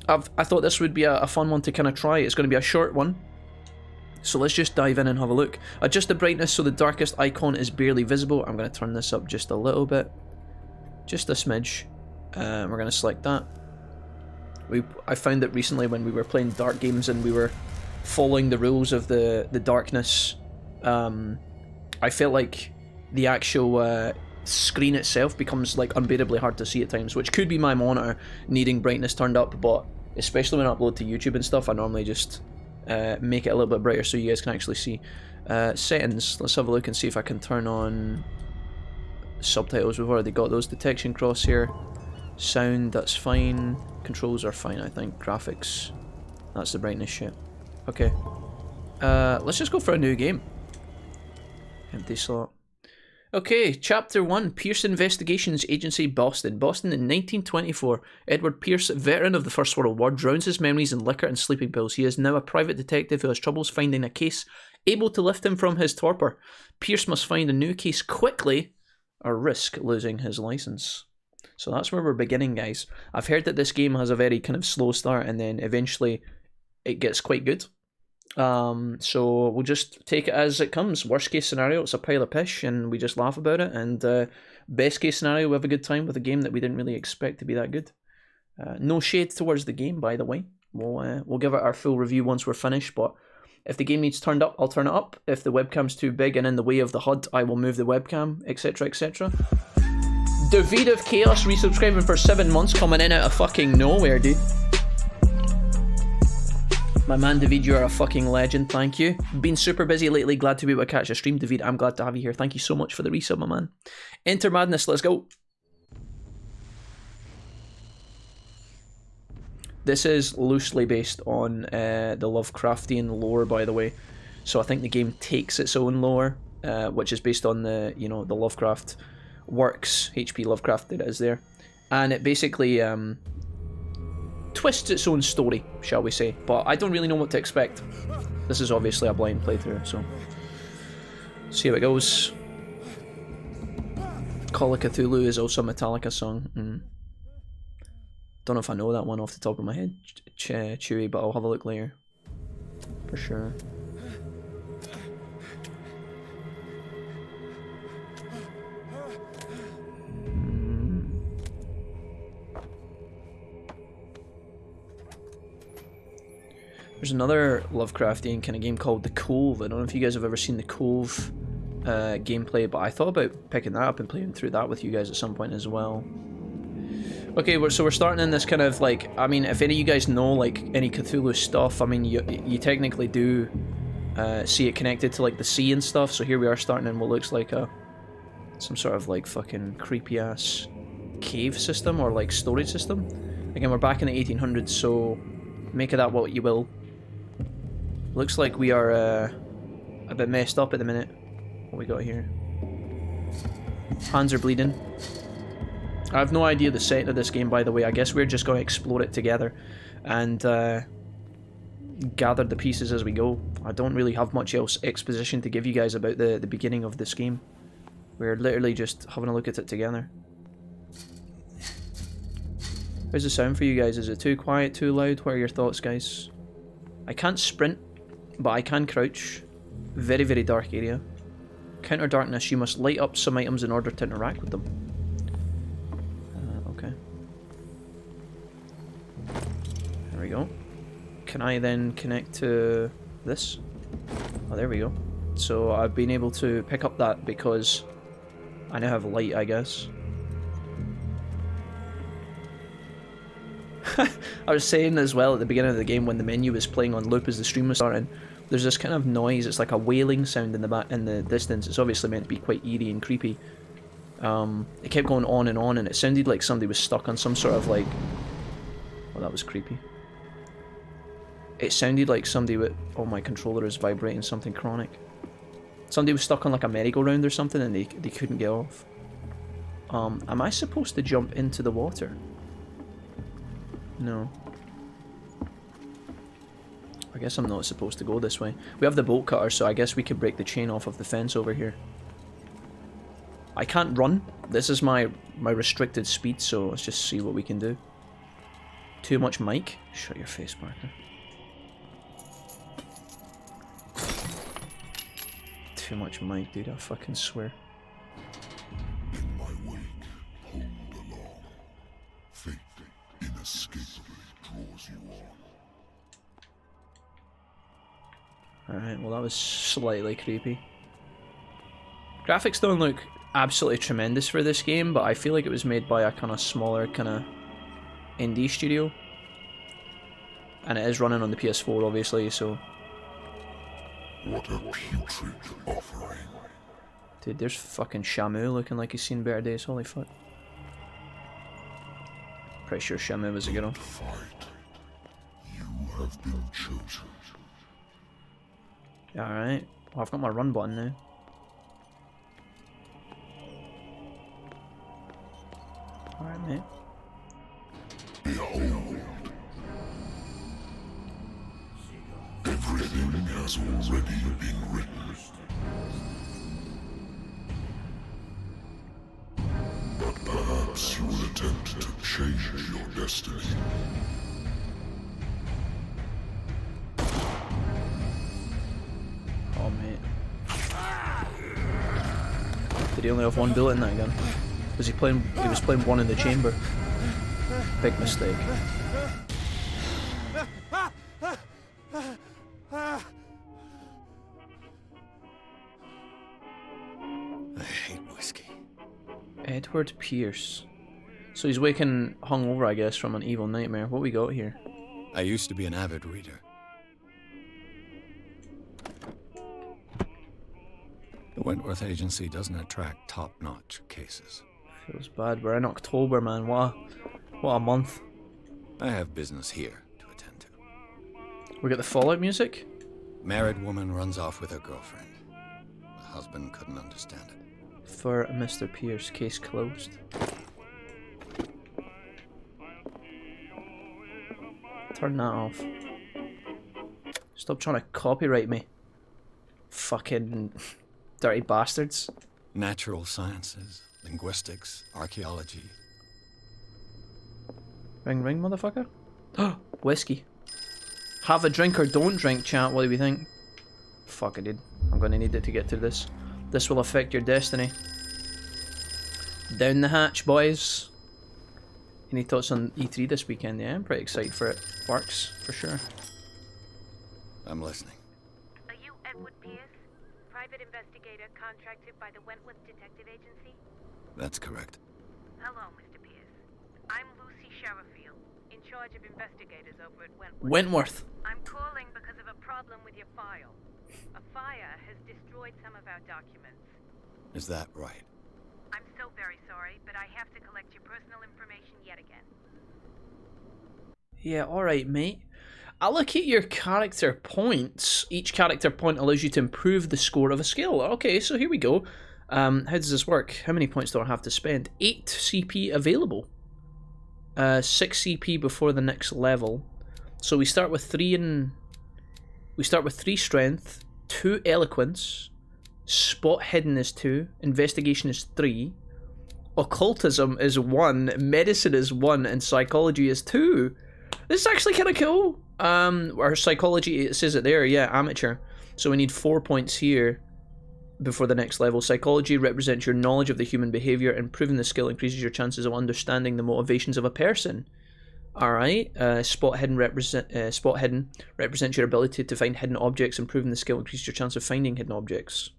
I thought this would be a fun one to kind of try. It's going to be a short one. So let's just dive in and have a look. Adjust the brightness so the darkest icon is barely visible. I'm going to turn this up just a little bit. Just a smidge. We're going to select that. I found that recently when we were playing dark games and we were following the rules of the darkness, I felt like the actual screen itself becomes like unbearably hard to see at times, which could be my monitor needing brightness turned up, but especially when I upload to YouTube and stuff, I normally just make it a little bit brighter so you guys can actually see. Settings, let's have a look and see if I can turn on subtitles. We've already got those. Detection crosshair. Sound, that's fine. Controls are fine, I think. Graphics, that's the brightness shit. Okay. Let's just go for a new game. Empty slot. Okay, Chapter 1, Pierce Investigations Agency, Boston. Boston in 1924. Edward Pierce, veteran of the First World War, drowns his memories in liquor and sleeping pills. He is now a private detective who has troubles finding a case able to lift him from his torpor. Pierce must find a new case quickly or risk losing his license. So that's where we're beginning, guys. I've heard that this game has a very kind of slow start and then eventually it gets quite good. So we'll just take it as it comes. Worst case scenario, it's a pile of pish and we just laugh about it, and best case scenario, we have a good time with a game that we didn't really expect to be that good. No shade towards the game, by the way. We'll give it our full review once we're finished, but if the game needs turned up, I'll turn it up. If the webcam's too big and in the way of the HUD, I will move the webcam, etc, etc. David of Chaos resubscribing for 7 months, coming in out of fucking nowhere, dude. My man David, you're a fucking legend, thank you. Been super busy lately, glad to be able to catch a stream. David, I'm glad to have you here. Thank you so much for the resub, my man. Enter Madness, let's go. This is loosely based on the Lovecraftian lore, by the way. So I think the game takes its own lore, which is based on the, you know, the Lovecraft works, H.P. Lovecraft that is there. And it basically twists its own story, shall we say, but I don't really know what to expect. This is obviously a blind playthrough, so see how it goes. Call of Cthulhu is also a Metallica song. Don't know if I know that one off the top of my head, Chewy, but I'll have a look later for sure. There's another Lovecraftian kind of game called The Cove. I don't know if you guys have ever seen The Cove gameplay, but I thought about picking that up and playing through that with you guys at some point as well. Okay, so we're starting in this kind of like, I mean, if any of you guys know like any Cthulhu stuff, I mean, you technically do see it connected to like the sea and stuff. So here we are starting in what looks like some sort of like fucking creepy ass cave system or like storage system. Again, we're back in the 1800s, so make of that what you will. Looks like we are a bit messed up at the minute. What we got here? Hands are bleeding. I have no idea the set of this game, by the way. I guess we're just going to explore it together and gather the pieces as we go. I don't really have much else exposition to give you guys about the beginning of this game. We're literally just having a look at it together. How's the sound for you guys? Is it too quiet, too loud? What are your thoughts, guys? I can't sprint, but I can crouch. Very, very dark area. Counter darkness, you must light up some items in order to interact with them. Okay. There we go. Can I then connect to this? Oh, there we go. So I've been able to pick up that because I now have light, I guess. I was saying as well at the beginning of the game when the menu was playing on loop as the stream was starting, there's this kind of noise. It's like a wailing sound in the distance. It's obviously meant to be quite eerie and creepy. It kept going on and it sounded like somebody was stuck on some sort of like... Oh, that was creepy. It sounded like somebody with... Oh, my controller is vibrating something chronic. Somebody was stuck on like a merry-go-round or something and they couldn't get off. Am I supposed to jump into the water? No. I guess I'm not supposed to go this way. We have the bolt cutter, so I guess we could break the chain off of the fence over here. I can't run. This is my restricted speed, so let's just see what we can do. Too much mic? Shut your face, Parker. Too much mic, dude, I fucking swear. In my wake, hold along. Fate inescapably draws you on. Alright, well that was slightly creepy. Graphics don't look absolutely tremendous for this game, but I feel like it was made by a kind of smaller kind of indie studio. And it is running on the PS4 obviously, so... What a putrid offering. Dude, there's fucking Shamu looking like he's seen better days, holy fuck. Pretty sure Shamu was a good one. Fight. You have been chosen. Alright, well, I've got my run button now. Alright, mate. Behold. Everything has already been written. But perhaps you will attempt to change your destiny. Oh, mate. Did he only have one bullet in that gun? Was he playing? He was playing one in the chamber. Big mistake. I hate whiskey. Edward Pierce. So he's waking hungover, I guess, from an evil nightmare. What we got here? I used to be an avid reader. The Wentworth Agency doesn't attract top-notch cases. Feels bad. We're in October, man. What a month. I have business here to attend to. We got the Fallout music. Married woman runs off with her girlfriend. The husband couldn't understand it. For Mr. Pierce, case closed. Turn that off. Stop trying to copyright me. Fucking dirty bastards. Natural sciences, linguistics, archaeology. Ring ring, motherfucker. Whiskey. Have a drink or don't drink, chat. What do we think? Fuck, I did. I'm gonna need it to get through this. This will affect your destiny. Down the hatch, boys. Any thoughts on E3 this weekend? Yeah, I'm pretty excited for it. Works, for sure. I'm listening. Are you Edward Pierce, private investigator contracted by the Wentworth Detective Agency? That's correct. Hello, Mr. Pierce. I'm Lucy Sherifield, in charge of investigators over at Wentworth. Wentworth. I'm calling because of a problem with your file. A fire has destroyed some of our documents. Is that right? I'm so very sorry, but I have to collect your personal information yet again. Yeah, alright, mate. Allocate your character points. Each character point allows you to improve the score of a skill. Okay, so here we go. How does this work? How many points do I have to spend? 8 CP available. 6 CP before the next level. So we start with 3 strength, 2 eloquence, spot hidden is 2, investigation is 3, occultism is 1, medicine is 1, and psychology is 2. This is actually kind of cool. Our psychology, it says it there, yeah, amateur. So we need 4 points here before the next level. Psychology represents your knowledge of the human behavior. Improving the skill increases your chances of understanding the motivations of a person. Alright, spot hidden represents your ability to find hidden objects. Improving the skill increases your chance of finding hidden objects.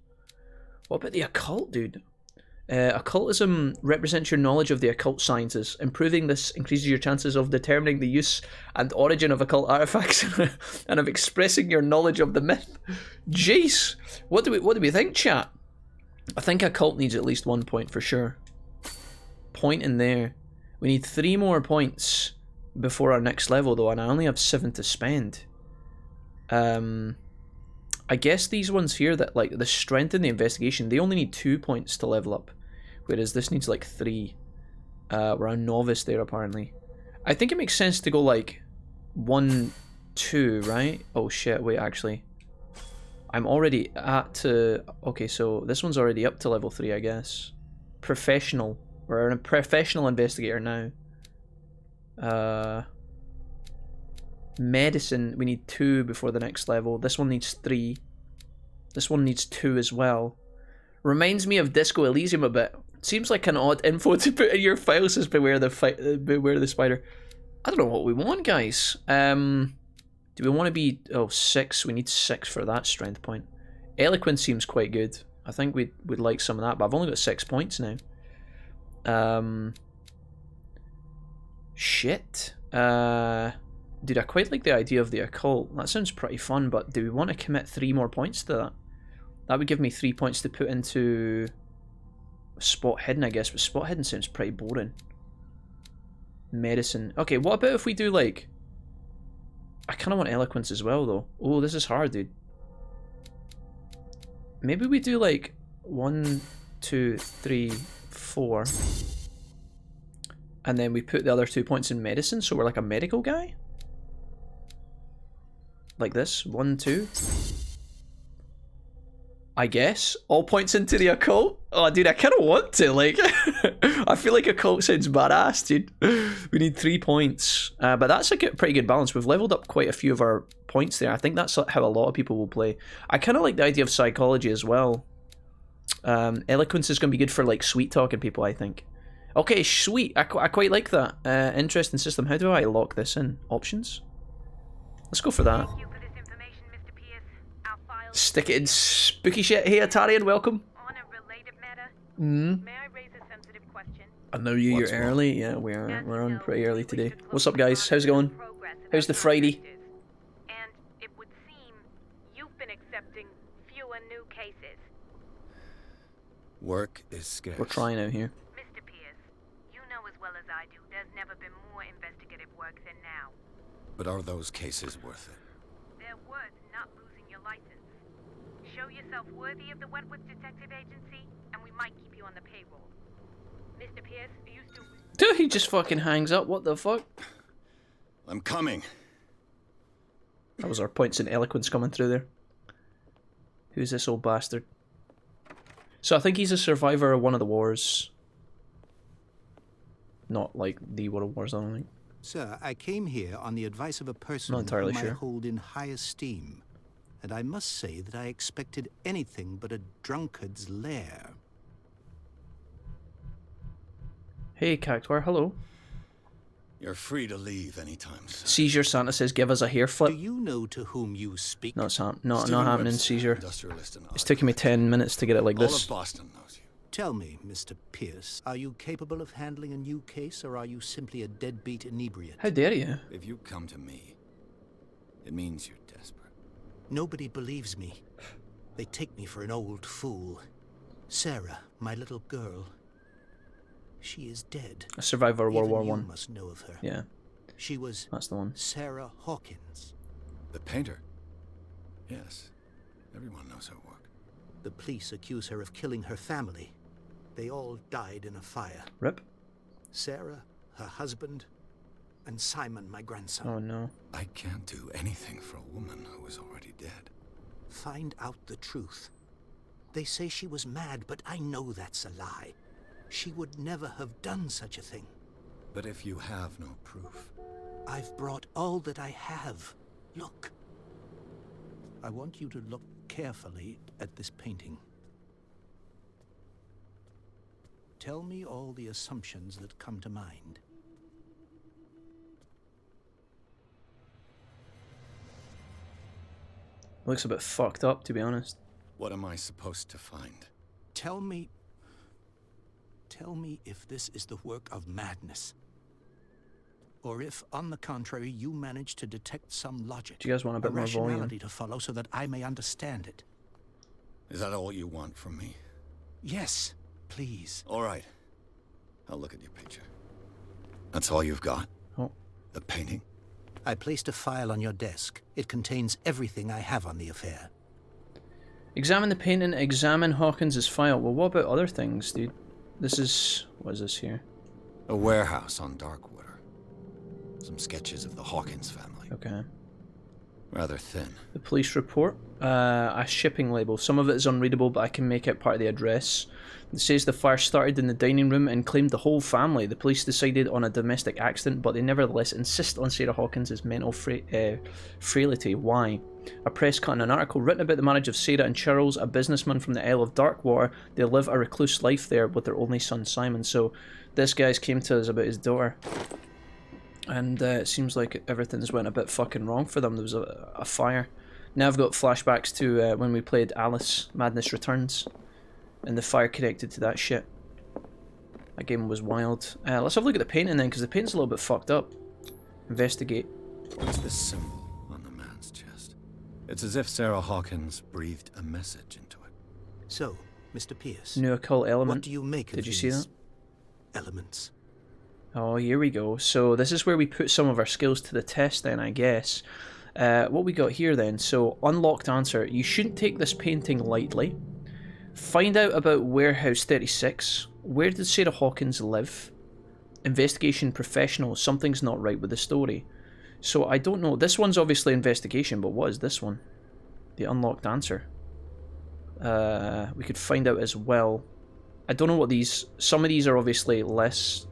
What about the occult, dude? Occultism represents your knowledge of the occult sciences. Improving this increases your chances of determining the use and origin of occult artifacts and of expressing your knowledge of the myth. Jeez, what do we think, chat? I think occult needs at least 1 point for sure. Point in there. We need 3 more points before our next level though, and I only have 7 to spend. I guess these ones here that like the strength and the investigation, they only need 2 points to level up, whereas this needs like 3. We're a novice there apparently. I think it makes sense to go like 1, 2, right? Oh shit, wait, actually. I'm already at, okay, so this one's already up to level 3, I guess. Professional. We're a professional investigator now. Medicine, we need 2 before the next level. This one needs 3. This one needs 2 as well. Reminds me of Disco Elysium a bit. Seems like an odd info to put in your file, says beware the spider. I don't know what we want, guys. Do we want to be... Oh, 6. We need 6 for that strength point. Eloquence seems quite good. I think we'd like some of that, but I've only got 6 points now. Shit. Dude, I quite like the idea of the occult. That sounds pretty fun, but do we want to commit 3 more points to that? That would give me 3 points to put into spot hidden, I guess, but spot hidden sounds pretty boring. Medicine. Okay, what about if we do, like... I kind of want eloquence as well, though. Oh, this is hard, dude. Maybe we do, like, 1, 2, 3, 4. And then we put the other 2 points in medicine, so we're like a medical guy? Like this. 1, 2. I guess. All points into the occult? Oh, dude, I kind of want to, like... I feel like occult sounds badass, dude. We need 3 points. But that's a pretty good balance. We've leveled up quite a few of our points there. I think that's how a lot of people will play. I kind of like the idea of psychology as well. Eloquence is going to be good for, like, sweet-talking people, I think. Okay, sweet. I quite like that. Interesting system. How do I lock this in? Options? Let's go for that. Stick it in spooky shit. Hey, Atarian, welcome. On a related matter, may I raise a sensitive question? I know you're early. Yeah, we're on pretty early today. What's up, guys? How's it going? How's the Friday? And it would seem you've been accepting fewer new cases. Work is scarce. We're trying out here. Mr. Pierce, you know as well as I do, there's never been more investigative work than now. But are those cases worth it? They're worth not losing your license. Show yourself worthy of the Wentworth Detective Agency, and we might keep you on the payroll. Mr. Pierce, are you still... Dude, he just fucking hangs up. What the fuck? I'm coming. That was our points in eloquence coming through there. Who's this old bastard? So I think he's a survivor of one of the wars. Not like the World Wars, I don't think. Sir, I came here on the advice of a person Not entirely whom I sure. hold in high esteem. And I must say that I expected anything but a drunkard's lair. Hey, Cactuar, hello. You're free to leave anytime, sir. Seizure, Santa says, give us a hair flip. Do you know to whom you speak? No, it's not happening, Webster, Seizure. industrialist and It's taking me 10 minutes to get it like all this. of Boston knows you. Tell me, Mr. Pierce, are you capable of handling a new case, or are you simply a deadbeat inebriate? How dare you? If you come to me, it means you're desperate. Nobody believes me. They take me for an old fool. Sarah, my little girl, she is dead. A survivor of World War Even One. you must know of her. Yeah, She was that's the one. Sarah Hawkins. The painter? Yes. Everyone knows her work. The police accuse her of killing her family. They all died in a fire. Rip. Sarah, her husband, and Simon, my grandson. Oh no. I can't do anything for a woman who is already dead. Find out the truth. They say she was mad, but I know that's a lie. She would never have done such a thing. But if you have no proof... I've brought all that I have. Look. I want you to look carefully at this painting. Tell me all the assumptions that come to mind. Looks a bit fucked up, to be honest. What am I supposed to find? Tell me if this is the work of madness. Or if, on the contrary, you manage to detect some logic. Do you guys want a bit more volume? rationality to follow so that I may understand it. Is that all you want from me? Yes, please. All right. I'll look at your picture. That's all you've got? Oh. The painting? I placed a file on your desk. It contains everything I have on the affair. Examine the painting, examine Hawkins' file. Well, what about other things, dude? This is... what is this here? A warehouse on Darkwater. Some sketches of the Hawkins family. Okay. Rather thin. The police report. A shipping label. Some of it is unreadable, but I can make it part of the address. It says the fire started in the dining room and claimed the whole family. The police decided on a domestic accident, but they nevertheless insist on Sarah Hawkins' mental frailty. Why? A press cut in an article written about the marriage of Sarah and Charles, a businessman from the Isle of Darkwater. They live a recluse life there with their only son Simon. So this guy's came to us about his daughter. And it seems like everything's went a bit fucking wrong for them. There was a fire. Now I've got flashbacks to when we played Alice Madness Returns. And the fire connected to that shit. That game was wild. Let's have a look at the painting then, because the painting's a little bit fucked up. Investigate. What's this symbol on the man's chest? It's as if Sarah Hawkins breathed a message into it. So, Mr. Pierce. New occult element. What do you make of Did you see that? Elements? Oh, here we go. So this is where we put some of our skills to the test then, I guess. What we got here then. So, unlocked answer. You shouldn't take this painting lightly. Find out about Warehouse 36. Where did Sarah Hawkins live? Investigation professional. Something's not right with the story. So I don't know. This one's obviously investigation, but what is this one? The unlocked answer. We could find out as well. I don't know what these... Some of these are obviously less...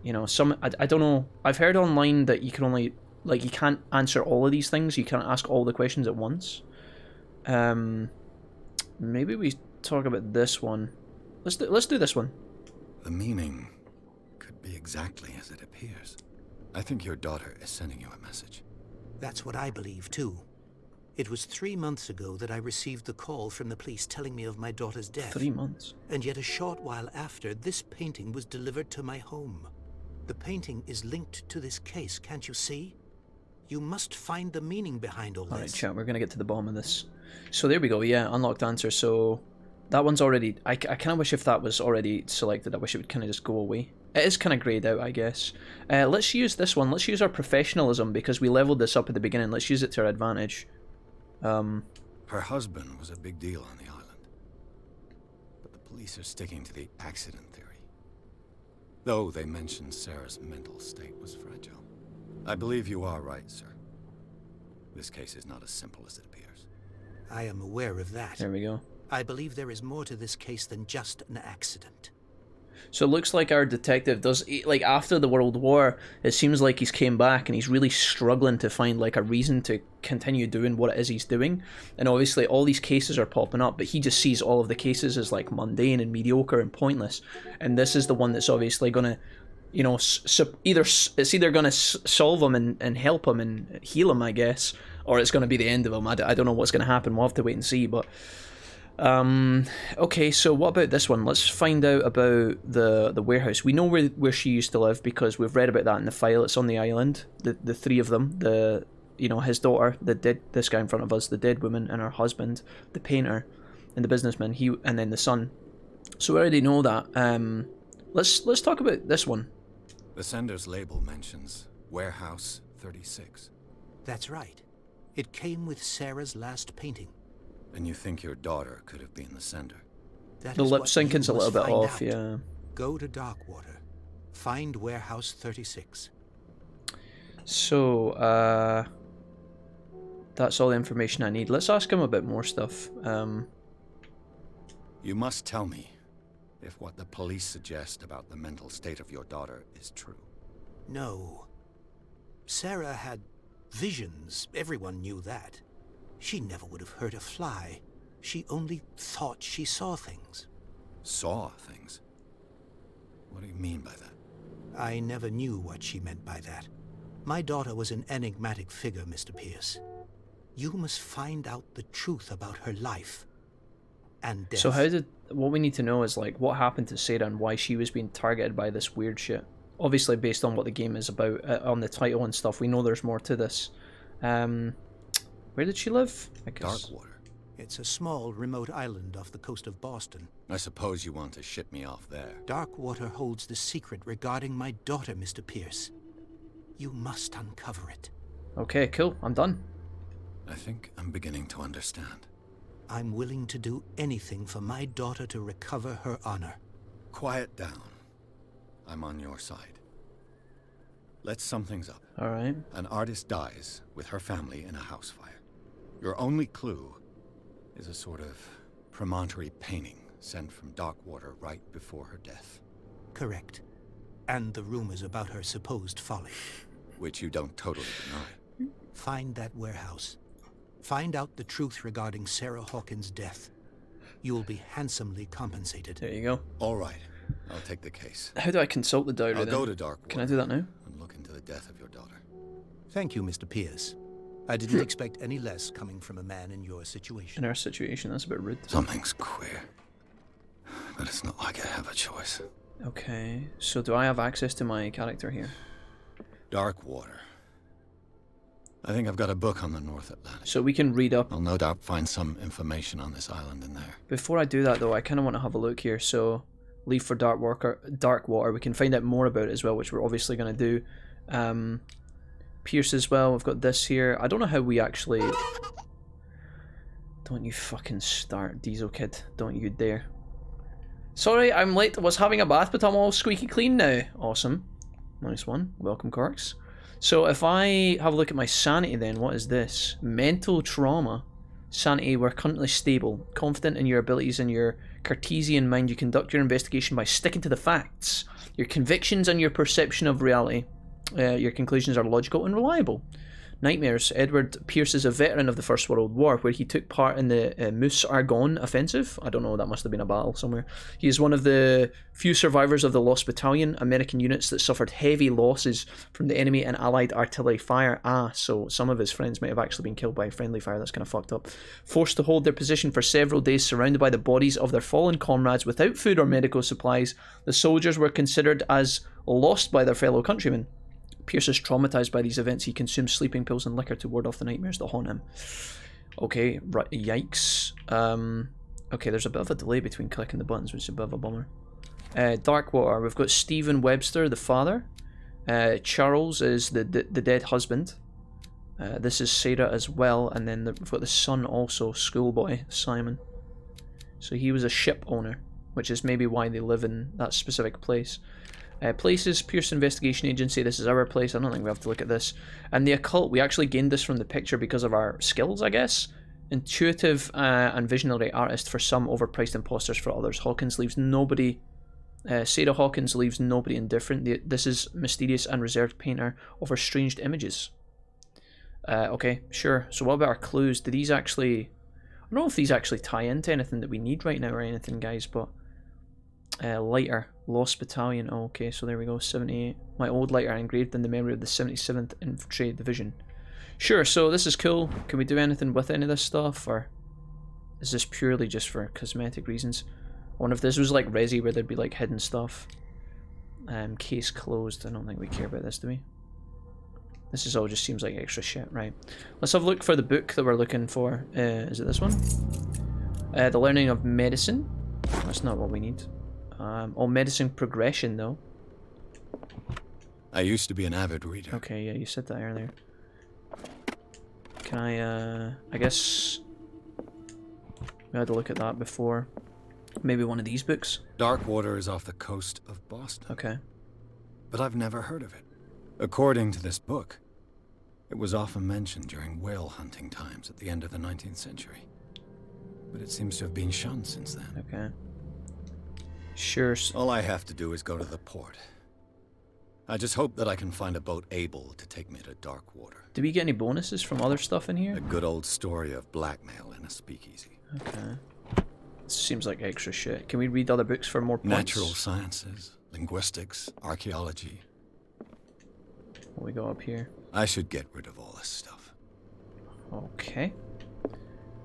You know, some... I don't know. I've heard online that you can only... Like, you can't answer all of these things. You can't ask all the questions at once. Maybe we talk about this one. Let's do this one. The meaning could be exactly as it appears. I think your daughter is sending you a message. That's what I believe, too. It was 3 months ago that I received the call from the police telling me of my daughter's death. 3 months? And yet a short while after, this painting was delivered to my home. The painting is linked to this case, can't you see? You must find the meaning behind all this. Alright, chat, we're going to get to the bottom of this. So there we go, yeah, unlocked answer. So that one's already... I kind of wish if that was already selected, I wish it would kind of just go away. It is kind of greyed out, I guess. Let's use this one. Let's use our professionalism, because we leveled this up at the beginning. Let's use it to our advantage. Her husband was a big deal on the island. But the police are sticking to the accident theory. Though they mentioned Sarah's mental state was fragile. I believe you are right, sir. This case is not as simple as it appears. I am aware of that. There we go. I believe there is more to this case than just an accident. So it looks like our detective does, like, after the World War, it seems like he's came back and he's really struggling to find, like, a reason to continue doing what it is he's doing. And obviously all these cases are popping up, but he just sees all of the cases as, like, mundane and mediocre and pointless. And this is the one that's obviously going to, you know, it's either going to solve him and help him and heal him, I guess, or it's going to be the end of him. I don't know what's going to happen. We'll have to wait and see, but... okay, so what about this one? Let's find out about the warehouse. We know where she used to live because we've read about that in the file. It's on the island. The three of them. His daughter, this guy in front of us, the dead woman, and her husband, the painter, and the businessman, and then the son. So we already know that. Let's talk about this one. The sender's label mentions Warehouse 36. That's right. It came with Sarah's last painting. And you think your daughter could have been the sender? The lip syncing's a little bit off, yeah. Go to Darkwater. Find Warehouse 36. So, that's all the information I need. Let's ask him a bit more stuff. You must tell me if what the police suggest about the mental state of your daughter is true. No. Sarah had visions. Everyone knew that. She never would have hurt a fly. She only thought she saw things. Saw things? What do you mean by that? I never knew what she meant by that. My daughter was an enigmatic figure, Mr. Pierce. You must find out the truth about her life and death. So what we need to know is, like, what happened to Sarah and why she was being targeted by this weird shit. Obviously, based on what the game is about, on the title and stuff, we know there's more to this. Where did she live? Darkwater. It's a small, remote island off the coast of Boston. I suppose you want to ship me off there. Darkwater holds the secret regarding my daughter, Mr. Pierce. You must uncover it. Okay, cool. I'm done. I think I'm beginning to understand. I'm willing to do anything for my daughter to recover her honor. Quiet down. I'm on your side. Let's sum things up. Alright. An artist dies with her family in a house fire. Your only clue is a sort of promontory painting sent from Darkwater right before her death. Correct. And the rumors about her supposed folly. Which you don't totally deny. Find that warehouse. Find out the truth regarding Sarah Hawkins' death. You will be handsomely compensated. There you go. All right, I'll take the case. How do I consult the diary I'll then? go to Darkwater. Can I do that now? And look into the death of your daughter. Thank you, Mr. Pierce. I didn't expect any less coming from a man in your situation. In our situation, that's a bit rude. Something's queer. But it's not like I have a choice. Okay, so do I have access to my character here? Darkwater. I think I've got a book on the North Atlantic. So we can read up. I'll no doubt find some information on this island in there. Before I do that though, I kind of want to have a look here. So leave for Darkwater. We can find out more about it as well, which we're obviously going to do. Pierce as well. We've got this here. I don't know how we actually... Don't you fucking start, Diesel Kid. Don't you dare. Sorry, I'm late. I was having a bath, but I'm all squeaky clean now. Awesome. Nice one. Welcome, Corks. So if I have a look at my sanity then, what is this? Mental trauma. Sanity, we're currently stable. Confident in your abilities and your Cartesian mind, you conduct your investigation by sticking to the facts. Your convictions and your perception of reality. Your conclusions are logical and reliable. Nightmares. Edward Pierce is a veteran of the First World War, where he took part in the Moose Argonne offensive. I don't know, that must have been a battle somewhere. He is one of the few survivors of the Lost Battalion, American units that suffered heavy losses from the enemy and Allied artillery fire. So some of his friends might have actually been killed by friendly fire. That's kind of fucked up. Forced to hold their position for several days, surrounded by the bodies of their fallen comrades without food or medical supplies, the soldiers were considered as lost by their fellow countrymen. Pierce is traumatized by these events. He consumes sleeping pills and liquor to ward off the nightmares that haunt him. Okay, right, yikes. Okay, there's a bit of a delay between clicking the buttons, which is a bit of a bummer. Darkwater, we've got Stephen Webster, the father. Charles is the dead husband. This is Sarah as well, and then we've got the son also, schoolboy, Simon. So he was a ship owner, which is maybe why they live in that specific place. Places, Pierce Investigation Agency, this is our place, I don't think we have to look at this. And the occult, we actually gained this from the picture because of our skills, I guess. Intuitive and visionary artist for some, overpriced imposters for others. Hawkins leaves nobody, Sarah Hawkins leaves nobody indifferent. This is mysterious and reserved painter of estranged images. Okay, sure. So what about our clues? Do these actually... I don't know if these actually tie into anything that we need right now or anything, guys, but... lighter, Lost Battalion. Oh, okay, so there we go, 78. My old lighter engraved in the memory of the 77th Infantry Division. Sure, so this is cool. Can we do anything with any of this stuff, or is this purely just for cosmetic reasons? I wonder if this was like Resi, where there'd be like hidden stuff. Case closed. I don't think we care about this, do we? This is all just seems like extra shit, right? Let's have a look for the book that we're looking for. Is it this one? The Learning of Medicine. That's not what we need. Medicine progression though. I used to be an avid reader. Okay, yeah, you said that earlier. Can I guess we had to look at that before. Maybe one of these books? Darkwater is off the coast of Boston. Okay. But I've never heard of it. According to this book, it was often mentioned during whale hunting times at the end of the 19th century. But it seems to have been shunned since then. Okay. Sure. All I have to do is go to the port. I just hope that I can find a boat able to take me to Darkwater. Do we get any bonuses from other stuff in here? A good old story of blackmail in a speakeasy. Okay. Seems like extra shit. Can we read other books for more points? Natural sciences, linguistics, archaeology. What we got up here? I should get rid of all this stuff. Okay.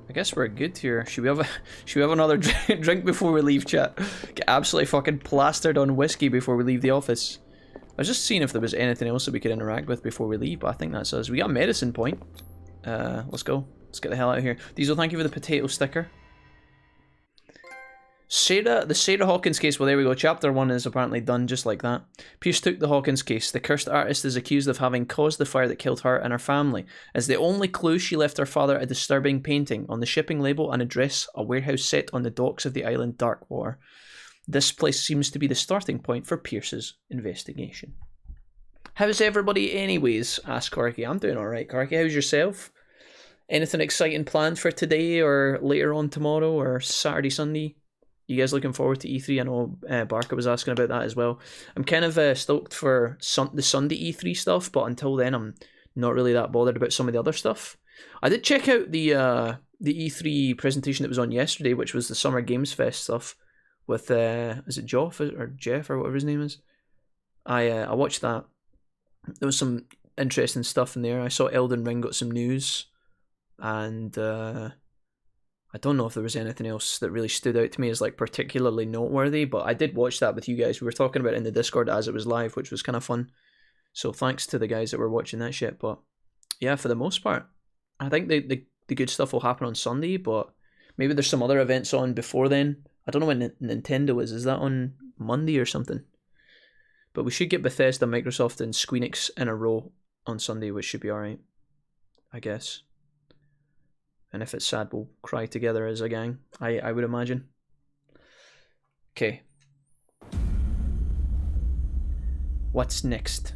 I guess we're good here. Should we have another drink before we leave, chat? Get absolutely fucking plastered on whiskey before we leave the office. I was just seeing if there was anything else that we could interact with before we leave, but I think that's us. We got a medicine point. Let's go. Let's get the hell out of here. Diesel, thank you for the potato sticker. The Sarah Hawkins case. Well, there we go. Chapter 1 is apparently done just like that. Pierce took the Hawkins case. The cursed artist is accused of having caused the fire that killed her and her family. As the only clue, she left her father a disturbing painting. On the shipping label, an address, a warehouse set on the docks of the island Darkwater. This place seems to be the starting point for Pierce's investigation. How's everybody anyways? Asked Corky. I'm doing alright, Corky. How's yourself? Anything exciting planned for today or later on tomorrow or Saturday, Sunday? You guys looking forward to E3? I know Barker was asking about that as well. I'm kind of stoked for the Sunday E3 stuff, but until then I'm not really that bothered about some of the other stuff. I did check out the E3 presentation that was on yesterday, which was the Summer Games Fest stuff with, is it Joff or Jeff or whatever his name is? I watched that. There was some interesting stuff in there. I saw Elden Ring got some news, and I don't know if there was anything else that really stood out to me as like particularly noteworthy, but I did watch that with you guys. We were talking about it in the Discord as it was live, which was kind of fun. So thanks to the guys that were watching that shit. But yeah, for the most part, I think the good stuff will happen on Sunday, but maybe there's some other events on before then. I don't know when Nintendo is. Is that on Monday or something? But we should get Bethesda, Microsoft, and Squeenix in a row on Sunday, which should be alright, I guess. And if it's sad, we'll cry together as a gang, I would imagine. Okay. What's next?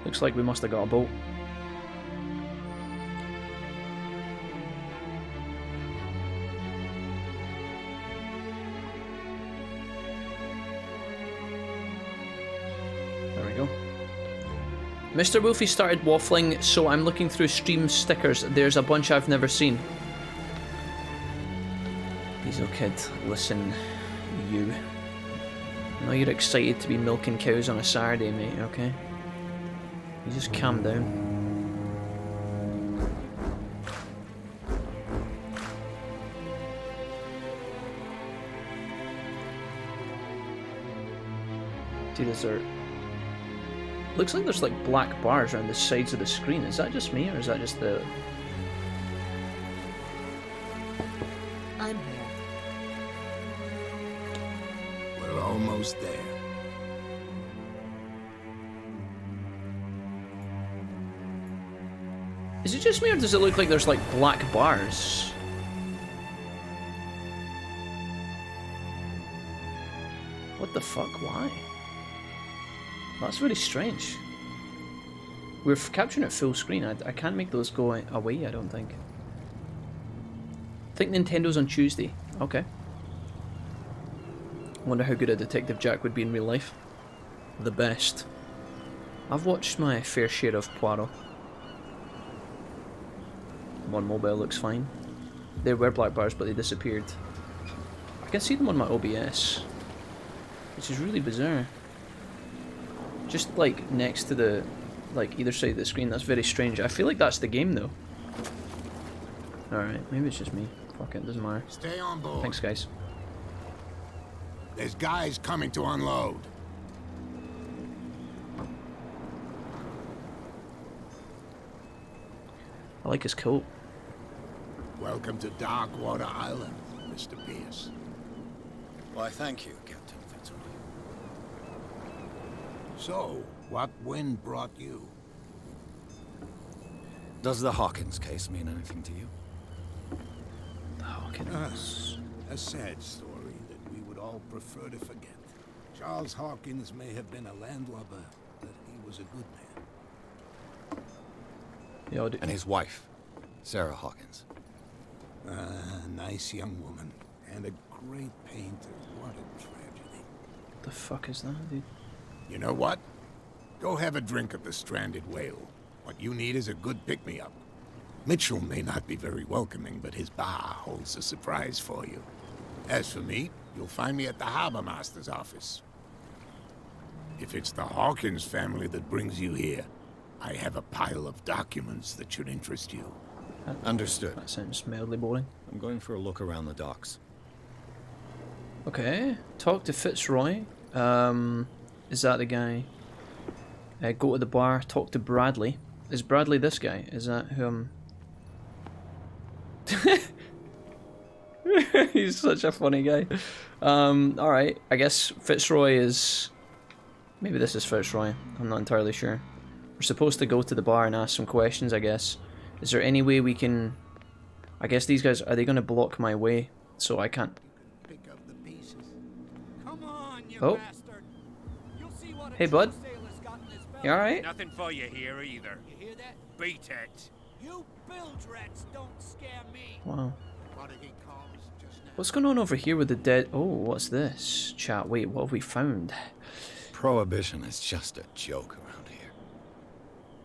Looks like we must have got a boat. There we go. Mr. Wolfie started waffling, so I'm looking through stream stickers. There's a bunch I've never seen. Diesel kid, listen, you. I know you're excited to be milking cows on a Saturday, mate, okay? You just calm down. See, looks like there's like black bars around the sides of the screen. Is that just me, or is that just the... I'm here. We're almost there. Is it just me, or does it look like there's like black bars? What the fuck? Why? That's really strange. We're capturing it full screen. I can't make those go away, I don't think. I think Nintendo's on Tuesday. Okay. I wonder how good a Detective Jack would be in real life. The best. I've watched my fair share of Poirot. On mobile looks fine. There were black bars, but they disappeared. I can see them on my OBS, which is really bizarre. Just like next to the, like either side of the screen. That's very strange. I feel like that's the game though. Alright, maybe it's just me. Fuck it, doesn't matter. Stay on board. Thanks, guys. There's guys coming to unload. I like his coat. Welcome to Darkwater Island, Mr. Pierce. Why, thank you, Captain Fitzroy. So, what wind brought you? Does the Hawkins case mean anything to you? The Hawkins. A sad story that we would all prefer to forget. Charles Hawkins may have been a landlubber, but he was a good man. Yeah, And his wife, Sarah Hawkins. Nice young woman, and a great painter. What a tragedy. What the fuck is that, dude? You know what? Go have a drink at the Stranded Whale. What you need is a good pick-me-up. Mitchell may not be very welcoming, but his bar holds a surprise for you. As for me, you'll find me at the Harbor Master's office. If it's the Hawkins family that brings you here, I have a pile of documents that should interest you. Understood. That sounds mildly boring. I'm going for a look around the docks. Okay, talk to Fitzroy. Is that the guy? Go to the bar, talk to Bradley. Is Bradley this guy? Is that who He's such a funny guy. Alright, I guess Fitzroy is... Maybe this is Fitzroy. I'm not entirely sure. We're supposed to go to the bar and ask some questions, I guess. Is there any way we can... I guess these guys, are they going to block my way so I can't. Pick up the pieces. Come on, you Oh. bastard. You'll see what a Hey, bud. true sailor's got in his belt. You alright? Nothing for you here either. You hear that? Beat it. You bilge rats don't scare me. Wow. What did he call us just now? What's going on over here with the dead? Oh, what's this? Chat, wait, what have we found? Prohibition is just a joke around here.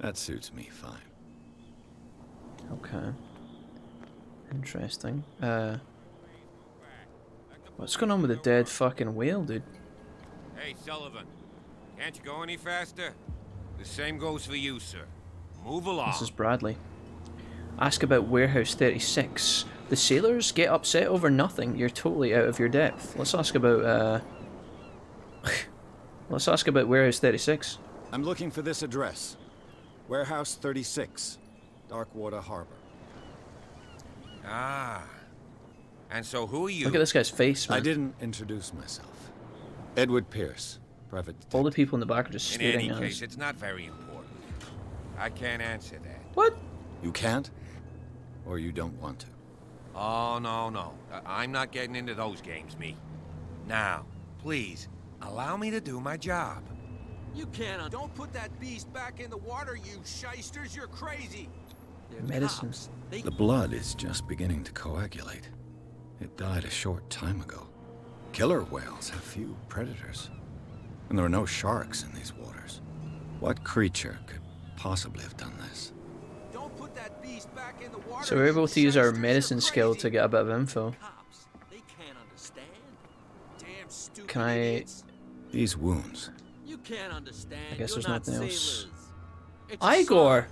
That suits me fine. Okay. Interesting. What's going on with the dead fucking whale, dude? Hey, Sullivan. Can't you go any faster? The same goes for you, sir. Move along. This is Bradley. Ask about Warehouse 36. The sailors get upset over nothing. You're totally out of your depth. Let's ask about, let's ask about Warehouse 36. I'm looking for this address. Warehouse 36, Darkwater Harbor. Ah. And so who are you? Look at this guy's face, man. I didn't introduce myself. Edward Pierce, private All the detective. people in the back are just In staring any at case, us. it's not very important. I can't answer that. What? You can't? Or you don't want to? Oh, no. I'm not getting into those games, me. Now, please, allow me to do my job. You can't. Don't put that beast back in the water, you shysters. You're crazy. They're Medicine. cops. They The blood is just beginning to coagulate. It died a short time ago. Killer whales have few predators. And there are no sharks in these waters. What creature could possibly have done this? don't put that beast back in the water. So we're able you to use our shysters. You're medicine skill crazy. to get a bit of info. Cops. They can't understand. Damn stupid Can I- idiots. These wounds. You can't understand. I guess You're there's not nothing else. sailors. It's a Igor! sign.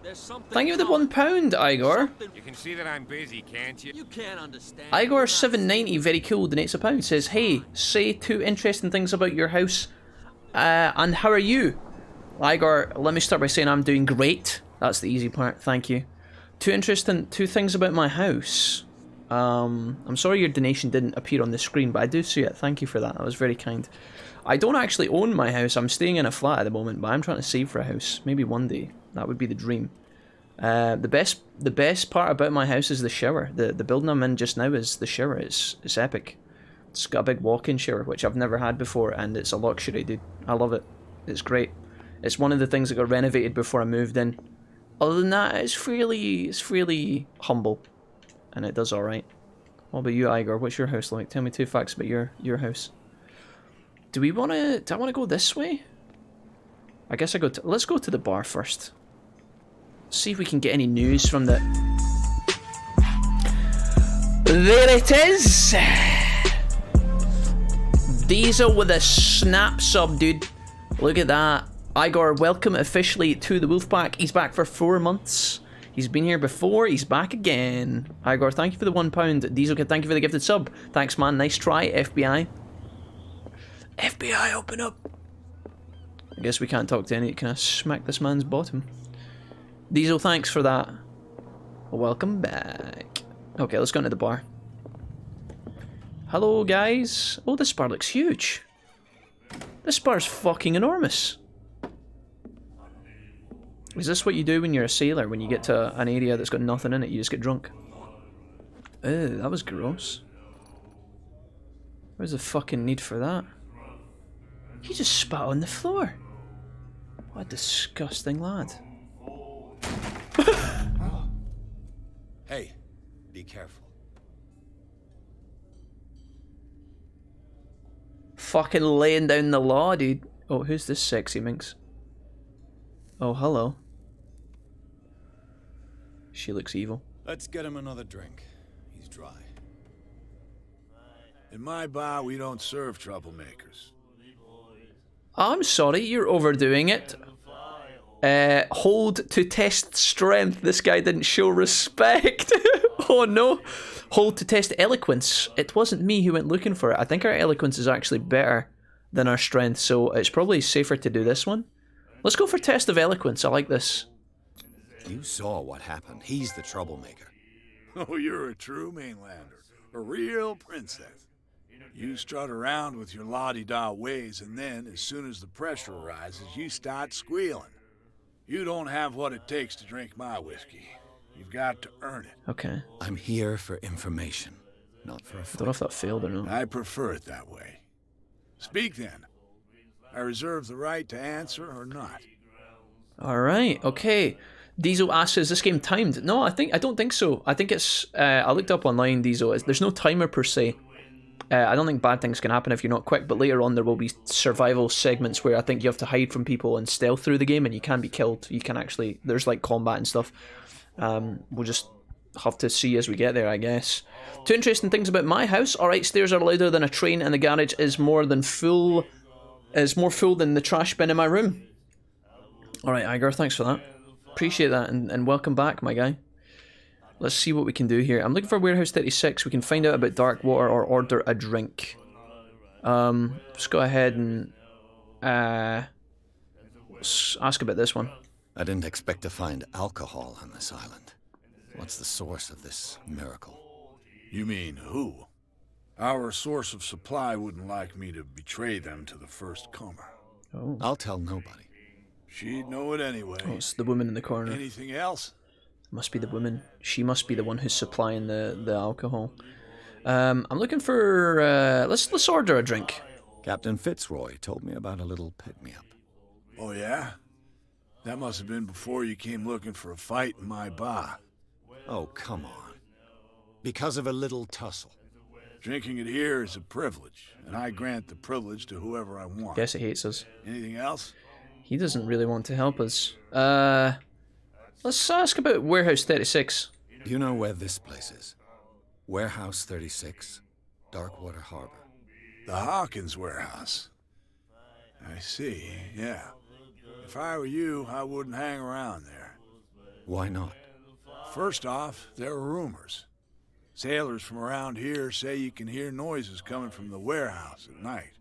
There's something Thank you for the coming. £1, Igor. Something You can see that I'm busy, can't you? you can't understand. You're Igor not 790, very cool, donates £1. Says, hey, say 2 interesting things about your house. And how are you? Igor, let me start by saying I'm doing great. That's the easy part, thank you. 2 things about my house. I'm sorry your donation didn't appear on the screen, but I do see it. Thank you for that. That was very kind. I don't actually own my house. I'm staying in a flat at the moment, but I'm trying to save for a house. Maybe one day. That would be the dream. The best part about my house is the shower. The building I'm in just now is the shower. It's epic. It's got a big walk-in shower, which I've never had before, and it's a luxury, dude. I love it. It's great. It's one of the things that got renovated before I moved in. Other than that, it's fairly humble, and it does all right. What about you, Igor? What's your house like? Tell me 2 facts about your house. Do I want to go this way? I guess let's go to the bar first. See if we can get any news from the... There it is! Diesel with a snap sub, dude. Look at that. Igor, welcome officially to the Wolfpack. He's back for 4 months. He's been here before, he's back again. Igor, thank you for the £1. Diesel Kid, thank you for the gifted sub. Thanks, man. Nice try, FBI. FBI, open up. I guess we can't talk to any... Can I smack this man's bottom? Diesel, thanks for that. Welcome back. Okay, let's go into the bar. Hello, guys. Oh, this bar looks huge. This bar's fucking enormous. Is this what you do when you're a sailor? When you get to an area that's got nothing in it, you just get drunk? Ew, that was gross. Where's the fucking need for that? He just spat on the floor. What a disgusting lad. Hey, be careful. Fucking laying down the law, dude. Oh, who's this sexy minx? Oh, hello. She looks evil. Let's get him another drink. He's dry. In my bar, we don't serve troublemakers. I'm sorry, you're overdoing it. Hold to test strength. This guy didn't show respect. Oh no. Hold to test eloquence. It wasn't me who went looking for it. I think our eloquence is actually better than our strength, so it's probably safer to do this one. Let's go for test of eloquence. I like this. You saw what happened. He's the troublemaker. Oh, you're a true mainlander. A real princess. You strut around with your la-di-da ways, and then, as soon as the pressure arises, you start squealing. You don't have what it takes to drink my whiskey. You've got to earn it. Okay. I'm here for information, not for a I fight. don't know if that failed or not. I prefer it that way. Speak then. I reserve the right to answer or not. Alright, okay. Diesel asks, is this game timed? No, I don't think so. I think it's, I looked up online, Diesel. There's no timer per se. I don't think bad things can happen if you're not quick, but later on there will be survival segments where I think you have to hide from people and stealth through the game, and you can be killed. You can actually, there's like combat and stuff. We'll just have to see as we get there, I guess. Two interesting things about my house. Alright, stairs are louder than a train, and the garage is more full than the trash bin in my room. Alright, Igor, thanks for that. Appreciate that, and welcome back, my guy. Let's see what we can do here. I'm looking for Warehouse 36. We can find out about Darkwater or order a drink. Let's go ahead and ask about this one. I didn't expect to find alcohol on this island. What's the source of this miracle? You mean who? Our source of supply wouldn't like me to betray them to the first comer. Oh. I'll tell nobody. She'd know it anyway. Oh, it's the woman in the corner. Anything else? Must be the woman. She must be the one who's supplying the alcohol. I'm looking for... let's order a drink. Captain Fitzroy told me about a little pick-me-up. Oh, yeah? That must have been before you came looking for a fight in my bar. Oh, come on. Because of a little tussle. Drinking it here is a privilege, and I grant the privilege to whoever I want. Guess it hates us. Anything else? He doesn't really want to help us. Let's ask about Warehouse 36. Do you know where this place is? Warehouse 36, Darkwater Harbor. The Hawkins warehouse. I see, yeah. If I were you, I wouldn't hang around there. Why not? First off, there are rumors. Sailors from around here say you can hear noises coming from the warehouse at night.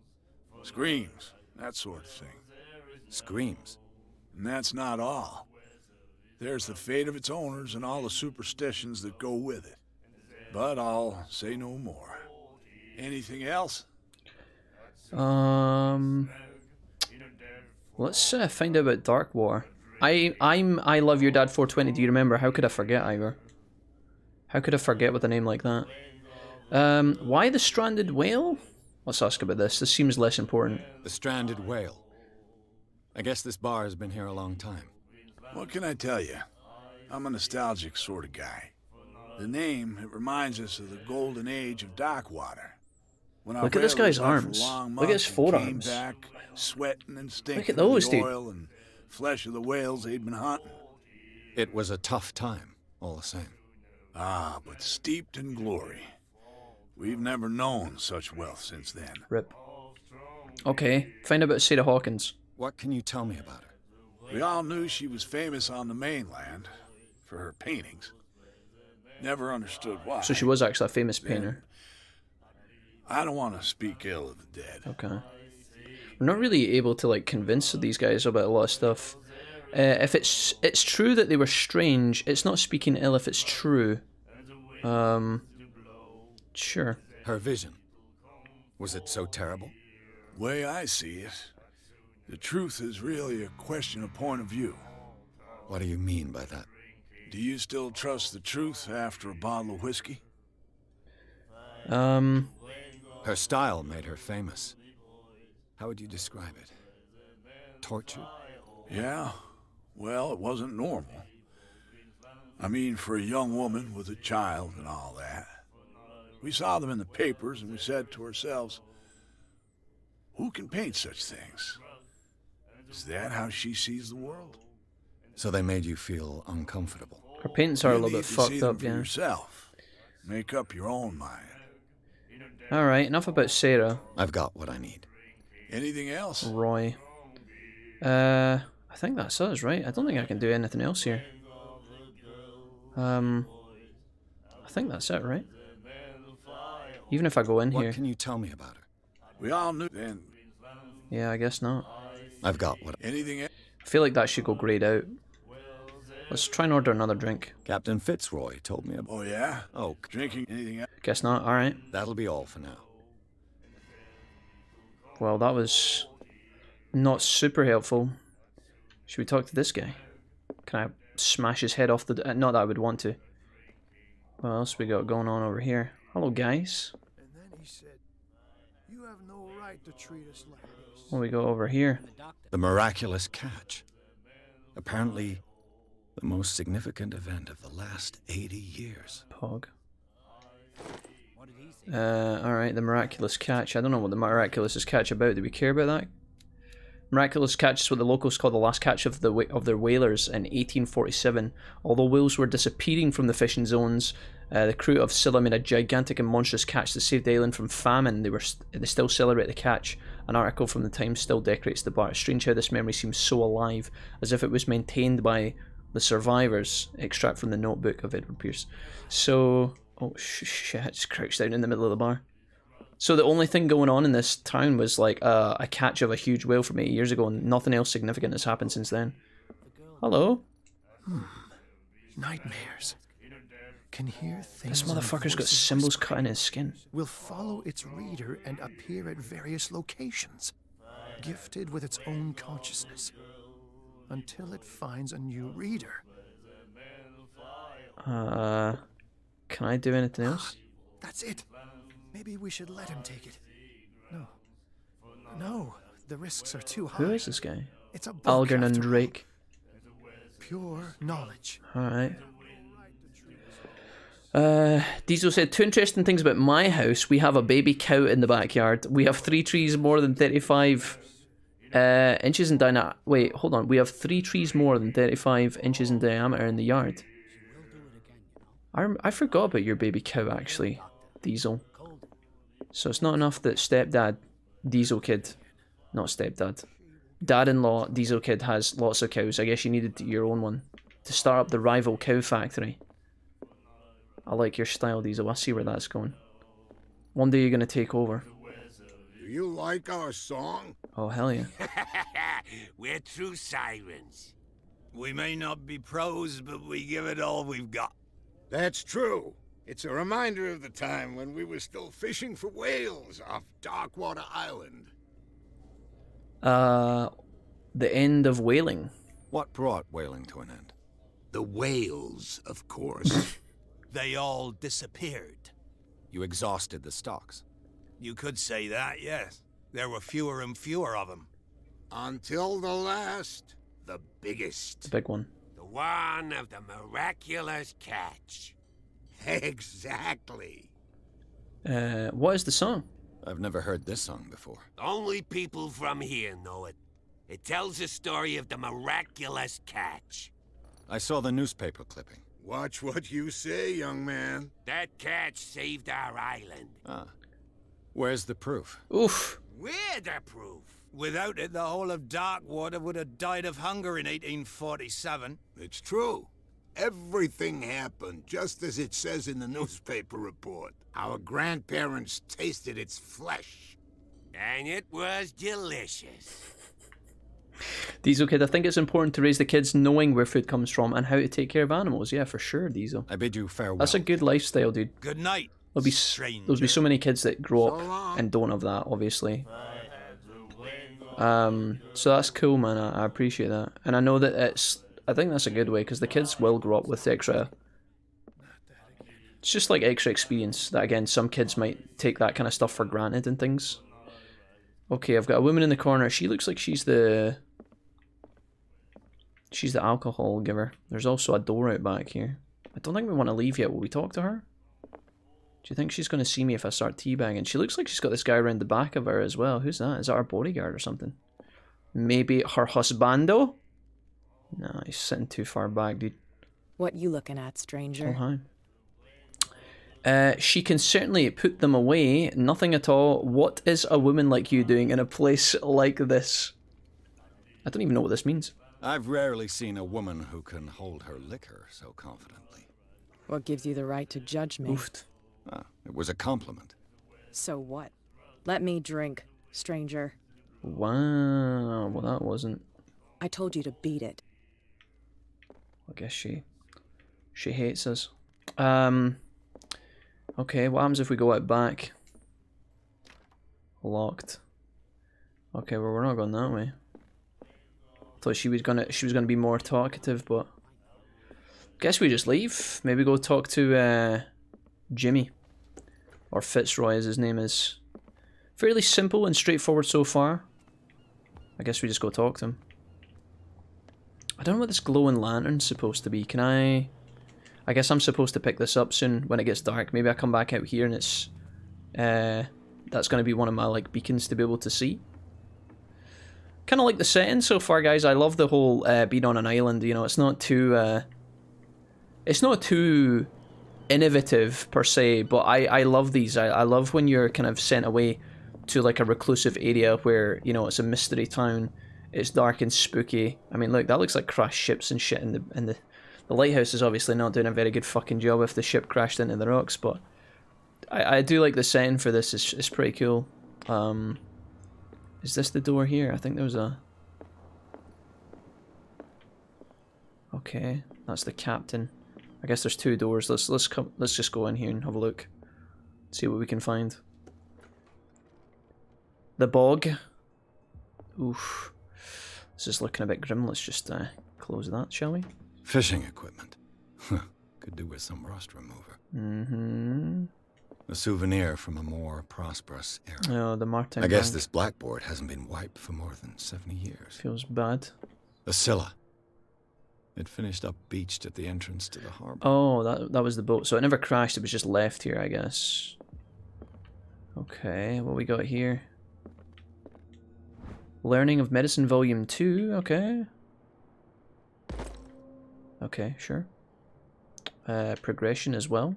Screams, that sort of thing. Screams? And that's not all. There's the fate of its owners and all the superstitions that go with it. But I'll say no more. Anything else? Let's find out about Darkwater. I love your dad 420. Do you remember? How could I forget, Igor? How could I forget with a name like that? Why the stranded whale? Let's ask about this. This seems less important. The stranded whale. I guess this bar has been here a long time. What can I tell you? I'm a nostalgic sort of guy. The name, it reminds us of the golden age of Darkwater. When Look at this guy's arms. Look at his forearms. Came back, sweating and stinking Look at those, of the dude. oil and flesh of the whales they'd been hunting. It was a tough time, all the same. Ah, but steeped in glory. We've never known such wealth since then. Rip. Okay, find out about Sarah Hawkins. What can you tell me about her? We all knew she was famous on the mainland for her paintings. Never understood why. So she was actually a famous painter. I don't want to speak ill of the dead. Okay. We're not really able to like convince these guys about a lot of stuff. If it's true that they were strange, it's not speaking ill if it's true. Sure. Her vision. Was it so terrible? Way I see it, the truth is really a question of point of view. What do you mean by that? Do you still trust the truth after a bottle of whiskey? Her style made her famous. How would you describe it? Tortured? Yeah. Well, it wasn't normal. I mean, for a young woman with a child and all that. We saw them in the papers and we said to ourselves, who can paint such things? Is that how she sees the world? So they made you feel uncomfortable. Her paintings are a You little need bit to see fucked them up, for yeah. yourself. Make up your own mind. Alright, enough about Sarah. I've got what I need. Anything else? Roy. I think that's us, right? I don't think I can do anything else here. I think that's it, right? Even if I go in What here. can you tell me about her? We all knew then. Yeah, I guess not. I've got what... Anything else? I feel like that should go grayed out. Let's try and order another drink. Captain Fitzroy told me about... Oh, yeah? Oh, Drinking anything else? Guess not, alright. that'll be all for now. Well, that was not super helpful. Should we talk to this guy? Can I smash his head off the... not that I would want to. What else we got going on over here? Hello, guys. And then he said, "You have no right to treat us like this." What we got over here? The miraculous catch. Apparently, the most significant event of the last 80 years. Pog. Alright, the miraculous catch. I don't know what the miraculous is catch about. Do we care about that? Miraculous catch is what the locals call the last catch of their whalers in 1847. Although whales were disappearing from the fishing zones, the crew of Scylla made a gigantic and monstrous catch to save the island from famine. They still celebrate the catch. An article from the Times still decorates the bar. Strange how this memory seems so alive, as if it was maintained by the survivors. Extract from the notebook of Edward Pierce. So, oh shit! I just crouched down in the middle of the bar. So the only thing going on in this town was like a catch of a huge whale from 80 years ago, and nothing else significant has happened since then. Hello? Nightmares. Can hear things. This motherfucker's got symbols cut in his skin. Will follow its reader and appear at various locations, gifted with its own consciousness, until it finds a new reader. Can I do anything else? That's it. Maybe we should let him take it. No, the risks are too high. Who is this guy? It's a book, Algernon after all. Drake. Pure knowledge. Alright. Diesel said, 2 interesting things about my house. We have a baby cow in the backyard. We have 3 trees more than 35 inches in diameter. Wait, hold on. We have 3 trees more than 35 inches in diameter in the yard. I forgot about your baby cow, actually, Diesel. So it's not enough that stepdad, Diesel Kid, not stepdad, dad-in-law, Diesel Kid has lots of cows. I guess you needed your own one to start up the rival cow factory. I like your style, Diesel. I see where that's going. One day you're going to take over. Do you like our song? Oh, hell yeah. We're true sirens. We may not be pros, but we give it all we've got. That's true. It's a reminder of the time when we were still fishing for whales off Darkwater Island. The end of whaling. What brought whaling to an end? The whales, of course. They all disappeared. You exhausted the stocks. You could say that, yes. There were fewer and fewer of them. Until the last, the biggest. The big one. The one of the miraculous catch. Exactly. What is the song? I've never heard this song before. Only people from here know it. It tells the story of the miraculous catch. I saw the newspaper clipping. Watch what you say, young man. That catch saved our island. Ah. Where's the proof? Oof. We're the proof. Without it, the whole of Darkwater would have died of hunger in 1847. It's true. Everything happened just as it says in the newspaper report. Our grandparents tasted its flesh. And it was delicious. Diesel Kid, I think it's important to raise the kids knowing where food comes from and how to take care of animals. Yeah, for sure, Diesel. I bid you farewell. That's a good lifestyle, dude. Good night, There'll be so many kids that grow up and don't have that, obviously. So that's cool, man. I appreciate that. And I know that I think that's a good way, because the kids will grow up with extra... It's just like extra experience that, again, some kids might take that kind of stuff for granted and things. Okay, I've got a woman in the corner. She looks like she's the alcohol giver. There's also a door out back here. I don't think we want to leave yet. Will we talk to her? Do you think she's going to see me if I start teabagging? She looks like she's got this guy around the back of her as well. Who's that? Is that our bodyguard or something? Maybe her husbando? No, he's sitting too far back, dude. What you looking at, stranger? Oh, hi. She can certainly put them away. Nothing at all. What is a woman like you doing in a place like this? I don't even know what this means. I've rarely seen a woman who can hold her liquor so confidently. What gives you the right to judge me? Oofed. Ah, it was a compliment. So what? Let me drink, stranger. Wow, well that wasn't... I told you to beat it. I guess she hates us. Okay, what happens if we go out back? Locked. Okay, well we're not going that way. Thought she was gonna be more talkative, but guess we just leave. Maybe go talk to Jimmy. or Fitzroy as his name is. Fairly simple and straightforward so far. I guess we just go talk to him. I don't know what this glowing lantern's supposed to be. Can I guess I'm supposed to pick this up soon when it gets dark. Maybe I come back out here and it's that's going to be one of my like beacons to be able to see. Kind of like the setting so far, guys. I love the whole being on an island. You know, it's not too innovative per se, but I love these. I love when you're kind of sent away to like a reclusive area where, you know, it's a mystery town. It's dark and spooky. I mean, look, that looks like crashed ships and shit. And the lighthouse is obviously not doing a very good fucking job if the ship crashed into the rocks. But I do like the setting for this. It's pretty cool. Is this the door here? I think there was a. Okay, that's the captain. I guess there's two doors. Let's just go in here and have a look. See what we can find. The bog. Oof. This is looking a bit grim. Let's just close that, shall we? Fishing equipment. Could do with some rust remover. Mm-hmm. A souvenir from a more prosperous era. Oh, the Martin. I guess Bank. this blackboard hasn't been wiped for more than 70 years. Feels bad. The Scylla. It finished up beached at the entrance to the harbor. Oh, that was the boat. So it never crashed. It was just left here, I guess. Okay, what we got here? Learning of Medicine Volume 2, okay. Okay, sure. Progression as well.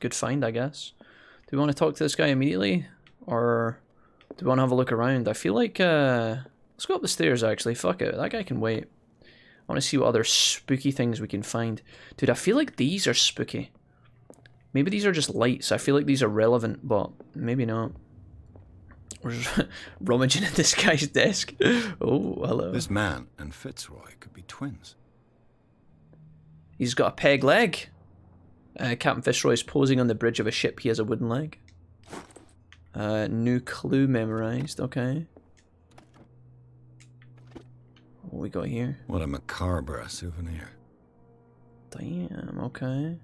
Good find, I guess. Do we want to talk to this guy immediately? Or do we want to have a look around? I feel like, let's go up the stairs, actually. Fuck it, that guy can wait. I want to see what other spooky things we can find. Dude, I feel like these are spooky. Maybe these are just lights. I feel like these are relevant, but maybe not. We're just rummaging at this guy's desk. Oh, hello. This man and Fitzroy could be twins. He's got a peg leg. Captain Fitzroy is posing on the bridge of a ship. He has a wooden leg. New clue memorized. Okay. What we got here? What a macabre souvenir. Damn, okay.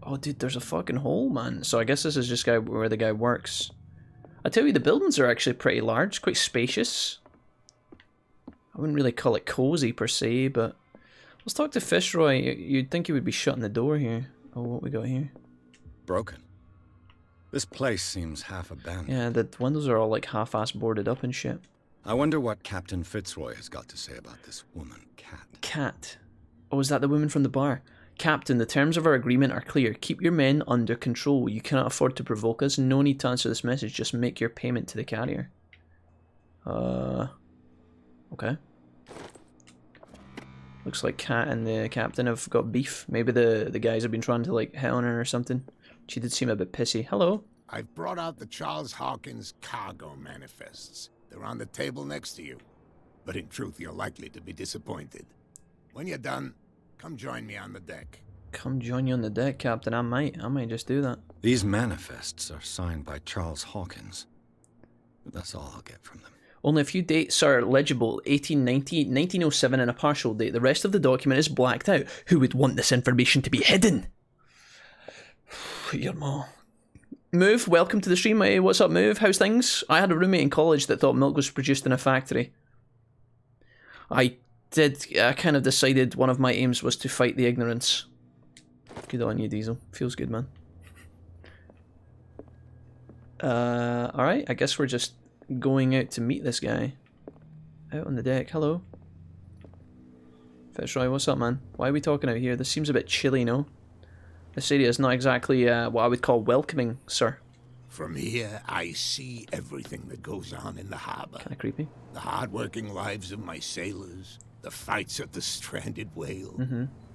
Oh, dude, there's a fucking hole, man. So I guess this is just where the guy works. I tell you, the buildings are actually pretty large, quite spacious. I wouldn't really call it cozy per se, but let's talk to Fitzroy. You'd think he would be shutting the door here. Oh, what we got here? Broken. This place seems half abandoned. Yeah, the windows are all like half-ass boarded up and shit. I wonder what Captain Fitzroy has got to say about this woman, Cat. Cat. Oh, is that the woman from the bar? Captain, the terms of our agreement are clear. Keep your men under control. You cannot afford to provoke us. No need to answer this message. Just make your payment to the carrier. Okay. Looks like Cat and the captain have got beef. Maybe the guys have been trying to like hit on her or something. She did seem a bit pissy. Hello. I've brought out the Charles Hawkins cargo manifests. They're on the table next to you. But in truth, you're likely to be disappointed. When you're done, come join me on the deck. Come join you on the deck, Captain. I might just do that. These manifests are signed by Charles Hawkins. But that's all I'll get from them. Only a few dates are legible. 1890, 1907 and a partial date. The rest of the document is blacked out. Who would want this information to be hidden? Your ma. Move, welcome to the stream. Hey, what's up, Move? How's things? I had a roommate in college that thought milk was produced in a factory. I kind of decided one of my aims was to fight the ignorance. Good on you, Diesel. Feels good, man. Alright, I guess we're just going out to meet this guy. Out on the deck. Hello. Fitzroy, what's up, man? Why are we talking out here? This seems a bit chilly, no? This area is not exactly what I would call welcoming, sir. From here, I see everything that goes on in the harbor. Kind of creepy. The hard-working lives of my sailors, the fights at the stranded whale.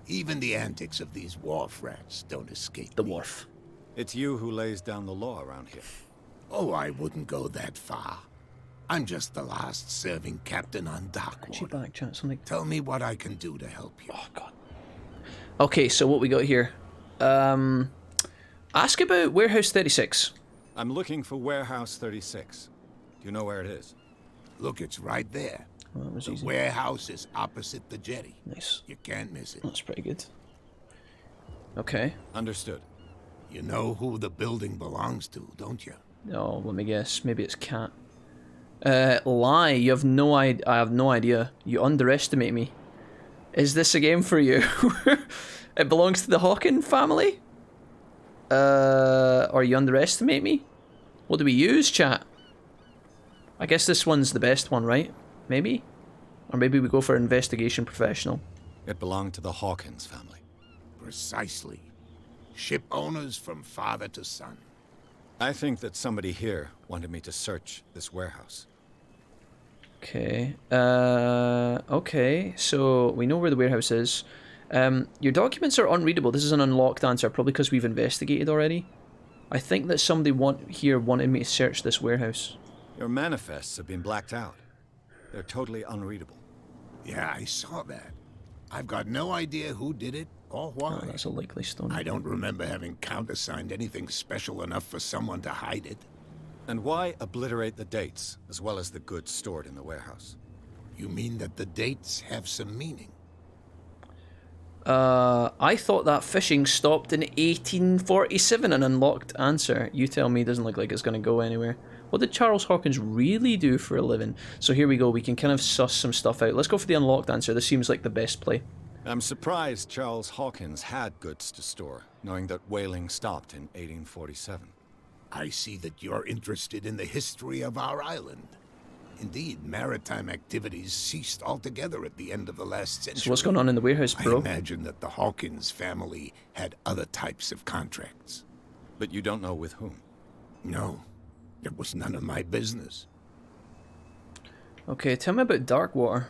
Even the antics of these wharf rats don't escape the me. wharf. It's you who lays down the law around here. Oh, I wouldn't go that far. I'm just the last serving captain on Darkwater. Back, chat, something. Tell me what I can do to help you. Oh, God. Okay, so what we got here? Ask about Warehouse 36. I'm looking for Warehouse 36. Do you know where it is? Look, it's right there. Well, that was The easy. warehouse is opposite the jetty. Nice. You can't miss it. That's pretty good. Okay. Understood. You know who the building belongs to, don't you? Oh, let me guess. Maybe it's Cat. Lie. You have no idea. I have no idea. You underestimate me. Is this a game for you? It belongs to the Hawkins family? Or you underestimate me? What do we use, chat? I guess this one's the best one, right? Maybe? Or maybe we go for investigation professional. It belonged to the Hawkins family. Precisely. Ship owners from father to son. I think that somebody here wanted me to search this warehouse. Okay. Okay. So we know where the warehouse is. Your documents are unreadable. This is an unlocked answer, probably because we've investigated already. I think that somebody here wanted me to search this warehouse. Your manifests have been blacked out. They're totally unreadable. Yeah, I saw that. I've got no idea who did it or why. Oh, that's a likely stone. I don't remember having countersigned anything special enough for someone to hide it. And why obliterate the dates, as well as the goods stored in the warehouse? You mean that the dates have some meaning? I thought that fishing stopped in 1847, an unlocked answer. You tell me, doesn't look like it's going to go anywhere. What did Charles Hawkins really do for a living? So here we go, we can kind of suss some stuff out. Let's go for the unlocked answer. This seems like the best play. I'm surprised Charles Hawkins had goods to store, knowing that whaling stopped in 1847. I see that you're interested in the history of our island. Indeed, maritime activities ceased altogether at the end of the last century. So what's going on in the warehouse, bro? I imagine that the Hawkins family had other types of contracts. But you don't know with whom? No, it was none of my business. Okay, tell me about Darkwater.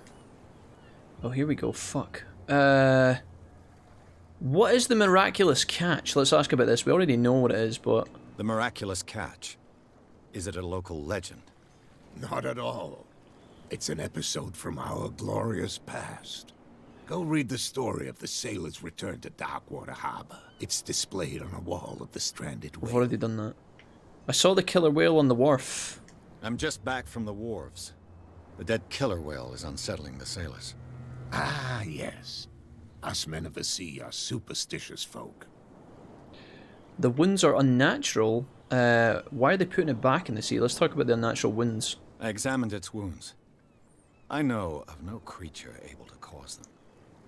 Oh, here we go, fuck. What is the miraculous catch? Let's ask about this. We already know what it is, but... The miraculous catch. Is it a local legend? Not at all. It's an episode from our glorious past. Go read the story of the sailor's return to Darkwater Harbor. It's displayed on a wall of the stranded whale. We've already done that. I saw the killer whale on the wharf. I'm just back from the wharves. The dead killer whale is unsettling the sailors. Ah, yes. Us men of the sea are superstitious folk. The wounds are unnatural. Why are they putting it back in the sea? Let's talk about the unnatural wounds. I examined its wounds. I know of no creature able to cause them.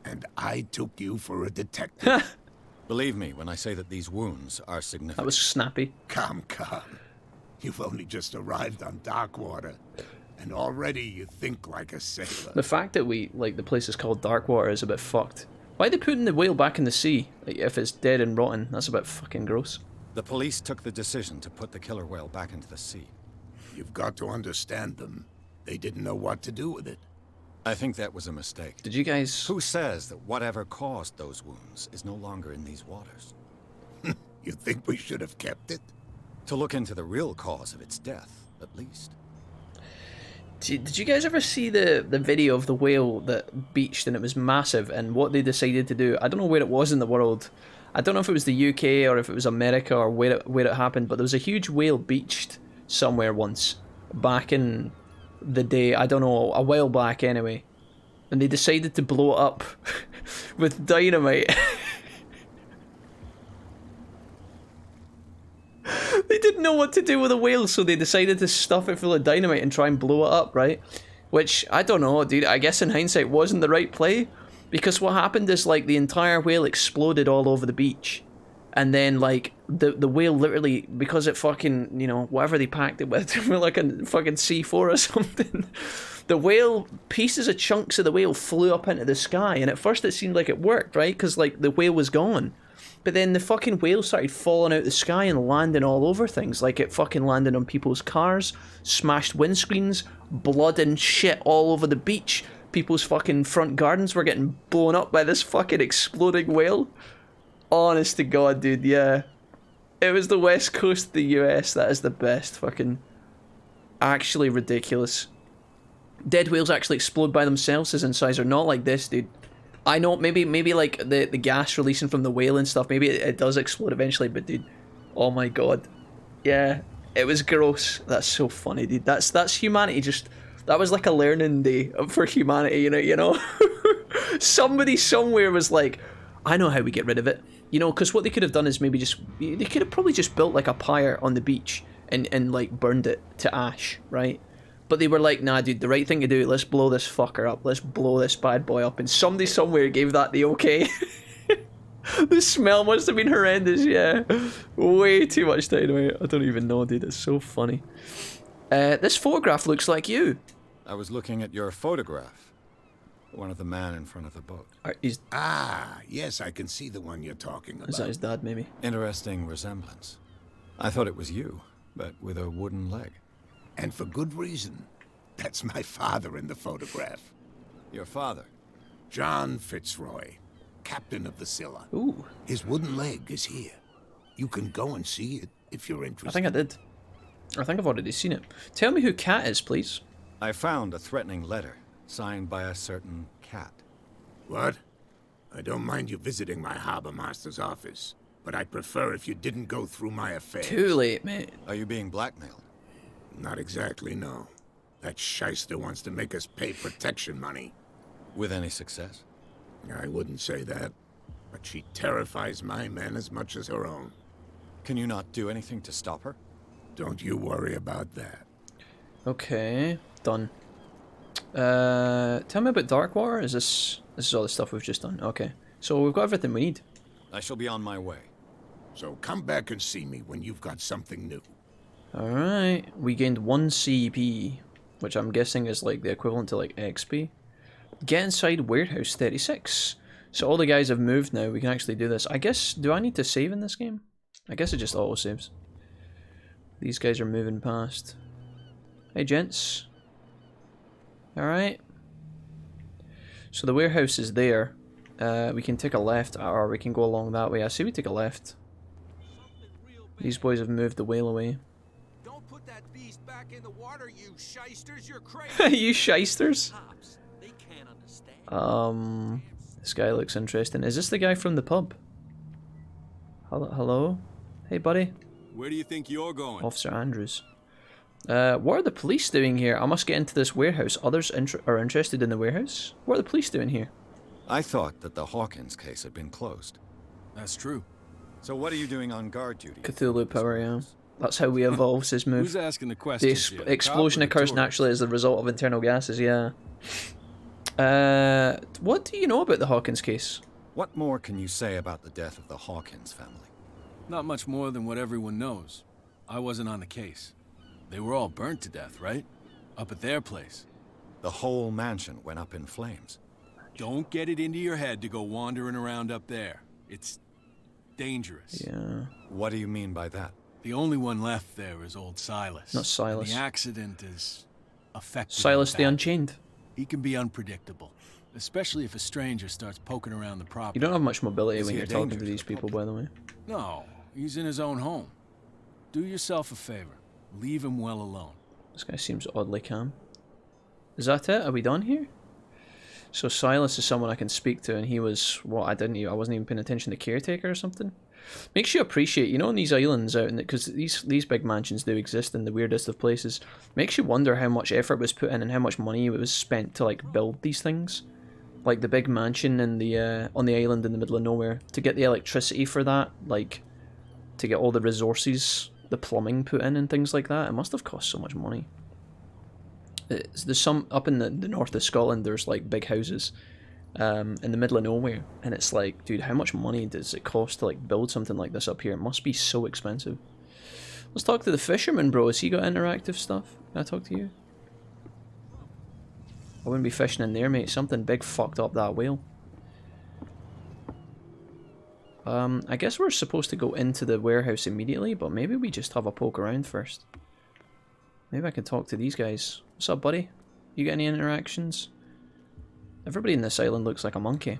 And I took you for a detective. Believe me when I say that these wounds are significant. That was snappy. Come. You've only just arrived on Darkwater, and already you think like a sailor. The fact that the place is called Darkwater is a bit fucked. Why are they putting the whale back in the sea? Like, if it's dead and rotten, that's a bit fucking gross. The police took the decision to put the killer whale back into the sea. You've got to understand them. They didn't know what to do with it. I think that was a mistake. Did you guys... Who says that whatever caused those wounds is no longer in these waters? You think we should have kept it? To look into the real cause of its death, at least. Did you guys ever see the video of the whale that beached and it was massive, and what they decided to do? I don't know where it was in the world. I don't know if it was the UK or if it was America or where it happened, but there was a huge whale beached somewhere once, back in the day, I don't know, a while back anyway. And they decided to blow it up with dynamite. They didn't know what to do with a whale, so they decided to stuff it full of dynamite and try and blow it up, right? Which, I don't know, dude, I guess in hindsight wasn't the right play. Because what happened is, like, the entire whale exploded all over the beach. And then, like, the whale literally, because it fucking, you know, whatever they packed it with, like a fucking C4 or something, the whale, pieces of chunks of the whale flew up into the sky. And at first it seemed like it worked, right? Because, like, the whale was gone. But then the fucking whale started falling out the sky and landing all over things. Like, it fucking landed on people's cars, smashed windscreens, blood and shit all over the beach. People's fucking front gardens were getting blown up by this fucking exploding whale. Honest to God, dude, yeah. It was the west coast of the US. That is the best fucking... Actually ridiculous. Dead whales actually explode by themselves as incisor, not like this, dude. I know, maybe like the gas releasing from the whale and stuff, maybe it does explode eventually, but dude, oh my God. Yeah, it was gross. That's so funny, dude. That's humanity just... That was like a learning day for humanity, you know? Somebody somewhere was like, I know how we get rid of it. You know, because what they could have done is maybe just... They could have probably just built, like, a pyre on the beach and like, burned it to ash, right? But they were like, nah, dude, the right thing to do, let's blow this fucker up. Let's blow this bad boy up. And somebody somewhere gave that the okay. The smell must have been horrendous, yeah. Way too much dynamite. I don't even know, dude. It's so funny. This photograph looks like you. I was looking at your photograph. One of the man in front of the boat. Ah, yes, I can see the one you're talking about. Is that his dad, maybe? Interesting resemblance. I thought it was you, but with a wooden leg. And for good reason. That's my father in the photograph. Your father? John Fitzroy, captain of the Scylla. Ooh. His wooden leg is here. You can go and see it if you're interested. I think I did. I think I've already seen it. Tell me who Cat is, please. I found a threatening letter, signed by a certain Cat. What? I don't mind you visiting my harbor master's office, but I'd prefer if you didn't go through my affairs. Too late, mate. Are you being blackmailed? Not exactly, no. That shyster wants to make us pay protection money. With any success? I wouldn't say that, but she terrifies my men as much as her own. Can you not do anything to stop her? Don't you worry about that. Okay, done. Tell me about Darkwater. This is all the stuff we've just done. Okay, so we've got everything we need. I shall be on my way. So come back and see me when you've got something new. Alright, we gained 1 CP, which I'm guessing is like the equivalent to like XP. Get inside warehouse 36. So all the guys have moved now, we can actually do this. I guess, do I need to save in this game? I guess it just auto-saves. These guys are moving past. Hey gents. Alright. So the warehouse is there. We can take a left, or we can go along that way. I say we take a left. These boys have moved the whale away. Don't put that beast back in the water, you shysters. You're crazy. You shysters? They can't understand. This guy looks interesting. Is this the guy from the pub? Hello? Hey, buddy. Where do you think you're going? Officer Andrews. What are the police doing here? I must get into this warehouse. Others are interested in the warehouse? What are the police doing here? I thought that the Hawkins case had been closed. That's true. So what are you doing on guard duty? Cthulhu power, yeah. That's how we evolve, says Move. Who's asking the questions? The explosion occurs naturally as the result of internal gases, yeah. What do you know about the Hawkins case? What more can you say about the death of the Hawkins family? Not much more than what everyone knows. I wasn't on the case. They were all burnt to death, right? Up at their place. The whole mansion went up in flames. Don't get it into your head to go wandering around up there. It's dangerous. Yeah. What do you mean by that? The only one left there is old Silas. Not Silas. And the accident is affected. Silas the Unchained. He can be unpredictable, especially if a stranger starts poking around the property. You don't have much mobility when he you're a talking danger to these to the people, by the way. No, he's in his own home. Do yourself a favor. Leave him well alone. This guy seems oddly calm. Is that it? Are we done here? So Silas is someone I can speak to, and he was what I wasn't even paying attention to, caretaker or something. Makes you appreciate, you know, on these islands out in because these big mansions do exist in the weirdest of places. Makes you wonder how much effort was put in and how much money was spent to like build these things, like the big mansion in the on the island in the middle of nowhere. To get the electricity for that, like to get all the resources, the plumbing put in and things like that. It must have cost so much money. There's some up in the north of Scotland. There's like big houses in the middle of nowhere, and it's like, dude, how much money does it cost to like build something like this up here? It must be so expensive. Let's talk to the fisherman, bro. Has he got interactive stuff? Can I talk to you? I wouldn't be fishing in there, mate. Something big fucked up that whale. I guess we're supposed to go into the warehouse immediately, but maybe we just have a poke around first. Maybe I can talk to these guys. What's up, buddy? You got any interactions? Everybody in this island looks like a monkey.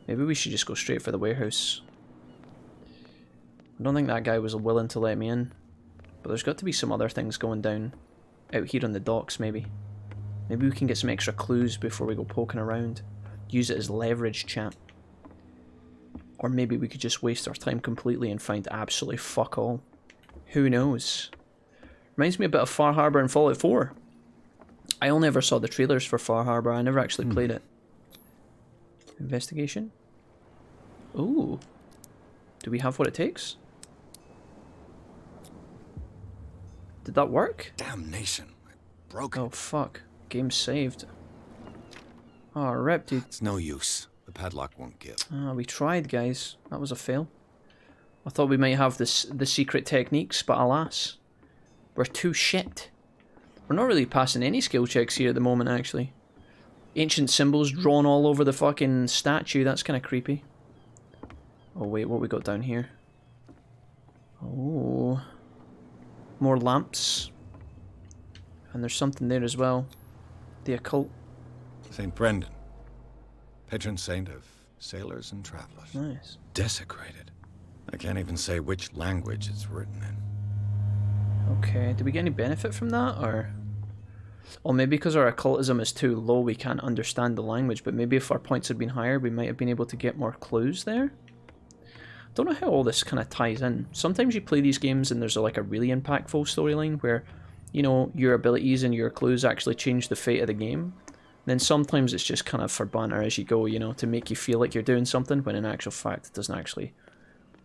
Maybe we should just go straight for the warehouse. I don't think that guy was willing to let me in. But there's got to be some other things going down out here on the docks, maybe. Maybe we can get some extra clues before we go poking around. Use it as leverage, chat. Or maybe we could just waste our time completely and find absolutely fuck all. Who knows? Reminds me a bit of Far Harbor and Fallout 4. I only ever saw the trailers for Far Harbor. I never actually played it. Investigation. Ooh. Do we have what it takes? Did that work? Damnation. I broke it. Oh fuck. Game saved. Oh, rip, dude. It's no use. The padlock won't give. Ah, we tried, guys. That was a fail. I thought we might have the secret techniques, but alas. We're too shit. We're not really passing any skill checks here at the moment, actually. Ancient symbols drawn all over the fucking statue. That's kind of creepy. Oh, wait, what we got down here? Oh. More lamps. And there's something there as well. The occult. St. Brendan. Patron saint of sailors and travelers. Nice. Desecrated. I can't even say which language it's written in. Okay, do we get any benefit from that, or... Or maybe because our occultism is too low we can't understand the language, but maybe if our points had been higher we might have been able to get more clues there? Don't know how all this kind of ties in. Sometimes you play these games and there's like a really impactful storyline where, you know, your abilities and your clues actually change the fate of the game. Then sometimes it's just kind of for banter as you go, you know, to make you feel like you're doing something, when in actual fact it doesn't actually...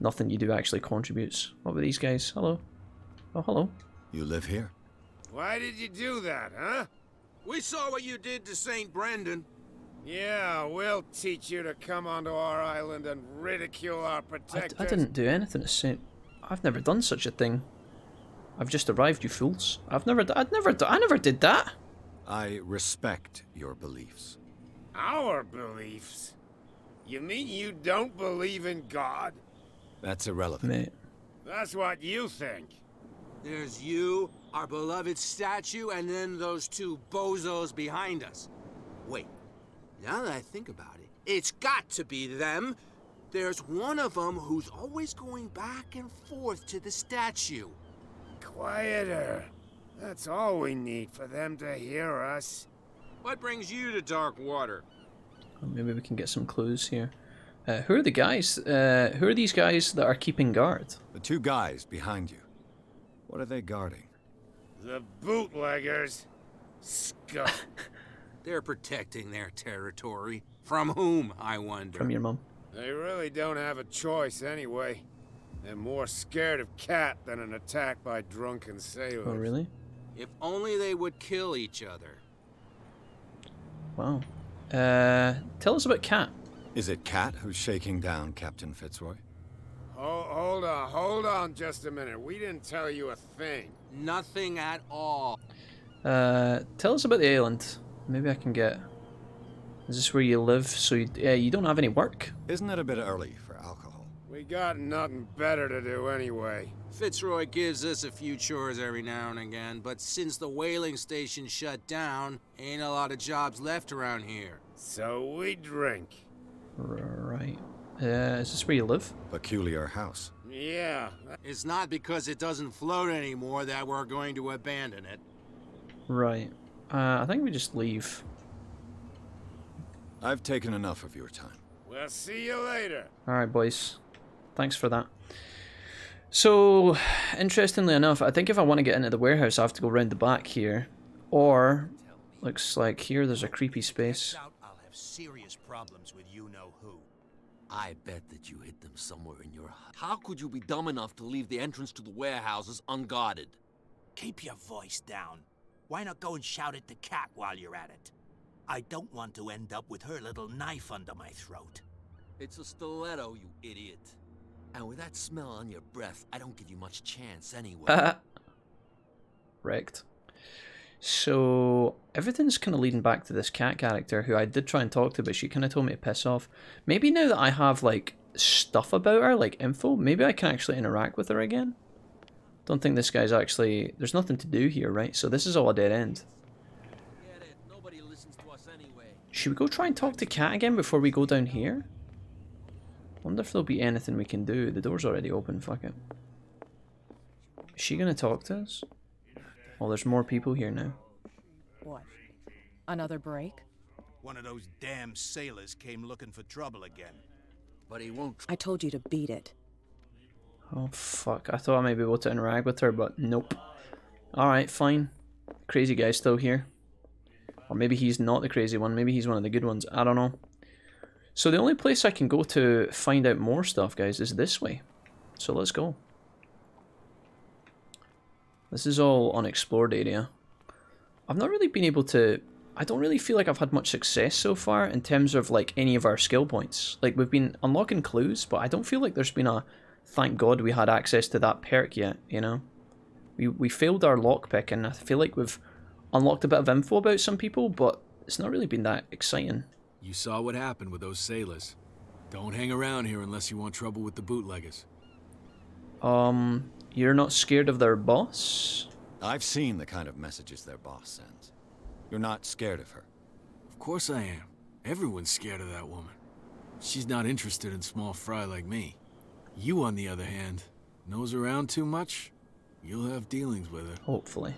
Nothing you do actually contributes. What were these guys? Hello. Oh, hello. You live here? Why did you do that, huh? We saw what you did to St. Brendan. Yeah, we'll teach you to come onto our island and ridicule our protectors. I didn't do anything to say. I've never done such a thing. I've just arrived, you fools. I never did that. I respect your beliefs. Our beliefs? You mean you don't believe in God? That's irrelevant. Mate. That's what you think. There's you, our beloved statue, and then those two bozos behind us. Wait, now that I think about it, it's got to be them. There's one of them who's always going back and forth to the statue. Quieter. That's all we need for them to hear us. What brings you to Darkwater? Maybe we can get some clues here. Who are the guys? Who are these guys that are keeping guard? The two guys behind you. What are they guarding? The bootleggers. Scum. They're protecting their territory. From whom, I wonder? From your mum. They really don't have a choice anyway. They're more scared of Cat than an attack by drunken sailors. Oh, really? If only they would kill each other. Wow. Tell us about Cat. Is it Cat who's shaking down Captain Fitzroy? Hold on just a minute. We didn't tell you a thing. Nothing at all. Tell us about the island. Maybe I can get... Is this where you live? So you don't have any work? Isn't it a bit early for alcohol? We got nothing better to do anyway. Fitzroy gives us a few chores every now and again, but since the whaling station shut down, ain't a lot of jobs left around here. So we drink. Right. Is this where you live? Peculiar house. Yeah. It's not because it doesn't float anymore that we're going to abandon it. Right. I think we just leave. I've taken enough of your time. We'll see you later. Alright, boys. Thanks for that. So, interestingly enough, I think if I want to get into the warehouse, I have to go round the back here. Or, looks like here there's a creepy space. I'll have serious problems with you-know-who. I bet that you hid them somewhere in your hut. How could you be dumb enough to leave the entrance to the warehouses unguarded? Keep your voice down. Why not go and shout at the cat while you're at it? I don't want to end up with her little knife under my throat. It's a stiletto, you idiot. And with that smell on your breath, I don't give you much chance anyway. Wrecked. So, everything's kind of leading back to this cat character, who I did try and talk to, but she kind of told me to piss off. Maybe now that I have, like, stuff about her, like info, maybe I can actually interact with her again. Don't think this guy's actually... There's nothing to do here, right? So this is all a dead end. Should we go try and talk to Cat again before we go down here? Wonder if there'll be anything we can do. The door's already open, fuck it. Is she gonna talk to us? Oh, there's more people here now. What? Another break? One of those damn sailors came looking for trouble again. But he won't. I told you to beat it. Oh, fuck. I thought I might be able to interact with her, but nope. Alright, fine. Crazy guy's still here. Or maybe he's not the crazy one. Maybe he's one of the good ones. I don't know. So the only place I can go to find out more stuff, guys, is this way. So let's go. This is all unexplored area. I've not really been able to... I don't really feel like I've had much success so far in terms of like any of our skill points. Like we've been unlocking clues, but I don't feel like there's been a... Thank God we had access to that perk yet, you know? We failed our lockpick, and I feel like we've unlocked a bit of info about some people, but it's not really been that exciting. You saw what happened with those sailors. Don't hang around here unless you want trouble with the bootleggers. You're not scared of their boss? I've seen the kind of messages their boss sends. You're not scared of her? Of course I am. Everyone's scared of that woman. She's not interested in small fry like me. You, on the other hand, nose around too much, you'll have dealings with her. Hopefully.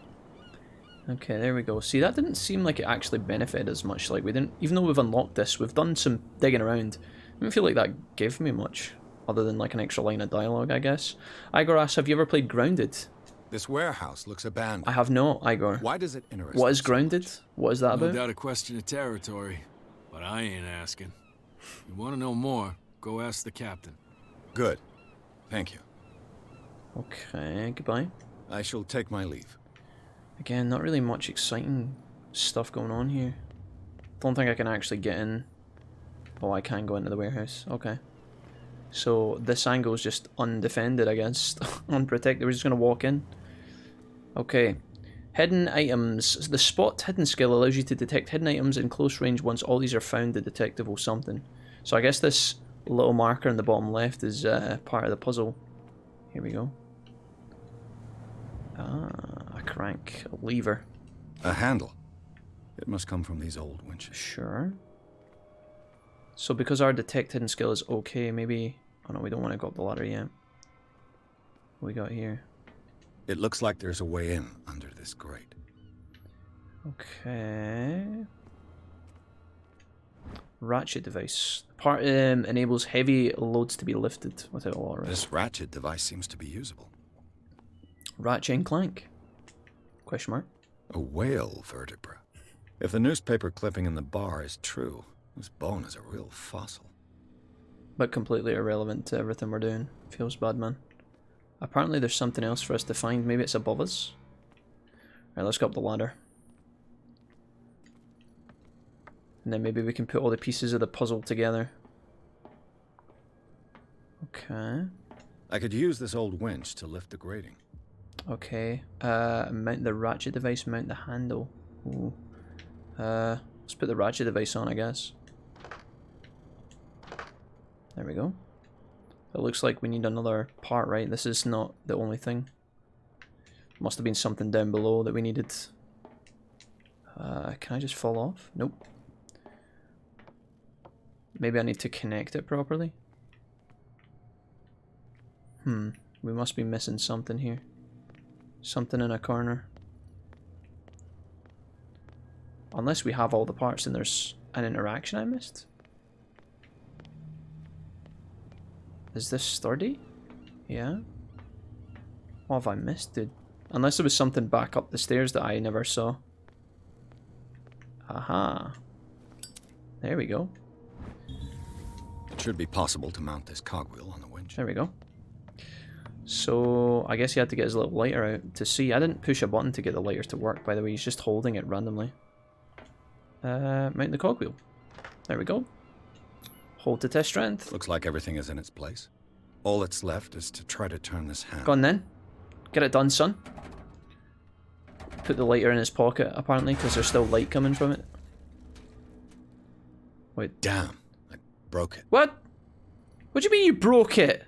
Okay, there we go. See, that didn't seem like it actually benefited as much. Like, we didn't... Even though we've unlocked this, we've done some digging around. I didn't feel like that gave me much. Other than, like, an extra line of dialogue, I guess. Igor asks, have you ever played Grounded? This warehouse looks abandoned. I have not, Igor. Why does it interest What is you so Grounded? much? What is that No about? doubt a question of territory, but I ain't asking. You want to know more, go ask the captain. Good. Thank you. Okay, goodbye. I shall take my leave. Again, not really much exciting stuff going on here. Don't think I can actually get in. Oh, I can go into the warehouse. Okay. So this angle is just undefended, I guess. Unprotected. We're just going to walk in. Okay. Hidden items. The spot hidden skill allows you to detect hidden items in close range. Once all these are found, the detective will something. So I guess this little marker in the bottom left is part of the puzzle. Here we go. Ah, a crank. A lever. A handle. It must come from these old winches. Sure. So because our detect hidden skill is okay, maybe... Oh no, we don't want to go up the ladder yet. What we got here? It looks like there's a way in under this grate. Okay. Ratchet device. Part enables heavy loads to be lifted without a lot of risk. This ratchet device seems to be usable. Ratchet and clank? Question mark. A whale vertebra. If the newspaper clipping in the bar is true, this bone is a real fossil. But completely irrelevant to everything we're doing. Feels bad, man. Apparently there's something else for us to find. Maybe it's above us. Alright, let's go up the ladder. And then maybe we can put all the pieces of the puzzle together. Okay. I could use this old winch to lift the grating. Okay. Mount the ratchet device, mount the handle. Ooh. Let's put the ratchet device on, I guess. There we go. It looks like we need another part, right? This is not the only thing. Must have been something down below that we needed. Can I just fall off? Nope. Maybe I need to connect it properly. We must be missing something here. Something in a corner. Unless we have all the parts and there's an interaction I missed. Is this sturdy? Yeah. What have I missed, dude? Unless there was something back up the stairs that I never saw. Aha. There we go. It should be possible to mount this cogwheel on the winch. There we go. So, I guess he had to get his little lighter out to see. I didn't push a button to get the lighter to work, by the way. He's just holding it randomly. Mount the cogwheel. There we go. Hold to test strength. Looks like everything is in its place. All that's left is to try to turn this handle. Go on then. Get it done, son. Put the lighter in his pocket, apparently, because there's still light coming from it. Wait. Damn. I broke it. What? What do you mean you broke it?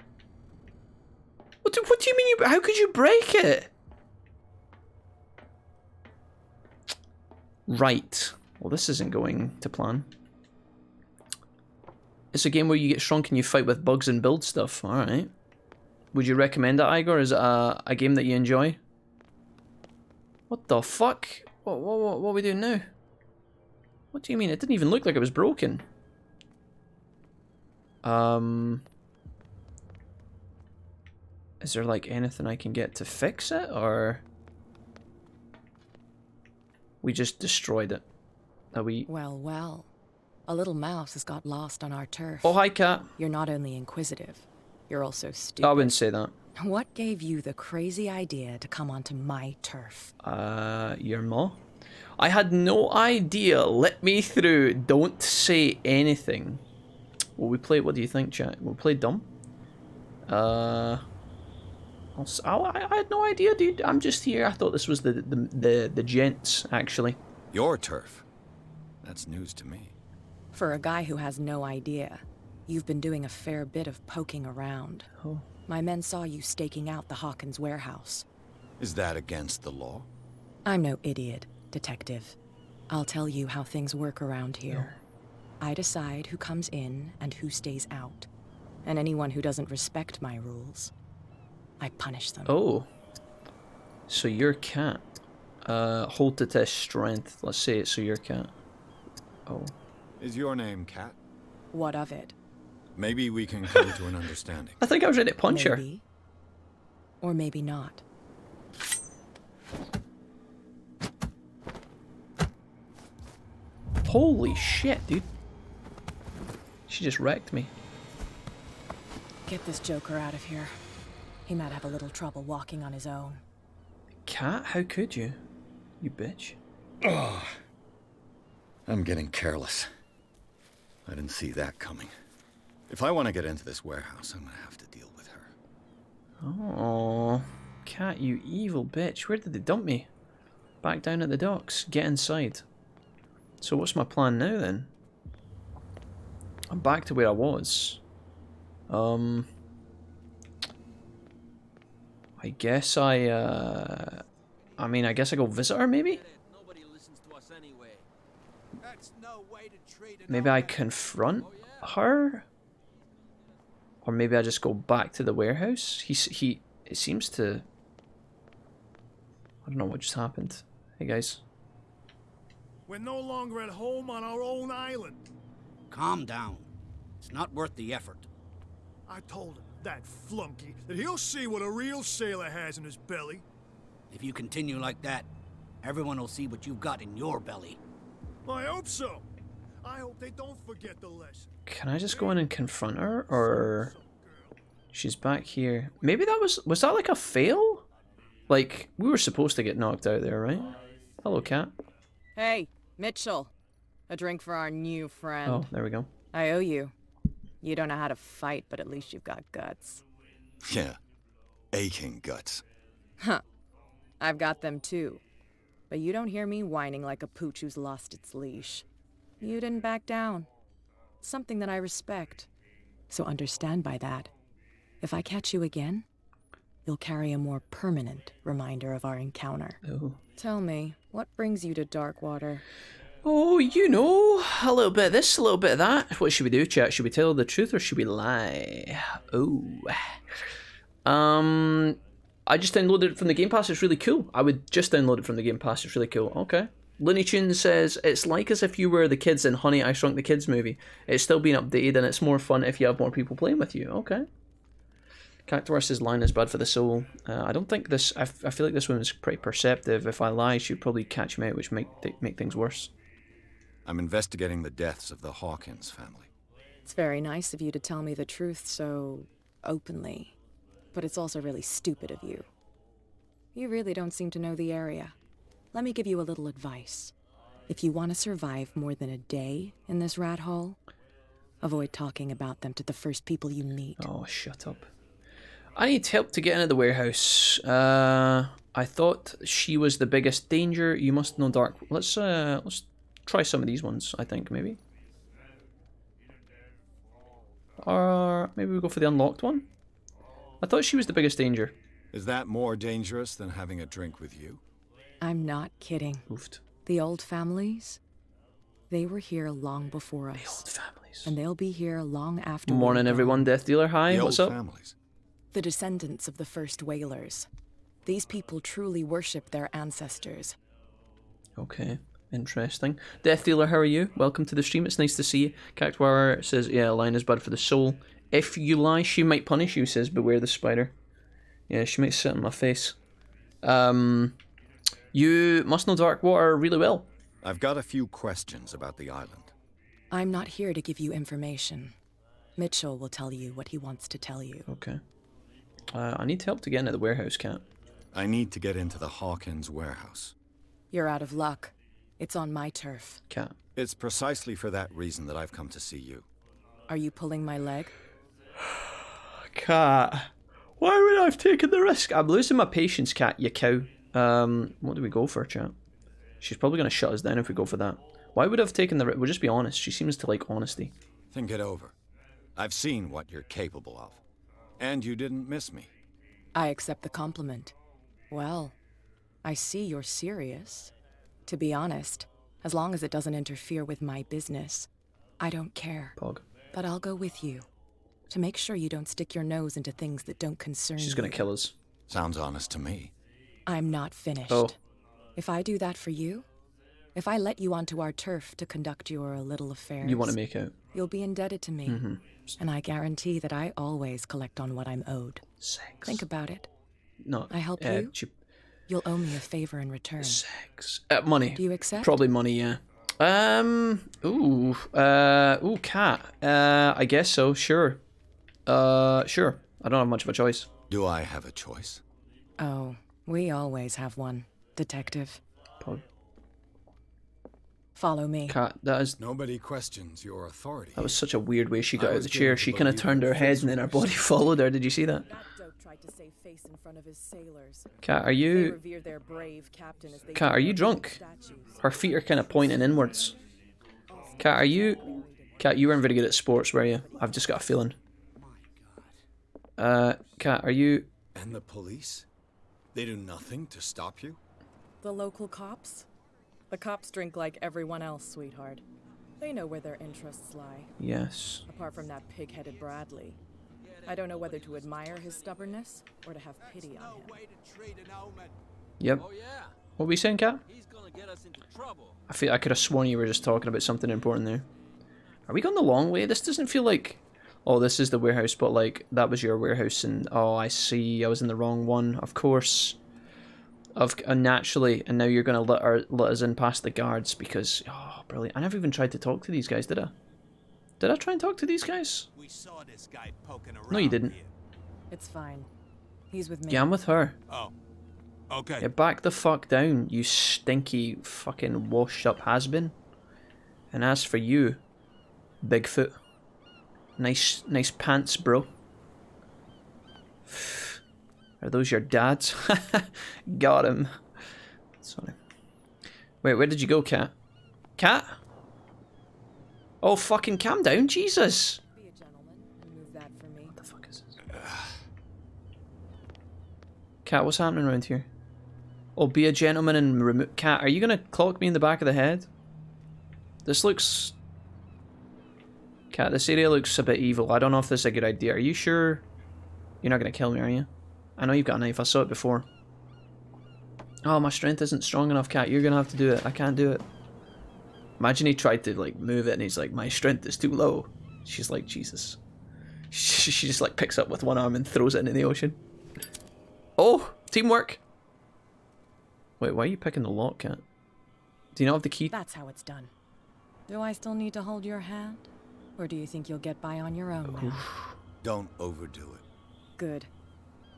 What do you mean you... How could you break it? Right. Well, this isn't going to plan. It's a game where you get shrunk and you fight with bugs and build stuff. Alright. Would you recommend it, Igor? Is it a game that you enjoy? What the fuck? What are we doing now? What do you mean? It didn't even look like it was broken. Is there like anything I can get to fix it, or we just destroyed it? Are we? Well, well. A little mouse has got lost on our turf. Oh, hi, cat. You're not only inquisitive, you're also stupid. I wouldn't say that. What gave you the crazy idea to come onto my turf? Your ma? I had no idea. Let me through. Don't say anything. Will we play? What do you think, chat? We'll play dumb. I had no idea, dude. I'm just here. I thought this was the gents, actually. Your turf? That's news to me. For a guy who has no idea, you've been doing a fair bit of poking around. Oh. My men saw you staking out the Hawkins warehouse. Is that against the law? I'm no idiot, detective. I'll tell you how things work around here. I decide who comes in and who stays out. And anyone who doesn't respect my rules, I punish them. Oh. So you're cat. Hold to test strength. Let's say it, so you're cat. Oh. Is your name Cat? What of it? Maybe we can come to an understanding. I think I was ready to punch her. Maybe. Or maybe not. Holy shit, dude. She just wrecked me. Get this joker out of here. He might have a little trouble walking on his own. Cat? How could you? You bitch. Oh, I'm getting careless. I didn't see that coming. If I want to get into this warehouse, I'm gonna have to deal with her. Oh, Cat, you evil bitch. Where did they dump me? Back down at the docks. Get inside. So what's my plan now then? I'm back to where I was. I guess I mean, I guess I go visit her, maybe? Maybe I confront her? Or maybe I just go back to the warehouse? It seems to... I don't know what just happened. Hey, guys. We're no longer at home on our own island. Calm down. It's not worth the effort. I told him, that flunky, that he'll see what a real sailor has in his belly. If you continue like that, everyone will see what you've got in your belly. I hope so. I hope they don't forget the lesson. Can I just go in and confront her? Or... She's back here. Maybe that was that like a fail? Like, we were supposed to get knocked out there, right? Hello, cat. Hey, Mitchell. A drink for our new friend. Oh, there we go. I owe you. You don't know how to fight, but at least you've got guts. Yeah. Aching guts. Huh. I've got them too. But you don't hear me whining like a pooch who's lost its leash. You didn't back down. Something that I respect. So understand by that. If I catch you again, you'll carry a more permanent reminder of our encounter. Oh. Tell me, what brings you to Darkwater? Oh, you know, a little bit of this, a little bit of that. What should we do, chat? Should we tell the truth or should we lie? Oh. I just downloaded it from the Game Pass. It's really cool. I would just download it from the Game Pass. It's really cool. Okay. Looney Tunes says, it's like as if you were the kids in Honey, I Shrunk the Kids movie. It's still being updated and it's more fun if you have more people playing with you. Okay. Cactuar says lying is bad for the soul. I don't think this... I feel like this woman's pretty perceptive. If I lie, she'd probably catch me out, which make things worse. I'm investigating the deaths of the Hawkins family. It's very nice of you to tell me the truth so openly. But it's also really stupid of you. You really don't seem to know the area. Let me give you a little advice. If you want to survive more than a day in this rat hole, avoid talking about them to the first people you meet. Oh, shut up. I need help to get into the warehouse. I thought she was the biggest danger. You must know Dark. Let's try some of these ones, I think, maybe. Or maybe we go for the unlocked one? I thought she was the biggest danger. Is that more dangerous than having a drink with you? I'm not kidding. Oofed. The old families, they were here long before us. The old families. And they'll be here long after. Morning, everyone. Death Dealer, hi. What's up? Families. The descendants of the first whalers. These people truly worship their ancestors. Okay, interesting. Death Dealer, how are you? Welcome to the stream. It's nice to see you. Cactuar says, yeah, lying is bad for the soul. If you lie, she might punish you, says beware the spider. Yeah, she might sit on my face. You must know Darkwater really well. I've got a few questions about the island. I'm not here to give you information. Mitchell will tell you what he wants to tell you. Okay. I need help to get into the warehouse, Cat. I need to get into the Hawkins warehouse. You're out of luck. It's on my turf. Cat. It's precisely for that reason that I've come to see you. Are you pulling my leg? Cat. Why would I have taken the risk? I'm losing my patience, Cat, you cow. What do we go for, chat? She's probably going to shut us down if we go for that. Why would I have taken the risk? We'll just be honest. She seems to like honesty. Think it over. I've seen what you're capable of. And you didn't miss me. I accept the compliment. Well, I see you're serious. To be honest, as long as it doesn't interfere with my business, I don't care. Pog. But I'll go with you. To make sure you don't stick your nose into things that don't concern you. She's going to kill us. Sounds honest to me. I'm not finished. Oh. If I do that for you, if I let you onto our turf to conduct your little affairs... You want to make out. You'll be indebted to me. Mm-hmm. And I guarantee that I always collect on what I'm owed. Sex. Think about it. No. I help you. You'll owe me a favor in return. Sex. Money. Do you accept? Probably money, yeah. Cat. I guess so, sure. Sure. I don't have much of a choice. Do I have a choice? Oh, we always have one, detective. Pog. Follow me. Cat, that is... Nobody questions your authority. That was such a weird way she got out of the chair. She kind of turned her head and then her body followed her. Did you see that? Cat, are you... Cat, are you drunk? Her feet are kind of pointing inwards. Cat, are you... Cat, you weren't very good at sports, were you? I've just got a feeling. Cat, are you... And the police? They do nothing to stop you? The local cops? The cops drink like everyone else, sweetheart. They know where their interests lie. Yes. Apart from that pig-headed Bradley. I don't know whether to admire his stubbornness or to have pity on him. Yep. What were we saying, Cat? I could have sworn you were just talking about something important there. Are we going the long way? This doesn't feel like... Oh, this is the warehouse, but like, that was your warehouse and... Oh, I see. I was in the wrong one. Of course. Naturally, and now you're going to let us in past the guards because... Oh, brilliant. I never even tried to talk to these guys, did I? Did I try and talk to these guys? We saw this guy poking around. No, you didn't. Here. It's fine. He's with me. Yeah, I'm with her. Oh. Okay. Yeah, back the fuck down, you stinky fucking washed up has-been. And as for you, Bigfoot. Nice pants, bro. Are those your dad's? Got him. Sorry. Wait, where did you go, Cat? Cat? Oh, fucking calm down, Jesus. Be a gentleman and move that for me. What the fuck is this? Cat, what's happening around here? Oh, be a gentleman and remove... Cat, are you gonna clock me in the back of the head? This looks... Cat, this area looks a bit evil. I don't know if this is a good idea. Are you sure you're not gonna kill me, are you? I know you've got a knife. I saw it before. Oh, my strength isn't strong enough, Cat. You're gonna have to do it. I can't do it. Imagine he tried to, like, move it and he's like, my strength is too low. She's like, Jesus. She just, like, picks up with one arm and throws it into the ocean. Oh! Teamwork! Wait, why are you picking the lock, Cat? Do you not have the key? That's how it's done. Do I still need to hold your hand? Or do you think you'll get by on your own now? Don't overdo it. Good.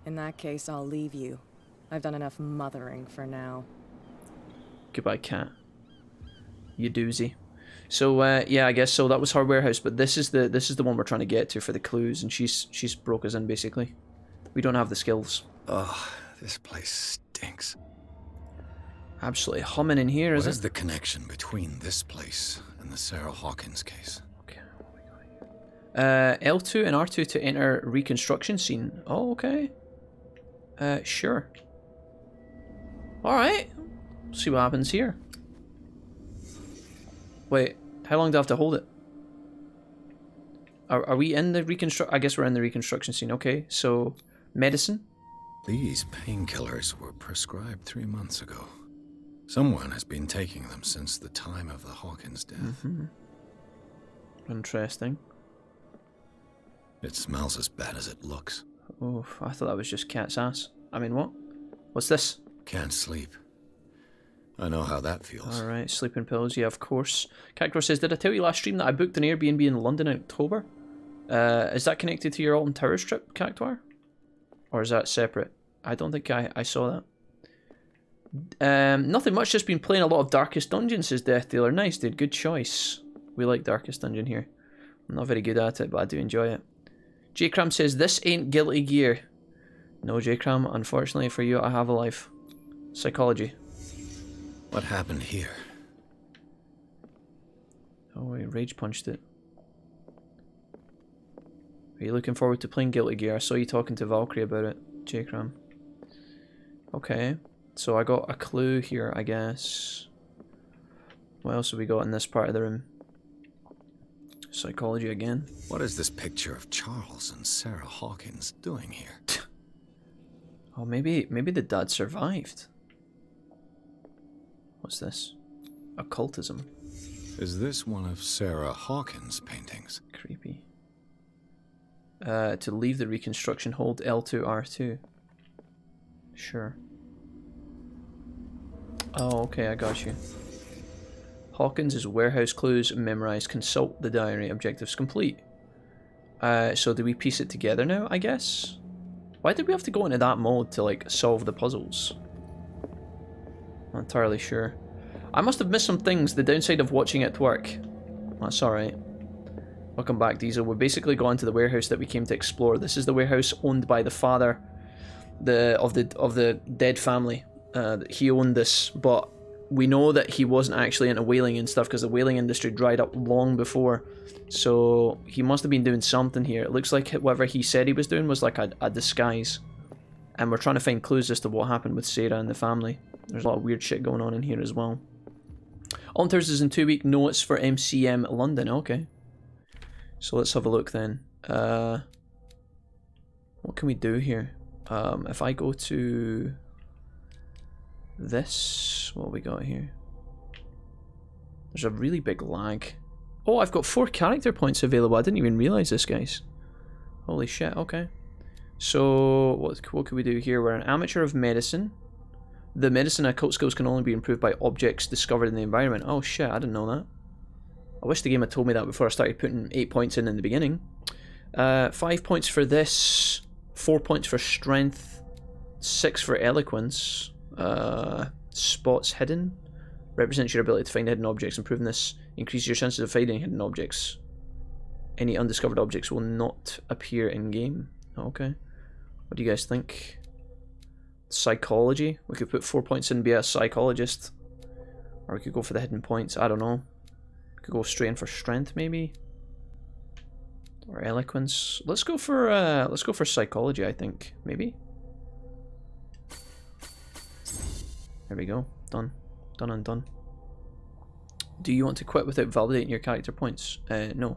In that case, I'll leave you. I've done enough mothering for now. Goodbye, Cat. You doozy. So yeah, I guess so. That was her warehouse, but this is the one we're trying to get to for the clues, and she's broke us in basically. We don't have the skills. Ugh, this place stinks. Absolutely humming in here, What isn't is it? the connection between this place and the Sarah Hawkins case? Okay. L2 and R2 to enter reconstruction scene. Oh, okay. Sure. All right. See what happens here. Wait, how long do I have to hold it? Are we in the reconstruct? I guess we're in the reconstruction scene. Okay, so medicine. These painkillers were prescribed 3 months ago. Someone has been taking them since the time of the Hawkins death. Interesting. It smells as bad as it looks. Oh, I thought that was just cat's ass. I mean, what? What's this? Can't sleep. I know how that feels. Alright, sleeping pills, yeah, of course. Cactor says, did I tell you last stream that I booked an Airbnb in London in October? Is that connected to your Alton Towers trip, Cactor? Or is that separate? I don't think I saw that. Nothing much, just been playing a lot of Darkest Dungeon, says Death Dealer. Nice, dude, good choice. We like Darkest Dungeon here. I'm not very good at it, but I do enjoy it. J-Cram says, this ain't Guilty Gear. No, J-Cram, unfortunately for you, I have a life. Psychology. What happened here? Oh, he rage punched it. Are you looking forward to playing Guilty Gear? I saw you talking to Valkyrie about it, J-Cram. Okay, so I got a clue here, I guess. What else have we got in this part of the room? Psychology again. What is this picture of Charles and Sarah Hawkins doing here? Oh, maybe the dad survived. What's this? Occultism. Is this one of Sarah Hawkins' paintings? Creepy. To leave the reconstruction, hold L2, R2. Sure. Oh, okay, I got you. Hawkins is warehouse clues, memorize, consult the diary, objectives complete. So do we piece it together now, I guess? Why did we have to go into that mode to, like, solve the puzzles? Not entirely sure. I must have missed some things, the downside of watching it work. That's alright. Welcome back, Diesel. We're basically gone to the warehouse that we came to explore. This is the warehouse owned by the father of the dead family. He owned this, but we know that he wasn't actually into whaling and stuff because the whaling industry dried up long before. So he must have been doing something here. It looks like whatever he said he was doing was like a disguise. And we're trying to find clues as to what happened with Sarah and the family. There's a lot of weird shit going on in here as well. Alton Towers is in 2 week notes for MCM London. Okay. So let's have a look then. What can we do here? If I go to this, what have we got here? There's a really big lag. Oh, I've got 4 character points available. I didn't even realize this, guys. Holy shit, okay. So, what can we do here? We're an amateur of medicine. The medicine and occult skills can only be improved by objects discovered in the environment. Oh shit, I didn't know that. I wish the game had told me that before I started putting 8 points in the beginning. 5 points for this. 4 points for strength. 6 for eloquence. Spots hidden. Represents your ability to find hidden objects. Improving this increases your chances of finding hidden objects. Any undiscovered objects will not appear in game. Okay. What do you guys think? Psychology. We could put 4 points in and be a psychologist. Or we could go for the hidden points. I don't know. We could go straight in for strength maybe. Or eloquence. Let's go for psychology, I think. Maybe. There we go. Done. Done and done. Do you want to quit without validating your character points? No.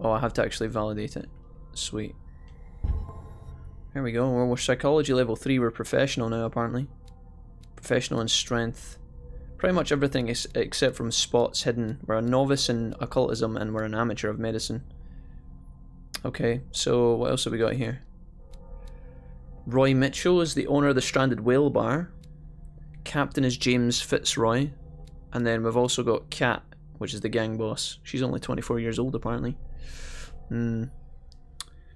Oh, I have to actually validate it. Sweet. There we go. We're psychology level 3. We're professional now, apparently. Professional in strength. Pretty much everything except from spots hidden. We're a novice in occultism and we're an amateur of medicine. Okay, so what else have we got here? Roy Mitchell is the owner of the Stranded Whale Bar. Captain is James Fitzroy. And then we've also got Kat, which is the gang boss. She's only 24 years old, apparently.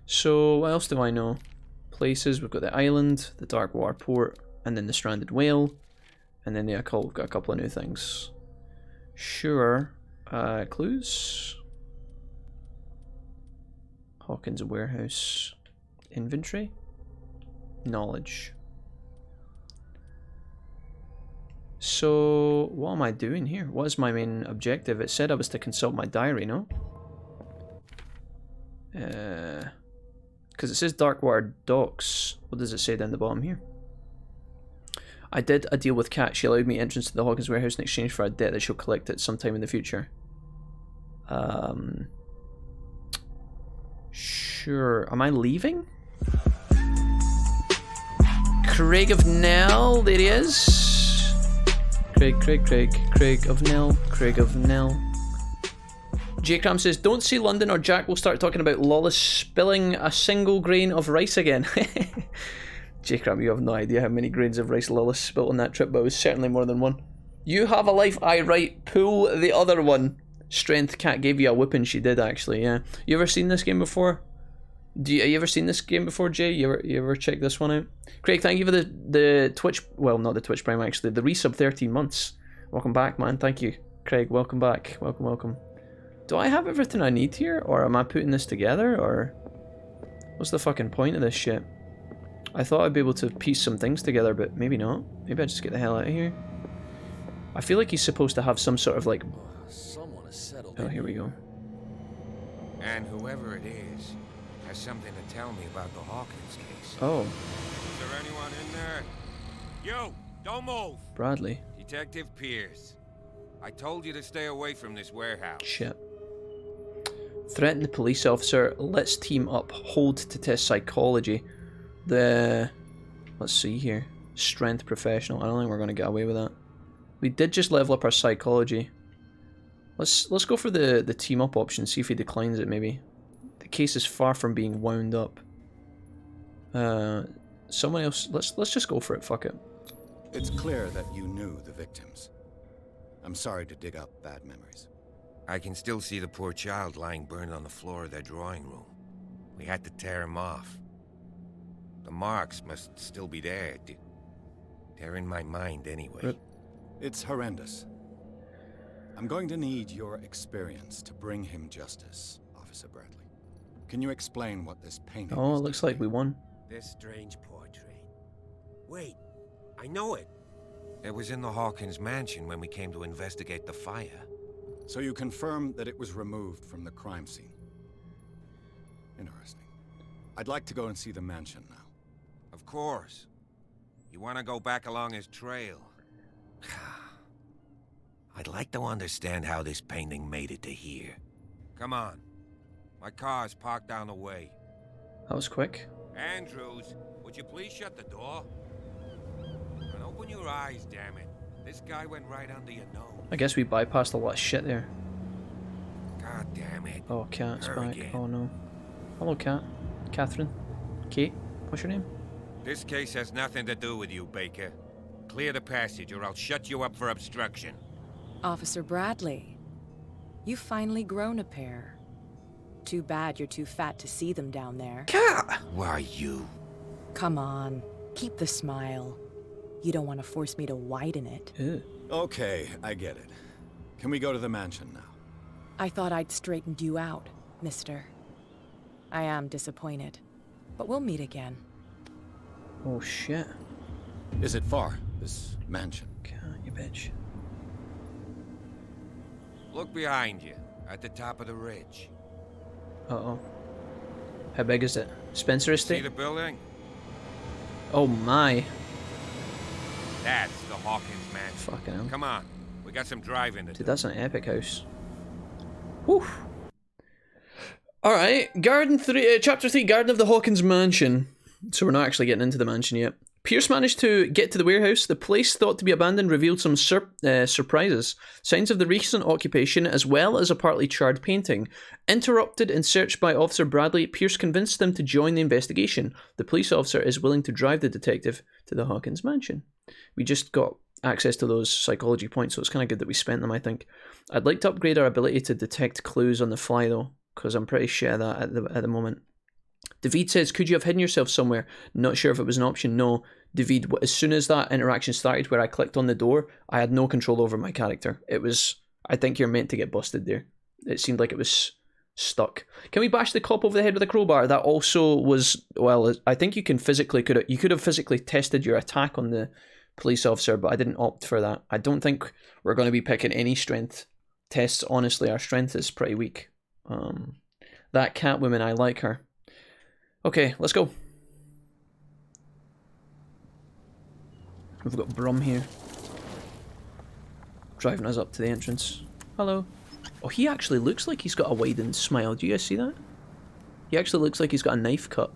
So, what else do I know? Places, we've got the island, the Darkwater port, and then the Stranded Whale. And then the occult, we've got a couple of new things. Sure. Clues? Hawkins warehouse. Inventory? Knowledge. So, what am I doing here? What is my main objective? It said I was to consult my diary, no? Because it says Darkwater Docks. What does it say down the bottom here? I did a deal with Kat. She allowed me entrance to the Hawkins warehouse in exchange for a debt that she'll collect at some time in the future. Sure. Am I leaving? Craig of Nell, there he is. Craig of Nell. J-Cram says, don't say London or Jack will start talking about Lawless spilling a single grain of rice again. J-Cram, you have no idea how many grains of rice Lawless spilt on that trip, but it was certainly more than one. You have a life, aye, right. Pull the other one. Strength cat gave you a whipping. She did, actually, yeah. You ever seen this game before? You ever seen this game before, Jay? You ever check this one out? Craig, thank you for the Twitch, well, not the Twitch Prime, actually, the resub 13 months. Welcome back, man. Thank you, Craig. Welcome back. Welcome, welcome. Do I have everything I need here, or am I putting this together, or what's the fucking point of this shit? I thought I'd be able to piece some things together, but maybe not. Maybe I just get the hell out of here. I feel like he's supposed to have some sort of like... Someone has settled. Oh, here we go. And whoever it is has something to tell me about the Hawkins case. Oh. Is there anyone in there? You! Don't move! Bradley. Detective Pierce. I told you to stay away from this warehouse. Shit. Threaten the police officer. Let's team up. Hold to test psychology. Let's see here. Strength professional. I don't think we're going to get away with that. We did just level up our psychology. Let's go for the team up option. See if he declines it, maybe. The case is far from being wound up. Someone else. Let's just go for it. Fuck it. It's clear that you knew the victims. I'm sorry to dig up bad memories. I can still see the poor child lying burned on the floor of their drawing room. We had to tear him off. The marks must still be there. They're in my mind anyway. It's horrendous. I'm going to need your experience to bring him justice, Officer Bradley. Can you explain what this painting Oh, is? it looks like we won. This strange portrait. Wait, I know it. It was in the Hawkins mansion when we came to investigate the fire. So you confirm that it was removed from the crime scene? Interesting. I'd like to go and see the mansion now. Of course. You want to go back along his trail? I'd like to understand how this painting made it to here. Come on. My car's parked down the way. That was quick. Andrews, would you please shut the door? And open your eyes, damn it. This guy went right under your nose. I guess we bypassed a lot of shit there. God damn it. Oh, Cat's Her back. again. Oh no. Hello, Cat. Catherine. Kate. What's your name? This case has nothing to do with you, Baker. Clear the passage or I'll shut you up for obstruction. Officer Bradley, you've finally grown a pair. Too bad you're too fat to see them down there. Cat! Why you? Come on, keep the smile. You don't want to force me to widen it. Ew. Okay, I get it. Can we go to the mansion now? I thought I'd straightened you out, mister. I am disappointed, but we'll meet again. Oh shit. Is it far, this mansion? Cat, you bitch. Look behind you, at the top of the ridge. Uh-oh. How big is it? Spencer See Estate? the building? Oh my. That's the Hawkins mansion. Fucking hell. Come on, we got some driving to do. Dude, that's an epic house. Whew. Alright, Chapter 3, Garden of the Hawkins Mansion. So we're not actually getting into the mansion yet. Pierce managed to get to the warehouse. The place thought to be abandoned revealed some surprises. Signs of the recent occupation, as well as a partly charred painting. Interrupted and searched by Officer Bradley, Pierce convinced them to join the investigation. The police officer is willing to drive the detective to the Hawkins mansion. We just got access to those psychology points, so it's kind of good that we spent them, I think. I'd like to upgrade our ability to detect clues on the fly, though, because I'm pretty shit at that at the moment. David says, could you have hidden yourself somewhere? Not sure if it was an option. No, David, as soon as that interaction started where I clicked on the door, I had no control over my character. It was, I think you're meant to get busted there. It seemed like it was stuck. Can we bash the cop over the head with a crowbar? That also was, well, I think you can physically, you could have physically tested your attack on the police officer, but I didn't opt for that. I don't think we're going to be picking any strength tests. Honestly, our strength is pretty weak. That Catwoman, I like her. Okay, let's go. We've got Brum here. Driving us up to the entrance. Hello. Oh, he actually looks like he's got a widened smile. Do you guys see that? He actually looks like he's got a knife cut.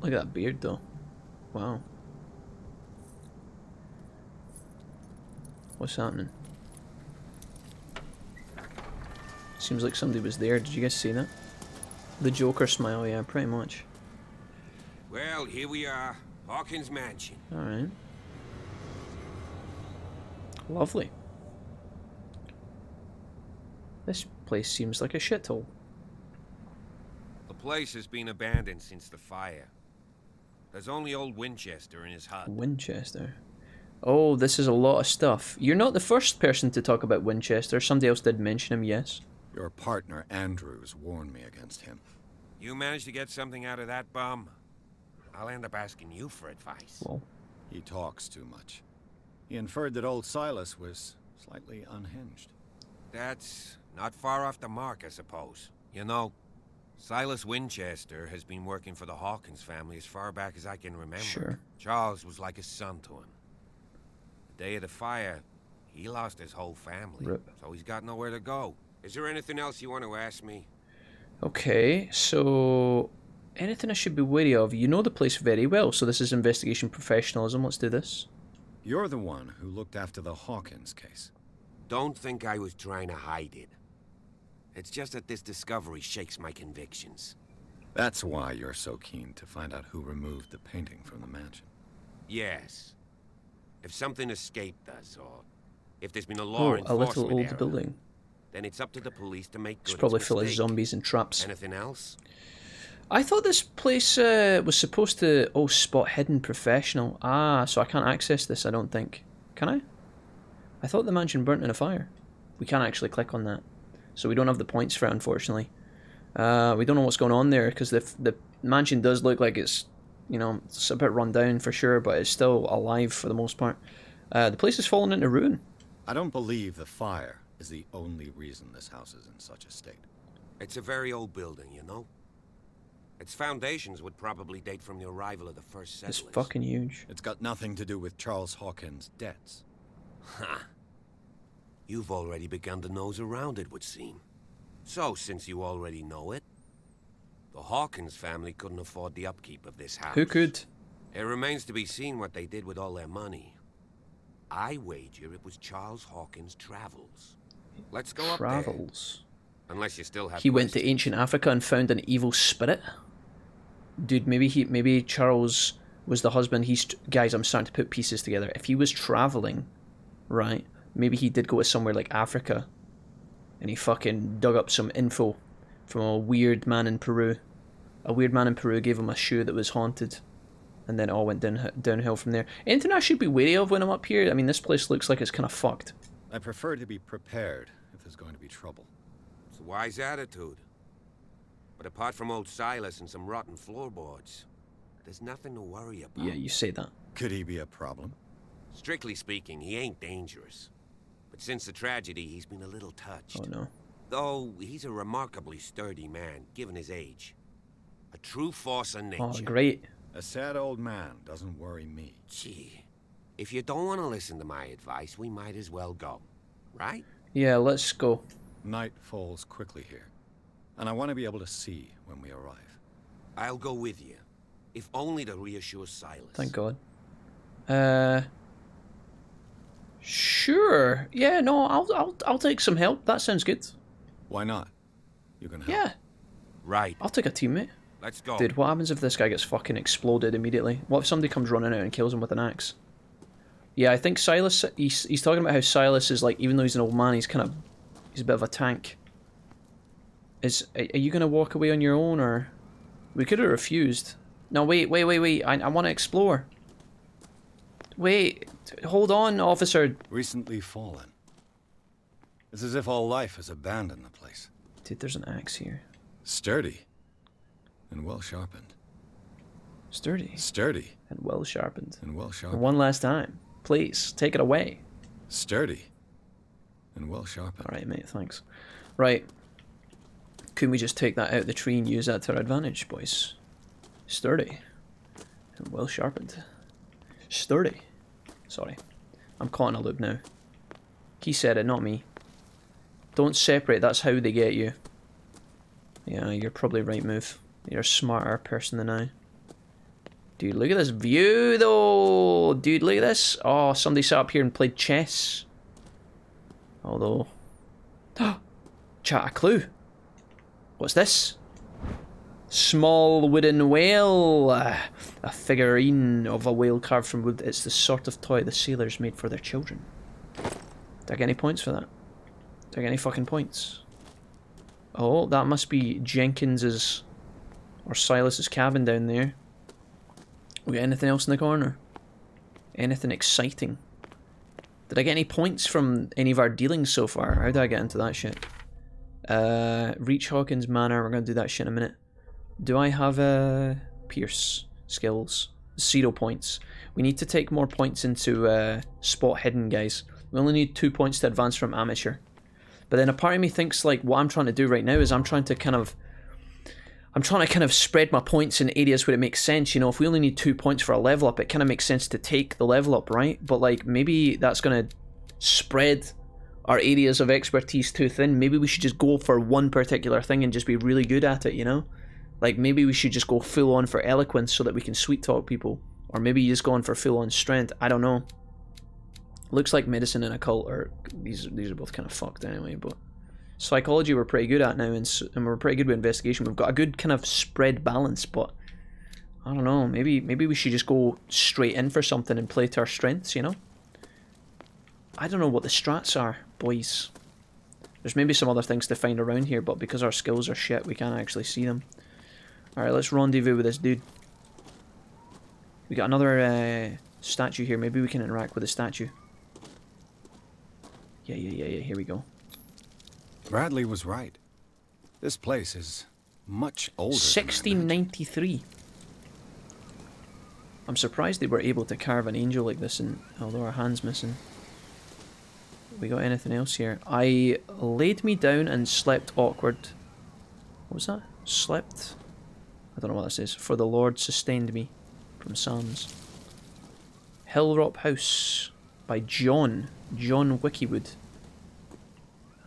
Look at that beard, though. Wow. What's happening? Seems like somebody was there. Did you guys see that? The Joker smile, yeah, pretty much. Well, here we are. Hawkins Mansion. Alright. Lovely. This place seems like a shithole. The place has been abandoned since the fire. There's only old Winchester in his hut. Winchester. Oh, this is a lot of stuff. You're not the first person to talk about Winchester. Somebody else did mention him, yes. Your partner, Andrews, warned me against him. You managed to get something out of that bum? I'll end up asking you for advice. Well, he talks too much. He inferred that old Silas was slightly unhinged. That's not far off the mark, I suppose. You know, Silas Winchester has been working for the Hawkins family as far back as I can remember. Sure. Charles was like a son to him. The day of the fire, he lost his whole family. Rip. So he's got nowhere to go. Is there anything else you want to ask me? Okay, so anything I should be wary of? You know the place very well, so this is investigation professionalism. Let's do this. You're the one who looked after the Hawkins case. Don't think I was trying to hide it. It's just that this discovery shakes my convictions. That's why you're so keen to find out who removed the painting from the mansion. Yes. If something escaped us, or if there's been a law enforcement a little old error, building. then it's up to the police to make good It's probably its full of mistake. zombies and traps. Anything else? I thought this place was supposed to... Oh, spot hidden professional. Ah, so I can't access this, I don't think. Can I? I thought the mansion burnt in a fire. We can't actually click on that. So we don't have the points for it, unfortunately. We don't know what's going on there, because the mansion does look like it's, you know, it's a bit run down for sure, but it's still alive for the most part. The place has fallen into ruin. I don't believe the fire is the only reason this house is in such a state. It's a very old building, you know? Its foundations would probably date from the arrival of the first settlers. It's fucking huge. It's got nothing to do with Charles Hawkins' debts. Ha! You've already begun to nose around it, would seem. So, since you already know it, the Hawkins family couldn't afford the upkeep of this house. Who could? It remains to be seen what they did with all their money. I wager it was Charles Hawkins' travels. Let's go up there. Travels. Unless you still have He went to questions. ancient Africa and found an evil spirit. Dude, maybe Charles was the husband. Guys, I'm starting to put pieces together. If he was traveling, right? Maybe he did go to somewhere like Africa, and he fucking dug up some info from a weird man in Peru. A weird man in Peru gave him a shoe that was haunted, and then it all went downhill from there. Anything I should be wary of when I'm up here? I mean, this place looks like it's kind of fucked. I prefer to be prepared if there's going to be trouble. It's a wise attitude. But apart from old Silas and some rotten floorboards, there's nothing to worry about. Yeah, you say that. Could he be a problem? Strictly speaking, he ain't dangerous. But since the tragedy, he's been a little touched. Oh no. Though he's a remarkably sturdy man, given his age. A true force of nature. Oh, great. A sad old man doesn't worry me. Gee, if you don't want to listen to my advice, we might as well go. Right? Yeah, let's go. Night falls quickly here, and I want to be able to see when we arrive. I'll go with you, if only to reassure Silas. Thank God. Sure. Yeah, no, I'll take some help. That sounds good. Why not? You can help. Yeah. Right. I'll take a teammate. Let's go. Dude, what happens if this guy gets fucking exploded immediately? What if somebody comes running out and kills him with an axe? Yeah, I think Silas, he's talking about how Silas is like, even though he's an old man, he's a bit of a tank. Are you gonna walk away on your own, or? We could have refused. No, wait. I want to explore. Wait, hold on, officer. Recently fallen. It's as if all life has abandoned the place. Dude, there's an axe here. Sturdy. And well sharpened. Sturdy. Sturdy. And well sharpened. And well sharpened. One last time. Please, take it away. Sturdy. And well sharpened. Alright, mate, thanks. Right. Couldn't we just take that out of the tree and use that to our advantage, boys? Sturdy. And well sharpened. Sturdy. Sorry. I'm caught in a loop now. He said it, not me. Don't separate, that's how they get you. Yeah, you're probably right, move. You're a smarter person than I. Dude, look at this view, though. Dude, look at this. Oh, somebody sat up here and played chess. Although... Chat, a clue. What's this? Small wooden whale. A figurine of a whale carved from wood. It's the sort of toy the sailors made for their children. Do I get any points for that? Do I get any fucking points? Oh, that must be Jenkins's or Silas's cabin down there. We got anything else in the corner? Anything exciting? Did I get any points from any of our dealings so far? How did I get into that shit? Reach Hawkins Manor. We're going to do that shit in a minute. Do I have Pierce skills? 0 points. We need to take more points into spot hidden, guys. We only need 2 points to advance from amateur. But then a part of me thinks like what I'm trying to do right now is I'm trying to kind of spread my points in areas where it makes sense. You know, if we only need 2 points for a level up, it kind of makes sense to take the level up, right? But like maybe that's going to spread our areas of expertise too thin. Maybe we should just go for one particular thing and just be really good at it, you know? Like maybe we should just go full on for eloquence so that we can sweet talk people. Or maybe you just go on for full on strength. I don't know. Looks like medicine and occult are these are both kind of fucked anyway, but psychology we're pretty good at now, and we're pretty good with investigation. We've got a good kind of spread balance, but I don't know, maybe we should just go straight in for something and play to our strengths, you know? I don't know what the strats are, boys. There's maybe some other things to find around here, but because our skills are shit, we can't actually see them. Alright, let's rendezvous with this dude. We got another statue here. Maybe we can interact with the statue. Yeah, here we go. Bradley was right. This place is much older. 1693. I'm surprised they were able to carve an angel like this, and although our hand's missing. We got anything else here? I laid me down and slept awkward. What was that? Slept? I don't know what this is. For the Lord sustained me. From Psalms. Hillrop House by John Wickywood.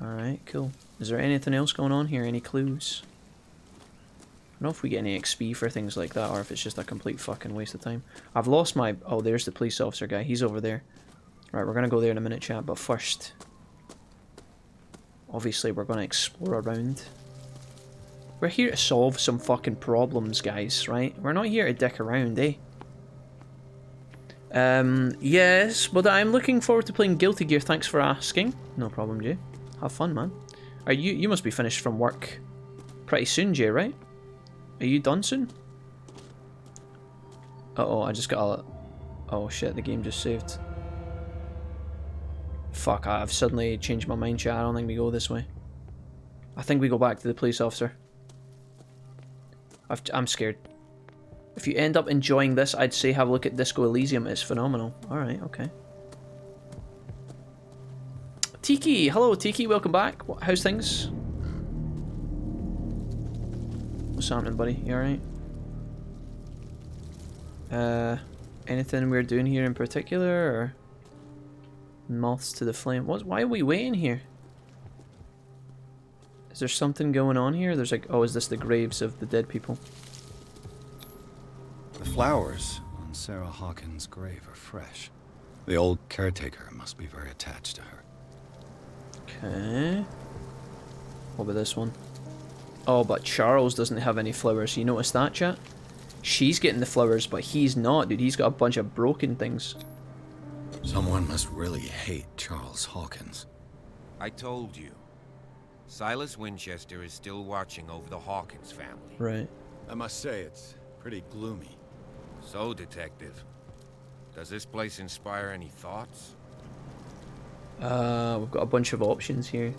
Alright, cool. Is there anything else going on here? Any clues? I don't know if we get any XP for things like that, or if it's just a complete fucking waste of time. I've lost my... Oh, there's the police officer guy. He's over there. Right, we're going to go there in a minute, chat, but first... Obviously, we're going to explore around. We're here to solve some fucking problems, guys, right? We're not here to dick around, eh? Yes, but I'm looking forward to playing Guilty Gear, thanks for asking. No problem, Jay. Have fun, man. Are you must be finished from work pretty soon, Jay, right? Are you done soon? Uh-oh, I just got a... Oh shit, the game just saved. Fuck, I've suddenly changed my mind, chat. I don't think we go this way. I think we go back to the police officer. I'm scared. If you end up enjoying this, I'd say have a look at Disco Elysium. It's phenomenal. Alright, okay. Tiki! Hello, Tiki. Welcome back. How's things? What's happening, buddy? You alright? Anything we're doing here in particular, or... Moths to the flame. Why are we waiting here? Is there something going on here? There's like... Oh, is this the graves of the dead people? The flowers on Sarah Hawkins' grave are fresh. The old caretaker must be very attached to her. Okay. What about this one? Oh, but Charles doesn't have any flowers. You notice that, chat? She's getting the flowers, but he's not, dude. He's got a bunch of broken things. Someone must really hate Charles Hawkins. I told you. Silas Winchester is still watching over the Hawkins family. Right. I must say, it's pretty gloomy. So, Detective, does this place inspire any thoughts? We've got a bunch of options here.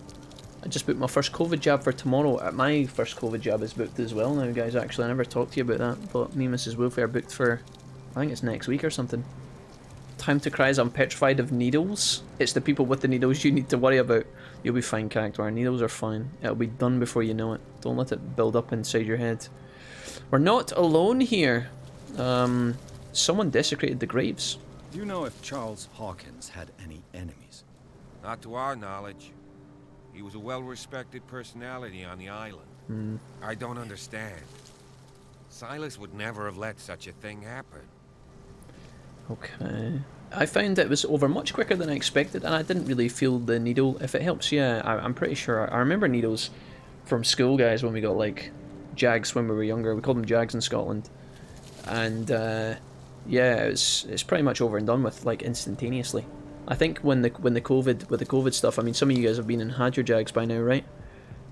I just booked my first COVID jab for tomorrow. My first COVID jab is booked as well now, guys. Actually, I never talked to you about that, but me and Mrs. Wolf are booked for, I think it's next week or something. Time to cry as I'm petrified of needles. It's the people with the needles you need to worry about. You'll be fine, character. Our needles are fine. It'll be done before you know it. Don't let it build up inside your head. We're not alone here. Someone desecrated the graves. Do you know if Charles Hawkins had any enemies? Not to our knowledge. He was a well-respected personality on the island. I don't understand. Silas would never have let such a thing happen. Okay. I found it was over much quicker than I expected, and I didn't really feel the needle. If it helps, yeah, I'm pretty sure. I remember needles from school, guys, when we got like jags when we were younger. We called them jags in Scotland, and yeah, it's pretty much over and done with, like, instantaneously. I think when the COVID stuff, I mean, some of you guys have been and had your jags by now, right?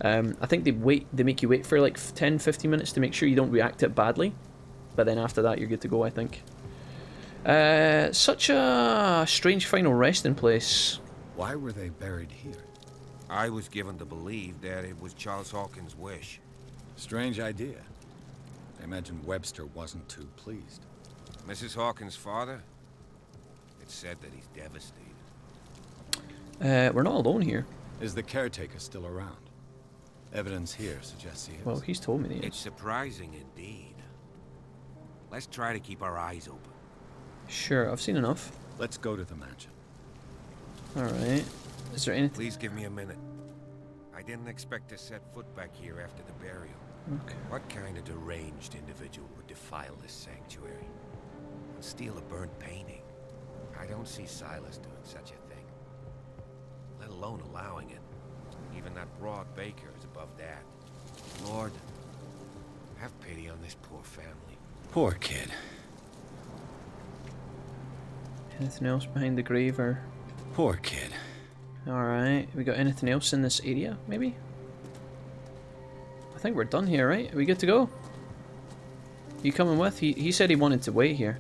I think they make you wait for like 10-15 minutes to make sure you don't react it badly, but then after that you're good to go, I think. Such a strange final resting place. Why were they buried here? I was given to believe that it was Charles Hawkins' wish. Strange idea. I imagine Webster wasn't too pleased. Mrs. Hawkins' father? It's said that he's devastated. We're not alone here. Is the caretaker still around? Evidence here suggests he is. Well, he's told me he is. It's surprising indeed. Let's try to keep our eyes open. Sure, I've seen enough. Let's go to the mansion. Alright. Is there anything? Please give me a minute. I didn't expect to set foot back here after the burial. Okay. What kind of deranged individual would defile this sanctuary? And steal a burnt painting? I don't see Silas doing such a thing. Let alone allowing it. Even that broad baker is above that. Lord, have pity on this poor family. Poor kid. Anything else behind the grave, or? Poor kid. Alright, we got anything else in this area, maybe? I think we're done here, right? Are we good to go? You coming with? He said he wanted to wait here.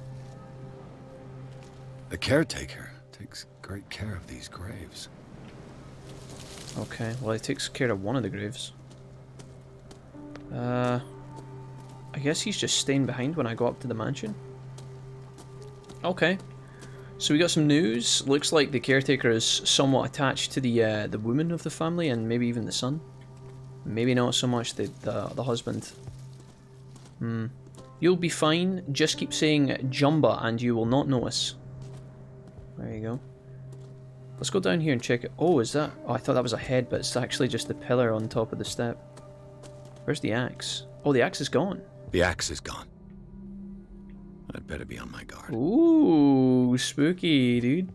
The caretaker takes great care of these graves. Okay, well, he takes care of one of the graves. I guess he's just staying behind when I go up to the mansion. Okay. So we got some news. Looks like the caretaker is somewhat attached to the woman of the family, and maybe even the son. Maybe not so much the husband. You'll be fine. Just keep saying Jumba and you will not notice. There you go. Let's go down here and check it. Oh, is that? Oh, I thought that was a head, but it's actually just the pillar on top of the step. Where's the axe? Oh, the axe is gone. The axe is gone. I'd better be on my guard. Ooh, spooky, dude.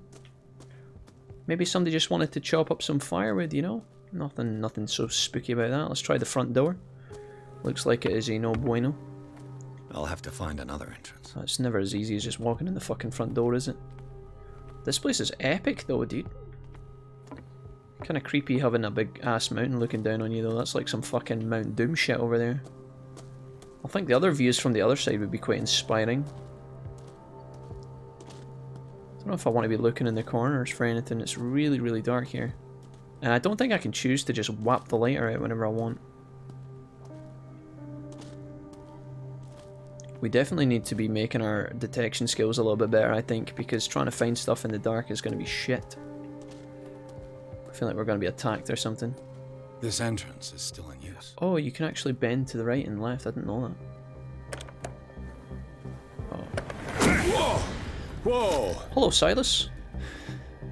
Maybe somebody just wanted to chop up some firewood, you know? Nothing so spooky about that. Let's try the front door. Looks like it is a no bueno. I'll have to find another entrance. It's never as easy as just walking in the fucking front door, is it? This place is epic though, dude. Kind of creepy having a big ass mountain looking down on you though. That's like some fucking Mount Doom shit over there. I think the other views from the other side would be quite inspiring. I don't know if I want to be looking in the corners for anything. It's really, really dark here. And I don't think I can choose to just whap the lighter out whenever I want. We definitely need to be making our detection skills a little bit better, I think, because trying to find stuff in the dark is going to be shit. I feel like we're going to be attacked or something. This entrance is still in use. Oh, you can actually bend to the right and left. I didn't know that. Whoa! Whoa! Hello, Silas.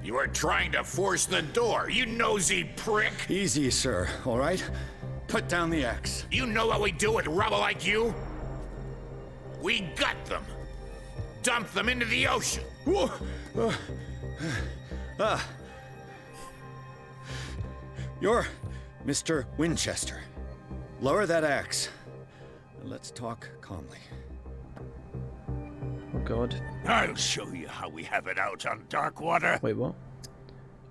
You are trying to force the door, you nosy prick! Easy, sir, alright? Put down the axe. You know what we do with rubble like you? We gut them. Dump them into the ocean. Whoa! You're Mr. Winchester. Lower that axe. Let's talk calmly. Oh god. I'll show you how we have it out on Darkwater. Wait, what?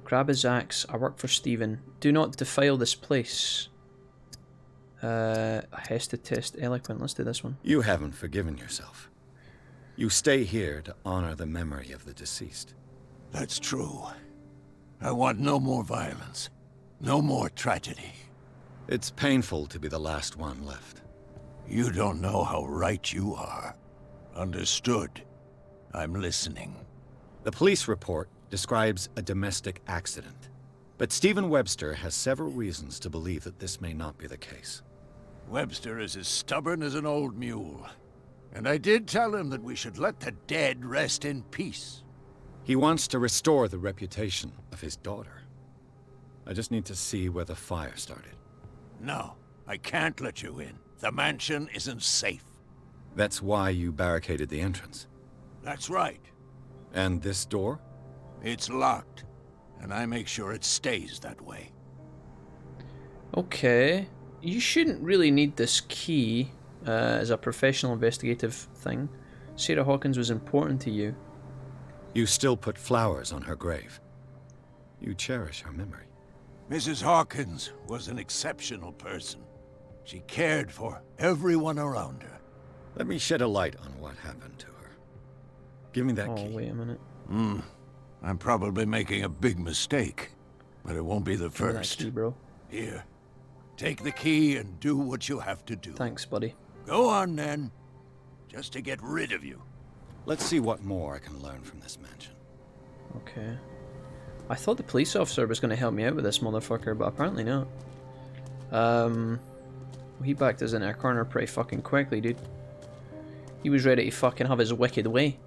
Grab his axe. I work for Stephen. Do not defile this place. Hesta test eloquent. Let's do this one. You haven't forgiven yourself. You stay here to honor the memory of the deceased. That's true. I want no more violence. No more tragedy. It's painful to be the last one left. You don't know how right you are. Understood. I'm listening. The police report describes a domestic accident, but Stephen Webster has several reasons to believe that this may not be the case. Webster is as stubborn as an old mule. And I did tell him that we should let the dead rest in peace. He wants to restore the reputation of his daughter. I just need to see where the fire started. No, I can't let you in. The mansion isn't safe. That's why you barricaded the entrance. That's right. And this door? It's locked, and I make sure it stays that way. Okay. You shouldn't really need this key as a professional investigative thing. Sarah Hawkins was important to you. You still put flowers on her grave. You cherish her memory. Mrs. Hawkins was an exceptional person. She cared for everyone around her. Let me shed a light on what happened to her. Give me that key. Oh, wait a minute. I'm probably making a big mistake, but it won't be the Give me that first. key, bro. Here, take the key and do what you have to do. Thanks, buddy. Go on, then. Just to get rid of you. Let's see what more I can learn from this mansion. Okay. I thought the police officer was going to help me out with this motherfucker, but apparently not. He backed us into our corner pretty fucking quickly, dude. He was ready to fucking have his wicked way.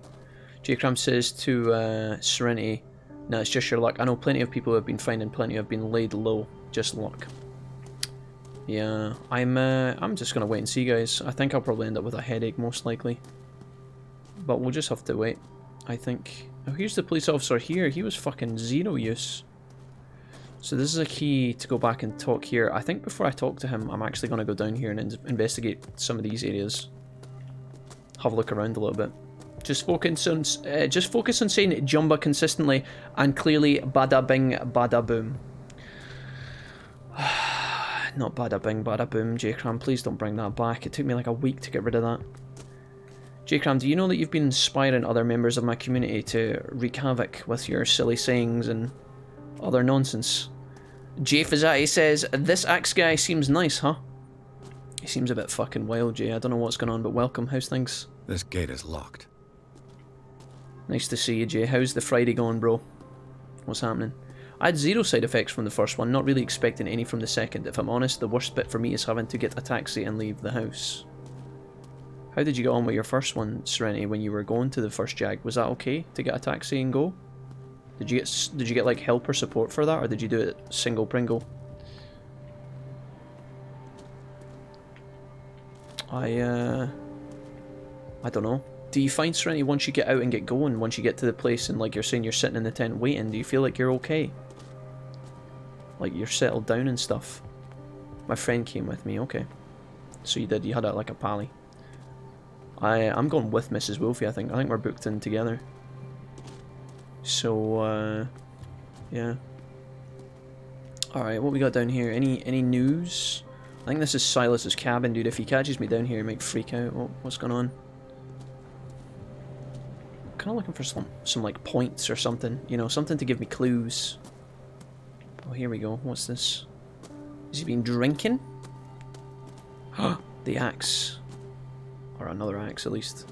J. Cram says to Serenity, "No, it's just your luck. I know plenty of people who have been finding plenty have been laid low. Just luck." Yeah, I'm just gonna wait and see, guys. I think I'll probably end up with a headache, most likely. But we'll just have to wait, I think. Oh, here's the police officer here. He was fucking zero use. So this is a key to go back and talk here. I think before I talk to him, I'm actually gonna go down here and investigate some of these areas. Have a look around a little bit. Just focus on saying Jumba consistently and clearly bada bing, bada boom. Not bada bing, bada boom. J-Cram, please don't bring that back. It took me like a week to get rid of that. J-Cram, do you know that you've been inspiring other members of my community to wreak havoc with your silly sayings and other nonsense? Jay Fazati says, "This axe guy seems nice, huh?" He seems a bit fucking wild, Jay. I don't know what's going on, but welcome. How's things? This gate is locked. Nice to see you, Jay. How's the Friday going, bro? What's happening? I had zero side effects from the first one, not really expecting any from the second. If I'm honest, the worst bit for me is having to get a taxi and leave the house. How did you get on with your first one, Serenity, when you were going to the first Jag? Was that okay to get a taxi and go? Did you get like help or support for that, or did you do it single Pringle? I don't know. Do you find Serenity once you get out and get going, once you get to the place and like you're saying you're sitting in the tent waiting, do you feel like you're okay? Like you're settled down and stuff? My friend came with me, okay. So you did, you had like a pally. I'm going with Mrs. Wolfie, I think. I think we're booked in together. So, yeah. Alright, what we got down here? Any news? I think this is Silas's cabin, dude. If he catches me down here, he might freak out. What's going on? I'm kind of looking for some like points or something. You know, something to give me clues. Oh, here we go. What's this? Has he been drinking? The axe. Or another axe, at least.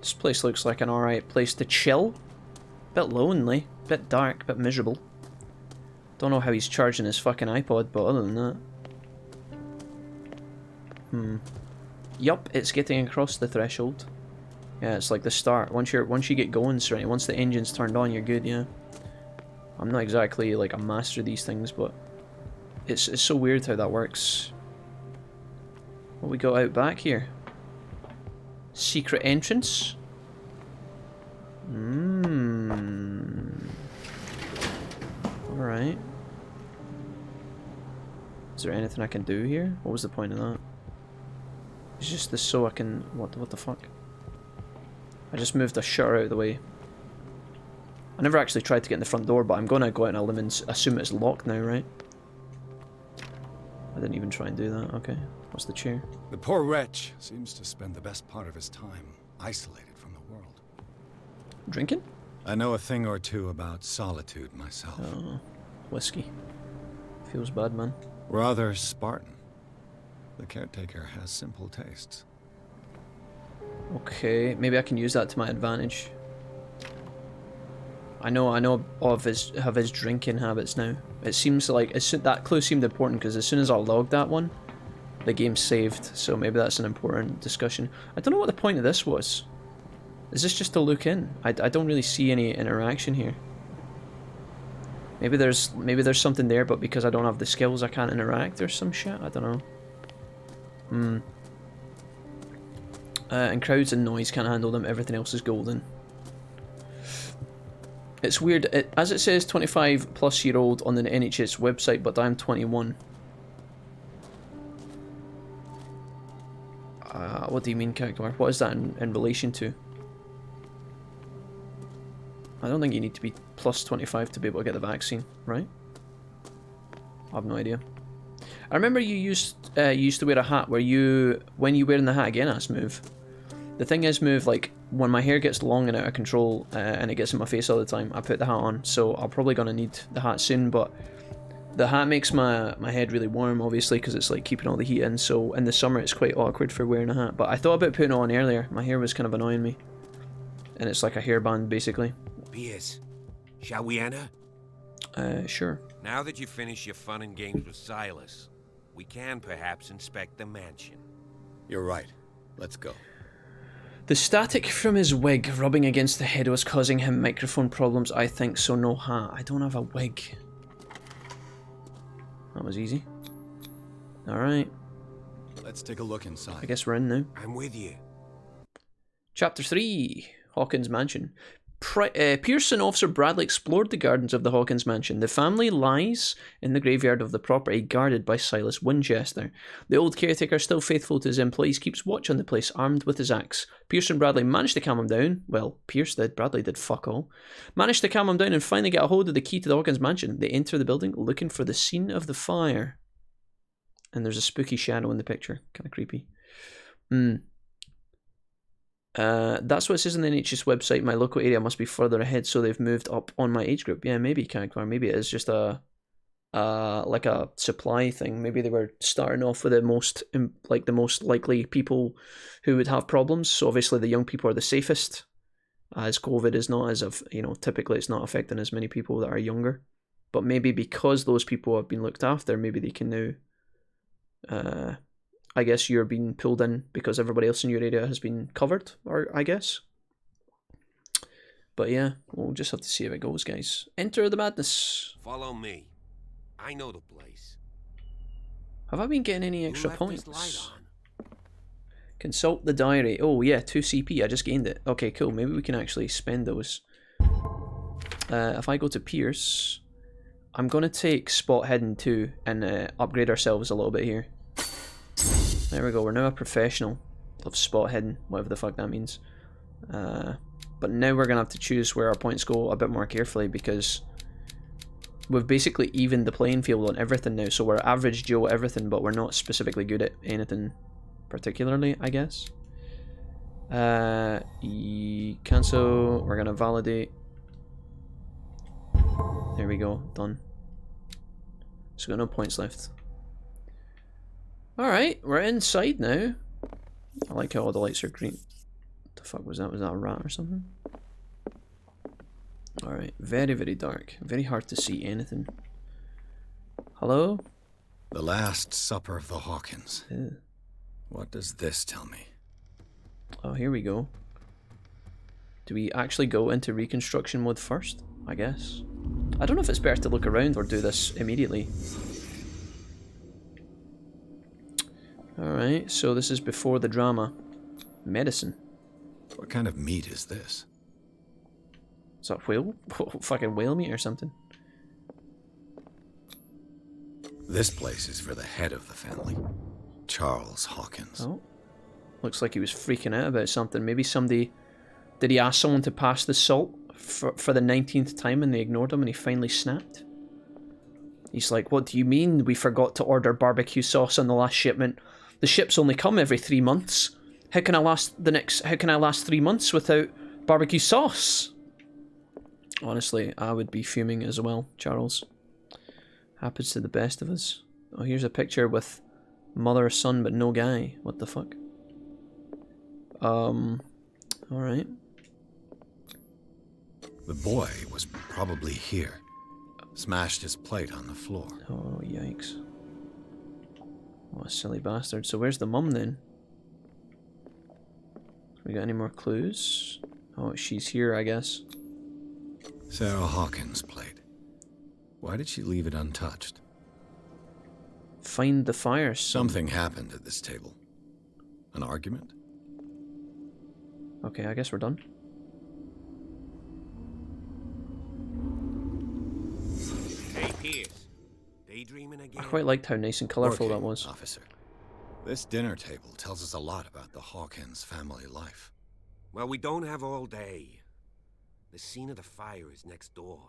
This place looks like an alright place to chill. Bit lonely, bit dark, bit miserable. Don't know how he's charging his fucking iPod, but other than that. Yup, it's getting across the threshold. Yeah, it's like the start. Once you get going, Serenity, once the engine's turned on, you're good, yeah. I'm not exactly like a master of these things, but it's so weird how that works. What we got out back here? Secret entrance? Alright. Is there anything I can do here? What was the point of that? It's just this so I can... What the fuck? I just moved a shutter out of the way. I never actually tried to get in the front door, but I'm gonna go out on a limb and assume it's locked now, right? I didn't even try and do that. Okay. What's the chair? The poor wretch seems to spend the best part of his time isolated from the world. Drinking? I know a thing or two about solitude myself. Oh, whiskey. Feels bad, man. Rather Spartan. The caretaker has simple tastes. Okay, maybe I can use that to my advantage. I know of his drinking habits now. It seems like that clue seemed important because as soon as I logged that one, the game's saved. So maybe that's an important discussion. I don't know what the point of this was. Is this just to look in? I don't really see any interaction here. Maybe there's something there, but because I don't have the skills, I can't interact or some shit. I don't know. And crowds and noise can't handle them. Everything else is golden. It's weird. As it says 25+-year-old on the NHS website, but I'm 21. What do you mean, character? What is that in relation to? I don't think you need to be plus 25 to be able to get the vaccine, right? I have no idea. I remember you used to wear a hat where when you wearing the hat again, ask Move. The thing is, Move, like, when my hair gets long and out of control and it gets in my face all the time, I put the hat on, so I'm probably going to need the hat soon, but the hat makes my head really warm, obviously, because it's like keeping all the heat in, so in the summer it's quite awkward for wearing a hat, but I thought about putting it on earlier. My hair was kind of annoying me, and it's like a hairband, basically. Pierce, shall we enter? Sure. Now that you've finished your fun and games with Silas, we can perhaps inspect the mansion. You're right. Let's go. The static from his wig rubbing against the head was causing him microphone problems, I think, so no hat. I don't have a wig. That was easy. Alright. Let's take a look inside. I guess we're in now. I'm with you. Chapter 3. Hawkins Mansion. Pierce and Officer Bradley explored the gardens of the Hawkins Mansion. The family lies in the graveyard of the property guarded by Silas Winchester. The old caretaker, still faithful to his employees, keeps watch on the place armed with his axe. Pierce and Bradley managed to calm him down. Well, Pierce did, Bradley did fuck all. Managed to calm him down and finally get a hold of the key to the Hawkins Mansion. They enter the building looking for the scene of the fire. And there's a spooky shadow in the picture. Kind of creepy. That's what it says on the NHS website. My local area must be further ahead, so they've moved up on my age group. Yeah, maybe, Kankar. Maybe it is just like a supply thing. Maybe they were starting off with the most likely people who would have problems. So obviously the young people are the safest, as COVID is not as of, typically it's not affecting as many people that are younger. But maybe because those people have been looked after, maybe they can now. I guess you're being pulled in because everybody else in your area has been covered, or I guess. But yeah, we'll just have to see how it goes, guys. Enter the madness. Follow me. I know the place. Have I been getting any extra points? Consult the diary. Oh yeah, 2 CP. I just gained it. Okay, cool. Maybe we can actually spend those. If I go to Pierce, I'm going to take Spot Hidden too and upgrade ourselves a little bit here. There we go, we're now a professional of Spot Hidden, whatever the fuck that means. But now we're going to have to choose where our points go a bit more carefully because we've basically evened the playing field on everything now. So we're average Joe at everything, but we're not specifically good at anything particularly, I guess. Cancel, we're going to validate. There we go, done. So we've got no points left. Alright, we're inside now. I like how all the lights are green. What the fuck was that? Was that a rat or something? Alright, very, very dark. Very hard to see anything. Hello? The Last Supper of the Hawkins. Ew. What does this tell me? Oh, here we go. Do we actually go into reconstruction mode first? I guess. I don't know if it's better to look around or do this immediately. Alright, so this is before the drama. Medicine. What kind of meat is this? Is that whale? Fucking whale meat or something? This place is for the head of the family, Charles Hawkins. Oh. Looks like he was freaking out about something. Maybe somebody... Did he ask someone to pass the salt for the 19th time and they ignored him and he finally snapped? He's like, what do you mean we forgot to order barbecue sauce on the last shipment? The ships only come every 3 months. How can I last 3 months without barbecue sauce? Honestly, I would be fuming as well, Charles. Happens to the best of us. Oh, here's a picture with mother, son, but no guy. What the fuck? Alright. The boy was probably here. Smashed his plate on the floor. Oh, yikes. What a silly bastard. So where's the mum then? We got any more clues? Oh, she's here, I guess. Sarah Hawkins' plate. Why did she leave it untouched? Find the fire. Something happened at this table. An argument? Okay, I guess we're done. Hey, Pierce. Daydreaming again? I quite liked how nice and colourful Okay, that was. Officer. This dinner table tells us a lot about the Hawkins family life. Well, we don't have all day. The scene of the fire is next door.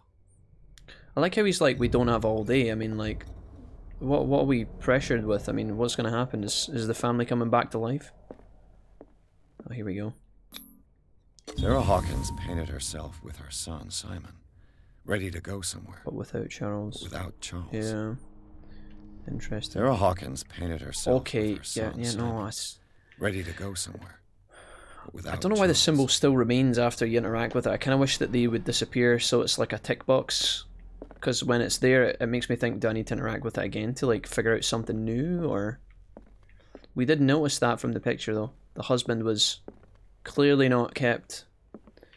I like how he's like, we don't have all day. I mean, like, what are we pressured with? I mean, what's going to happen? Is the family coming back to life? Oh, here we go. Sarah Hawkins painted herself with her son, Simon, ready to go somewhere. But without Charles. Without Charles. Yeah. Interesting. Sarah Hawkins painted herself with her son, no, Simon, ready to go somewhere. I don't know why the symbol still remains after you interact with it. I kind of wish that they would disappear so it's like a tick box. Because when it's there, it makes me think, do I need to interact with it again to like figure out something new? Or we did notice that from the picture though. The husband was clearly not kept.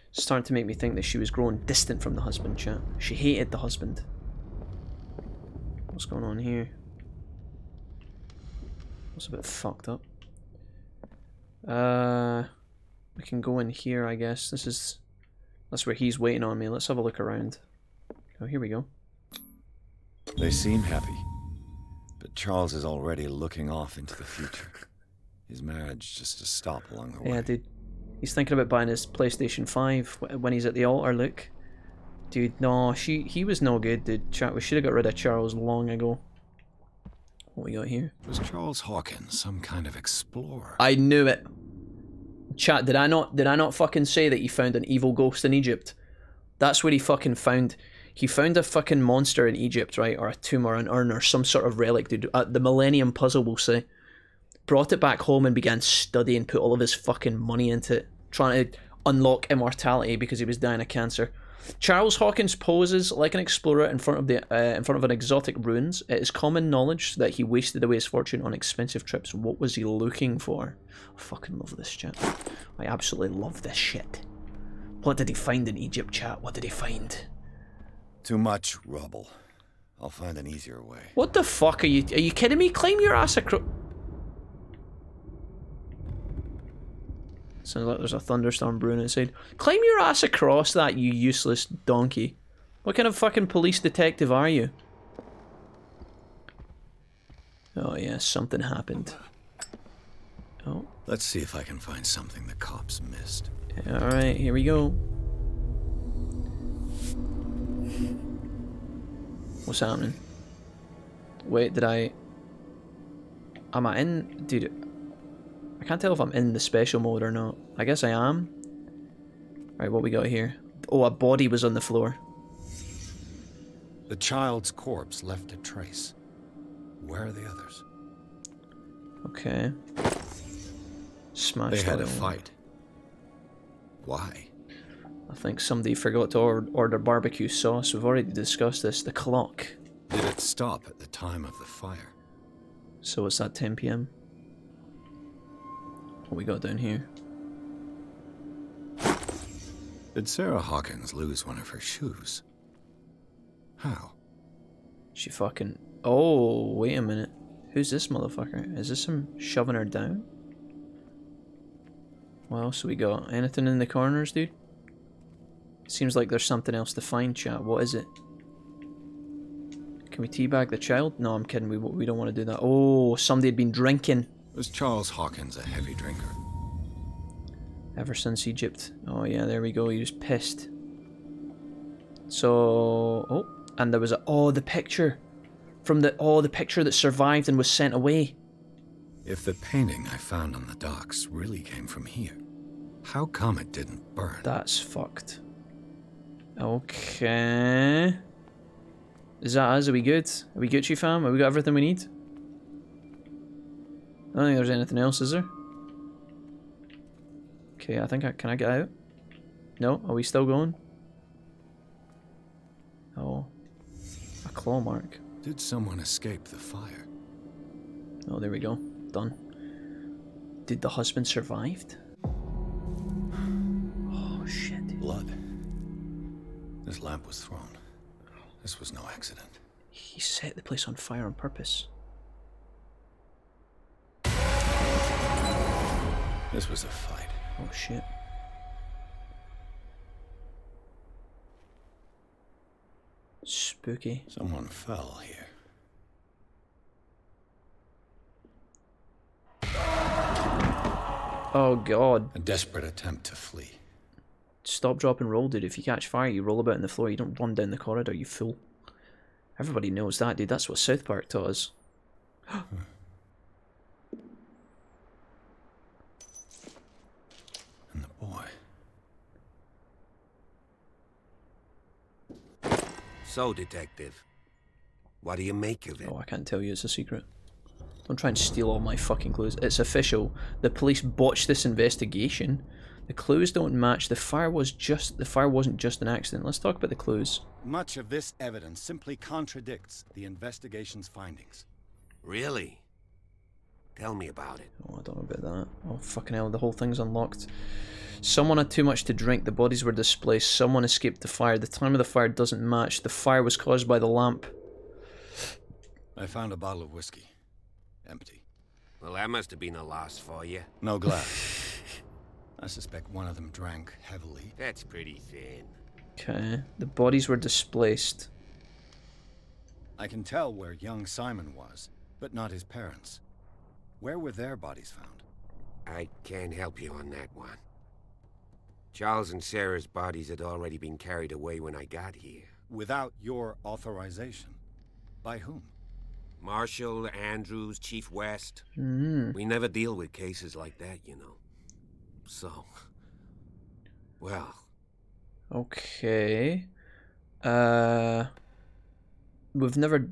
It's starting to make me think that she was growing distant from the husband, chat. She hated the husband. What's going on here? That's a bit fucked up. We can go in here, I guess. That's where he's waiting on me. Let's have a look around. Oh, here we go. They seem happy, but Charles is already looking off into the future. His marriage just to stop along the way. Yeah, dude. He's thinking about buying his PlayStation 5 when he's at the altar, look. Dude, no, he was no good, dude. Chat, we should have got rid of Charles long ago. What we got here? Was Charles Hawkins some kind of explorer? I knew it. Chat, did I not fucking say that he found an evil ghost in Egypt? That's where he fucking found. He found a fucking monster in Egypt, right? Or a tomb or an urn or some sort of relic, dude. The Millennium Puzzle, we'll say. Brought it back home and began studying, put all of his fucking money into it. Trying to unlock immortality because he was dying of cancer. Charles Hawkins poses like an explorer in front of an exotic ruins. It is common knowledge that he wasted away his fortune on expensive trips. What was he looking for? I fucking love this chat. I absolutely love this shit. What did he find in Egypt, chat? What did he find? Too much rubble. I'll find an easier way. What the fuck are you kidding me? Climb your ass across. Sounds like there's a thunderstorm brewing outside. Climb your ass across that, you useless donkey. What kind of fucking police detective are you? Oh yeah, something happened. Oh. Let's see if I can find something the cops missed. Yeah, alright, here we go. What's happening? Wait, am I in? Dude, I can't tell if I'm in the special mode or not. I guess I am. Alright, what we got here? Oh, a body was on the floor. The child's corpse left a trace. Where are the others? Okay. Smashed. They had a fight. Why? I think somebody forgot to order barbecue sauce. We've already discussed this. The clock. Did it stop at the time of the fire? So it's at 10 PM. What we got down here? Did Sarah Hawkins lose one of her shoes? How? She fucking... Oh, wait a minute. Who's this motherfucker? Is this him shoving her down? What else we got? Anything in the corners, dude? Seems like there's something else to find, chat. What is it? Can we teabag the child? No, I'm kidding. We don't want to do that. Oh, somebody had been drinking. Was Charles Hawkins a heavy drinker? Ever since Egypt. Oh yeah, there we go. He was pissed. So, oh, and there was the picture from the picture that survived and was sent away. If the painting I found on the docks really came from here, how come it didn't burn? That's fucked. Okay. Is that us? Are we good? Are we Gucci fam? Have we got everything we need? I don't think there's anything else, is there? Okay, I think can I get out? No? Are we still going? Oh. A claw mark. Did someone escape the fire? Oh, there we go. Done. Did the husband survived? Oh, shit. Blood. This lamp was thrown. This was no accident. He set the place on fire on purpose. This was a fight. Oh, shit. Spooky. Someone fell here. Oh god. A desperate attempt to flee. Stop, drop and roll, dude. If you catch fire, you roll about on the floor. You don't run down the corridor, you fool. Everybody knows that, dude. That's what South Park taught us. And the boy. So, Detective, what do you make of it? Oh, I can't tell you. It's a secret. Don't try and steal all my fucking clues. It's official. The police botched this investigation. The clues don't match. The fire wasn't just an accident. Let's talk about the clues. Much of this evidence simply contradicts the investigation's findings. Really? Tell me about it. Oh, I don't know about that. Oh, fucking hell. The whole thing's unlocked. Someone had too much to drink. The bodies were displaced. Someone escaped the fire. The time of the fire doesn't match. The fire was caused by the lamp. I found a bottle of whiskey. Empty. Well, that must have been a loss for you. No glass. I suspect one of them drank heavily. That's pretty thin. Okay. The bodies were displaced. I can tell where young Simon was, but not his parents. Where were their bodies found? I can't help you on that one. Charles and Sarah's bodies had already been carried away when I got here. Without your authorization? By whom? Marshall, Andrews, Chief West. We never deal with cases like that, you know. So, well. Okay. We've never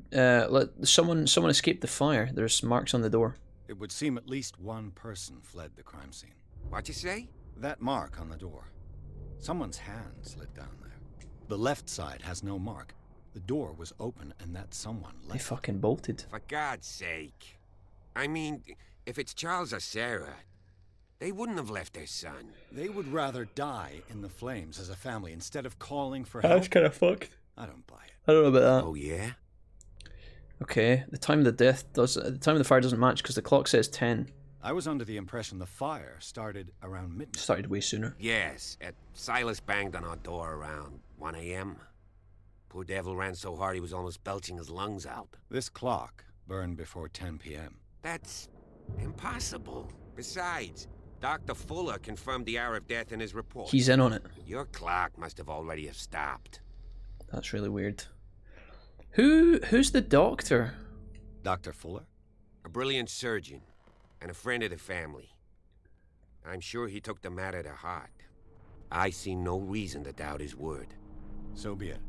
someone escaped the fire. There's marks on the door. It would seem at least one person fled the crime scene. What'd you say? That mark on the door. Someone's hand slid down there. The left side has no mark. The door was open and that someone left. They fucking bolted. For God's sake. I mean, if it's Charles or Sarah, they wouldn't have left their son. They would rather die in the flames as a family instead of calling for help. That's kind of fucked. I don't buy it. I don't know about that. Oh yeah? Okay, the time of the fire doesn't match because the clock says 10. I was under the impression the fire started around midnight. Started way sooner. Yes, Silas banged on our door around 1 a.m. Poor devil ran so hard he was almost belching his lungs out. This clock burned before 10 p.m. That's impossible. Besides, Dr. Fuller confirmed the hour of death in his report. He's in on it. Your clock must have already have stopped. That's really weird. Who's the doctor? Dr. Fuller? A brilliant surgeon and a friend of the family. I'm sure he took the matter to heart. I see no reason to doubt his word. So be it.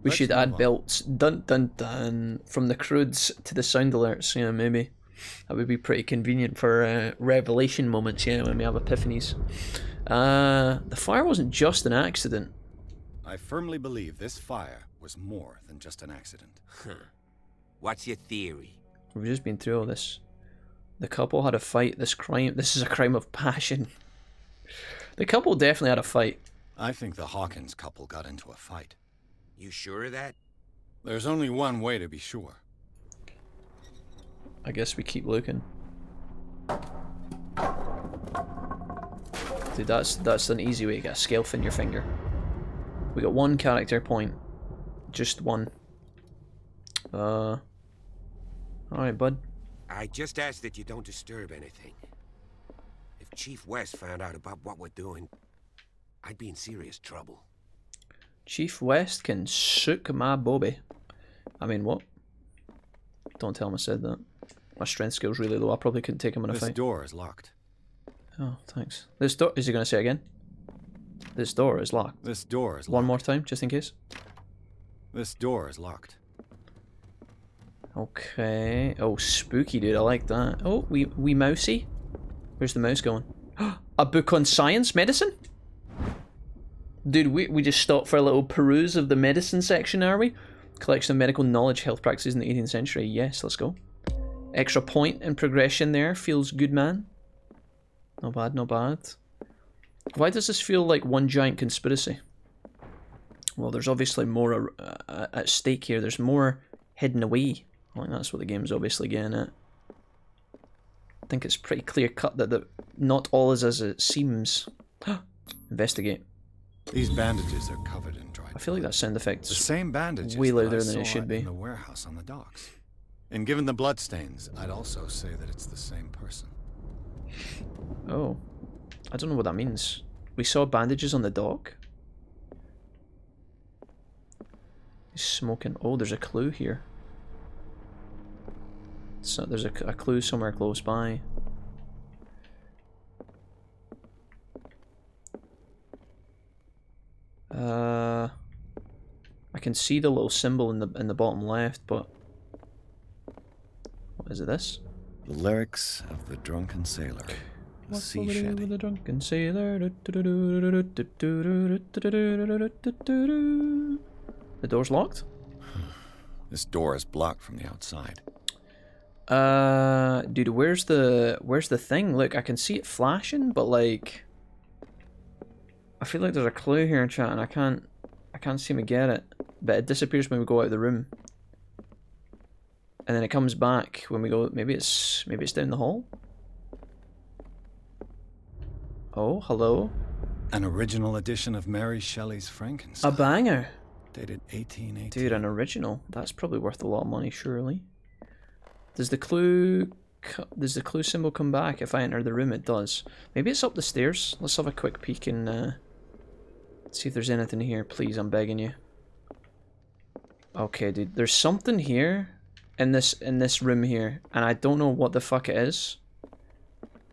We should add belts. Dun dun dun. From the crudes to the sound alerts, yeah, maybe. That would be pretty convenient for revelation moments, yeah, when we have epiphanies. The fire wasn't just an accident. I firmly believe this fire was more than just an accident. Huh. What's your theory? We've just been through all this. The couple had a fight. This is a crime of passion. The couple definitely had a fight. I think the Hawkins couple got into a fight. You sure of that? There's only one way to be sure. I guess we keep looking. Dude, that's an easy way to get a scalp in your finger. We got one character point. Just one. Alright, bud. I just ask that you don't disturb anything. If Chief West found out about what we're doing, I'd be in serious trouble. Chief West can sook my bobby. I mean, what? Don't tell him I said that. My strength skill's really low. I probably couldn't take him in a fight. This door is locked. Oh, thanks. This door... Is he going to say it again? This door is locked. This door is locked. One more time, just in case. This door is locked. Okay. Oh, spooky, dude. I like that. Oh, we mousey. Where's the mouse going? A book on science medicine? Dude, we just stopped for a little peruse of the medicine section, are we? Collection of medical knowledge, health practices in the 18th century. Yes, let's go. Extra point in progression there. Feels good, man. Not bad, not bad. Why does this feel like one giant conspiracy? Well, there's obviously more at stake here. There's more hidden away. I think that's what the game's obviously getting at. I think it's pretty clear cut that not all is as it seems. Investigate. These bandages are covered in dried. I feel like that sound effect's the same bandages way louder that I than saw it should be. in the warehouse on the docks. And given the bloodstains, I'd also say that it's the same person. Oh. I don't know what that means. We saw bandages on the dock? He's smoking. Oh, there's a clue here. So there's a clue somewhere close by. I can see the little symbol in the bottom left, but what is it? This? The lyrics of the drunken sailor. What's the drunken sailor? The door's locked? This door is blocked from the outside. Dude, where's the thing? Look, I can see it flashing, but like, I feel like there's a clue here in chat, and I can't seem to get it. But it disappears when we go out of the room, and then it comes back when we go. Maybe it's down the hall. Oh, hello. An original edition of Mary Shelley's Frankenstein. A banger. Dated 1818. Dude, an original. That's probably worth a lot of money, surely. Does the clue symbol come back if I enter the room? It does. Maybe it's up the stairs. Let's have a quick peek and see if there's anything here. Please, I'm begging you. Okay, dude. There's something here in this room here, and I don't know what the fuck it is.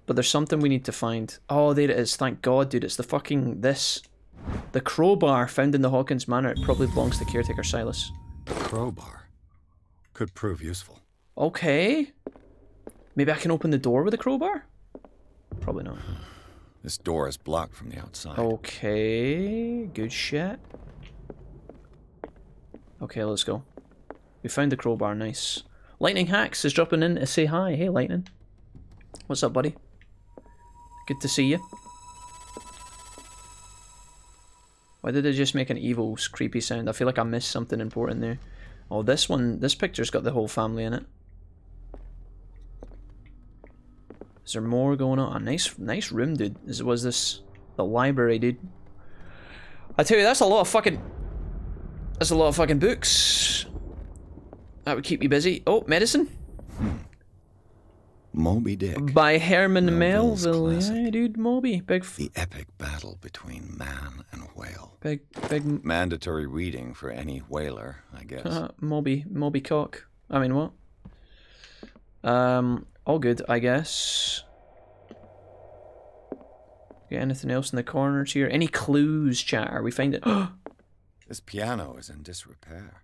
But there's something we need to find. Oh, there it is. Thank God, dude. It's the fucking the crowbar found in the Hawkins manor. It probably belongs to caretaker Silas. The crowbar could prove useful. Okay. Maybe I can open the door with a crowbar? Probably not. This door is blocked from the outside. Okay. Good shit. Okay, let's go. We found the crowbar. Nice. Lightning Hacks is dropping in to say hi. Hey, Lightning. What's up, buddy? Good to see you. Why did I just make an evil, creepy sound? I feel like I missed something important there. Oh, this picture's got the whole family in it. Is there more going on? A nice room, dude. Was this the library, dude? I tell you, that's a lot of fucking books. That would keep you busy. Oh, medicine. Moby Dick. By Herman Melville. Yeah, dude, Moby. The epic battle between man and whale. Big. Mandatory reading for any whaler, I guess. Moby cock. I mean, what? All good, I guess. Got anything else in the corners here? Any clues, chat? Are we finding? This piano is in disrepair.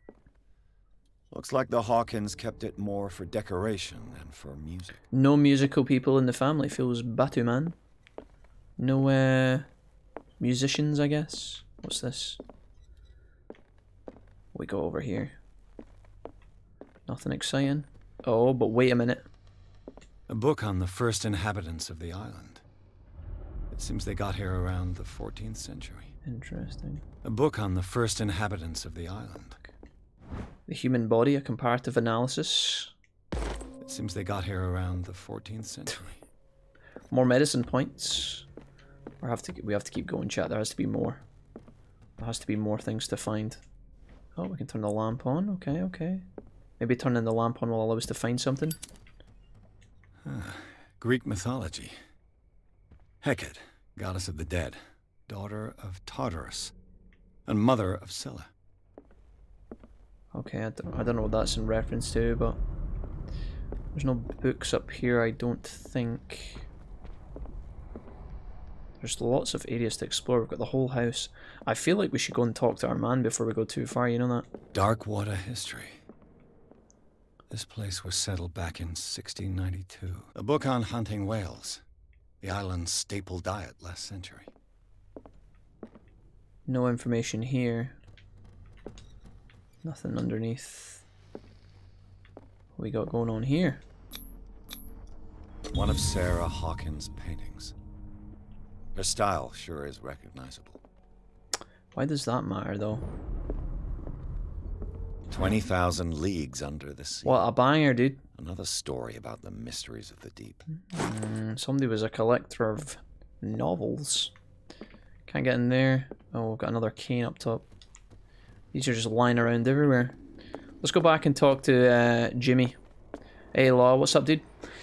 Looks like the Hawkins kept it more for decoration than for music. No musical people in the family. Feels batu, man. No musicians, I guess. What's this? We go over here. Nothing exciting. Oh, but wait a minute. A book on the first inhabitants of the island. It seems they got here around the 14th century. Interesting. A book on the first inhabitants of the island. The human body, a comparative analysis. It seems they got here around the 14th century. More medicine points. We have to keep going, chat. There has to be more. There has to be more things to find. Oh, we can turn the lamp on. Okay. Maybe turning the lamp on will allow us to find something. Greek mythology. Hecate, goddess of the dead, daughter of Tartarus, and mother of Scylla. Okay, I don't know what that's in reference to, but there's no books up here, I don't think. There's lots of areas to explore. We've got the whole house. I feel like we should go and talk to our man before we go too far, you know that? Darkwater history. This place was settled back in 1692. A book on hunting whales. The island's staple diet last century. No information here. Nothing underneath. What we got going on here? One of Sarah Hawkins' paintings. Her style sure is recognizable. Why does that matter, though? 20,000 leagues under the sea. What a banger, dude. Another story about the mysteries of the deep. Somebody was a collector of novels. Can't get in there. Oh, we've got another cane up top. These are just lying around everywhere. Let's go back and talk to Jimmy. Hey, Law, what's up, dude?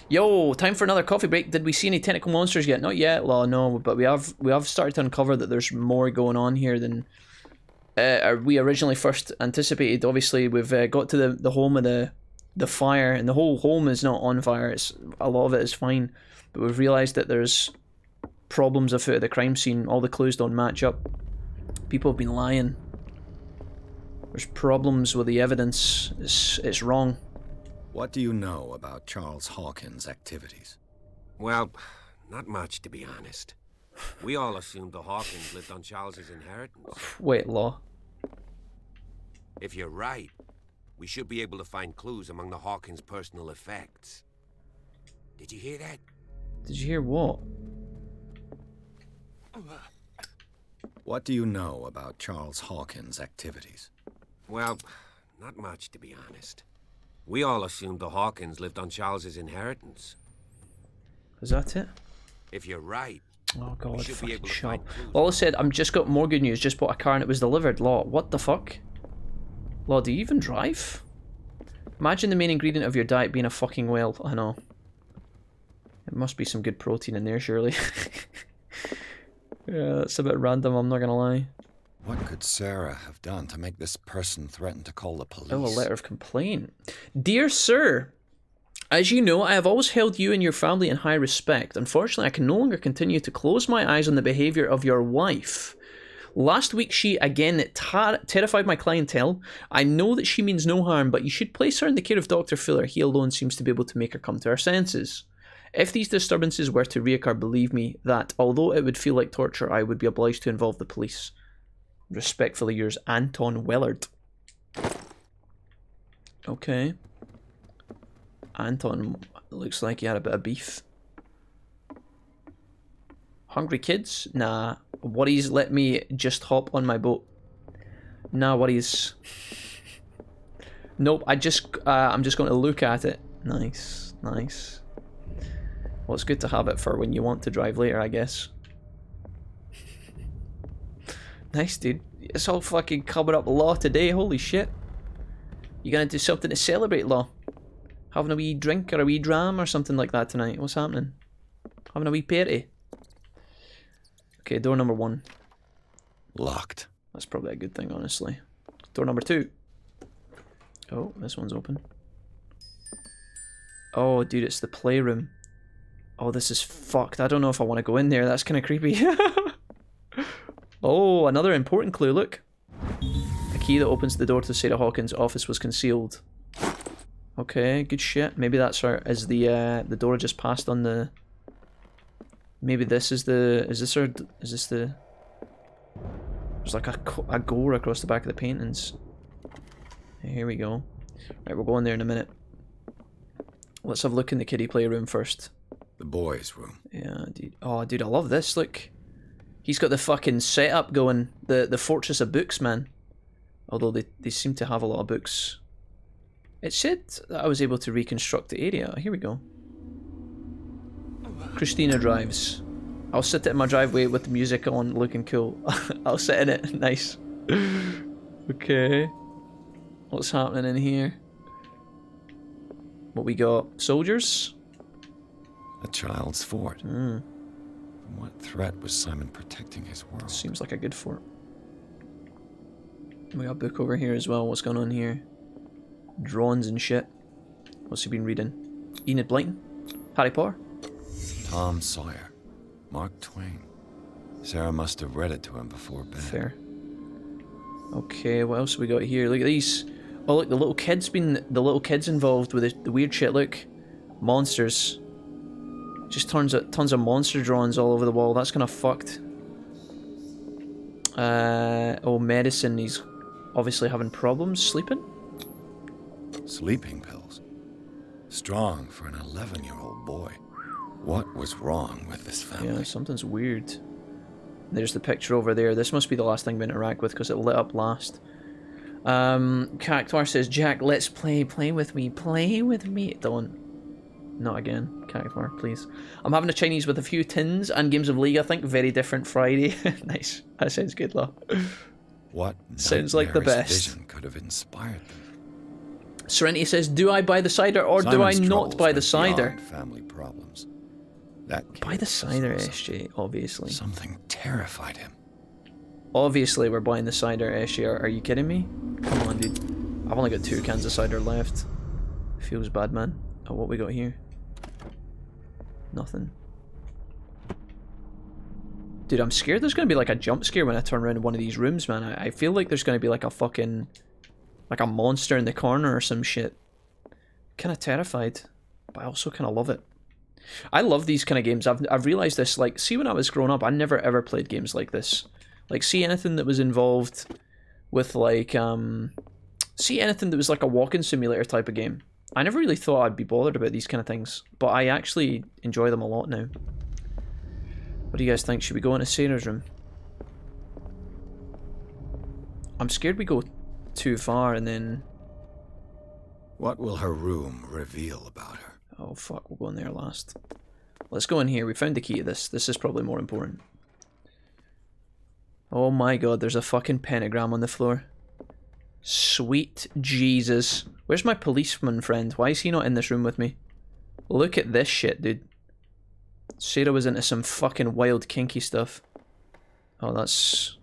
Yo, time for another coffee break. Did we see any tentacle monsters yet? Not yet, Law, no, but we have started to uncover that there's more going on here than we originally first anticipated. Obviously, we've got to the home of the fire, and the whole home is not on fire. It's a lot of it is fine, but we've realised that there's problems afoot at the crime scene. All the clues don't match up. People have been lying. There's problems with the evidence. It's wrong. What do you know about Charles Hawkins' activities? Well, not much, to be honest. We all assumed the Hawkins lived on Charles's inheritance. Wait, Law. If you're right, we should be able to find clues among the Hawkins' personal effects. Did you hear that? Did you hear what? What do you know about Charles Hawkins' activities? Well, not much, to be honest. We all assumed the Hawkins lived on Charles's inheritance. Is that it? If you're right, oh god, we should be able to shut. find clues. Law said, I'm just got more good news. Just bought a car and it was delivered. Law, what the fuck? Law, do you even drive? Imagine the main ingredient of your diet being a fucking whale. I know. It must be some good protein in there, surely. Yeah, that's a bit random, I'm not gonna lie. What could Sarah have done to make this person threaten to call the police? Oh, a letter of complaint. Dear Sir, as you know, I have always held you and your family in high respect. Unfortunately, I can no longer continue to close my eyes on the behaviour of your wife. Last week, she again terrified my clientele. I know that she means no harm, but you should place her in the care of Dr. Fuller. He alone seems to be able to make her come to her senses. If these disturbances were to reoccur, believe me that, although it would feel like torture, I would be obliged to involve the police. Respectfully yours, Anton Willard. Okay. Anton looks like he had a bit of beef. Hungry kids? Nah. Worries, let me just hop on my boat. Nah, worries. Nope, I'm just going to look at it. Nice, nice. Well, it's good to have it for when you want to drive later, I guess. Nice, dude. It's all fucking coming up Law today, holy shit. You gonna do something to celebrate, Law? Having a wee drink or a wee dram or something like that tonight? What's happening? Having a wee party? Okay, door number 1. Locked. That's probably a good thing, honestly. Door number 2. Oh, this one's open. Oh, dude, it's the playroom. Oh, this is fucked. I don't know if I want to go in there. That's kind of creepy. Oh, another important clue, look. A key that opens the door to Sarah Hawkins' office was concealed. Okay, good shit. Maybe that's our... Is the door just passed on the... Maybe this is the... Is this the... There's like a gore across the back of the paintings. Here we go. Right, we'll go in there in a minute. Let's have a look in the kiddie playroom first. The boys' room. Yeah, dude. Oh, dude, I love this. Look. He's got the fucking setup going. The fortress of books, man. Although they seem to have a lot of books. It said that I was able to reconstruct the area. Here we go. Christina drives. I'll sit in my driveway with the music on, looking cool. I'll sit in it. Nice. Okay. What's happening in here? What we got? Soldiers? A child's fort. From what threat was Simon protecting his world? Seems like a good fort. We got a book over here as well. What's going on here? Drawings and shit. What's he been reading? Enid Blyton? Harry Potter? Tom Sawyer. Mark Twain. Sarah must have read it to him before bed. Fair. Okay, what else we got here? Look at these. Oh, look, the little kids involved with the weird shit. Look, monsters. Just tons of monster drawings all over the wall. That's kind of fucked. Oh, medicine. He's obviously having problems sleeping. Sleeping pills. Strong for an 11-year-old boy. What was wrong with this family? Yeah, something's weird. There's the picture over there. This must be the last thing we interact with because it lit up last. Cactuar says, Jack, let's play. Play with me. Play with me. Don't. Not again. Cacmar, please. I'm having a Chinese with a few tins and games of League, I think. Very different Friday. Nice. That sounds good, though. What sounds like the best. Vision could have inspired them. Serenity says, do I buy the cider or Simon's do I not buy the cider? Family problems. That Buy the cider, SJ, obviously. Something terrified him. Obviously, we're buying the cider, SJ. Are you kidding me? Come on, dude. I've only got 2 cans of cider left. Feels bad, man. Oh, what we got here? Nothing. Dude, I'm scared there's going to be like a jump scare when I turn around in one of these rooms, man. I feel like there's going to be like a fucking... like a monster in the corner or some shit. Kind of terrified, but I also kind of love it. I love these kind of games. I've realized this, like, see, when I was growing up, I never ever played games like this. Like, see anything that was involved with, like, see anything that was like a walking simulator type of game. I never really thought I'd be bothered about these kind of things, but I actually enjoy them a lot now. What do you guys think? Should we go into Sarah's room? I'm scared we go too far and then... What will her room reveal about her? Oh fuck, we'll go in there last. Let's go in here. We found the key to this. This is probably more important. Oh my god, there's a fucking pentagram on the floor. Sweet Jesus. Where's my policeman friend? Why is he not in this room with me? Look at this shit, dude. Sarah was into some fucking wild kinky stuff. Oh, that's...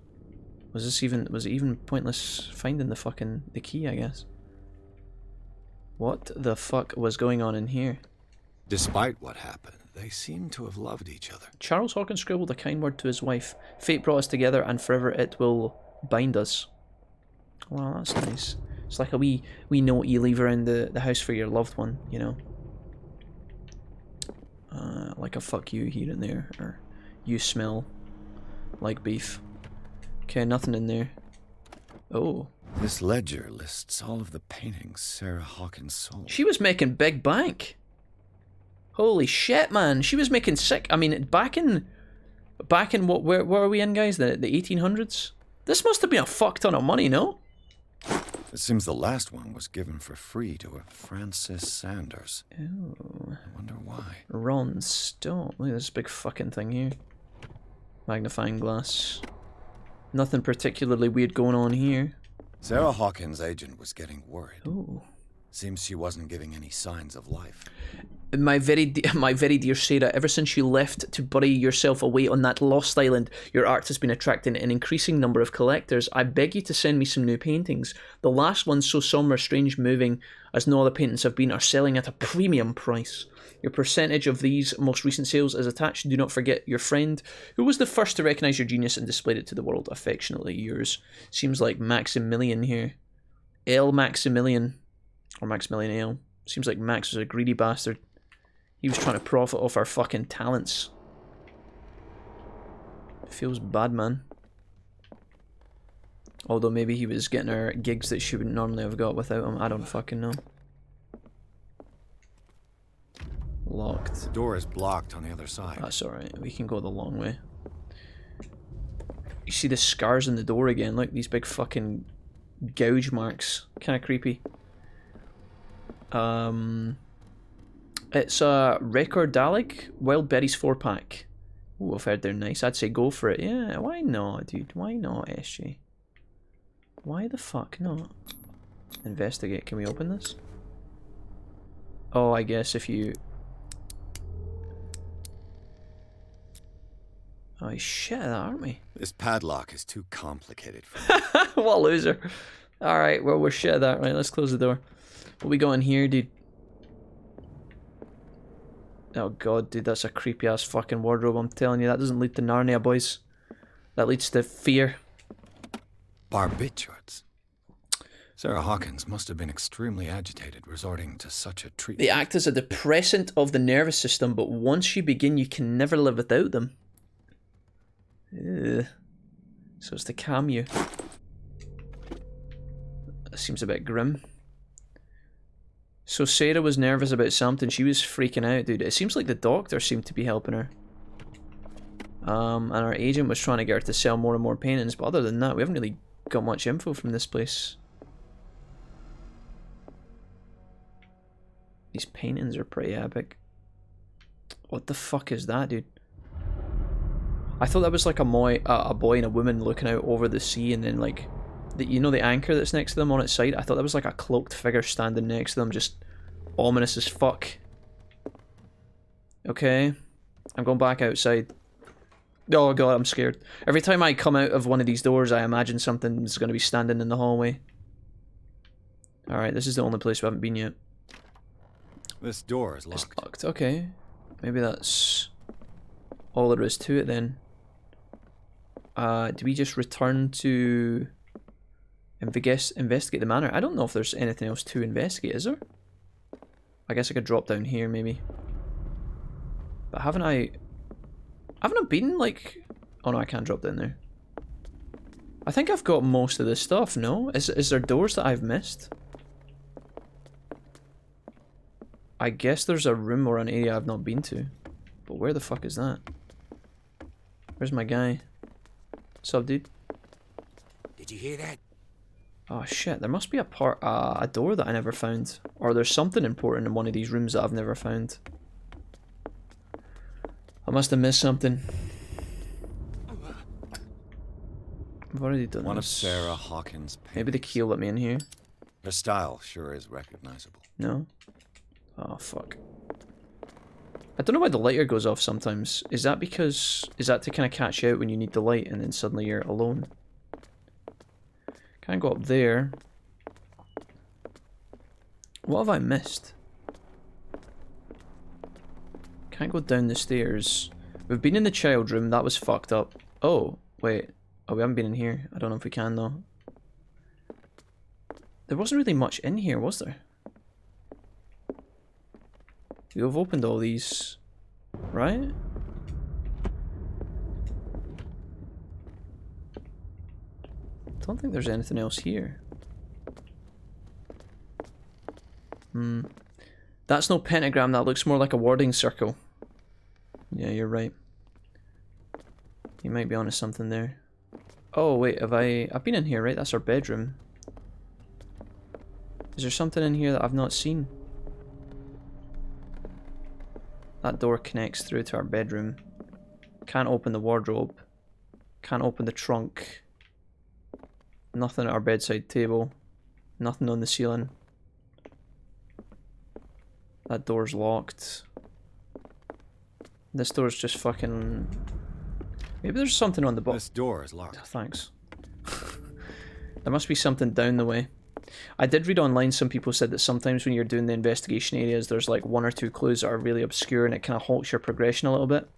was it even pointless finding the key, I guess? What the fuck was going on in here? Despite what happened, they seem to have loved each other. Charles Hawkins scribbled a kind word to his wife. Fate brought us together and forever it will bind us. Wow, that's nice. It's like a wee note you leave around the house for your loved one, you know? Like a fuck you here and there, or you smell like beef. Okay, nothing in there. Oh. This ledger lists all of the paintings Sarah Hawkins sold. She was making big bank. Holy shit, man. She was making sick. I mean, back in what, where are we in, guys? The 1800s? This must have been a fuck ton of money, no? It seems the last one was given for free to a Francis Sanders. Oh. I wonder why. Ron Stone. Look at this big fucking thing here. Magnifying glass. Nothing particularly weird going on here. Sarah Hawkins' agent was getting worried. Ooh. Seems she wasn't giving any signs of life. My very dear Sarah, ever since you left to bury yourself away on that lost island, your art has been attracting an increasing number of collectors. I beg you to send me some new paintings. The last ones, so somber, strange, moving, as no other paintings have been, are selling at a premium price. Your percentage of these most recent sales is attached. Do not forget your friend, who was the first to recognize your genius and displayed it to the world. Affectionately yours. Seems like Maximilian here. L. Maximilian. Or Maximilian L. Seems like Max was a greedy bastard. He was trying to profit off our fucking talents. Feels bad, man. Although maybe he was getting her gigs that she wouldn't normally have got without him. I don't fucking know. Locked. The door is blocked on the other side. That's alright. We can go the long way. You see the scars in the door again. Look, these big fucking gouge marks. Kind of creepy. It's a Record Dalek Wild Berries 4-pack. Ooh, I've heard they're nice. I'd say go for it. Yeah, why not, dude? Why not, SJ? Why the fuck not? Investigate. Can we open this? Oh, I guess if you... Oh, shit, aren't we? This padlock is too complicated for me. What a loser. Alright, well, we're shit at that. Right, let's close the door. What we got in here, dude? Oh god, dude, that's a creepy ass fucking wardrobe, I'm telling you. That doesn't lead to Narnia, boys. That leads to fear. Barbiturates. Sarah Hawkins must have been extremely agitated, resorting to such a treatment. They act as a depressant of the nervous system, but once you begin, you can never live without them. Ugh. So it's to calm you. That seems a bit grim. So Sarah was nervous about something. She was freaking out, dude. It seems like the doctor seemed to be helping her. And our agent was trying to get her to sell more and more paintings. But other than that, we haven't really got much info from this place. These paintings are pretty epic. What the fuck is that, dude? I thought that was like a boy and a woman looking out over the sea, and then like, you know the anchor that's next to them on its side? I thought that was like a cloaked figure standing next to them, just ominous as fuck. Okay. I'm going back outside. Oh god, I'm scared. Every time I come out of one of these doors, I imagine something's going to be standing in the hallway. Alright, this is the only place we haven't been yet. This door is locked. It's locked, okay. Maybe that's all there is to it then. Do we just return to investigate the manor? I don't know if there's anything else to investigate, is there? I guess I could drop down here maybe. But haven't I been like... Oh no, I can't drop down there. I think I've got most of this stuff, no? Is there doors that I've missed? I guess there's a room or an area I've not been to. But where the fuck is that? Where's my guy? What's up, dude? Did you hear that? Oh shit, there must be a door that I never found. Or there's something important in one of these rooms that I've never found. I must have missed something. I've already done One this. of Sarah Hawkins' paintings. Maybe the key will let me in here. Her style sure is recognizable. No? Oh fuck. I don't know why the lighter goes off sometimes. Is that because... Is that to kind of catch you out when you need the light and then suddenly you're alone? Can't go up there. What have I missed? Can't go down the stairs. We've been in the child room. That was fucked up. Oh, wait. Oh, we haven't been in here. I don't know if we can, though. There wasn't really much in here, was there? We've opened all these, right? Don't think there's anything else here. That's no pentagram, that looks more like a warding circle. Yeah, you're right. You might be onto something there. Oh wait, I've been in here, right? That's our bedroom. Is there something in here that I've not seen? That door connects through to our bedroom. Can't open the wardrobe. Can't open the trunk. Nothing at our bedside table. Nothing on the ceiling. That door's locked. This door's just fucking... Maybe there's something on the bottom. This door is locked. Oh, thanks. There must be something down the way. I did read online, some people said that sometimes when you're doing the investigation areas, there's like 1 or 2 clues that are really obscure and it kind of halts your progression a little bit.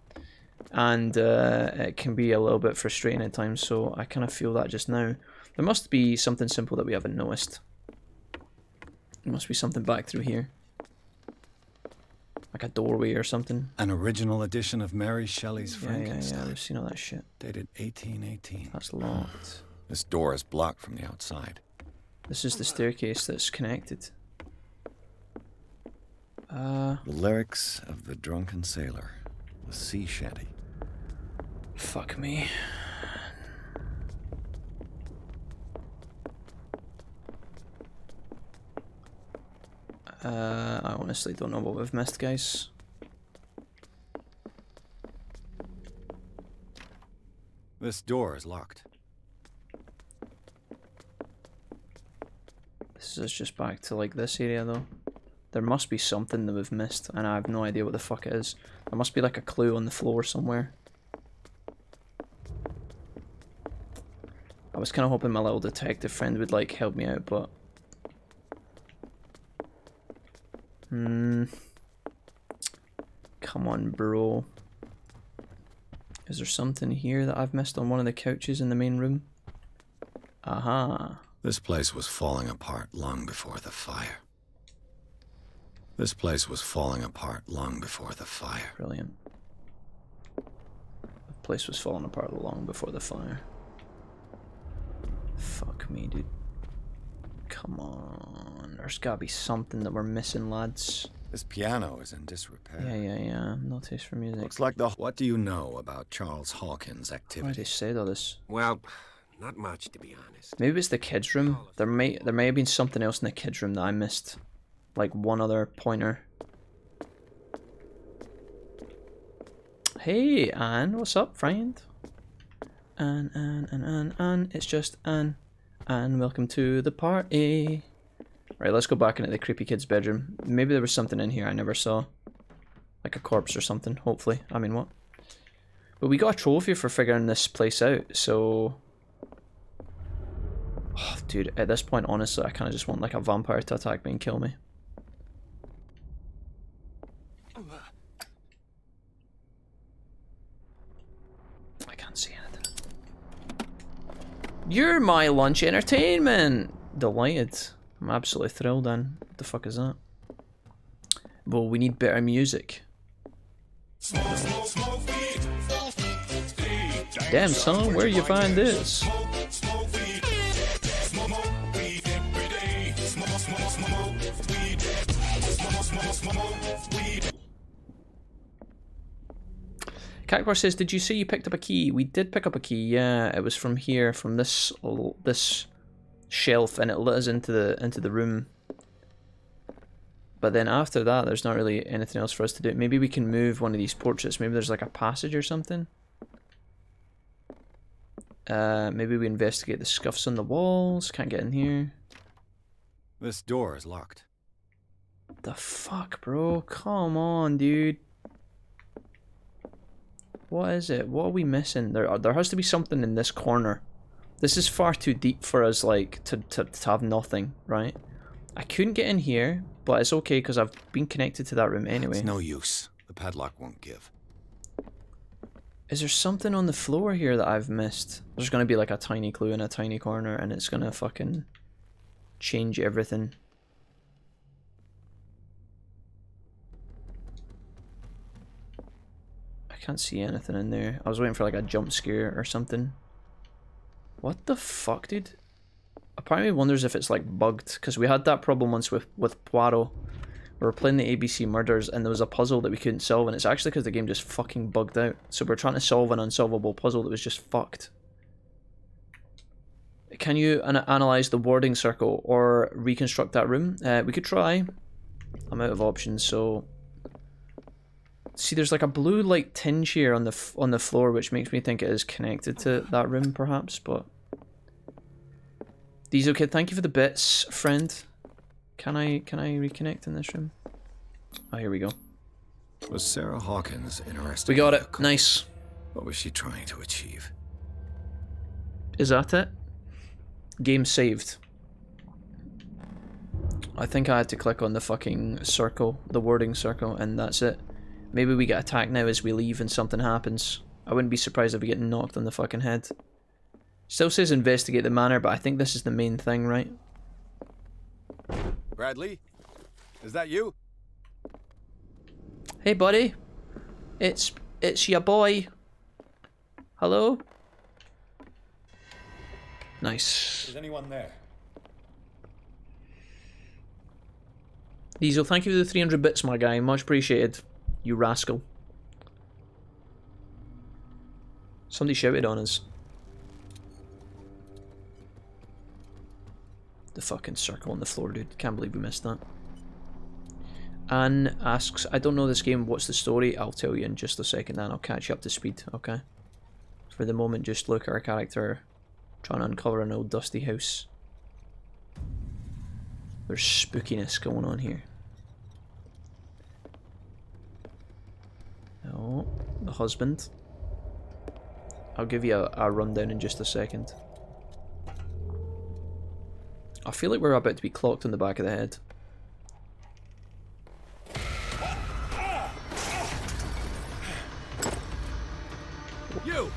And it can be a little bit frustrating at times, so I kind of feel that just now. There must be something simple that we haven't noticed. There must be something back through here. Like a doorway or something. An original edition of Mary Shelley's Frankenstein. Yeah, I've seen all that shit. Dated 1818. That's locked. This door is blocked from the outside. This is the staircase that's connected. The lyrics of the drunken sailor. The sea shanty. Fuck me. I honestly don't know what we've missed, guys. This door is locked. This is just back to like this area though. There must be something that we've missed and I have no idea what the fuck it is. There must be like a clue on the floor somewhere. I was kind of hoping my little detective friend would like help me out, but... Come on, bro. Is there something here that I've missed on one of the couches in the main room? Aha. This place was falling apart long before the fire. This place was falling apart long before the fire. Brilliant. The place was falling apart long before the fire. Fuck me, dude. Come on. There's gotta be something that we're missing, lads. This piano is in disrepair. Yeah. No taste for music. Looks like the... What do you know about Charles Hawkins' Why activity? they said all this? Well, not much, to be honest. Maybe it's the kids' room. There may have been something else in the kids' room that I missed. Like one other pointer. Hey, Anne, what's up, friend? Anne, it's just Anne. Anne, welcome to the party. Right, let's go back into the creepy kid's bedroom. Maybe there was something in here I never saw. Like a corpse or something, hopefully. I mean, what? But we got a trophy for figuring this place out, so... Oh, dude, at this point, honestly, I kind of just want like a vampire to attack me and kill me. I can't see anything. You're my lunch entertainment! Delighted. I'm absolutely thrilled, Dan. What the fuck is that? Well, we need better music. Damn, son, where you find this? Cactuar says, did you say you picked up a key? We did pick up a key, yeah. It was from here, from this shelf, and it let us into the room. But then after that, there's not really anything else for us to do. Maybe we can move one of these portraits. Maybe there's like a passage or something. Maybe we investigate the scuffs on the walls. Can't get in here. This door is locked. The fuck, bro? Come on, dude. What is it? What are we missing? There has to be something in this corner. This is far too deep for us, like, to have nothing, right? I couldn't get in here, but it's okay because I've been connected to that room anyway. It's no use. The padlock won't give. Is there something on the floor here that I've missed? There's gonna be like a tiny clue in a tiny corner and it's gonna fucking change everything. I can't see anything in there. I was waiting for like a jump scare or something. What the fuck, dude? A part of me wonders if it's like bugged, because we had that problem once with Poirot. We were playing the ABC Murders and there was a puzzle that we couldn't solve, and it's actually because the game just fucking bugged out. So we're trying to solve an unsolvable puzzle that was just fucked. Can you analyze the warding circle or reconstruct that room? We could try. I'm out of options, so... See, there's like a blue like tinge here on the floor, which makes me think it is connected to that room, perhaps. But Diesel Kid, thank you for the bits, friend. Can I reconnect in this room? Oh, here we go. Was Sarah Hawkins interested? We got it. Nice. What was she trying to achieve? Is that it? Game saved. I think I had to click on the fucking circle, the wording circle, and that's it. Maybe we get attacked now as we leave and something happens. I wouldn't be surprised if we get knocked on the fucking head. Still says investigate the manor, but I think this is the main thing, right? Bradley? Is that you? Hey, buddy. It's your boy. Hello? Nice. Is anyone there? Diesel, thank you for the 300 bits, my guy. Much appreciated. You rascal. Somebody shouted on us. The fucking circle on the floor, dude. Can't believe we missed that. Anne asks, I don't know this game, what's the story? I'll tell you in just a second, Anne. I'll catch you up to speed, okay? For the moment, just look at our character trying to uncover an old dusty house. There's spookiness going on here. Oh, the husband. I'll give you a rundown in just a second. I feel like we're about to be clocked in the back of the head. You!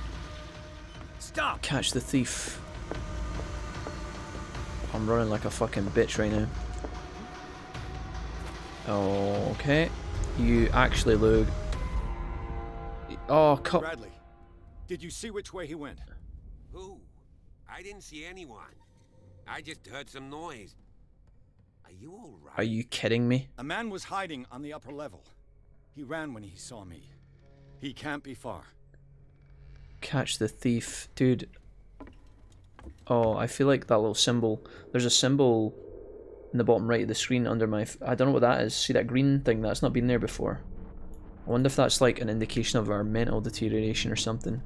Stop! Catch the thief. I'm running like a fucking bitch right now. Okay. You actually look... Oh, cut. Bradley, did you see which way he went? Who? I didn't see anyone. I just heard some noise. Are you all right? Are you kidding me? A man was hiding on the upper level. He ran when he saw me. He can't be far. Catch the thief. Dude. Oh, I feel like that little symbol. There's a symbol in the bottom right of the screen under my... I don't know what that is. See that green thing? That's not been there before. I wonder if that's like an indication of our mental deterioration or something.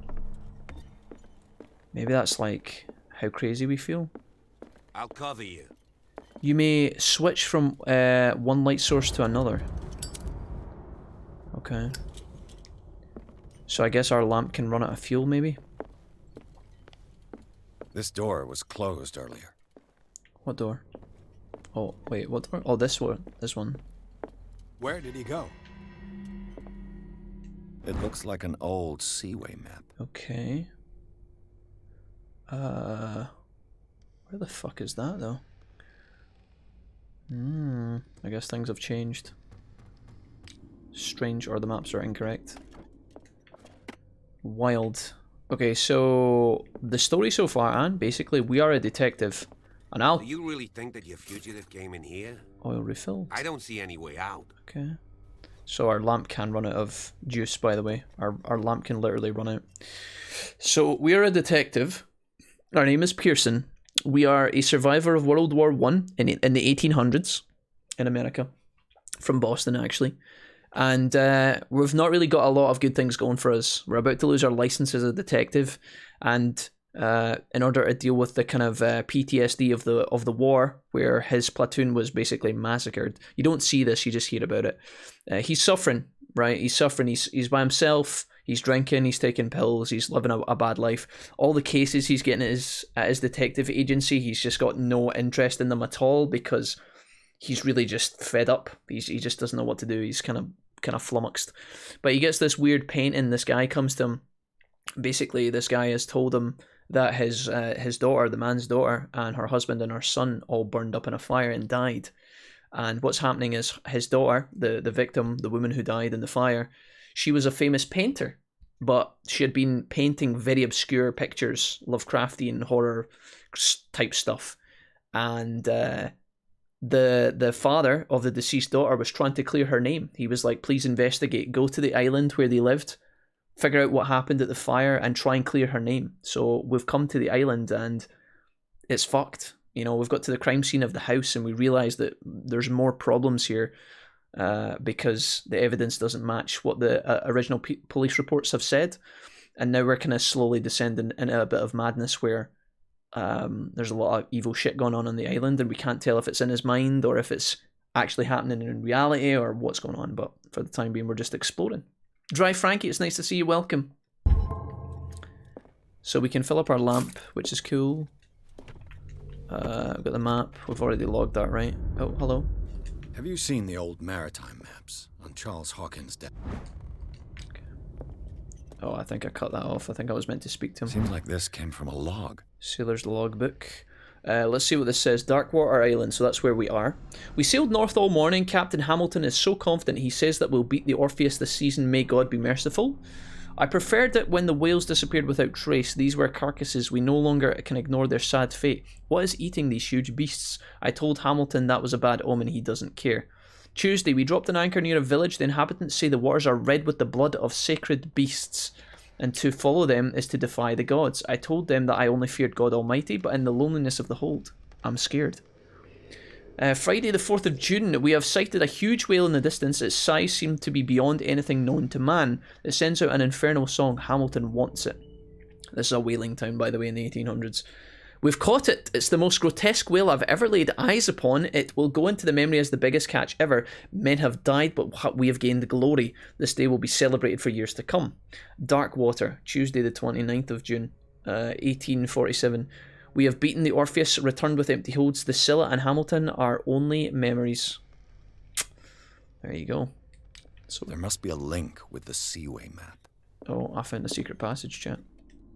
Maybe that's like how crazy we feel. I'll cover you. You may switch from one light source to another. Okay. So I guess our lamp can run out of fuel, maybe? This door was closed earlier. What door? Oh, wait, what door? Oh, this one. This one. Where did he go? It looks like an old seaway map. Okay. Where the fuck is that, though? I guess things have changed. Strange, or the maps are incorrect. Wild. Okay, so the story so far, Anne, basically we are a detective. And I'll... Do you really think that your fugitive came in here? Oil refilled. I don't see any way out. Okay. So our lamp can run out of juice, by the way. Our lamp can literally run out. So we are a detective. Our name is Pearson. We are a survivor of World War I in the 1800s in America. From Boston, actually. And we've not really got a lot of good things going for us. We're about to lose our license as a detective. And in order to deal with the kind of PTSD of the war, where his platoon was basically massacred. You don't see this, you just hear about it. He's suffering, right? He's suffering. He's by himself. He's drinking. He's taking pills. He's living a bad life. All the cases he's getting at his detective agency, he's just got no interest in them at all because he's really just fed up. He just doesn't know what to do. He's kind of flummoxed. But he gets this weird painting. This guy comes to him. Basically, this guy has told him that his daughter, the man's daughter, and her husband and her son all burned up in a fire and died. And what's happening is his daughter, the victim, the woman who died in the fire, she was a famous painter, but she had been painting very obscure pictures, Lovecraftian horror type stuff. And the father of the deceased daughter was trying to clear her name. He was like, please investigate, go to the island where they lived, figure out what happened at the fire and try and clear her name. So we've come to the island and it's fucked. You know, we've got to the crime scene of the house and we realise that there's more problems here because the evidence doesn't match what the original police reports have said. And now we're kind of slowly descending into a bit of madness where there's a lot of evil shit going on the island and we can't tell if it's in his mind or if it's actually happening in reality or what's going on. But for the time being, we're just exploring. Dry Frankie, it's nice to see you. Welcome. So we can fill up our lamp, which is cool. I've got the map. We've already logged that, right? Oh, hello. Have you seen the old maritime maps on Charles Hawkins' death? Okay. Oh, I think I cut that off. I think I was meant to speak to him. Seems like this came from a log. Sailor's logbook. Let's see what this says. Darkwater Island, so that's where we are. We sailed north all morning. Captain Hamilton is so confident he says that we'll beat the Orpheus this season. May God be merciful. I preferred that when the whales disappeared without trace. These were carcasses. We no longer can ignore their sad fate. What is eating these huge beasts? I told Hamilton that was a bad omen. He doesn't care. Tuesday, we dropped an anchor near a village. The inhabitants say the waters are red with the blood of sacred beasts, and to follow them is to defy the gods. I told them that I only feared God Almighty, but in the loneliness of the hold, I'm scared. Friday the 4th of June, we have sighted a huge whale in the distance. Its size seemed to be beyond anything known to man. It sends out an infernal song. Hamilton wants it. This is a whaling town, by the way, in the 1800s. We've caught it. It's the most grotesque whale I've ever laid eyes upon. It will go into the memory as the biggest catch ever. Men have died, but we have gained glory. This day will be celebrated for years to come. Darkwater, Tuesday the 29th of June, 1847. We have beaten the Orpheus, returned with empty holds. The Scylla and Hamilton are only memories. There you go. So there must be a link with the Seaway map. Oh, I found the secret passage, chat.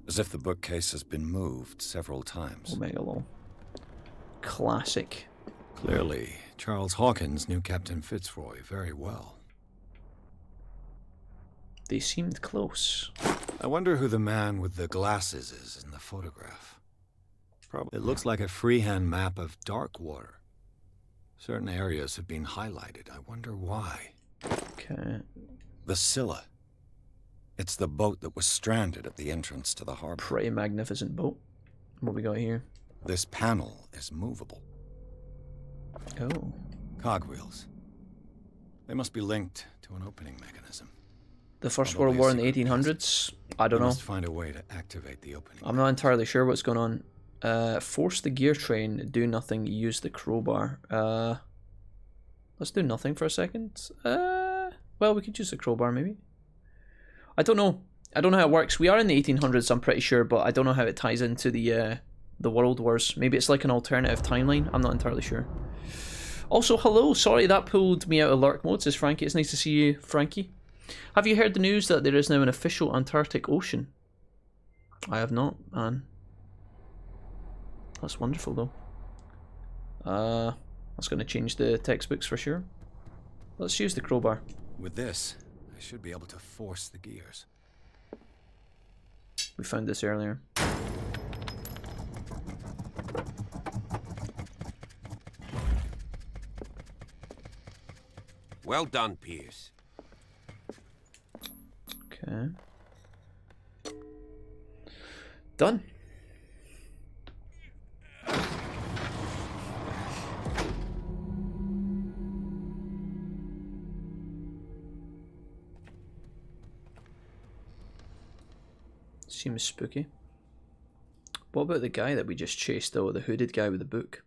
As if the bookcase has been moved several times. Omega Law. Classic. Clearly, Charles Hawkins knew Captain Fitzroy very well. They seemed close. I wonder who the man with the glasses is in the photograph. Probably. It looks like a freehand map of Darkwater. Certain areas have been highlighted. I wonder why. Okay. The Scylla. It's the boat that was stranded at the entrance to the harbor. Pretty magnificent boat. What we got here? This panel is movable. Oh. Cogwheels. They must be linked to an opening mechanism. The First Probably World War in the secret 1800s? I don't We know. must find a way to activate the opening. I'm not entirely sure what's going on. Force the gear train, do nothing, use the crowbar. Let's do nothing for a second. Well, we could use the crowbar maybe. I don't know. I don't know how it works. We are in the 1800s, I'm pretty sure, but I don't know how it ties into the World Wars. Maybe it's like an alternative timeline. I'm not entirely sure. Also, hello. Sorry, that pulled me out of lurk mode, says Frankie. It's nice to see you, Frankie. Have you heard the news that there is now an official Antarctic Ocean? I have not, man. That's wonderful, though. That's going to change the textbooks for sure. Let's use the crowbar. With this, I should be able to force the gears. We found this earlier. Well done, Pierce. Okay. Done. Seems spooky. What about the guy that we just chased though, the hooded guy with the book?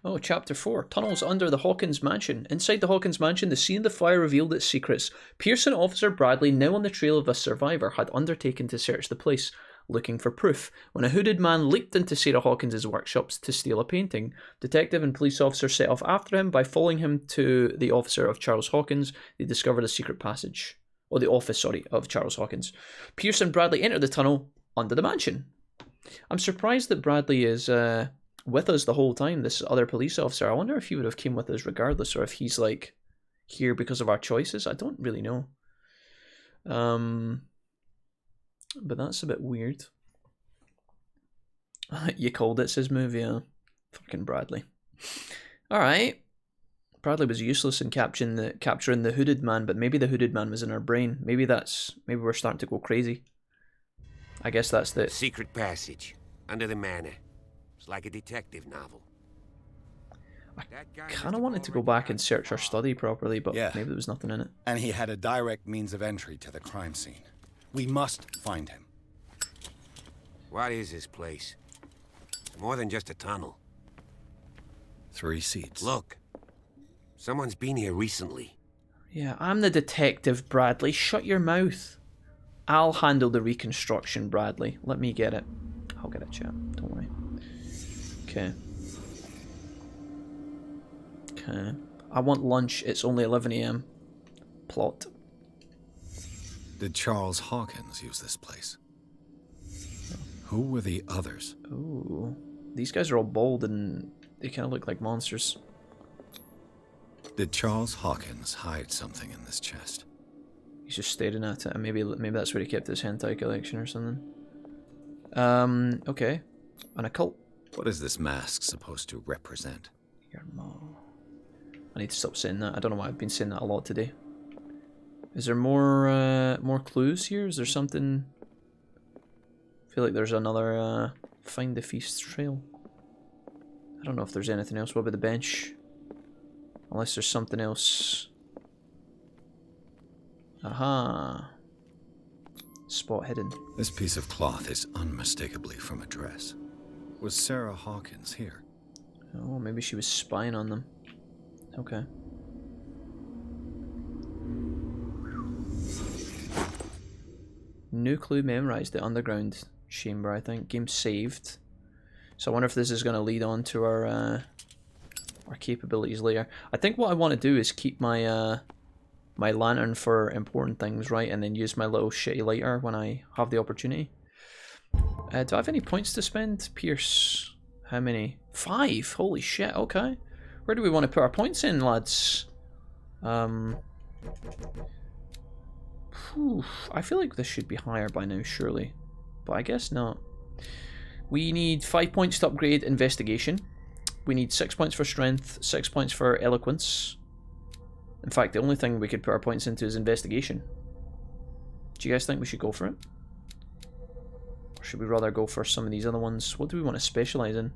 Oh, chapter 4. Tunnels under the Hawkins mansion. Inside the Hawkins mansion, the scene of the fire revealed its secrets. Pierce and Officer Bradley, now on the trail of a survivor, had undertaken to search the place, looking for proof, when a hooded man leaped into Sarah Hawkins' workshops to steal a painting. Detective and police officer set off after him. By following him to the officer of Charles Hawkins, they discovered a secret passage. Or the office, sorry, of Charles Hawkins. Pierce and Bradley enter the tunnel under the mansion. I'm surprised that Bradley is with us the whole time, this other police officer. I wonder if he would have came with us regardless, or if he's like here because of our choices. I don't really know. But that's a bit weird. You called it, says movie, yeah. Fucking Bradley. Alright. Bradley was useless in capturing the hooded man, but maybe the hooded man was in our brain. Maybe we're starting to go crazy. I guess that's the secret passage under the manor. It's like a detective novel. I kind of wanted to go back and search our study properly, but maybe there was nothing in it. And he had a direct means of entry to the crime scene. We must find him. What is this place? More than just a tunnel. 3 seats. Look. Someone's been here recently. Yeah, I'm the detective, Bradley. Shut your mouth. I'll handle the reconstruction, Bradley. Let me get it. I'll get it, chap. Don't worry. Okay. Okay. I want lunch. It's only 11 AM. Plot. Did Charles Hawkins use this place? Who were the others? Ooh. These guys are all bald and they kind of look like monsters. Did Charles Hawkins hide something in this chest? He's just staring at it, and maybe that's where he kept his hentai collection or something. Okay. An occult. What is this mask supposed to represent? Your mom. I need to stop saying that. I don't know why I've been saying that a lot today. Is there more clues here? Is there something? I feel like there's another find the feast trail. I don't know if there's anything else. What about the bench? Unless there's something else. Aha. Spot hidden. This piece of cloth is unmistakably from a dress. Was Sarah Hawkins here? Oh, maybe she was spying on them. Okay. New clue memorized. The underground chamber, I think. Game saved. So I wonder if this is going to lead on to our capabilities later. I think what I want to do is keep my my lantern for important things, right? And then use my little shitty lighter when I have the opportunity. Do I have any points to spend? Pierce. How many? 5. Holy shit. Okay. Where do we want to put our points in, lads? I feel like this should be higher by now, surely. But I guess not. We need 5 points to upgrade investigation. We need 6 points for strength, 6 points for eloquence. In fact, the only thing we could put our points into is investigation. Do you guys think we should go for it? Or should we rather go for some of these other ones? What do we want to specialize in?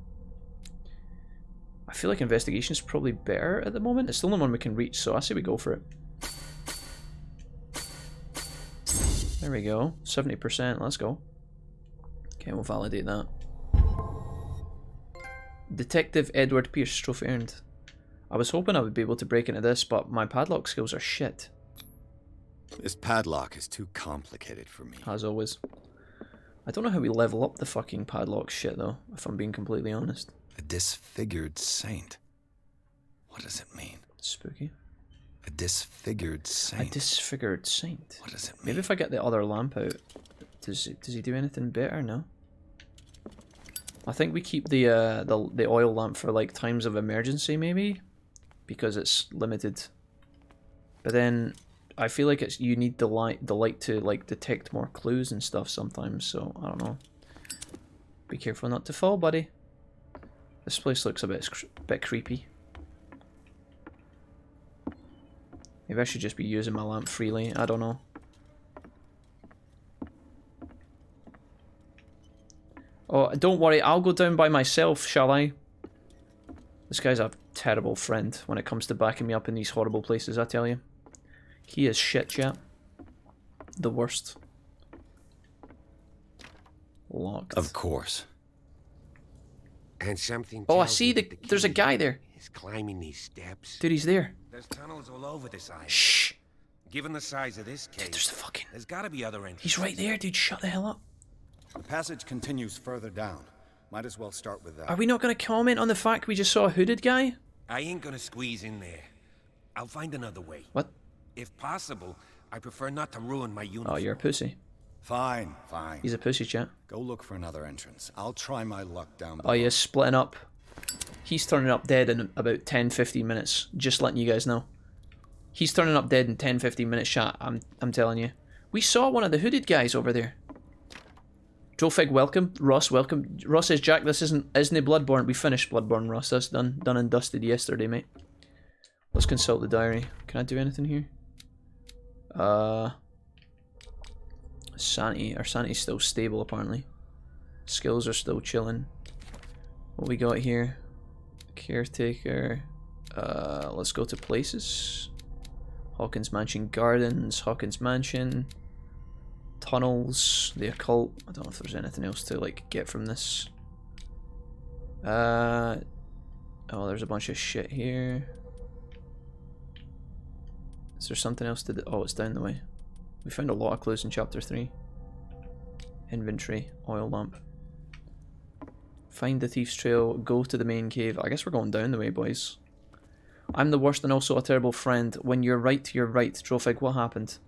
I feel like investigation is probably better at the moment. It's the only one we can reach, so I say we go for it. There we go. 70%. Let's go. Okay, we'll validate that. Detective Edward Pierce, trophy earned. I was hoping I would be able to break into this, but my padlock skills are shit. This padlock is too complicated for me. As always. I don't know how we level up the fucking padlock shit though, if I'm being completely honest. A disfigured saint. What does it mean? Spooky. A disfigured saint. A disfigured saint. What does it mean? Maybe if I get the other lamp out, does he do anything better? No. I think we keep the oil lamp for like times of emergency maybe, because it's limited. But then I feel like you need the light to like detect more clues and stuff sometimes. So I don't know. Be careful not to fall, buddy. This place looks a bit creepy. Maybe I should just be using my lamp freely. I don't know. Oh, don't worry. I'll go down by myself, shall I? This guy's a terrible friend when it comes to backing me up in these horrible places, I tell you. He is shit, chat. The worst. Locked. Of course. And something. Oh, I see. There's a guy there. He's climbing these steps. Dude, he's there. There's tunnels all over this island. Shh. Given the size of this cave, dude, there's the fucking. There's got to be other entrances. He's right there, dude. Shut the hell up. The passage continues further down. Might as well start with that. Are we not going to comment on the fact we just saw a hooded guy? I ain't gonna squeeze in there. I'll find another way. What? If possible, I prefer not to ruin my uniform. Oh, you're a pussy. Fine, fine. He's a pussy, chat. Go look for another entrance. I'll try my luck down below. Oh, yeah, splitting up. He's turning up dead in about 10-15 minutes. Just letting you guys know. He's turning up dead in 10-15 minutes, chat. I'm telling you. We saw one of the hooded guys over there. Drofig, welcome. Ross, welcome. Ross says, Jack, this isn't Bloodborne. We finished Bloodborne, Ross. That's done and dusted yesterday, mate. Let's consult the diary. Can I do anything here? Sanity. Our sanity's still stable, apparently. Skills are still chilling. What we got here? Caretaker. Let's go to places. Hawkins Mansion Gardens. Hawkins Mansion. Tunnels. The occult. I don't know if there's anything else to like get from this. Oh, there's a bunch of shit here. Is there something else to do? Oh, it's down the way. We found a lot of clues in chapter 3. Inventory. Oil lamp. Find the thief's trail. Go to the main cave. I guess we're going down the way, boys. I'm the worst and also a terrible friend. When you're right, you're right. Drofig, what happened?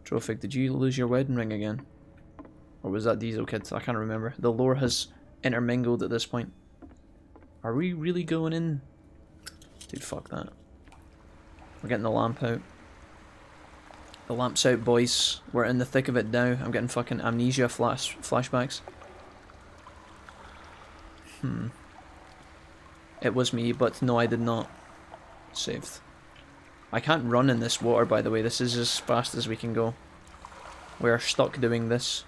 Drofig, did you lose your wedding ring again? Or was that Diesel Kid? I can't remember. The lore has intermingled at this point. Are we really going in? Dude, fuck that. We're getting the lamp out. The lamp's out, boys. We're in the thick of it now. I'm getting fucking amnesia flashbacks. It was me, but no, I did not. Saved. I can't run in this water, by the way. This is as fast as we can go. We're stuck doing this.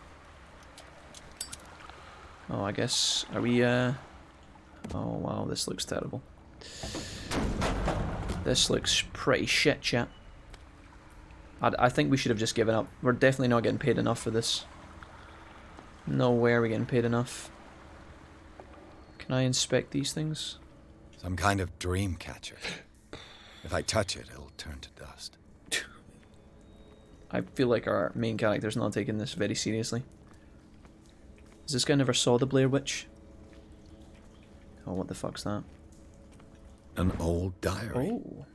Oh, I guess... Are we, Oh, wow, this looks terrible. This looks pretty shit, chat. I think we should have just given up. We're definitely not getting paid enough for this. No way are we getting paid enough. Can I inspect these things? Some kind of dream catcher. If I touch it, it'll turn to dust. I feel like our main character's not taking this very seriously. Does this guy never saw the Blair Witch? Oh, what the fuck's that? An old diary. Oh.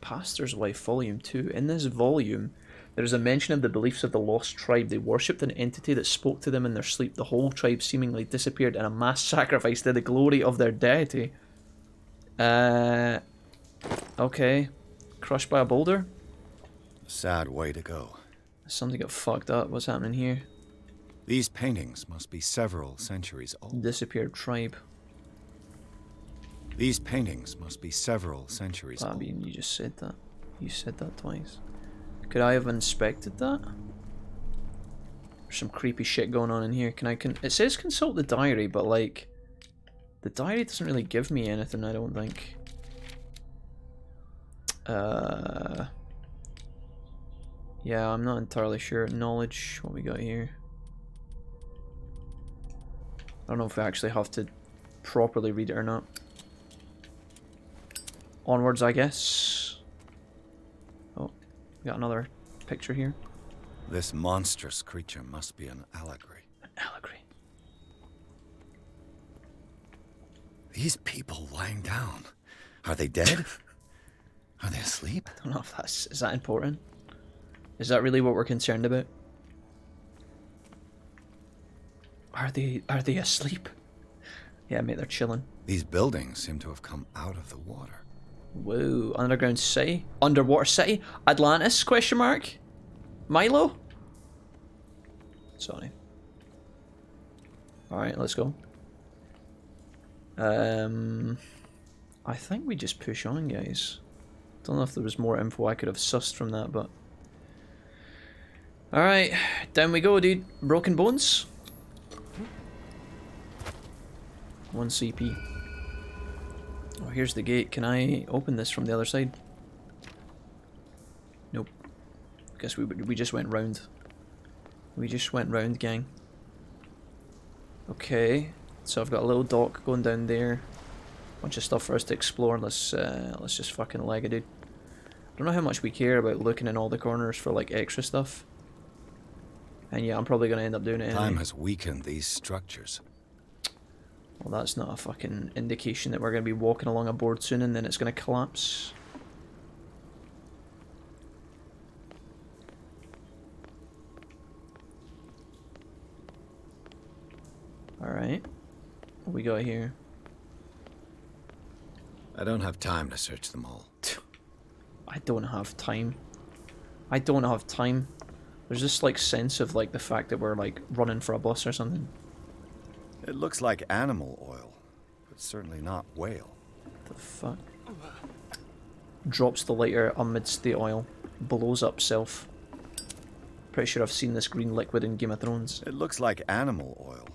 Pastor's Wife, Volume 2. In this volume, there is a mention of the beliefs of the lost tribe. They worshipped an entity that spoke to them in their sleep. The whole tribe seemingly disappeared in a mass sacrifice to the glory of their deity. Okay. Crushed by a boulder? A sad way to go. Something got fucked up. What's happening here? These paintings must be several centuries old. Disappeared tribe. These paintings must be several centuries old. I mean, you just said that. You said that twice. Could I have inspected that? There's some creepy shit going on in here. It says consult the diary, but like... The diary doesn't really give me anything, I don't think. Yeah, I'm not entirely sure. Knowledge, what we got here. I don't know if we actually have to properly read it or not. Onwards, I guess. Oh, we got another picture here. This monstrous creature must be an allegory. An allegory. These people lying down. Are they dead? Are they asleep? I don't know if is that important? Is that really what we're concerned about? Are they asleep? Yeah, mate, they're chilling. These buildings seem to have come out of the water. Whoa, underground city? Underwater city? Atlantis, question mark? Milo? Sorry. Alright, let's go. I think we just push on, guys. Don't know if there was more info I could have sussed from that, but... Alright, down we go, dude. Broken bones. 1 CP. Oh, here's the gate. Can I open this from the other side? Nope. Guess we just went round. We just went round, gang. Okay, so I've got a little dock going down there. Bunch of stuff for us to explore. Let's just fucking leg it, dude. I don't know how much we care about looking in all the corners for like extra stuff. And yeah, I'm probably gonna end up doing it anyway. Time has weakened these structures. Well, that's not a fucking indication that we're gonna be walking along a board soon and then it's gonna collapse. Alright. What we got here? I don't have time to search them all. I don't have time. I don't have time. There's this like sense of like the fact that we're like running for a bus or something. It looks like animal oil, but certainly not whale. What the fuck? Drops the lighter amidst the oil. Blows up self. Pretty sure I've seen this green liquid in Game of Thrones. It looks like animal oil,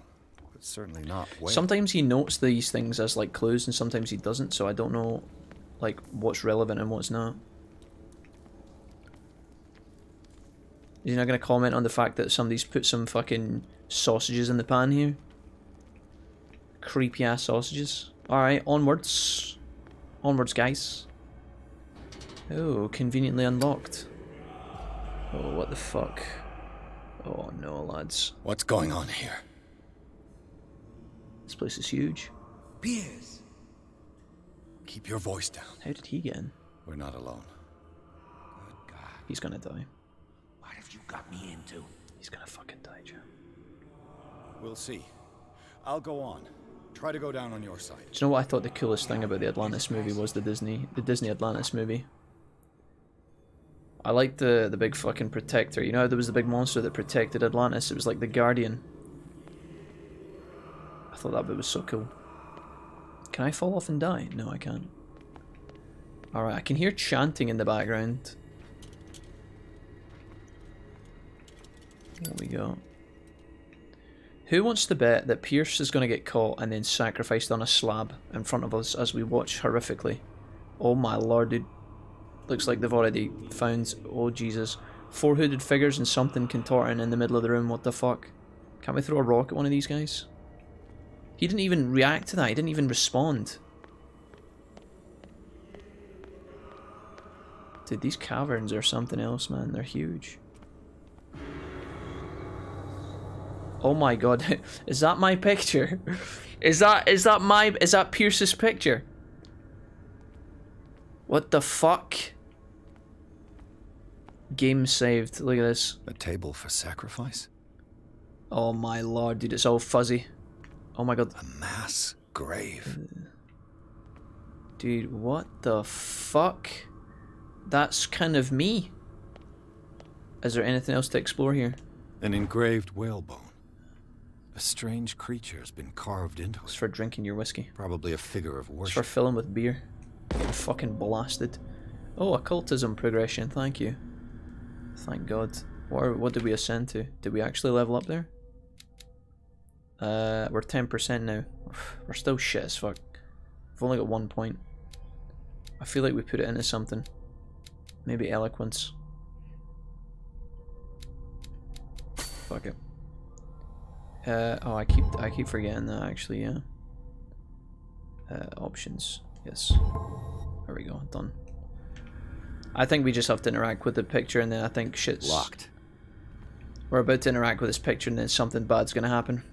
but certainly not whale. Sometimes he notes these things as like clues and sometimes he doesn't, so I don't know like what's relevant and what's not. You're not going to comment on the fact that somebody's put some fucking sausages in the pan here? Creepy ass sausages. Alright, onwards. Onwards, guys. Oh, conveniently unlocked. Oh, what the fuck? Oh no, lads. What's going on here? This place is huge. Piers! Keep your voice down. How did he get in? We're not alone. Good God. He's gonna die. What have you got me into? He's gonna fucking die, Joe. We'll see. I'll go on. Try to go down on your side. Do you know what I thought the coolest thing about the Atlantis movie was? The Disney Atlantis movie. I liked the big fucking protector. You know how there was the big monster that protected Atlantis? It was like the Guardian. I thought that bit was so cool. Can I fall off and die? No, I can't. Alright, I can hear chanting in the background. What we got? Who wants to bet that Pierce is going to get caught and then sacrificed on a slab in front of us as we watch horrifically? Oh my lord, dude. Looks like they've already found, oh Jesus, 4 hooded figures and something contorting in the middle of the room. What the fuck? Can't we throw a rock at one of these guys? He didn't even react to that. He didn't even respond. Dude, these caverns are something else, man. They're huge. Oh my god, is that my picture? Is that Pierce's picture? What the fuck? Game saved. Look at this. A table for sacrifice? Oh my lord, dude, it's all fuzzy. Oh my god. A mass grave. Dude, what the fuck? That's kind of me. Is there anything else to explore here? An engraved whalebone. A strange creature has been carved into it. It's for drinking your whiskey. Probably a figure of It's worship. for filling with beer. Getting fucking blasted. Oh, occultism progression, thank you. Thank God. What did we ascend to? Did we actually level up there? We're 10% now. We're still shit as fuck. We've only got 1 point. I feel like we put it into something. Maybe eloquence. fuck it. Oh, I keep forgetting that actually. Yeah. Options. Yes. There we go. Done. I think we just have to interact with the picture, and then I think shit's locked. We're about to interact with this picture, and then something bad's gonna happen.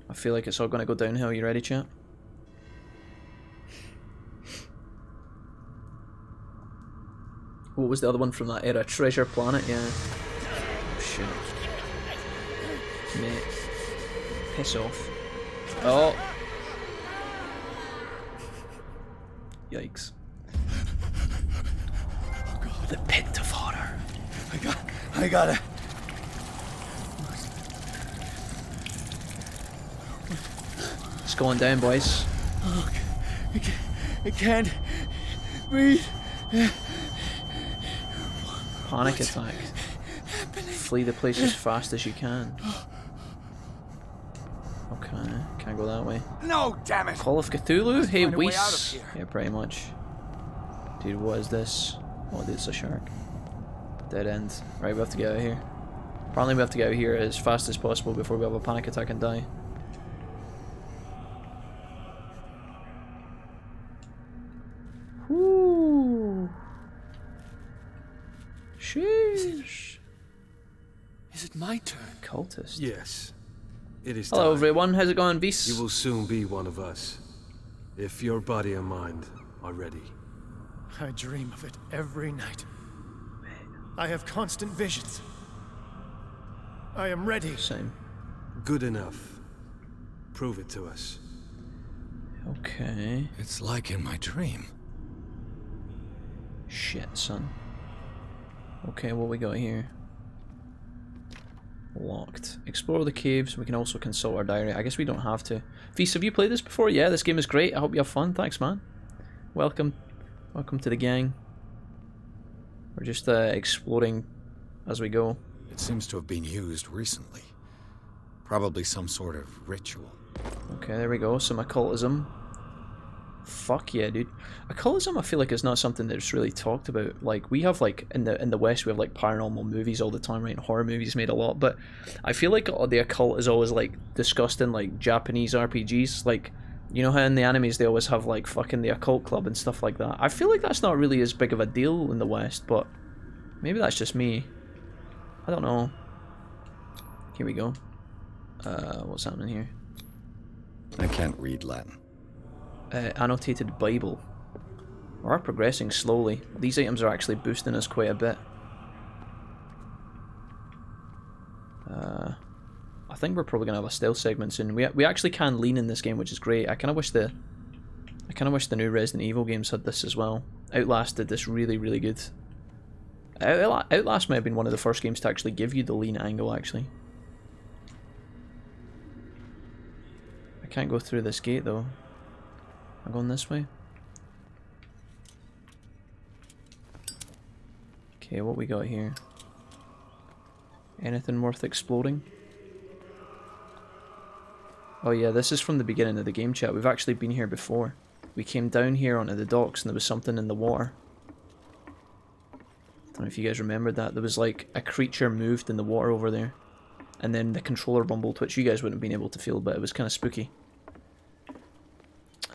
I feel like it's all gonna go downhill. You ready, chat? What was the other one from that era? Treasure Planet, yeah. Oh, shit. Mate. Piss off. Oh! Yikes. Oh god. The pit of horror. I gotta. It's going down, boys. Oh, I can't breathe. Panic attack. Flee the place as fast as you can. Okay, can't go that way. No, damn it! Call of Cthulhu? Hey, find a way out of Weiss. here. Yeah, pretty much. Dude, what is this? Oh, dude, it's a shark. Dead end. Right, we have to get out of here. Apparently we have to get out of here as fast as possible before we have a panic attack and die. Whoo! Sheesh. Is it my turn? Cultist. Yes. It is Hello time. everyone, how's it going, Beast? You will soon be one of us. If your body and mind are ready. I dream of it every night. I have constant visions. I am ready. Same. Good enough. Prove it to us. Okay. It's like in my dream. Shit, son. Okay, what we got here? Locked. Explore the caves. We can also consult our diary. I guess we don't have to. Feast, have you played this before? Yeah, this game is great. I hope you have fun. Thanks, man. Welcome. Welcome to the gang. We're just exploring as we go. It seems to have been used recently. Probably some sort of ritual. Okay, there we go. Some occultism. Fuck yeah, dude. Occultism, I feel like is not something that's really talked about. Like we have like in the West, we have like paranormal movies all the time, right? And horror movies made a lot, but I feel like the occult is always like discussed in like Japanese RPGs. Like, you know how in the animes they always have like fucking the occult club and stuff like that. I feel like that's not really as big of a deal in the West, but maybe that's just me. I don't know. Here we go. What's happening here? I can't read Latin. Annotated Bible. We are progressing slowly. These items are actually boosting us quite a bit. I think we're probably gonna have a stealth segment soon. We actually can lean in this game, which is great. I kind of wish the new Resident Evil games had this as well. Outlast did this really, really good. Outlast might have been one of the first games to actually give you the lean angle, actually. I can't go through this gate though. I'm going this way. Okay, what we got here? Anything worth exploring? Oh yeah, this is from the beginning of the game, chat. We've actually been here before. We came down here onto the docks and there was something in the water. Don't know if you guys remembered that. There was like a creature moved in the water over there. And then the controller rumbled, which you guys wouldn't have been able to feel, but it was kind of spooky.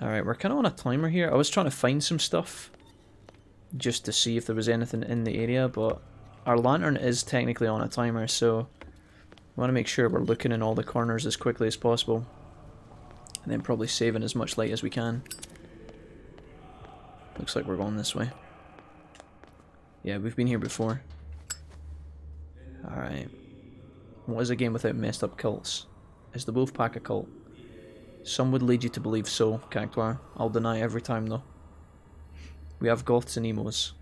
Alright, we're kind of on a timer here. I was trying to find some stuff just to see if there was anything in the area, but our lantern is technically on a timer, so we want to make sure we're looking in all the corners as quickly as possible. And then probably saving as much light as we can. Looks like we're going this way. Yeah, we've been here before. Alright. What is a game without messed up cults? Is the Wolfpack a cult? Some would lead you to believe so, Cactuar. I'll deny every time though. We have goths and emos.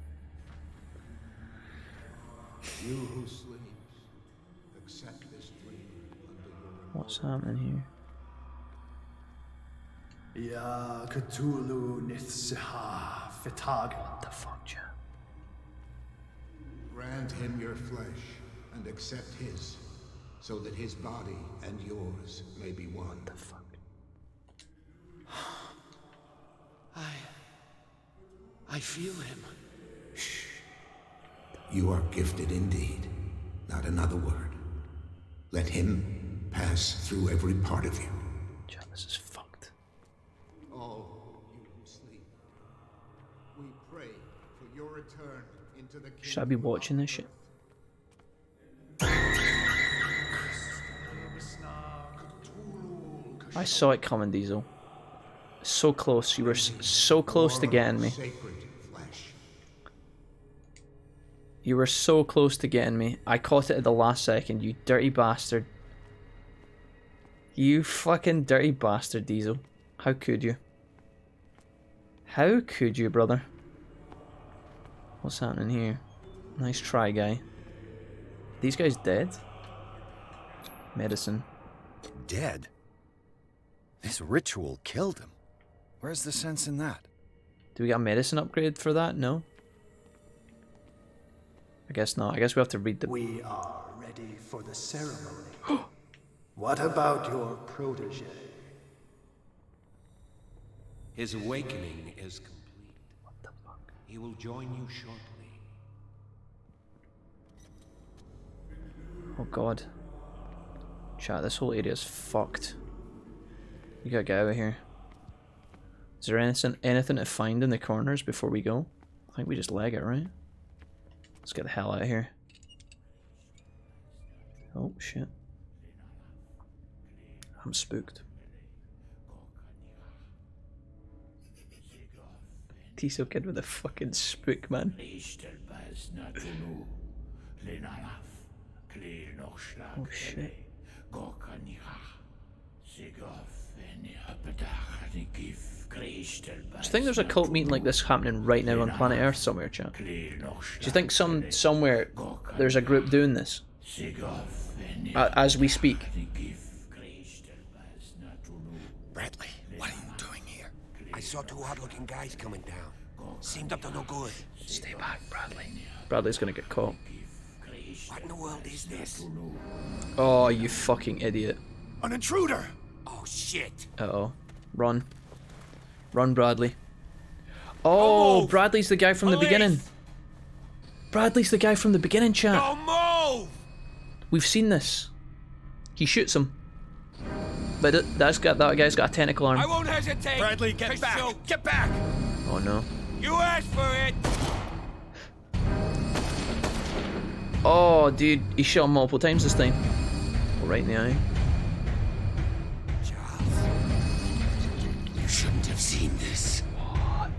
You who sleeps, accept this dream under your... What's happening here? Ya Cthulhu Nithsiha Fitag. What the fuck, Joe? Grant him your flesh and accept his, so that his body and yours may be one. What the fuck? I feel him. Shh. You are gifted indeed. Not another word. Let him pass through every part of you. Chat, this is fucked. Oh, you who sleep. We pray for your return into the Should I be watching this shit? I saw it coming, Diesel. So close. You were so close to getting me. You were so close to getting me. I caught it at the last second, you dirty bastard. You fucking dirty bastard, Diesel. How could you? How could you, brother? What's happening here? Nice try, guy. These guys dead? Medicine. Dead? This ritual killed him. Where's the sense in that? Do we got a medicine upgrade for that? No? I guess not. I guess we have to read the... We are ready for the ceremony. What about your protege? His awakening is complete. What the fuck? He will join you shortly. Oh god. Chat, this whole area is fucked. You gotta get out of here. Is there anything to find in the corners before we go? I think we just leg it, right? Let's get the hell out of here. Oh shit. I'm spooked. Diesel kid with a fucking spook, man. Oh shit. Do you think there's a cult meeting like this happening right now on planet Earth somewhere, chat? Do you think somewhere there's a group doing this? As we speak? Bradley, what are you doing here? I saw two odd-looking guys coming down. Seemed up to no good. Stay back, Bradley. Bradley's gonna get caught. What in the world is this? Oh, you fucking idiot. An intruder! Oh, shit. Uh-oh. Run. Run, Bradley. Oh, Bradley's the guy from the beginning. Bradley's the guy from the beginning, chat. Don't move! We've seen this. He shoots him. But that guy's got a tentacle arm. I won't hesitate. Bradley, get back. Get back! Oh no. You asked for it! Oh, dude, he shot him multiple times this time. Oh, right in the eye. You shouldn't have seen this. What?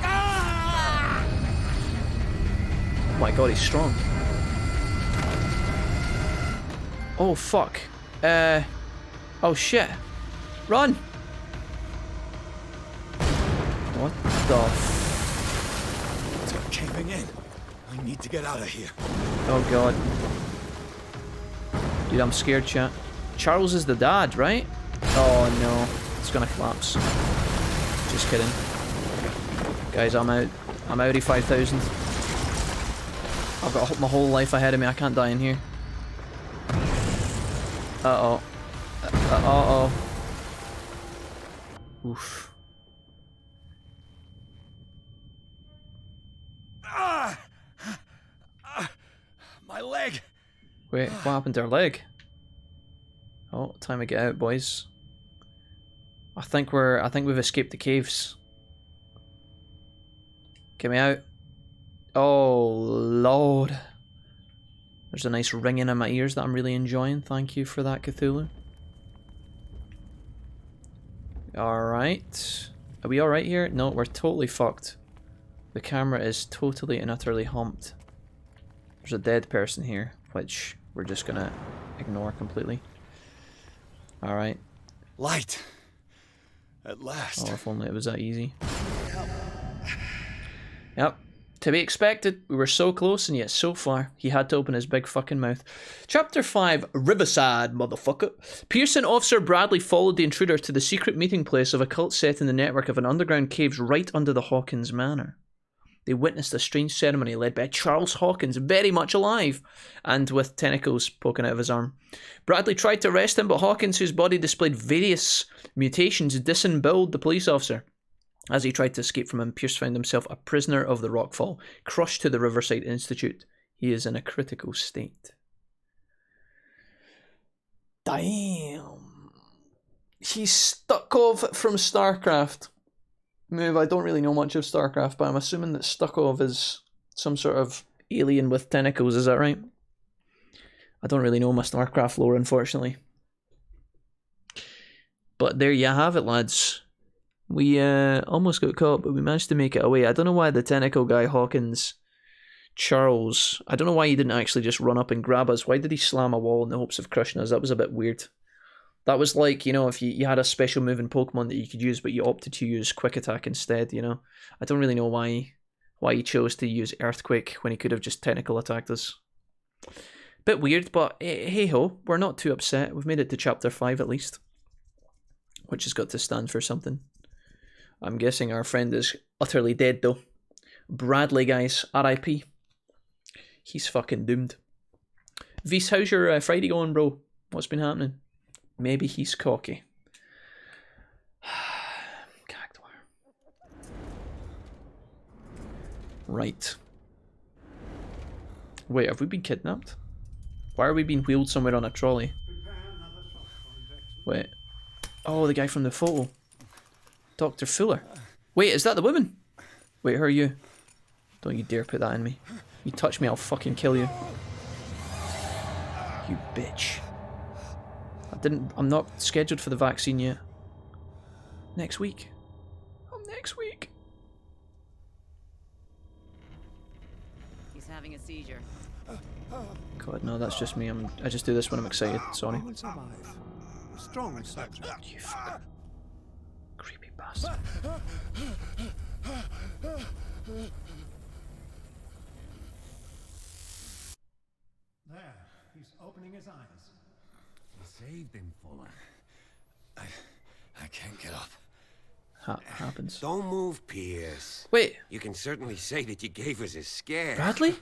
Ah! Oh my god, he's strong. Oh fuck. Oh shit. Run! What the f... It's caving in. I need to get out of here. Oh god. Dude, I'm scared, chat. Charles is the dad, right? Oh no. It's gonna collapse. Just kidding. Guys, I'm out. I'm outie 5,000. I've got my whole life ahead of me. I can't die in here. Uh-oh. Uh-oh. Oof. My leg. Wait, what happened to our leg? Oh, time to get out, boys. I think we've escaped the caves. Get me out. Oh Lord. There's a nice ringing in my ears that I'm really enjoying. Thank you for that, Cthulhu. Alright. Are we alright here? No, we're totally fucked. The camera is totally and utterly humped. There's a dead person here, which we're just gonna ignore completely. Alright. Light. At last. Oh, if only it was that easy. Yep. To be expected. We were so close and yet so far. He had to open his big fucking mouth. Chapter 5, Riverside, motherfucker. Pearson Officer Bradley followed the intruder to the secret meeting place of a cult set in the network of an underground caves right under the Hawkins Manor. They witnessed a strange ceremony led by Charles Hawkins, very much alive, and with tentacles poking out of his arm. Bradley tried to arrest him, but Hawkins, whose body displayed various mutations, disemboweled the police officer. As he tried to escape from him, Pierce found himself a prisoner of the rockfall, crushed to the Riverside Institute. He is in a critical state. Damn. He's Stukov from StarCraft. Move, I don't really know much of StarCraft, but I'm assuming that Stukov is some sort of alien with tentacles, is that right? I don't really know my StarCraft lore, unfortunately. But there you have it, lads. We almost got caught, but we managed to make it away. I don't know why the tentacle guy, Hawkins, Charles, I don't know why he didn't actually just run up and grab us. Why did he slam a wall in the hopes of crushing us? That was a bit weird. That was like, you know, if you had a special move in Pokemon that you could use, but you opted to use Quick Attack instead, you know? I don't really know why he chose to use Earthquake when he could have just technical attacked us. Bit weird, but hey-ho, we're not too upset. We've made it to Chapter 5 at least, which has got to stand for something. I'm guessing our friend is utterly dead, though. Bradley, guys, R.I.P. He's fucking doomed. Vise, how's your Friday going, bro? What's been happening? Maybe he's cocky. Right. Wait, have we been kidnapped? Why are we being wheeled somewhere on a trolley? Wait. Oh, the guy from the photo. Dr. Fuller. Wait, is that the woman? Wait, who are you? Don't you dare put that in me. You touch me, I'll fucking kill you. You bitch. I'm not scheduled for the vaccine yet. Next week. Oh, next week. He's having a seizure. God, no, that's just me. I just do this when I'm excited. Sorry. Strong subject. You fucking creepy bastard. There, he's opening his eyes. You saved him, Fuller. I can't get up. Happens. Don't move, Pierce. Wait. You can certainly say that you gave us a scare. Bradley?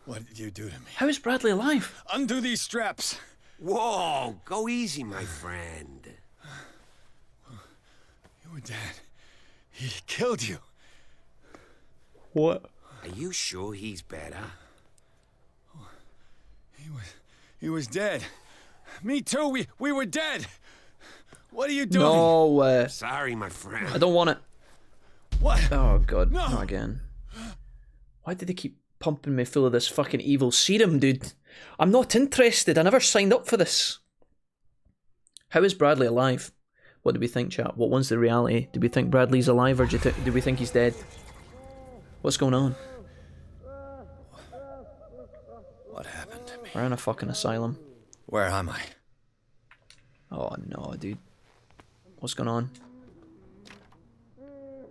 What did you do to me? How is Bradley alive? Undo these straps. Whoa, go easy, my friend. You were dead. He killed you. What? Are you sure he's better? He was dead. Me too. We were dead. What are you doing? No way. Sorry, my friend. I don't want it. What? Oh god, no. Not again. Why did they keep pumping me full of this fucking evil serum, dude? I'm not interested. I never signed up for this. How is Bradley alive? What do we think, chat? What one's the reality? Do we think Bradley's alive or do we think he's dead? What's going on? What happened to me? We're in a fucking asylum. Where am I? Oh no, dude. What's going on?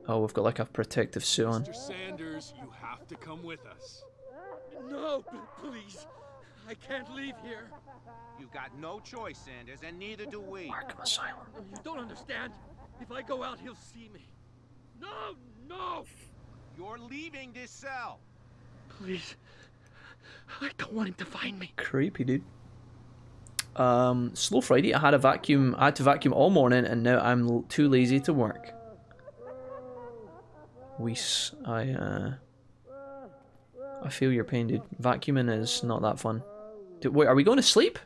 Oh, we've got like a protective suit on. Mr. Sanders, you have to come with us. No, please. I can't leave here. You've got no choice, Sanders, and neither do we. Arkham Asylum. You don't understand. If I go out, he'll see me. No, no! You're leaving this cell. Please. I don't want him to find me. Creepy, dude. Slow Friday. I had to vacuum all morning, and now I'm too lazy to work. I feel your pain, dude. Vacuuming is not that fun. Dude, wait, are we going to sleep?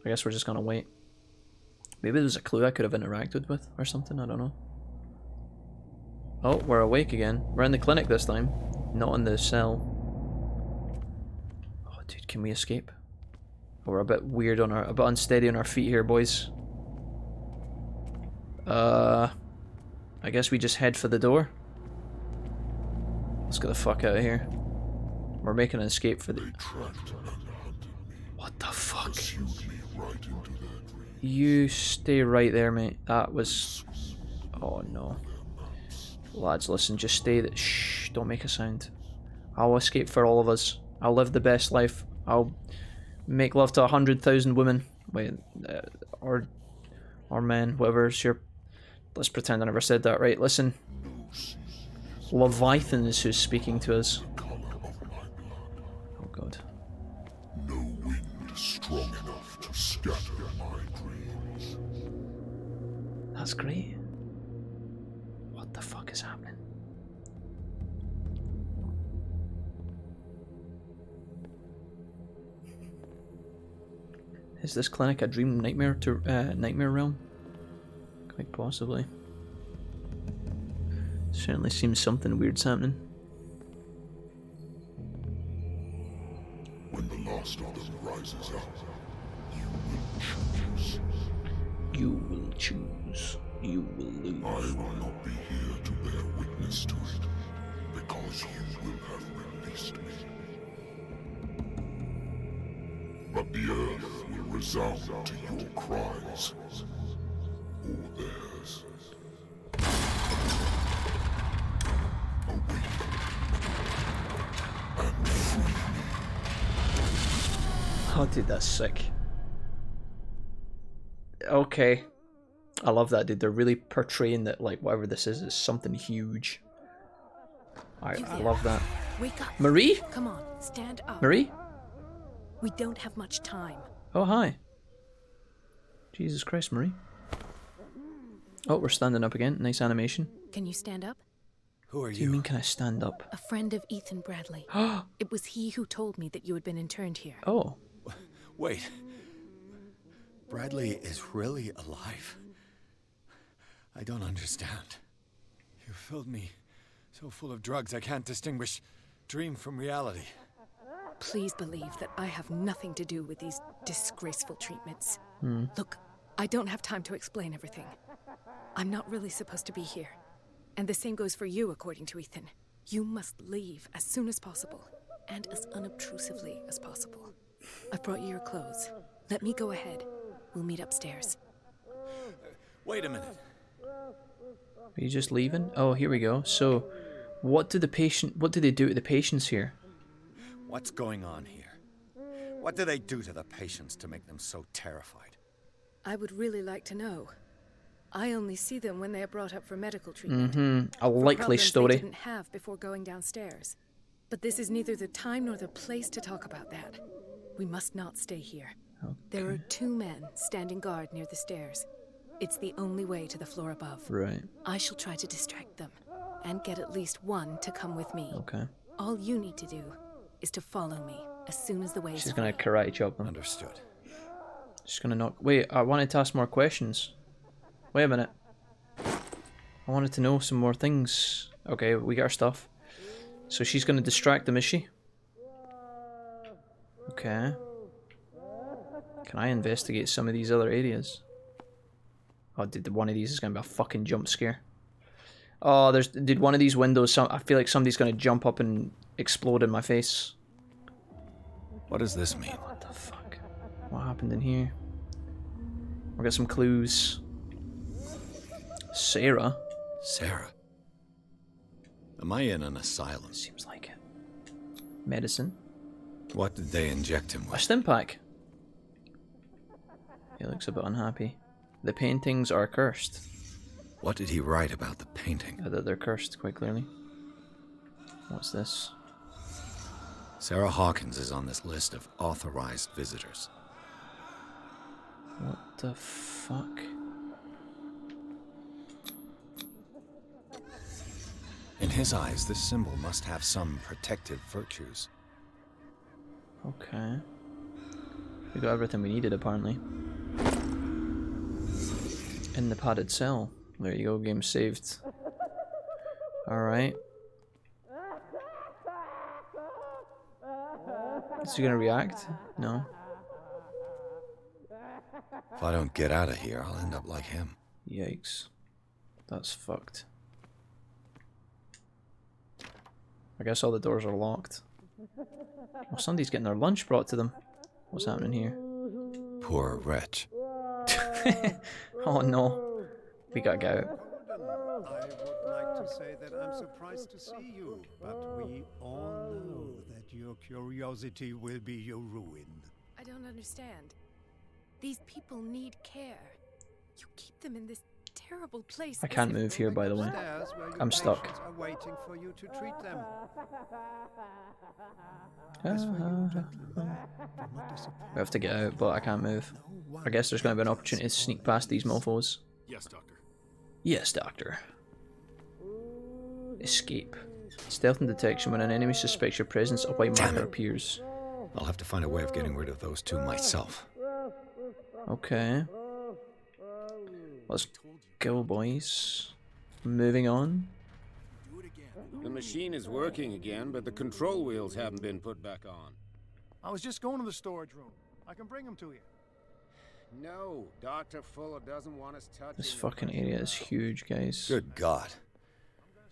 I guess we're just gonna wait. Maybe there's a clue I could have interacted with or something. I don't know. Oh, we're awake again. We're in the clinic this time, not in the cell. Oh, dude, can we escape? Oh, we're a bit weird a bit unsteady on our feet here, boys. I guess we just head for the door. Let's get the fuck out of here. We're making an escape for the... What the fuck? You stay right there, mate. That was... Oh no. Lads, listen, just stay there. Shh, don't make a sound. I'll escape for all of us. I'll live the best life. I'll make love to 100,000 women. Wait, or men, whatever's your... Let's pretend I never said that, right? Listen. Leviathan is who's speaking to us. Oh god. No wind strong enough to scatter my dreams. That's great. What the fuck is happening? Is this clinic a dream nightmare nightmare realm? Quite possibly. Certainly seems something weird's happening. When the last of them rises up, you will choose. You will choose. You will lose. I will not be here to bear witness to it, because you will have released me. But the earth will resound to your cries, or theirs. Awake and free me. Oh, dude, that's sick. Okay. I love that, dude. They're really portraying that, like, whatever this is something huge. I love that. Wake up. Marie? Come on, stand up. Marie? We don't have much time. Oh, hi. Jesus Christ, Marie. Oh, we're standing up again. Nice animation. Can you stand up? Who are What do you mean, can I stand up? A friend of Ethan Bradley. It was he who told me that you had been interned here. Oh. Wait. Bradley is really alive? I don't understand. You filled me so full of drugs I can't distinguish dream from reality. Please believe that I have nothing to do with these disgraceful treatments. Hmm. Look, I don't have time to explain everything. I'm not really supposed to be here. And the same goes for you, according to Ethan. You must leave as soon as possible, and as unobtrusively as possible. I've brought you your clothes. Let me go ahead. We'll meet upstairs. Wait a minute. Are you just leaving? Oh, here we go. So, what do they do to the patients here? What's going on here? What do they do to the patients to make them so terrified? I would really like to know. I only see them when they are brought up for medical treatment. A for likely problems story. they didn't have before going downstairs. But this is neither the time nor the place to talk about that. We must not stay here. Okay. There are 2 men standing guard near the stairs. It's the only way to the floor above. Right. I shall try to distract them, and get at least one to come with me. Okay. All you need to do is to follow me as soon as the way is She's free. gonna karate chop them. Understood. She's gonna knock. Wait, I wanted to ask more questions. Wait a minute. I wanted to know some more things. Okay, we got our stuff. So she's gonna distract them, is she? Okay. Can I investigate some of these other areas? Oh, did one of these is gonna be a fucking jump scare? Oh, did one of these windows? I feel like somebody's gonna jump up and explode in my face. What does this mean? What the fuck? What happened in here? We got some clues. Sarah. Sarah? Am I in an asylum? Seems like it. Medicine. What did they inject him A with? stim pack. He looks a bit unhappy. The paintings are cursed. What did he write about the painting? That they're cursed, quite clearly. What's this? Sarah Hawkins is on this list of authorized visitors. What the fuck? In his eyes, this symbol must have some protective virtues. Okay. We got everything we needed, apparently. In the padded cell. There you go, game saved. Alright. Is he gonna react? No. If I don't get out of here, I'll end up like him. Yikes. That's fucked. I guess all the doors are locked. Oh, somebody's getting their lunch brought to them. What's happening here? Poor wretch. Oh no. We gotta get out. I would like to say that I'm surprised to see you, but we all know that your curiosity will be your ruin. I don't understand. These people need care. You keep them in this terrible place. I can't move here, by the way. I'm stuck. Are waiting for you to treat them. We have to get out, but I can't move. I guess there's going to be an opportunity to sneak past these mofos. Yes, Doctor. Yes, Doctor. Escape. Stealth and detection. When an enemy suspects your presence, a white marker appears. I'll have to find a way of getting rid of those 2 myself. Okay. Let's go, boys. Moving on. The machine is working again, but the control wheels haven't been put back on. I was just going to the storage room. I can bring them to you. No, Dr. Fuller doesn't want us touching. This fucking area is huge, guys. Good God.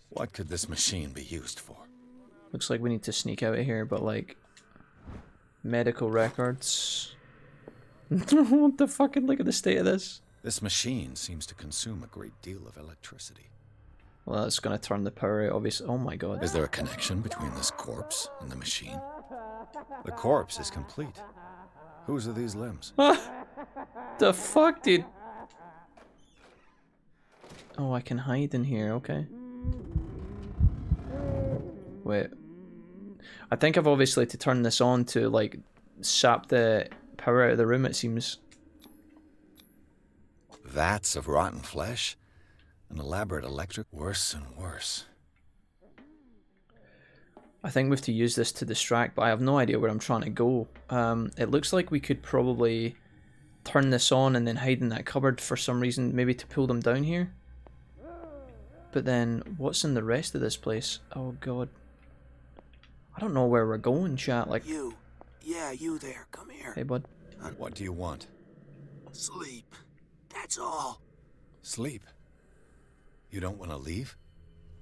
What could this machine be used for? Looks like we need to sneak out of here, but like... medical records. What the fucking... look at the state of this. This machine seems to consume a great deal of electricity. Well, that's gonna turn the power out, obviously. Oh my god. Is there a connection between this corpse and the machine? The corpse is complete. Whose are these limbs? The fuck, dude? Oh, I can hide in here, okay. Wait. I think I've obviously to turn this on to, like, sap the power out of the room, it seems. Vats of rotten flesh? An elaborate electric? Worse and worse. I think we have to use this to distract, but I have no idea where I'm trying to go. It looks like we could probably turn this on and then hide in that cupboard for some reason, maybe to pull them down here. But then, what's in the rest of this place? Oh god. I don't know where we're going, chat. Like, You. Yeah, you there. Come here. hey, bud. What do you want? Sleep. That's all. Sleep. You don't want to leave?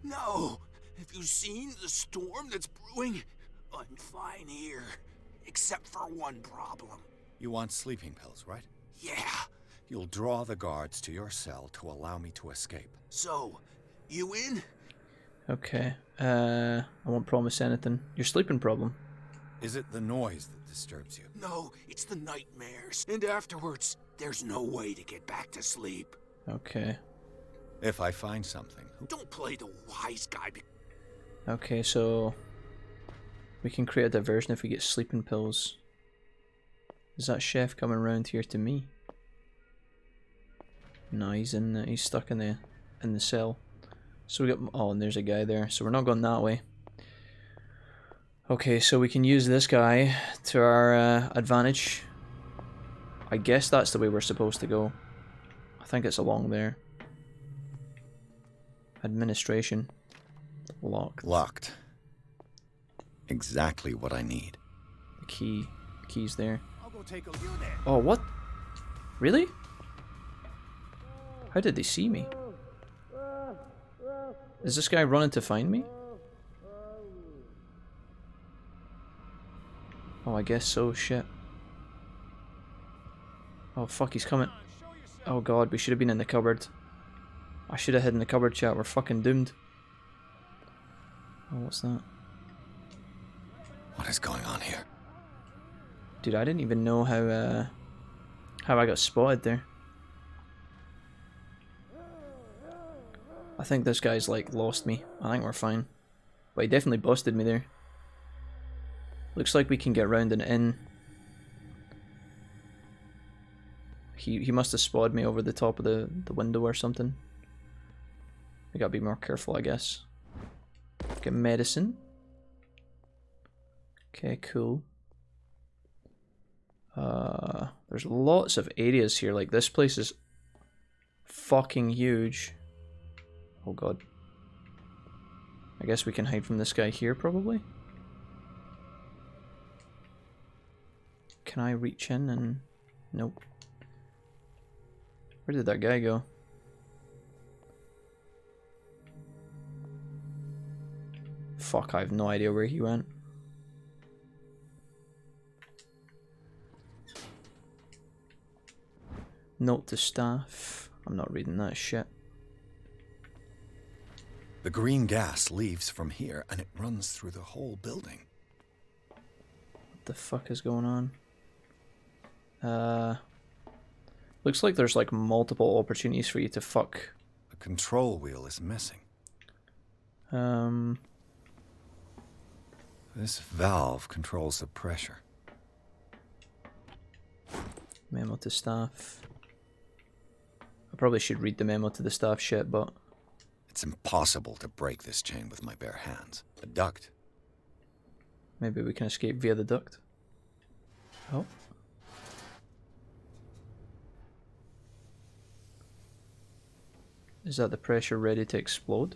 No. Have you seen the storm that's brewing? I'm fine here. Except for one problem. You want sleeping pills, right? Yeah. You'll draw the guards to your cell to allow me to escape. So, you in? Okay. I won't promise anything. Your sleeping problem. Is it the noise that disturbs you? No, it's the nightmares. And afterwards, there's no way to get back to sleep. Okay. If I find something... Don't play the wise guy. Okay, so... we can create a diversion if we get sleeping pills. Is that chef coming around here to me? No, he's stuck in the cell. So we got... oh, and there's a guy there. So we're not going that way. Okay, so we can use this guy to our advantage. I guess that's the way we're supposed to go. I think it's along there. Administration. Locked. Locked. Exactly what I need. The key. The key's there. I'll go take a look there. Oh, what? Really? How did they see me? Is this guy running to find me? Oh, I guess so. Shit. Oh, fuck, he's coming. Oh, God, we should have been in the cupboard. I should have hid in the cupboard, chat. We're fucking doomed. Oh, what's that? What is going on here? Dude, I didn't even know how I got spotted there. I think this guy's, like, lost me. I think we're fine. But he definitely busted me there. Looks like we can get round and in. He must have spotted me over the top of the window or something. We gotta be more careful, I guess. Get medicine. Okay, cool. There's lots of areas here. Like, this place is fucking huge. Oh god. I guess we can hide from this guy here, probably? Can I reach in and... nope. Where did that guy go? Fuck, I have no idea where he went. Note to staff. I'm not reading that shit. The green gas leaves from here and it runs through the whole building. What the fuck is going on? Looks like there's like multiple opportunities for you to fuck. The control wheel is missing. This valve controls the pressure. Memo to staff. I probably should read the memo to the staff shit, but... it's impossible to break this chain with my bare hands. A duct. maybe we can escape via the duct. Oh. Is that the pressure ready to explode?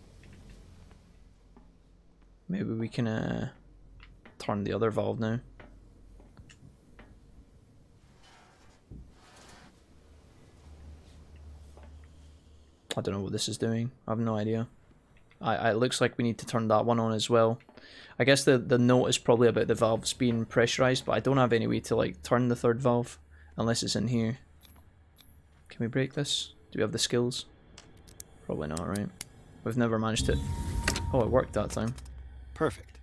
Maybe we can turn the other valve now. I don't know what this is doing. I have no idea. It looks like we need to turn that one on as well. I guess the note is probably about the valves being pressurized, but I don't have any way to like turn the third valve unless it's in here. Can we break this? Do we have the skills? Probably not, right? We've never managed to... Oh, it worked that time. Perfect.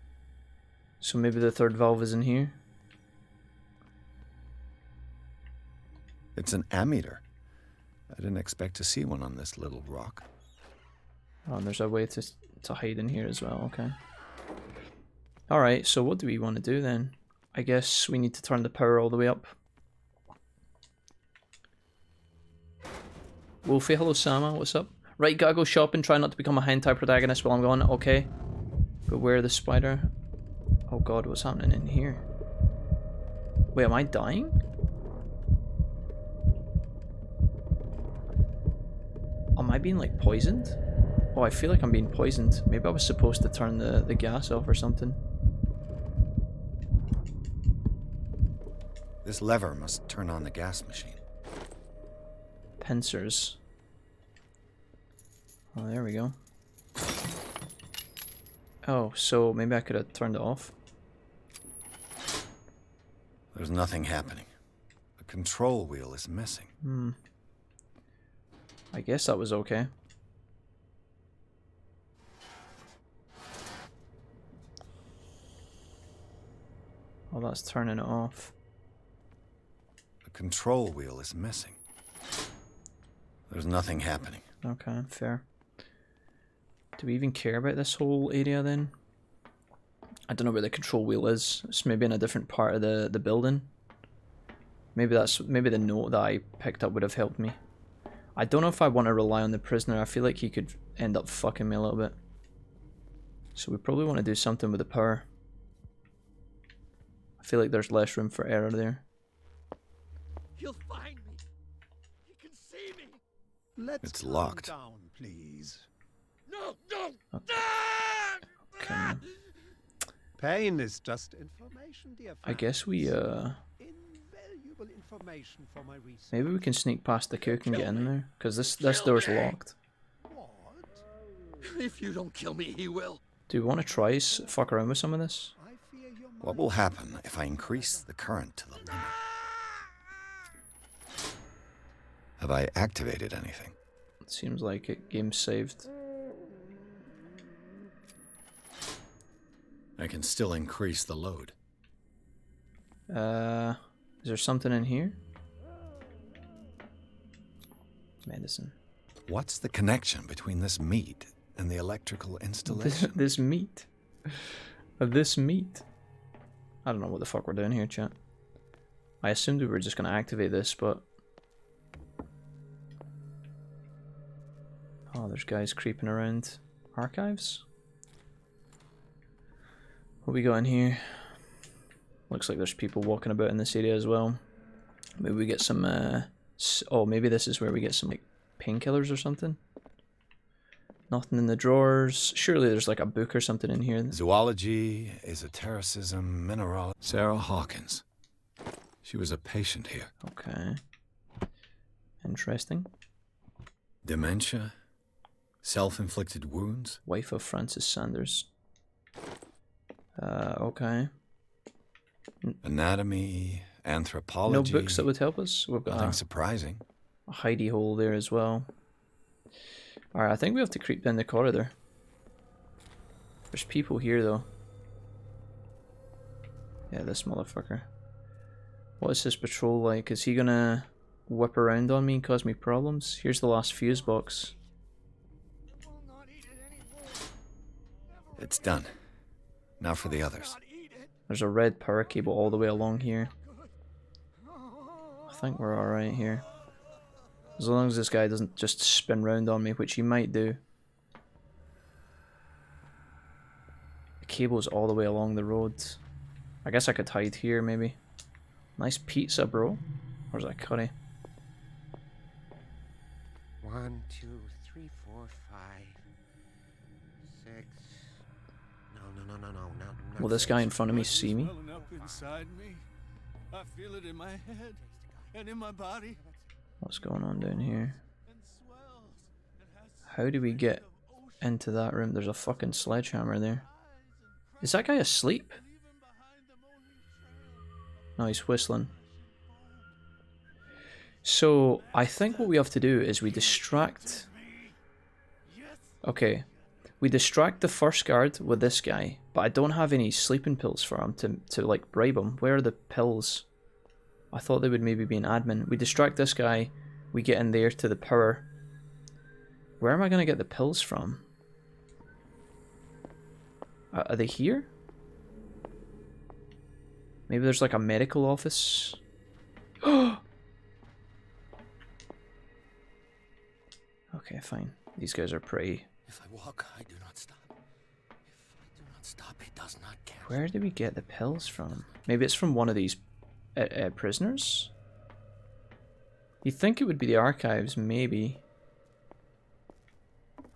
So maybe the third valve is in here? It's an ammeter. I didn't expect to see one on this little rock. Oh, and there's a way to hide in here as well, okay. Alright, so what do we want to do then? I guess we need to turn the power all the way up. Wolfie, hello Sama, what's up? Right, gotta go shopping, try not to become a hentai protagonist while I'm gone, okay. Beware the spider. Oh god, what's happening in here? Wait, am I dying? Am I being like poisoned? Oh, I feel like I'm being poisoned. Maybe I was supposed to turn the gas off or something. This lever must turn on the gas machine. Pincers. Oh, there we go. Oh, so maybe I could have turned it off. There's nothing happening. The control wheel is missing. I guess that was okay. Oh, that's turning it off. The control wheel is missing. There's nothing happening. Okay, fair. Do we even care about this whole area then? I don't know where the control wheel is. It's maybe in a different part of the building. Maybe the note that I picked up would have helped me. I don't know if I want to rely on the prisoner. I feel like he could end up fucking me a little bit. So we probably want to do something with the power. I feel like there's less room for error there. He'll find me. He can see me. It's locked. Down, please. No, no. Okay. Pain is just information, dear friend. I guess we Invaluable information for my research. maybe we can sneak past the cook and get in there, because this door's locked. If you don't kill me, he will. Do we want to try fuck around with some of this? What will happen if I increase the current to the limit? Have I activated anything? It seems like it. Game saved. I can still increase the load. Is there something in here? Medicine. What's the connection between this meat and the electrical installation? This meat. This meat. I don't know what the fuck we're doing here, chat. I assumed we were just going to activate this, but... Oh, there's guys creeping around. Archives? What we got in here? Looks like there's people walking about in this area as well. Maybe we get some... oh, maybe this is where we get some like painkillers or something. Nothing in the drawers. Surely there's like a book or something in here. Zoology, esotericism, mineralogy. Sarah Hawkins. She was a patient here. Okay. Interesting. Dementia, self-inflicted wounds. Wife of Francis Sanders. Okay. Anatomy, anthropology. No books that would help us? We've got nothing surprising. A hidey hole there as well. Alright, I think we have to creep down the corridor. There's people here though. Yeah, this motherfucker. What is his patrol like? Is he gonna whip around on me and cause me problems? Here's the last fuse box. It's done. Now for the others. There's a red power cable all the way along here. I think we're alright here. As long as this guy doesn't just spin round on me, which he might do. The cable's all the way along the road. I guess I could hide here, maybe. Nice pizza, bro. Where's that curry? 1, 2, 3, 4, Will this guy in front of me see me? Welling up inside me. I feel it in my head and in my body. What's going on down here? How do we get into that room? There's a fucking sledgehammer there. Is that guy asleep? No, he's whistling. So, I think what we have to do is we distract... Okay. We distract the first guard with this guy, but I don't have any sleeping pills for him to like, bribe him. Where are the pills? I thought they would maybe be an admin. We distract this guy, we get in there to the power. Where am I going to get the pills from? Are they here? Maybe there's like a medical office. Okay, fine. These guys are pretty... If I walk, I do not stop. If I do not stop, it does not count. Where do we get the pills from? Maybe it's from one of these prisoners? You'd think it would be the archives, maybe.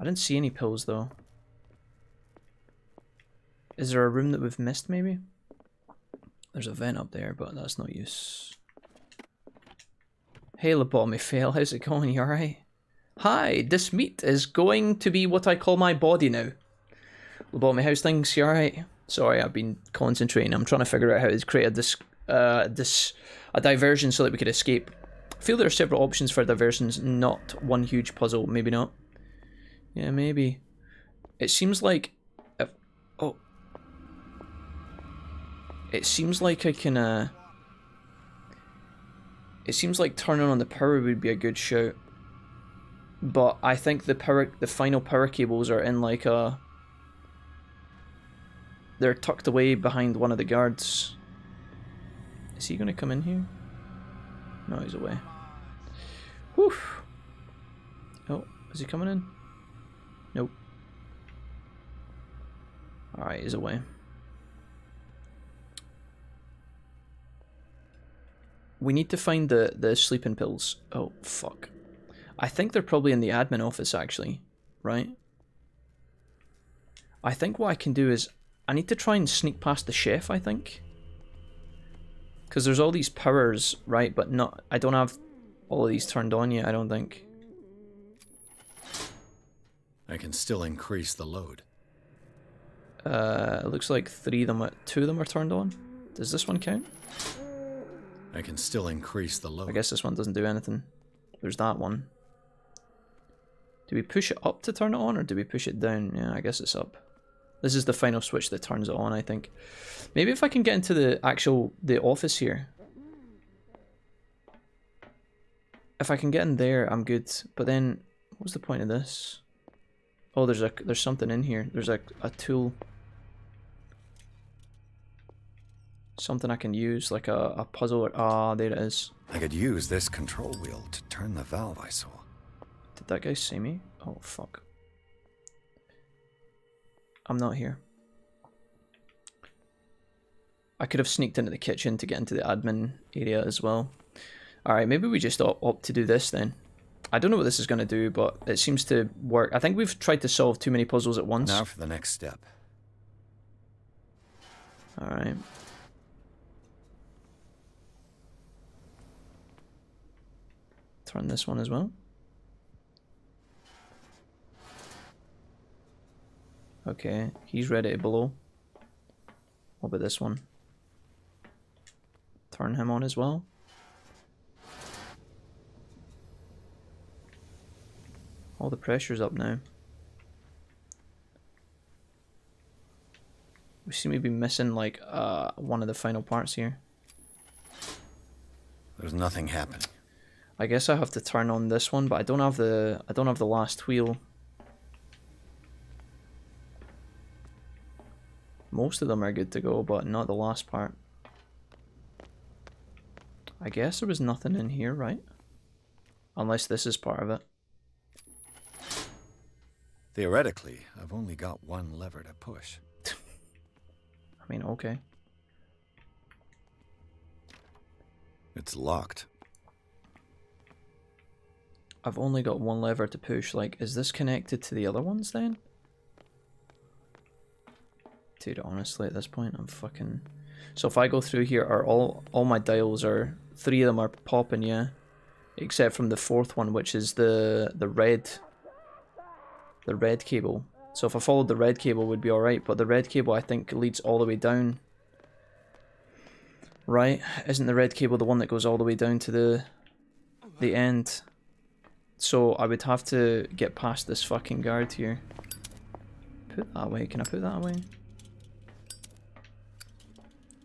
I didn't see any pills, though. Is there a room that we've missed, maybe? There's a vent up there, but that's no use. Hey, Lobotomy Fail, how's it going? You alright? Hi, this meat is going to be what I call my body now. Lobotomy, how's things? You alright? Sorry, I've been concentrating. I'm trying to figure out how to create a diversion so that we could escape. I feel there are several options for diversions, not one huge puzzle. Maybe not. Yeah, maybe. It seems like... oh. It seems like I can... It seems like turning on the power would be a good shout. But I think the final power cables are in like a... They're tucked away behind one of the guards. Is he gonna come in here? No, he's away. Whew. Oh, is he coming in? Nope. Alright, he's away. We need to find the sleeping pills. Oh, fuck. I think they're probably in the admin office, actually. Right? I think what I can do is... I need to try and sneak past the chef, I think. Because there's all these powers, right? But not... I don't have all of these turned on yet, I don't think. I can still increase the load. It looks like 2 of them are turned on. Does this one count? I can still increase the load. I guess this one doesn't do anything. There's that one. Do we push it up to turn it on, or do we push it down? Yeah, I guess it's up. This is the final switch that turns it on, I think. Maybe if I can get into the office here. If I can get in there, I'm good. But then, what's the point of this? Oh, there's something in here. There's a tool. Something I can use, like a puzzle. Ah, there it is. I could use this control wheel to turn the valve I saw. Did that guy see me? Oh, fuck. I'm not here. I could have sneaked into the kitchen to get into the admin area as well. Alright, maybe we just opt to do this then. I don't know what this is going to do, but it seems to work. I think we've tried to solve too many puzzles at once. Now for the next step. Alright. Turn this one as well. Okay, he's ready to blow. What about this one? Turn him on as well. All the pressure's up now. We seem to be missing like one of the final parts here. There's nothing happening. I guess I have to turn on this one, but I don't have the last wheel. Most of them are good to go, but not the last part. I guess there was nothing in here, right? Unless this is part of it. Theoretically, I've only got one lever to push. I mean, okay. It's locked. I've only got one lever to push. Like, is this connected to the other ones then? Dude, honestly, at this point, I'm fucking... So if I go through here, are all my dials are... 3 of them are popping, yeah? Except from the 4th one, which is the red... The red cable. So if I followed the red cable, would be alright, but the red cable, I think, leads all the way down. Right? Isn't the red cable the one that goes all the way down to the end? So I would have to get past this fucking guard here. Put that away. Can I put that away?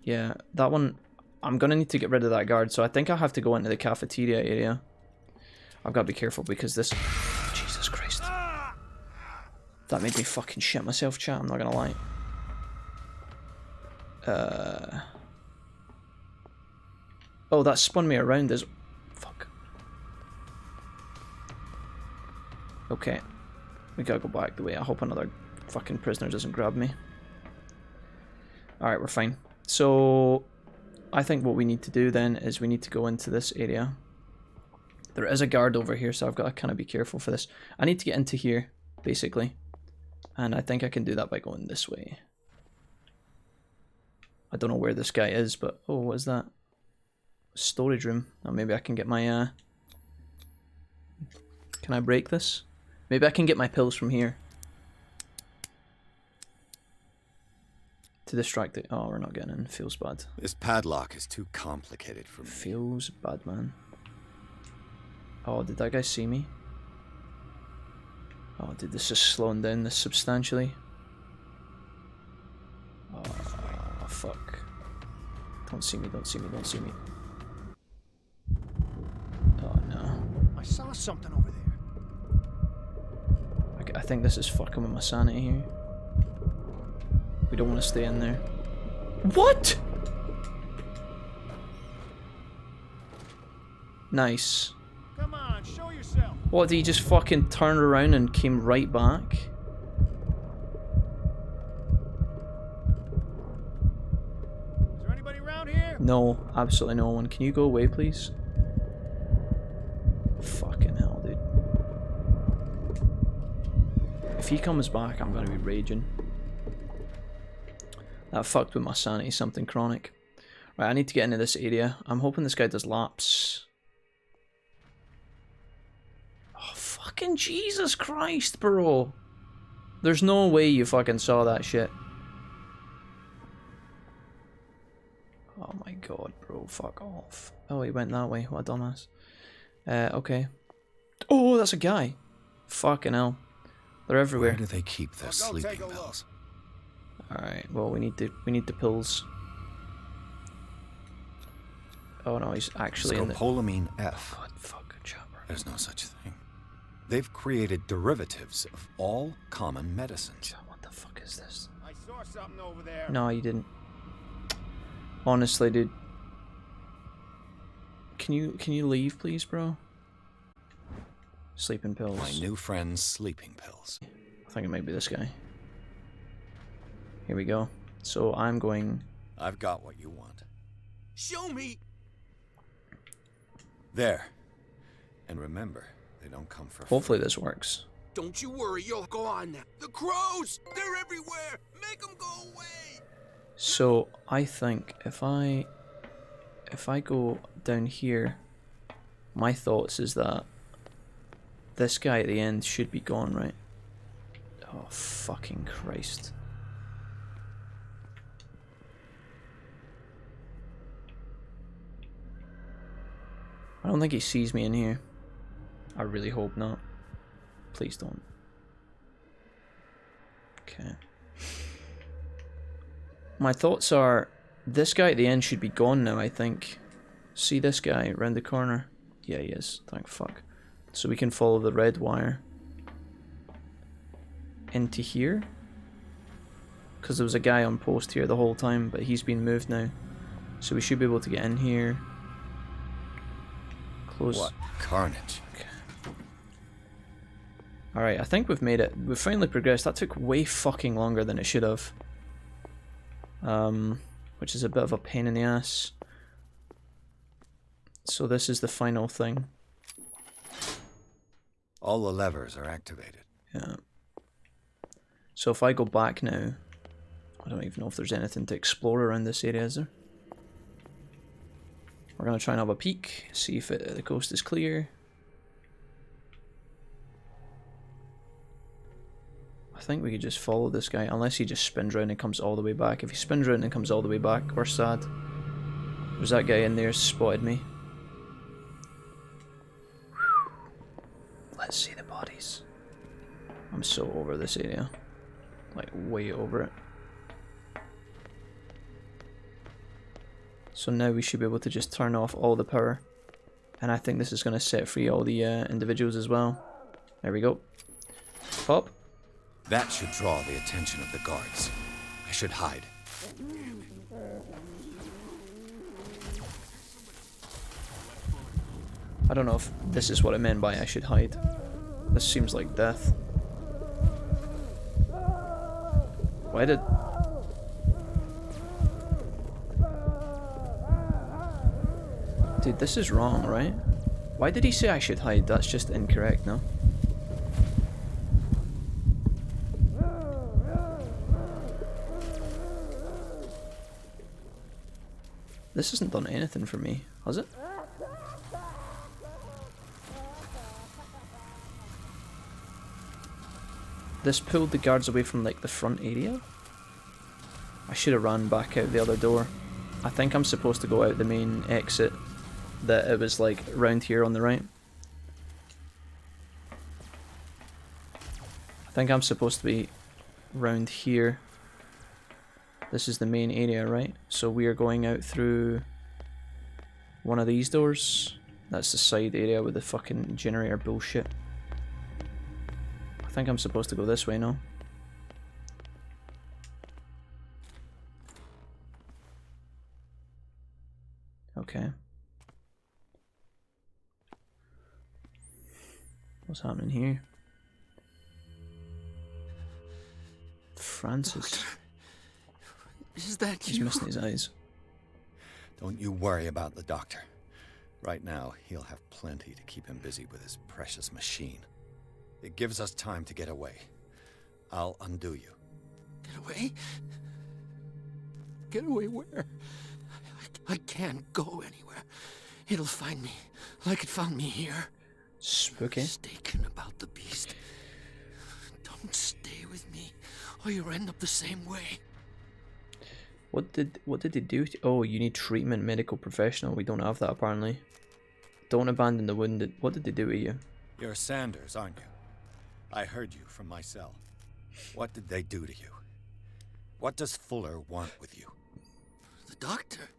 Yeah, that one... I'm gonna need to get rid of that guard, so I think I have to go into the cafeteria area. I've got to be careful because this... Jesus Christ. That made me fucking shit myself, chat, I'm not gonna lie. Oh, that spun me around as... Fuck. Okay. We gotta go back the way. I hope another fucking prisoner doesn't grab me. Alright, we're fine. So... I think what we need to do then is we need to go into this area. There is a guard over here, so I've got to kind of be careful for this. I need to get into here, basically. And I think I can do that by going this way. I don't know where this guy is, but... Oh, what is that? Storage room. Oh, maybe I can get my... Can I break this? Maybe I can get my pills from here. To distract it. Oh, we're not getting in. Feels bad. This padlock is too complicated for me. Feels bad, man. Oh, did that guy see me? Oh, dude, this is slowing down this substantially. Oh, fuck. Don't see me, don't see me, don't see me. Oh, no. I saw something over there. I think this is fucking with my sanity here. We don't want to stay in there. What? Nice. Come on, show yourself. What, did he just fucking turn around and came right back? Is there anybody around here? No, absolutely no one. Can you go away, please? Fucking hell, dude. If he comes back, I'm gonna be raging. That fucked with my sanity, something chronic. Right, I need to get into this area. I'm hoping this guy does laps. Oh, fucking Jesus Christ, bro. There's no way you fucking saw that shit. Oh my god, bro, fuck off. Oh, he went that way, what a dumbass. Okay. Oh, that's a guy. Fucking hell. They're everywhere. Where do they keep their sleeping pills? Alright, well we need the pills. Oh no, he's actually in the... Scopolamine F. God, fucking chopper. There's no such thing. They've created derivatives of all common medicines. What the fuck is this? I saw something over there. No, you didn't. Honestly, dude. Can you leave, please, bro? Sleeping pills. My new friend's sleeping pills. I think it might be this guy. Here we go. So I'm going... I've got what you want. Show me! There. And remember, they don't come for Hopefully this works. Don't you worry, you'll go on now. The crows! They're everywhere! Make them go away! So I think if I go down here, my thoughts is that this guy at the end should be gone, right? Oh, fucking Christ. I don't think he sees me in here. I really hope not. Please don't. Okay. My thoughts are, this guy at the end should be gone now, I think. See this guy around the corner? Yeah, he is. Thank fuck. So we can follow the red wire into here. Because there was a guy on post here the whole time, but he's been moved now. So we should be able to get in here. Close. What carnage. Okay. Alright, I think we've made it. We've finally progressed. That took way fucking longer than it should have. Which is a bit of a pain in the ass. So this is the final thing. All the levers are activated. Yeah. So if I go back now, I don't even know if there's anything to explore around this area, is there? We're gonna try and have a peek, see if the coast is clear. I think we could just follow this guy, unless he just spins around and comes all the way back. If he spins around and comes all the way back, we're sad. There's that guy in there spotted me. Whew. Let's see the bodies. I'm so over this area. Like, way over it. So now we should be able to just turn off all the power. And I think this is going to set free all the individuals as well. There we go. Pop. That should draw the attention of the guards. I should hide. I don't know if this is what I meant by I should hide. This seems like death. Why did... Dude, this is wrong, right? Why did he say I should hide? That's just incorrect, no? This hasn't done anything for me, has it? This pulled the guards away from like the front area? I should have ran back out the other door. I think I'm supposed to go out the main exit that it was like round here on the right. I think I'm supposed to be round here. This is the main area, right? So we are going out through one of these doors. That's the side area with the fucking generator bullshit. I think I'm supposed to go this way now. Okay. What's happening here? Francis. Doctor, is that He's missing his eyes. Don't you worry about the doctor. Right now, he'll have plenty to keep him busy with his precious machine. It gives us time to get away. I'll undo you. Get away? Get away where? I can't go anywhere. It'll find me, like it found me here. Spooky. You're mistaken about the beast. Don't stay with me, or you'll end up the same way. What did they do? Oh, you need treatment, medical professional. We don't have that apparently. Don't abandon the wounded. What did they do to you? You're Sanders, aren't you? I heard you from my cell. What did they do to you? What does Fuller want with you? The doctor?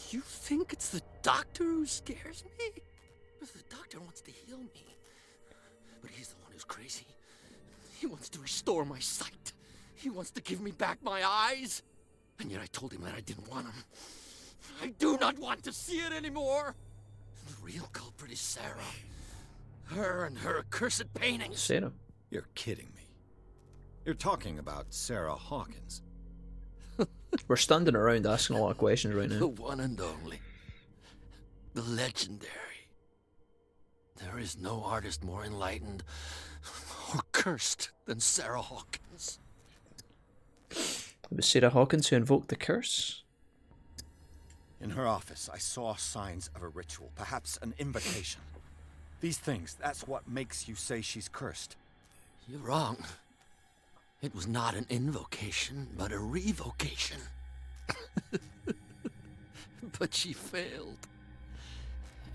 You think it's the doctor who scares me? The doctor wants to heal me. But he's the one who's crazy. He wants to restore my sight. He wants to give me back my eyes. And yet I told him that I didn't want them. I do not want to see it anymore. The real culprit is Sarah. Her and her accursed paintings. Sarah? You're kidding me. You're talking about Sarah Hawkins. We're standing around asking a lot of questions right now. The one and only. The legendary. There is no artist more enlightened or cursed than Sarah Hawkins. It was Sarah Hawkins who invoked the curse? In her office, I saw signs of a ritual, perhaps an invocation. These things, that's what makes you say she's cursed. You're wrong. It was not an invocation, but a revocation. But she failed.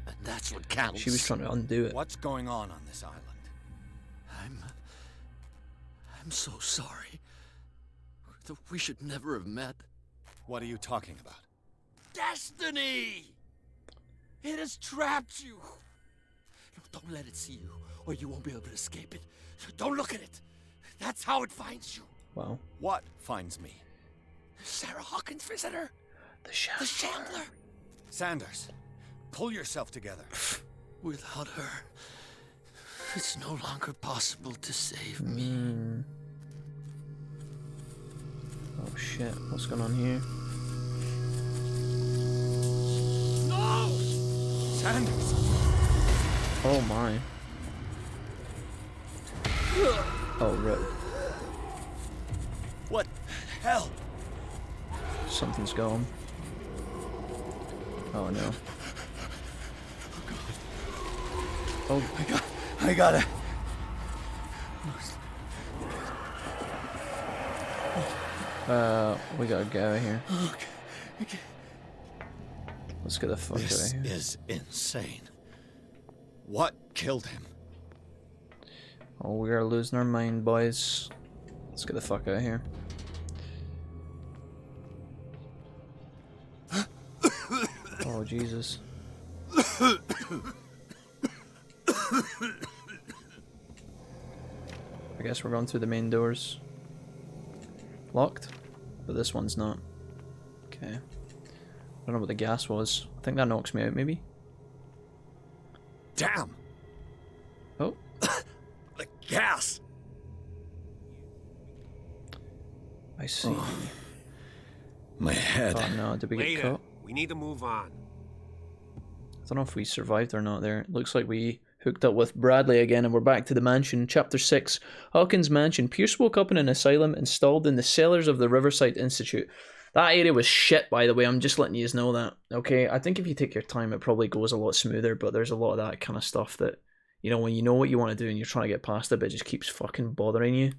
And that's what counts. She was trying to undo it. What's going on this island? I'm so sorry. We should never have met. What are you talking about? Destiny! It has trapped you. No, don't let it see you, or you won't be able to escape it. Don't look at it. That's how it finds you. Wow. What finds me? Sarah Hawkins' visitor. The Chandler. The Chandler. Sanders, pull yourself together. Without her, it's no longer possible to save me. Oh shit, what's going on here? No! Sanders! Oh my. Oh, rip. What the hell? Something's going. Oh no. Oh, I gotta. We gotta get out of here. Okay. Let's get the fuck out of here. This is insane. What killed him? Oh, we are losing our mind, boys. Let's get the fuck out of here. Oh, Jesus. I guess we're going through the main doors. Locked? But this one's not. Okay. I don't know what the gas was. I think that knocks me out, maybe? Damn! Oh. The gas! I see. Oh, my head. Oh no, did we get caught? We need to move on. I don't know if we survived or not there. It looks like we hooked up with Bradley again and we're back to the mansion. Chapter 6, Hawkins' mansion. Pierce woke up in an asylum installed in the cellars of the Riverside Institute. That area was shit, by the way. I'm just letting you know that. Okay, I think if you take your time, it probably goes a lot smoother, but there's a lot of that kind of stuff that, you know, when you know what you want to do and you're trying to get past it, but it just keeps fucking bothering you.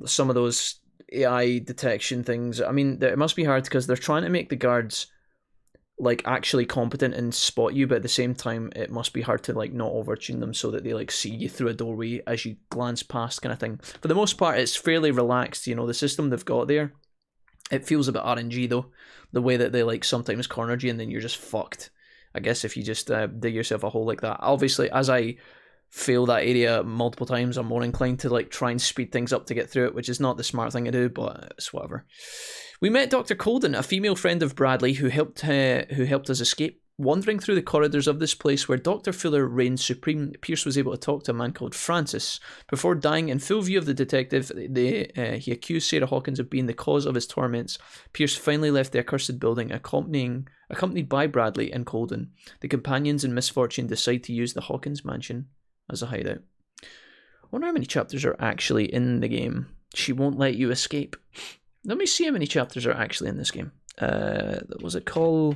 Some of those AI detection things, I mean, it must be hard because they're trying to make the guards like actually competent and spot you, but at the same time it must be hard to like not overtune them so that they like see you through a doorway as you glance past, kind of thing. For the most part it's fairly relaxed, you know, the system they've got there. It feels a bit RNG though, the way that they like sometimes corner you and then you're just fucked. I guess if you just dig yourself a hole like that. Obviously, as I fail that area multiple times, I'm more inclined to like try and speed things up to get through it, which is not the smart thing to do, but it's whatever. We met Dr. Colden, a female friend of Bradley who helped us escape. Wandering through the corridors of this place where Dr. Fuller reigned supreme, Pierce was able to talk to a man called Francis. Before dying in full view of the detective, he accused Sarah Hawkins of being the cause of his torments. Pierce finally left the accursed building, accompanied by Bradley and Colden. The companions in misfortune decide to use the Hawkins mansion as a hideout. I wonder how many chapters are actually in the game. She won't let you escape. Let me see how many chapters are actually in this game. Was it Call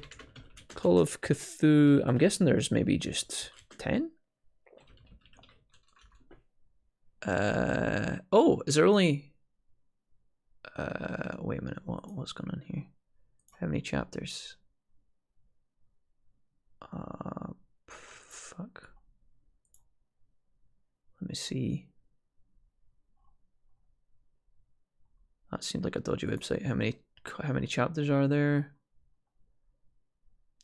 of Cthulhu? I'm guessing there's maybe just 10? Oh, is there only... wait a minute, what's going on here? How many chapters? Fuck. Let me see. That seemed like a dodgy website. How many chapters are there?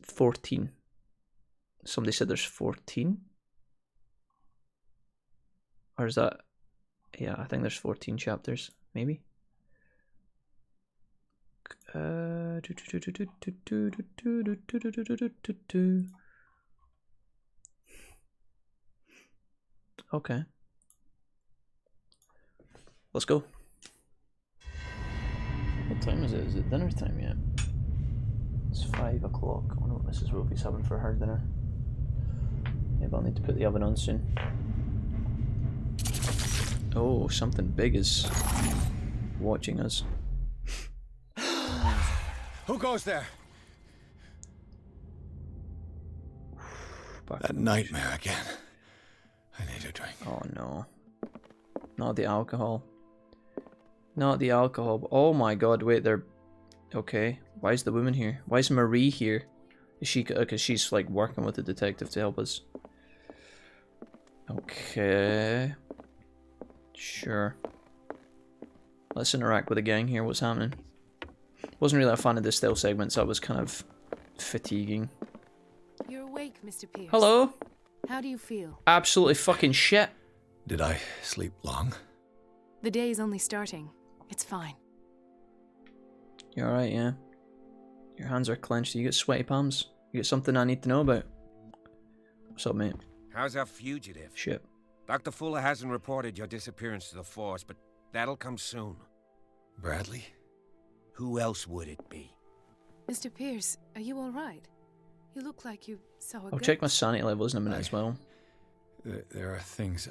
14. Somebody said there's 14? Or is that... Yeah, I think there's 14 chapters. Maybe? Okay. Let's go. What time is it? Is it dinner time yet? It's 5 o'clock. I wonder what Mrs. Roby's having for her dinner. Maybe I'll need to put the oven on soon. Oh, something big is watching us. Who goes there? That nightmare again. I need a drink. Oh no. Not the alcohol. Not the alcohol. Oh my god, wait, they're... Okay. Why is the woman here? Why is Marie here? Is she... Because she's like working with the detective to help us. Okay. Sure. Let's interact with the gang here. What's happening? Wasn't really a fan of the stealth segments. That was kind of fatiguing. You're awake, Mr. Pierce. Hello? How do you feel? Absolutely fucking shit. Did I sleep long? The day is only starting. It's fine. You alright, yeah? Your hands are clenched. You get sweaty palms? You get something I need to know about? What's up, mate? How's our fugitive? Shit. Dr. Fuller hasn't reported your disappearance to the force, but that'll come soon. Bradley? Who else would it be? Mr. Pierce, are you alright? You look like you saw a I'll check my sanity levels in a minute as well. There are things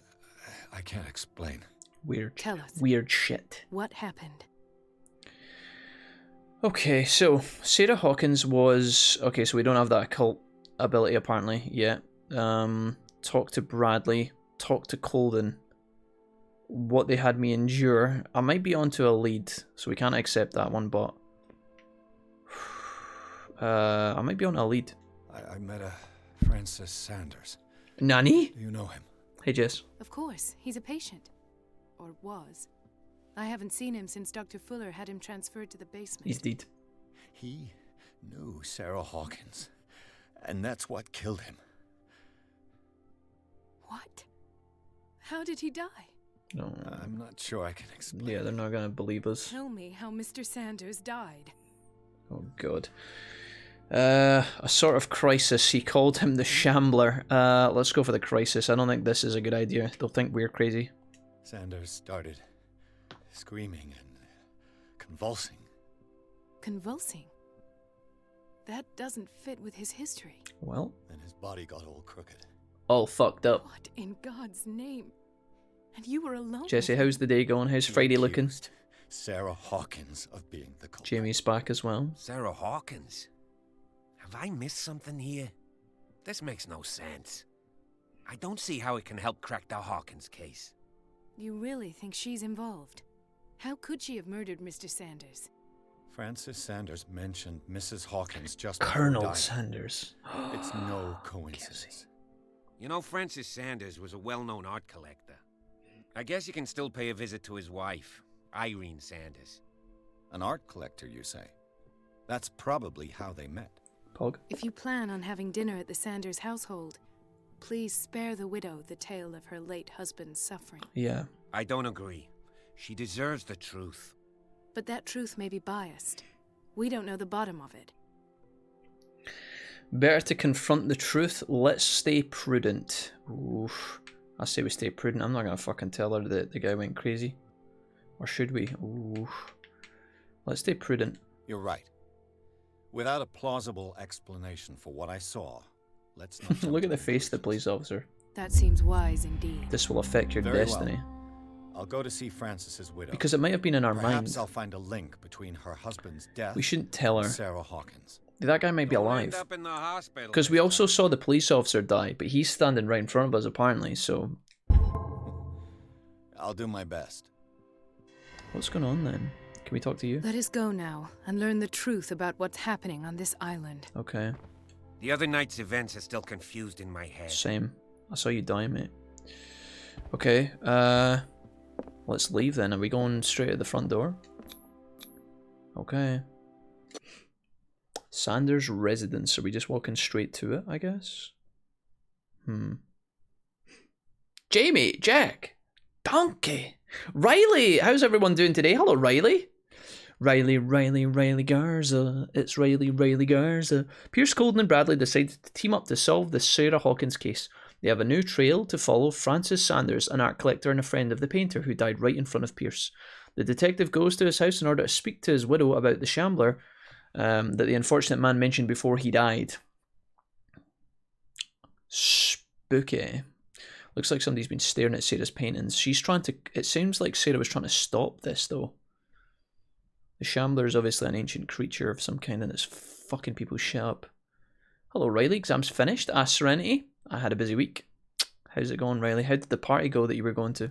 I can't explain. Weird. Tell us. Weird shit. What happened? Okay, so Sarah Hawkins was... Okay, so we don't have that occult ability apparently yet. Talk to Bradley. Talk to Colden. What they had me endure. I might be onto a lead, so we can't accept that one, but... I might be on a lead. I met a Francis Sanders. Nani? Do you know him? Hey, Jess. Of course, he's a patient. Or was. I haven't seen him since Dr. Fuller had him transferred to the basement. He's dead. He knew Sarah Hawkins, and that's what killed him. What? How did he die? No. I'm not sure I can explain. Yeah, they're not gonna believe us. Tell me how Mr. Sanders died. Oh, God. A sort of crisis. He called him the Shambler. Let's go for the crisis. I don't think this is a good idea. They'll think we're crazy. Sanders started screaming and convulsing. Convulsing? That doesn't fit with his history. Well? Then his body got all crooked. All fucked up. What in God's name? And you were alone? Jesse, how's the day going? How's Friday looking? Sarah Hawkins of being the culprit. Jamie's back as well. Sarah Hawkins? Have I missed something here? This makes no sense. I don't see how it can help crack the Hawkins case. You really think she's involved? How could she have murdered Mr. Sanders? Francis Sanders mentioned Mrs. Hawkins just Colonel before dying. Sanders. It's no coincidence. You know, Francis Sanders was a well-known art collector. I guess you can still pay a visit to his wife, Irene Sanders. An art collector, you say? That's probably how they met. Pog? If you plan on having dinner at the Sanders household, please spare the widow the tale of her late husband's suffering. Yeah. I don't agree. She deserves the truth. But that truth may be biased. We don't know the bottom of it. Better to confront the truth. Let's stay prudent. Oof. I say we stay prudent. I'm not gonna fucking tell her that the guy went crazy. Or should we? Oof. Let's stay prudent. You're right. Without a plausible explanation for what I saw, let's not... Look at the face of the police officer. That seems wise indeed. This will affect your Very destiny. well. I'll go to see Francis's widow. Because it might have been in our Perhaps mind. I'll find a link between her husband's death We shouldn't tell her. and Sarah Hawkins. That guy might be alive. Because we also saw the police officer die, but he's standing right in front of us apparently, so... I'll do my best. What's going on then? Can we talk to you? Let us go now and learn the truth about what's happening on this island. Okay. The other night's events are still confused in my head. Same. I saw you die, mate. Okay, let's leave then. Are we going straight at the front door? Okay. Sanders' residence. Are we just walking straight to it, I guess? Jamie, Jack, Donkey, Riley. How's everyone doing today? Hello, Riley. Riley Garza. It's Riley Garza. Pierce, Colden, and Bradley decided to team up to solve the Sarah Hawkins case. They have a new trail to follow: Francis Sanders, an art collector and a friend of the painter who died right in front of Pierce. The detective goes to his house in order to speak to his widow about the Shambler that the unfortunate man mentioned before he died. Spooky. Looks like somebody's been staring at Sarah's paintings. She's trying to... It seems like Sarah was trying to stop this, though. The Shambler is obviously an ancient creature of some kind and it's fucking people shit up. Hello, Riley. Exams finished. Serenity. I had a busy week. How's it going, Riley? How did the party go that you were going to?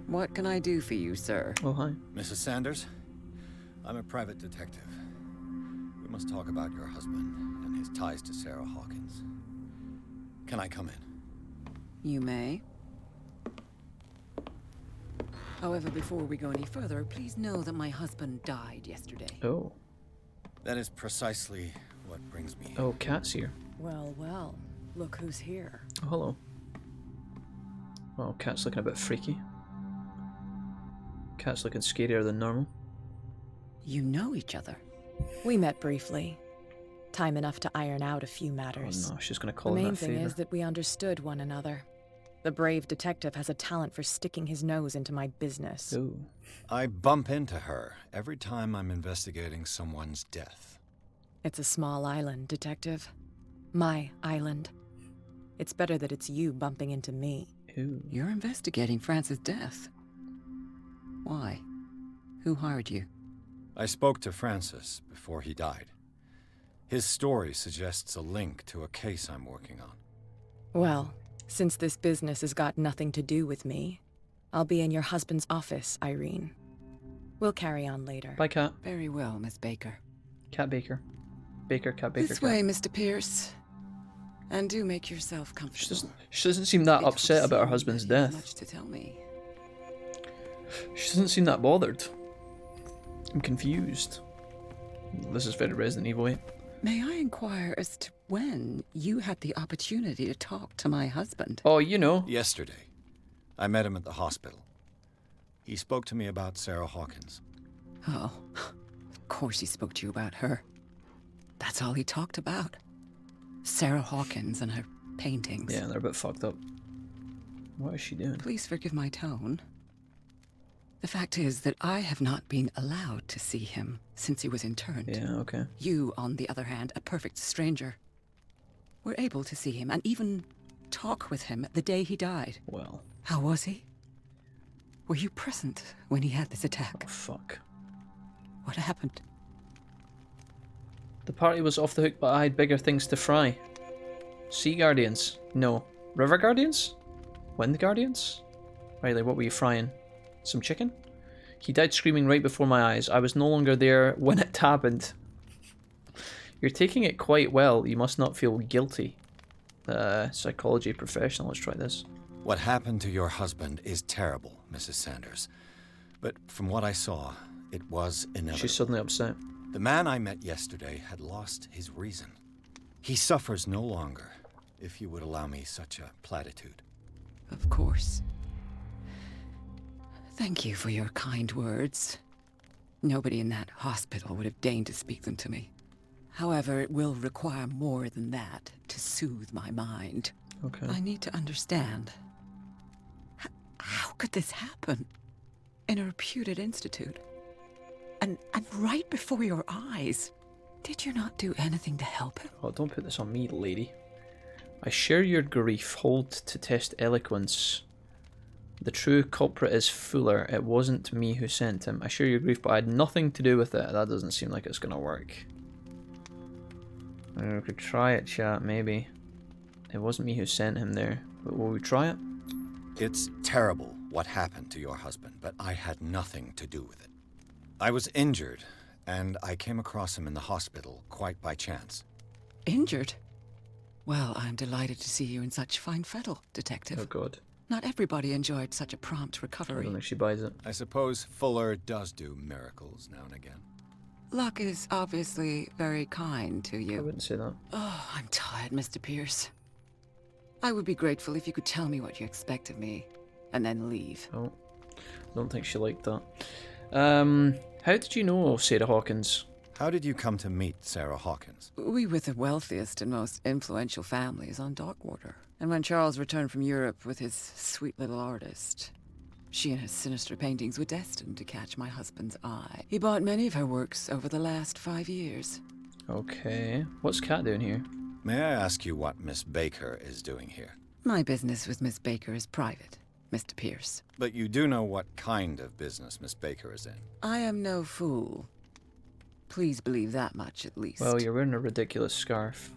What can I do for you, sir? Oh, hi. Mrs. Sanders, I'm a private detective. We must talk about your husband and his ties to Sarah Hawkins. Can I come in? You may. However, before we go any further, please know that my husband died yesterday. Oh. That is precisely what brings me Oh, Kat's here. Well, well. Look who's here. Oh, hello. Oh, Kat's looking a bit freaky. Kat's looking scarier than normal. You know each other. We met briefly. Time enough to iron out a few matters. Oh no, she's gonna call The him main that thing favor. is that we understood one another. The brave detective has a talent for sticking his nose into my business. Ooh. I bump into her every time I'm investigating someone's death. It's a small island, detective. My island. It's better that it's you bumping into me. Ooh. You're investigating Francis' death. Why? Who hired you? I spoke to Francis before he died. His story suggests a link to a case I'm working on. Well, since this business has got nothing to do with me, I'll be in your husband's office, Irene. We'll carry on later. Bye, Cat. Very well, Miss Baker. Cat Baker. Baker, Cat Baker. This cat. way, Mr. Pierce. And do make yourself comfortable. She doesn't seem that upset about her husband's death. Much to tell me. She doesn't seem that bothered. I'm confused. This is very Resident Evil 8. May I inquire as to when you had the opportunity to talk to my husband? Oh, you know. Yesterday. I met him at the hospital. He spoke to me about Sarah Hawkins. Oh, of course he spoke to you about her. That's all he talked about. Sarah Hawkins and her paintings. Yeah, they're a bit fucked up. What is she doing? Please forgive my tone. The fact is that I have not been allowed to see him since he was interned. Yeah, okay. You, on the other hand, a perfect stranger, were able to see him and even talk with him the day he died. Well. How was he? Were you present when he had this attack? Oh, fuck. What happened? The party was off the hook, but I had bigger things to fry. Sea Guardians? No. River Guardians? Wind Guardians? Riley, what were you frying? Some chicken? He died screaming right before my eyes. I was no longer there when it happened. You're taking it quite well. You must not feel guilty. Psychology professional. Let's try this. What happened to your husband is terrible, Mrs. Sanders. But from what I saw, it was inevitable. She's suddenly upset. The man I met yesterday had lost his reason. He suffers no longer, if you would allow me such a platitude. Of course. Thank you for your kind words. Nobody in that hospital would have deigned to speak them to me. However, it will require more than that to soothe my mind. Okay. I need to understand. How could this happen? In a reputed institute? And right before your eyes? Did you not do anything to help him? Oh, don't put this on me, lady. I share your grief. Hold to test eloquence. The true culprit is Fuller. It wasn't me who sent him. I share your grief, but I had nothing to do with it. That doesn't seem like it's gonna work. We could try it, chat, maybe. It wasn't me who sent him there. But will we try it? It's terrible what happened to your husband, but I had nothing to do with it. I was injured, and I came across him in the hospital quite by chance. Injured? Well, I'm delighted to see you in such fine fettle, Detective. Oh, God. Not everybody enjoyed such a prompt recovery. I don't think she buys it. I suppose Fuller does do miracles now and again. Luck is obviously very kind to you. I wouldn't say that. Oh, I'm tired, Mr. Pierce. I would be grateful if you could tell me what you expect of me, and then leave. Oh, I don't think she liked that. How did you know Sarah Hawkins? How did you come to meet Sarah Hawkins? We were the wealthiest and most influential families on Darkwater. And when Charles returned from Europe with his sweet little artist, she and her sinister paintings were destined to catch my husband's eye. He bought many of her works over the last 5 years. Okay. What's Kat doing here? May I ask you what Miss Baker is doing here? My business with Miss Baker is private, Mr. Pierce. But you do know what kind of business Miss Baker is in. I am no fool. Please believe that much, at least. Well, you're wearing a ridiculous scarf.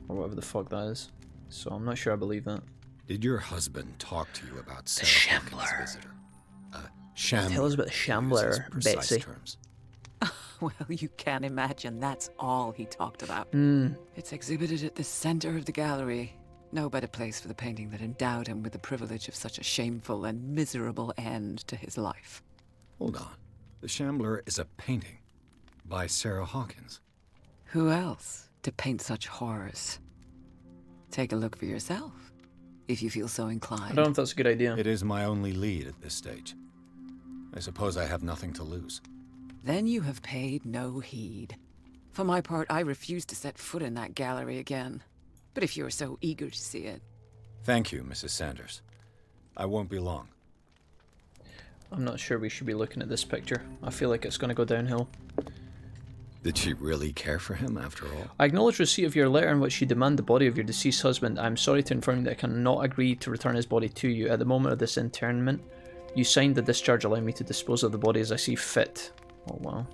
Or whatever the fuck that is. So I'm not sure I believe that. Did your husband talk to you about Sarah Hawkins' visitor? Shambler. Tell us about the Shambler, Betsy. Terms. Well, you can imagine that's all he talked about. It's exhibited at the center of the gallery. No better place for the painting that endowed him with the privilege of such a shameful and miserable end to his life. Hold on. The Shambler is a painting by Sarah Hawkins. Who else to paint such horrors? Take a look for yourself, if you feel so inclined. I don't know if that's a good idea. It is my only lead at this stage. I suppose I have nothing to lose. Then you have paid no heed. For my part, I refuse to set foot in that gallery again. But if you are so eager to see it... Thank you, Mrs. Sanders. I won't be long. I'm not sure we should be looking at this picture. I feel like it's going to go downhill. Did she really care for him, after all? I acknowledge receipt of your letter in which you demand the body of your deceased husband. I am sorry to inform you that I cannot agree to return his body to you. At the moment of this internment, You signed the discharge allowing me to dispose of the body as I see fit. Oh wow.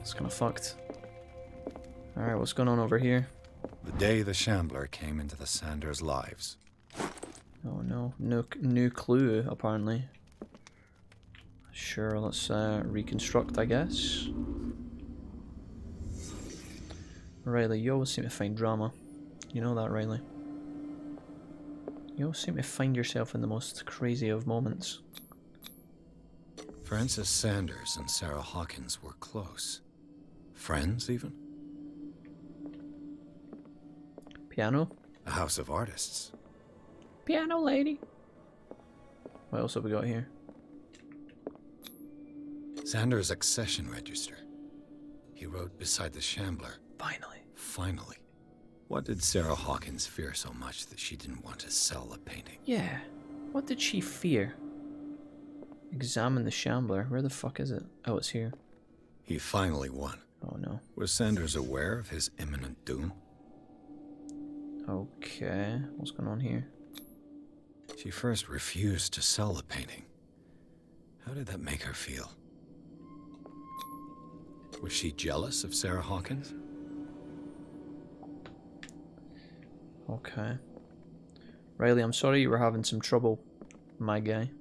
It's kind of fucked. Alright, what's going on over here? The day the Shambler came into the Sanders' lives. Oh no, new clue apparently. Sure, let's reconstruct, I guess. Riley, you always seem to find drama. You know that, Riley. You always seem to find yourself in the most crazy of moments. Francis Sanders and Sarah Hawkins were close. Friends, even? Piano? A house of artists. Piano lady. What else have we got here? Sanders' accession register. He wrote beside the Shambler. Finally. Finally. What did Sarah Hawkins fear so much that she didn't want to sell the painting? Yeah. What did she fear? Examine the Shambler. Where the fuck is it? Oh, it's here. He finally won. Oh no. Was Sanders aware of his imminent doom? Okay. What's going on here? She first refused to sell the painting. How did that make her feel? Was she jealous of Sarah Hawkins? Okay. Riley, I'm sorry you were having some trouble, my guy.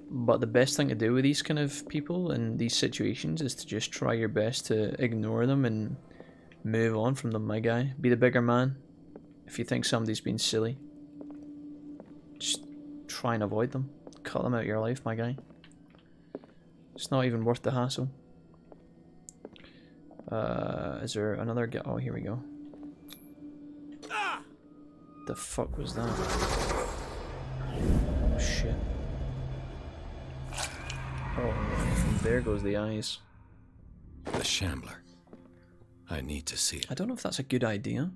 But the best thing to do with these kind of people in these situations is to just try your best to ignore them and move on from them, my guy. Be the bigger man. If you think somebody's been silly, just try and avoid them. Cut them out of your life, my guy. It's not even worth the hassle. Is there another guy? Oh, here we go. The fuck was that? Oh shit. Oh, there goes the eyes. The Shambler. I need to see it. I don't know if that's a good idea.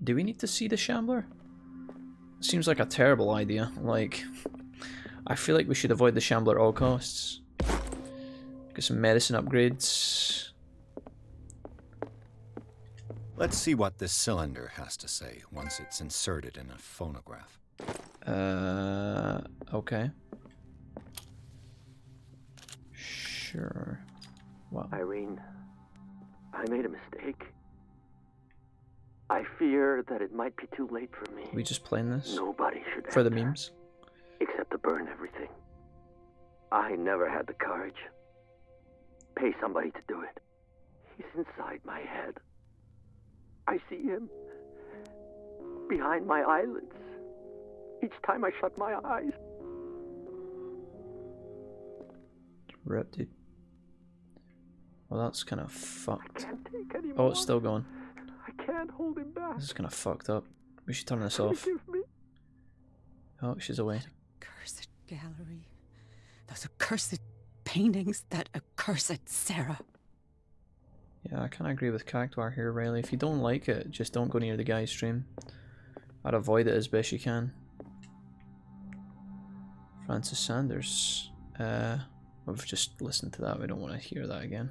Do we need to see the Shambler? It seems like a terrible idea. Like, I feel like we should avoid the Shambler at all costs. Get some medicine upgrades. Let's see what this cylinder has to say once it's inserted in a phonograph. Okay. Sure. What? Irene, I made a mistake. I fear that it might be too late for me. We just playing this? Nobody should for the memes? Except to burn everything. I never had the courage. Pay somebody to do it. He's inside my head. I see him behind my eyelids each time I shut my eyes. Rip, dude. Well, that's kind of fucked. I can't take anymore. Oh, it's still going. I can't hold him back. This is kind of fucked up. We should turn this off. Forgive me. Oh, she's away. Accursed gallery. Those accursed paintings. That accursed Sarah. Yeah, I kind of agree with Cactuar here, Riley. If you don't like it, just don't go near the guy's stream. I'd avoid it as best you can. Francis Sanders. We've just listened to that. We don't want to hear that again.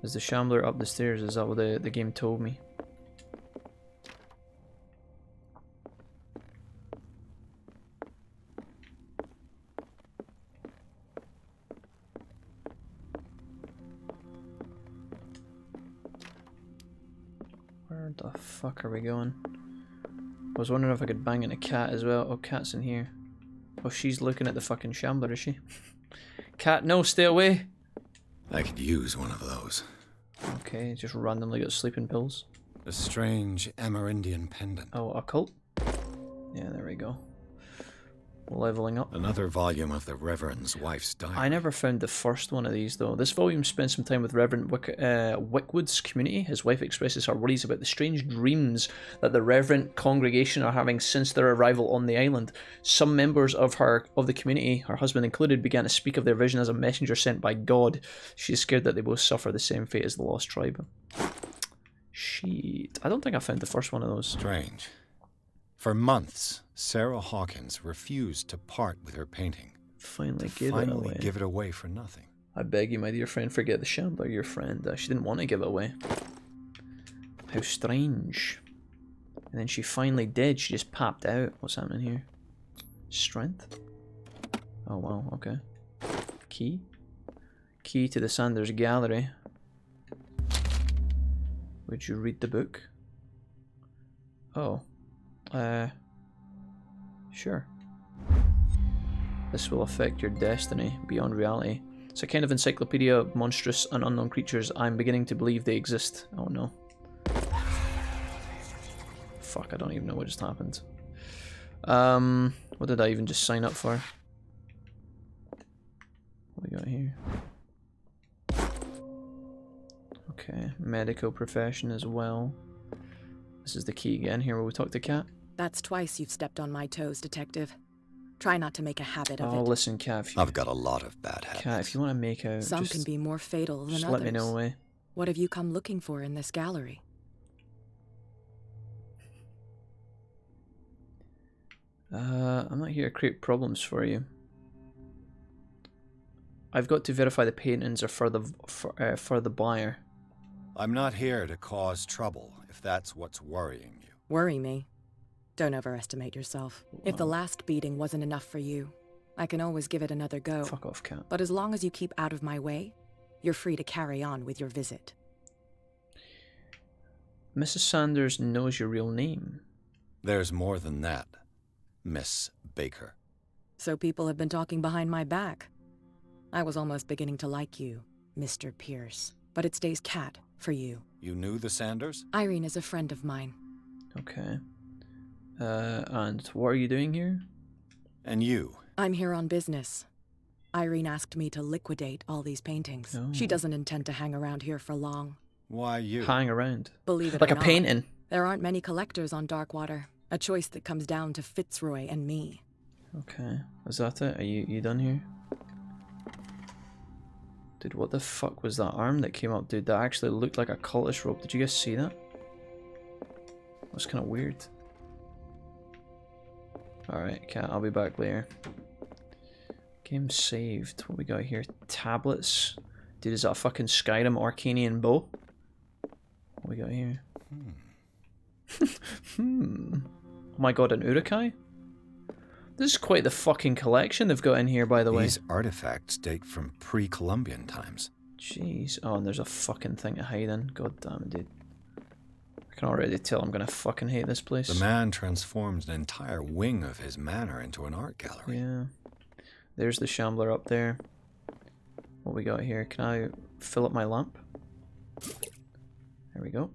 Is the Shambler up the stairs? Is that what the game told me? Where the fuck are we going? I was wondering if I could bang in a cat as well. Oh, cat's in here. Oh, she's looking at the fucking Shambler, is she? Cat, no, stay away! I could use one of those. Okay, just randomly got sleeping pills. A strange Amerindian pendant. Oh, occult? Yeah, there we go. Leveling up. Another volume of the Reverend's wife's diary. I never found the first one of these though. This volume spends some time with Reverend Wickwood's community. His wife expresses her worries about the strange dreams that the Reverend congregation are having since their arrival on the island. Some members of the community, her husband included, began to speak of their vision as a messenger sent by God. She is scared that they both suffer the same fate as the lost tribe. Shit. I don't think I found the first one of those. Strange. For months, Sarah Hawkins refused to part with her painting. Finally give it away for nothing. I beg you, my dear friend, forget the Shambler, your friend. She didn't want to give it away. How strange. And then she finally did. She just popped out. What's happening here? Strength? Oh, wow. Okay. Key? Key to the Sanders Gallery. Would you read the book? Oh. Sure. This will affect your destiny beyond reality. It's a kind of encyclopedia of monstrous and unknown creatures. I'm beginning to believe they exist. Oh no. Fuck, I don't even know what just happened. What did I even just sign up for? What we got here? Okay, medical profession as well. This is the key again, here where we talk to Cat. That's twice you've stepped on my toes, Detective. Try not to make a habit of it. Oh, listen, Cat. I've got a lot of bad habits. Cat, if you want to make out, Some can be more fatal than just others. let me know, eh? What have you come looking for in this gallery? I'm not here to create problems for you. I've got to verify the paintings are for the buyer. I'm not here to cause trouble, if that's what's worrying you. Worry me? Don't overestimate yourself. If the last beating wasn't enough for you, I can always give it another go. Fuck off, Cat. But as long as you keep out of my way, you're free to carry on with your visit. Mrs. Sanders knows your real name. There's more than that, Miss Baker. So people have been talking behind my back. I was almost beginning to like you, Mr. Pierce. But it stays Cat for you. You knew the Sanders? Irene is a friend of mine. Okay. And what are you doing here? And you? I'm here on business. Irene asked me to liquidate all these paintings. Oh. She doesn't intend to hang around here for long. Why you? Hang around? Believe it like or a not, painting. There aren't many collectors on Darkwater. A choice that comes down to Fitzroy and me. Okay. Is that it? Are you done here? Dude, what the fuck was that arm that came up, dude? That actually looked like a cultist rope. Did you guys see that? That's kind of weird. Alright, Cat, I'll be back later. Game saved. What we got here? Tablets. Dude, is that a fucking Skyrim Arcanian bow? What we got here? Oh my god, an Urukai? This is quite the fucking collection they've got in here, by the way. These artifacts date from pre-Columbian times. Jeez. Oh, and there's a fucking thing to hide in. God damn it, dude. I can already tell I'm gonna fucking hate this place. The man transforms an entire wing of his manor into an art gallery. Yeah. There's the Shambler up there. What we got here? Can I fill up my lamp? There we go.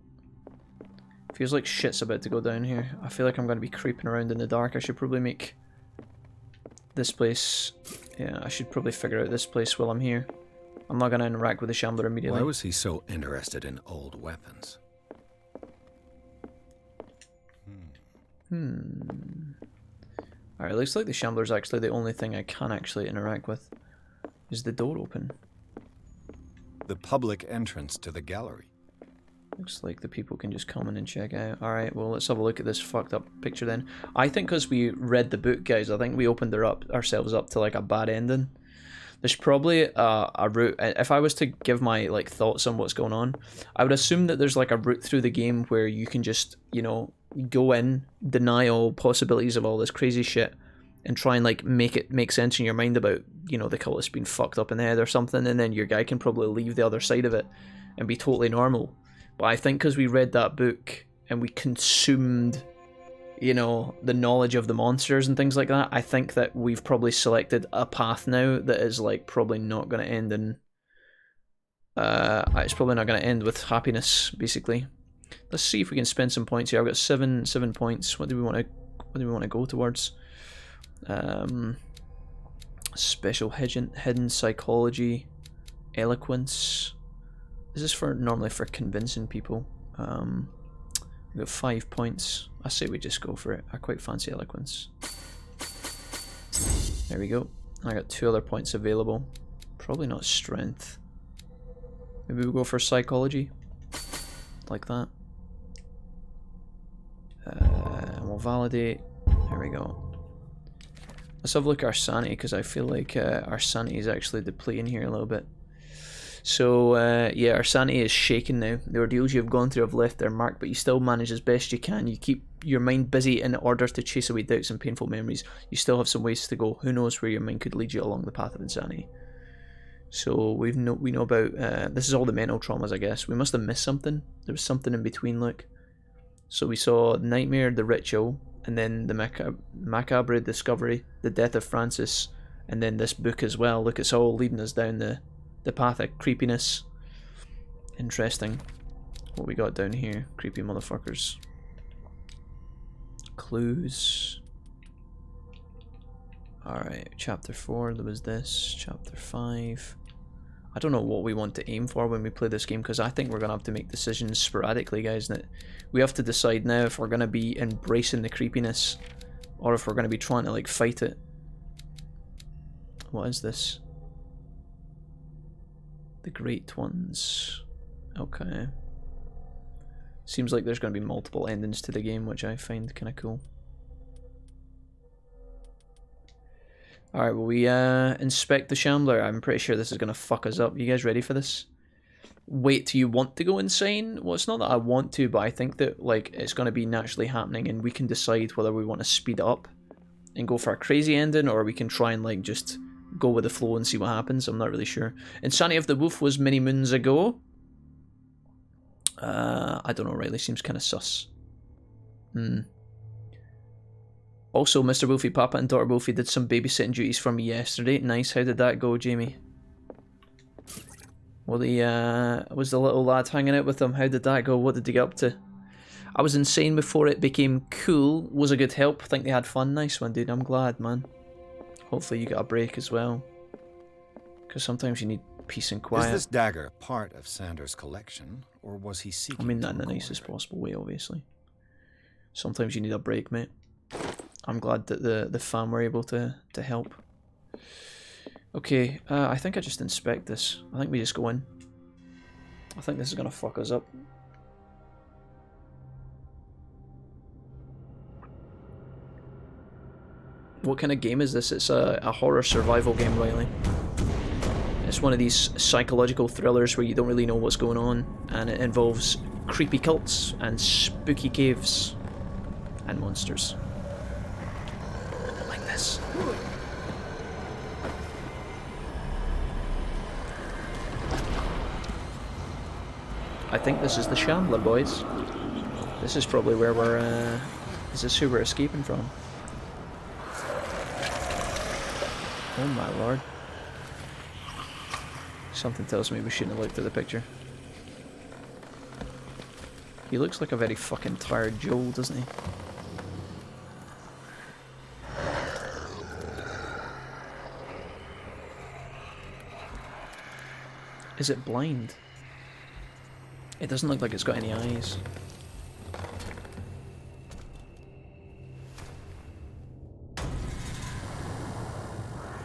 Feels like shit's about to go down here. I feel like I'm gonna be creeping around in the dark. I should probably make this place... Yeah, I should probably figure out this place while I'm here. I'm not gonna interact with the Shambler immediately. Why was he so interested in old weapons? Alright, looks like the Shambler's actually the only thing I can actually interact with. Is the door open? The public entrance to the gallery. Looks like the people can just come in and check out. Alright, well, let's have a look at this fucked up picture then. I think because we read the book, guys, I think we opened ourselves up to like a bad ending. There's probably a route. If I was to give my like thoughts on what's going on, I would assume that there's like a route through the game where you can just, you know, go in, deny all possibilities of all this crazy shit, and try and like make it make sense in your mind about, you know, the cultist being fucked up in the head or something, and then your guy can probably leave the other side of it and be totally normal. But I think because we read that book and we consumed, you know, the knowledge of the monsters and things like that, I think that we've probably selected a path now that is like probably not going to end in... it's probably not going to end with happiness, basically. Let's see if we can spend some points here. I've got seven points. What do we want to go towards? Special hidden psychology, eloquence. This is normally for convincing people. We've got 5 points. I say we just go for it. I quite fancy eloquence. There we go. I got 2 other points available. Probably not strength. Maybe we'll go for psychology. Like that. And we'll validate. There we go. Let's have a look at our sanity, because I feel like our sanity is actually depleting here a little bit. So, yeah, our sanity is shaken now. The ordeals you've gone through have left their mark, but you still manage as best you can. You keep your mind busy in order to chase away doubts and painful memories. You still have some ways to go. Who knows where your mind could lead you along the path of insanity. So, we know about... this is all the mental traumas, I guess. We must have missed something. There was something in between, look. So we saw Nightmare, the Ritual, and then the Macabre Discovery, the Death of Francis, and then this book as well. Look, it's all leading us down the path of creepiness. Interesting. What we got down here? Creepy motherfuckers. Clues. Alright, chapter 4, there was this. Chapter 5. I don't know what we want to aim for when we play this game, because I think we're going to have to make decisions sporadically, guys. That we have to decide now if we're going to be embracing the creepiness, or if we're going to be trying to, like, fight it. What is this? The Great Ones. Okay. Seems like there's going to be multiple endings to the game, which I find kind of cool. Alright, well, we inspect the Shambler. I'm pretty sure this is going to fuck us up. You guys ready for this? Wait, do you want to go insane? Well, it's not that I want to, but I think that, like, it's going to be naturally happening, and we can decide whether we want to speed up and go for a crazy ending, or we can try and, like, just go with the flow and see what happens. I'm not really sure. Insanity of the Wolf was many moons ago. I don't know, Riley seems kind of sus. Also, Mr. Wolfie, Papa and Daughter Wolfie did some babysitting duties for me yesterday. Nice, how did that go, Jamie? Well, was the little lad hanging out with them? How did that go? What did they get up to? I was insane before it became cool. Was a good help. I think they had fun. Nice one, dude. I'm glad, man. Hopefully you got a break as well. Because sometimes you need peace and quiet. Is this dagger part of Sanders' collection, or was he seeking? I mean that in the nicest possible way, obviously. Sometimes you need a break, mate. I'm glad that the fam were able to help. Okay, I think I just inspect this. I think we just go in. I think this is gonna fuck us up. What kind of game is this? It's a horror survival game, Riley. It's one of these psychological thrillers where you don't really know what's going on, and it involves creepy cults and spooky caves and monsters. Like this. I think this is the Shambler, boys. This is probably where we're, is this who we're escaping from? Oh my lord. Something tells me we shouldn't have looked at the picture. He looks like a very fucking tired Joel, doesn't he? Is it blind? It doesn't look like it's got any eyes.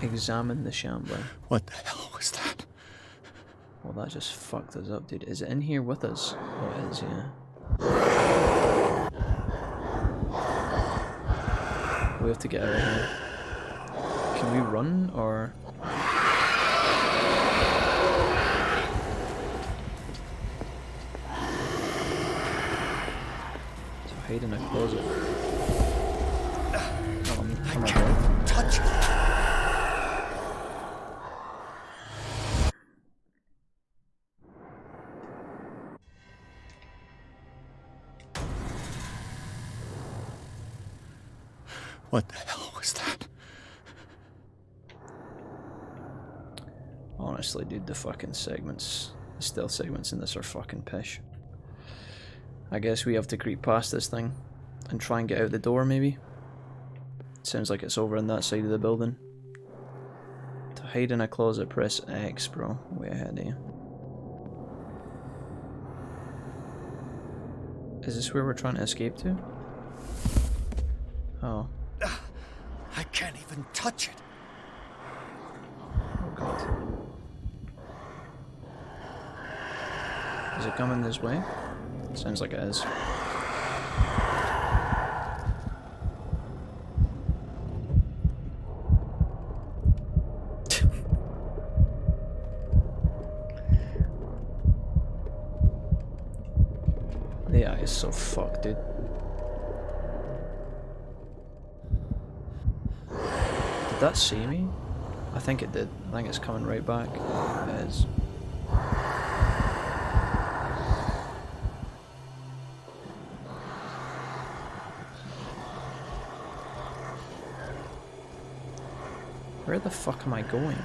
Examine the Shambler. What the hell was that? Well, that just fucked us up, dude. Is it in here with us? Oh, it is, yeah. We have to get out of here. Can we run, or...? So hide in a closet. I can't touch it. What the hell was that? Honestly, dude, the fucking segments, the stealth segments in this are fucking pish. I guess we have to creep past this thing and try and get out the door, maybe? Sounds like it's over on that side of the building. To hide in a closet, press X, bro. Way ahead of you. Is this where we're trying to escape to? Oh. I can't even touch it. Oh god. Is it coming this way? Sounds like it is. so fucked, dude. Did that see me? I think it did. I think it's coming right back. It is. Where the fuck am I going?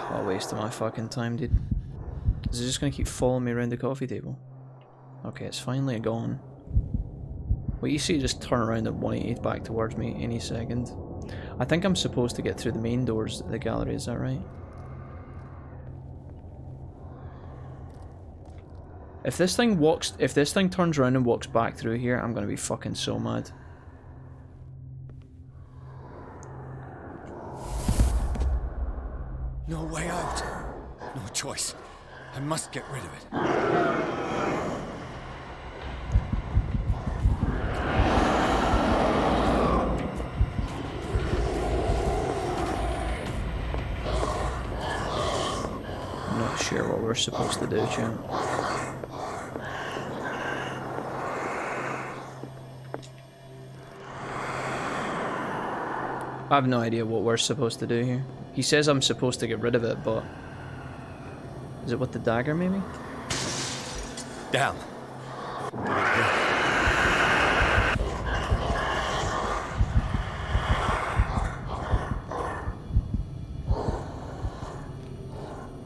What a waste of my fucking time, dude. Is it just gonna keep following me around the coffee table? Okay, it's finally gone. Well, you see it just turn around at 180 back towards me any second. I think I'm supposed to get through the main doors of the gallery, is that right? If this thing turns around and walks back through here, I'm gonna be fucking so mad. No way out. No choice. I must get rid of it. I'm not sure what we're supposed to do, champ. I have no idea what we're supposed to do here. He says I'm supposed to get rid of it, but... Is it with the dagger, maybe? Damn.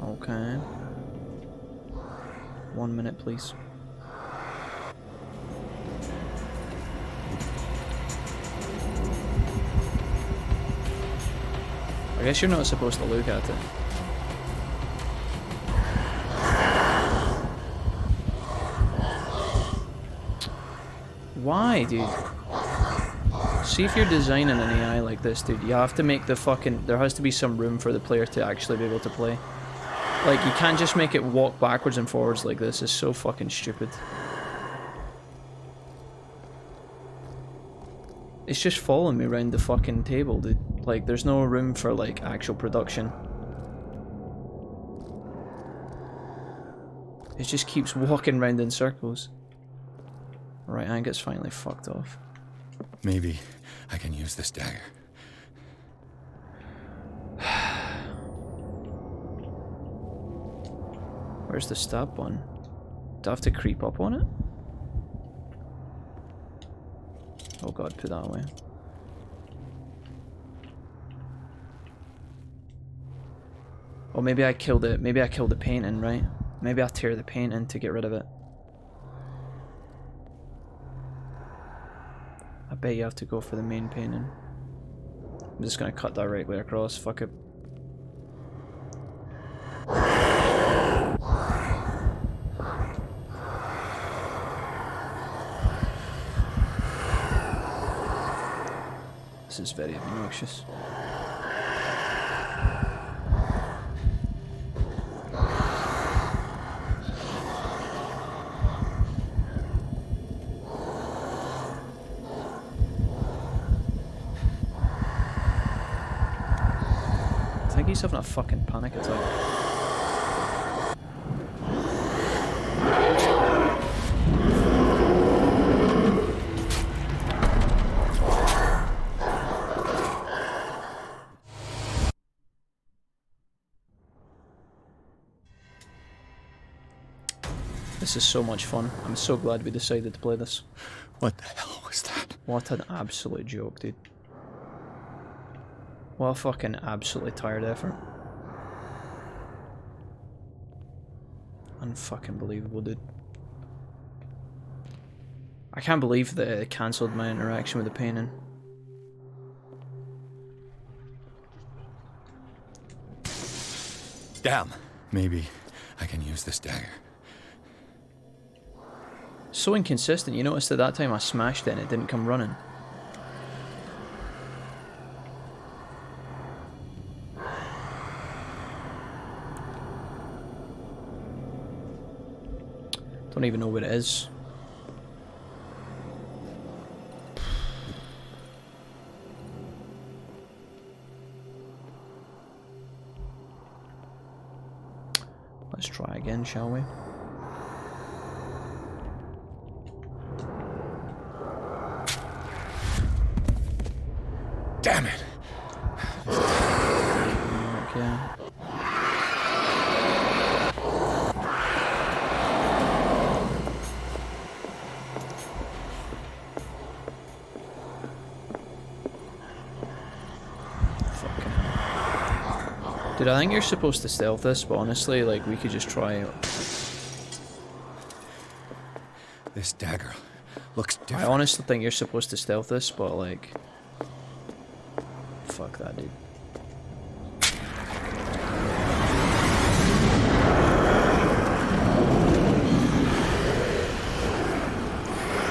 Okay. 1 minute, please. I guess you're not supposed to look at it. Why, dude? See, if you're designing an AI like this, dude, you have to make the fucking... There has to be some room for the player to actually be able to play. Like, you can't just make it walk backwards and forwards like this. It's so fucking stupid. It's just following me around the fucking table, dude. Like, there's no room for, like, actual production. It just keeps walking round in circles. Right, I think it's finally fucked off. Maybe I can use this dagger. Where's the stab one? Do I have to creep up on it? Oh god, put that away. Oh, maybe I killed it. Maybe I killed the painting, right? Maybe I tear the painting to get rid of it. I bet you have to go for the main painting. I'm just gonna cut directly across. Fuck it. This is very obnoxious. I think he's having a fucking panic attack. This is so much fun. I'm so glad we decided to play this. What the hell was that? What an absolute joke, dude. What a fucking absolutely tired effort. Unfucking believable, dude. I can't believe that it cancelled my interaction with the painting. Damn. Maybe I can use this dagger. So inconsistent. You noticed at that time I smashed it and it didn't come running. Don't even know what it is. Let's try again, shall we? Damn it! Okay. Dude, I think you're supposed to stealth this, but honestly, like, we could just try it. This dagger looks different. I honestly think you're supposed to stealth this, but like... Fuck that, dude.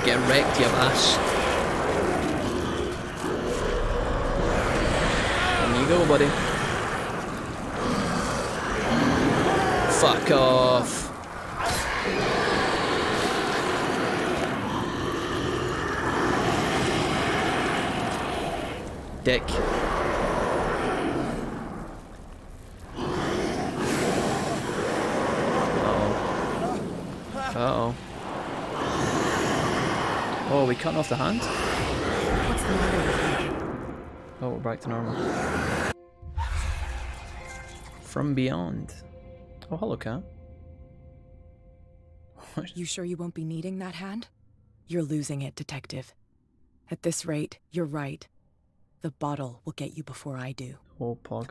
Get wrecked, you ass. There you go, buddy. Fuck off. Dick. Uh-oh. Oh, are we cutting off the hand? What's the matter with you? Oh, we're back to normal. From beyond. Oh, hello, cat. You sure you won't be needing that hand? You're losing it, Detective. At this rate, you're right. The bottle will get you before I do. Oh, Pog.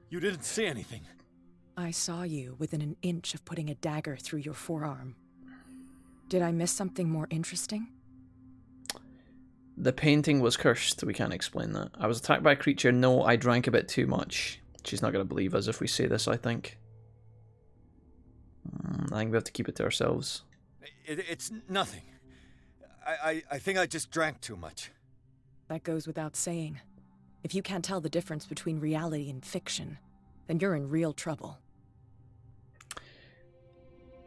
You didn't see anything. I saw you within an inch of putting a dagger through your forearm. Did I miss something more interesting? The painting was cursed. We can't explain that. I was attacked by a creature. No, I drank a bit too much. She's not going to believe us if we say this, I think. I think we have to keep it to ourselves. It's nothing. I think I just drank too much. That goes without saying. If you can't tell the difference between reality and fiction, then you're in real trouble.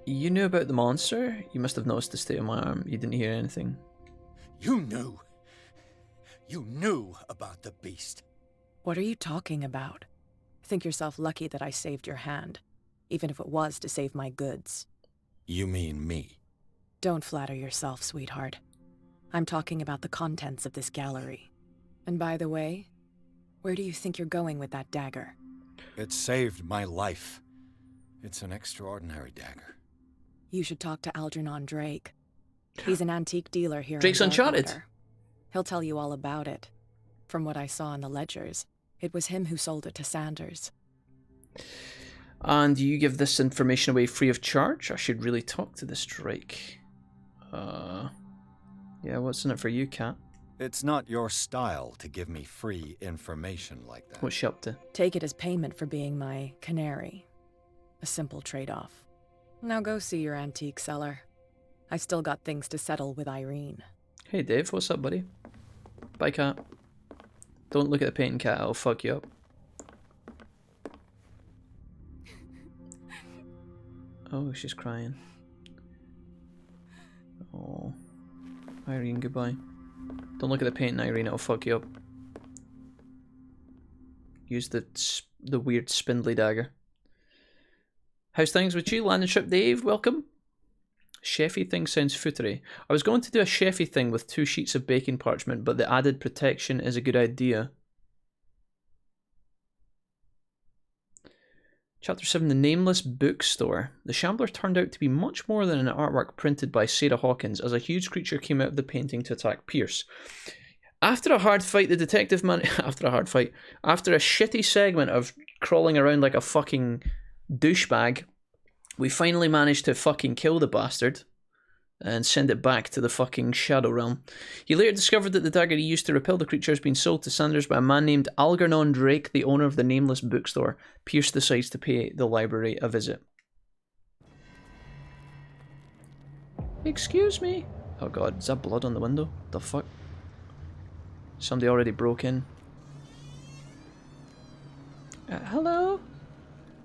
You knew about the monster? You must have noticed the state of my arm. You didn't hear anything. You knew. You knew about the beast. What are you talking about? Think yourself lucky that I saved your hand, even if it was to save my goods. You mean me? Don't flatter yourself, sweetheart. I'm talking about the contents of this gallery. And by the way, where do you think you're going with that dagger? It saved my life. It's an extraordinary dagger. You should talk to Algernon Drake. He's an antique dealer here. Drake's Uncharted. He'll tell you all about it. From what I saw in the ledgers, it was him who sold it to Sanders. And you give this information away free of charge? I should really talk to this Drake. Yeah, what's in it for you, Cat? It's not your style to give me free information like that. What's she up to? Take it as payment for being my canary. A simple trade-off. Now go see your antique seller. I still got things to settle with Irene. Hey Dave, what's up, buddy? Bye, Cat. Don't look at the painting, Cat, it'll fuck you up. Oh, she's crying. Oh. Irene, goodbye. Don't look at the painting, Irene, it'll fuck you up. Use the weird spindly dagger. How's things with you, landing ship Dave? Welcome. Chefy thing sounds footery. I was going to do a chefy thing with 2 sheets of baking parchment, but the added protection is a good idea. Chapter 7, The Nameless Bookstore. The Shambler turned out to be much more than an artwork printed by Sarah Hawkins, as a huge creature came out of the painting to attack Pierce. After a hard fight, the detective man... After a shitty segment of crawling around like a fucking douchebag, we finally managed to fucking kill the bastard and send it back to the fucking Shadow Realm. He later discovered that the dagger he used to repel the creature has been sold to Sanders by a man named Algernon Drake, the owner of the Nameless Bookstore. Pierce decides to pay the library a visit. Excuse me? Oh god, is that blood on the window? The fuck? Somebody already broke in. Hello?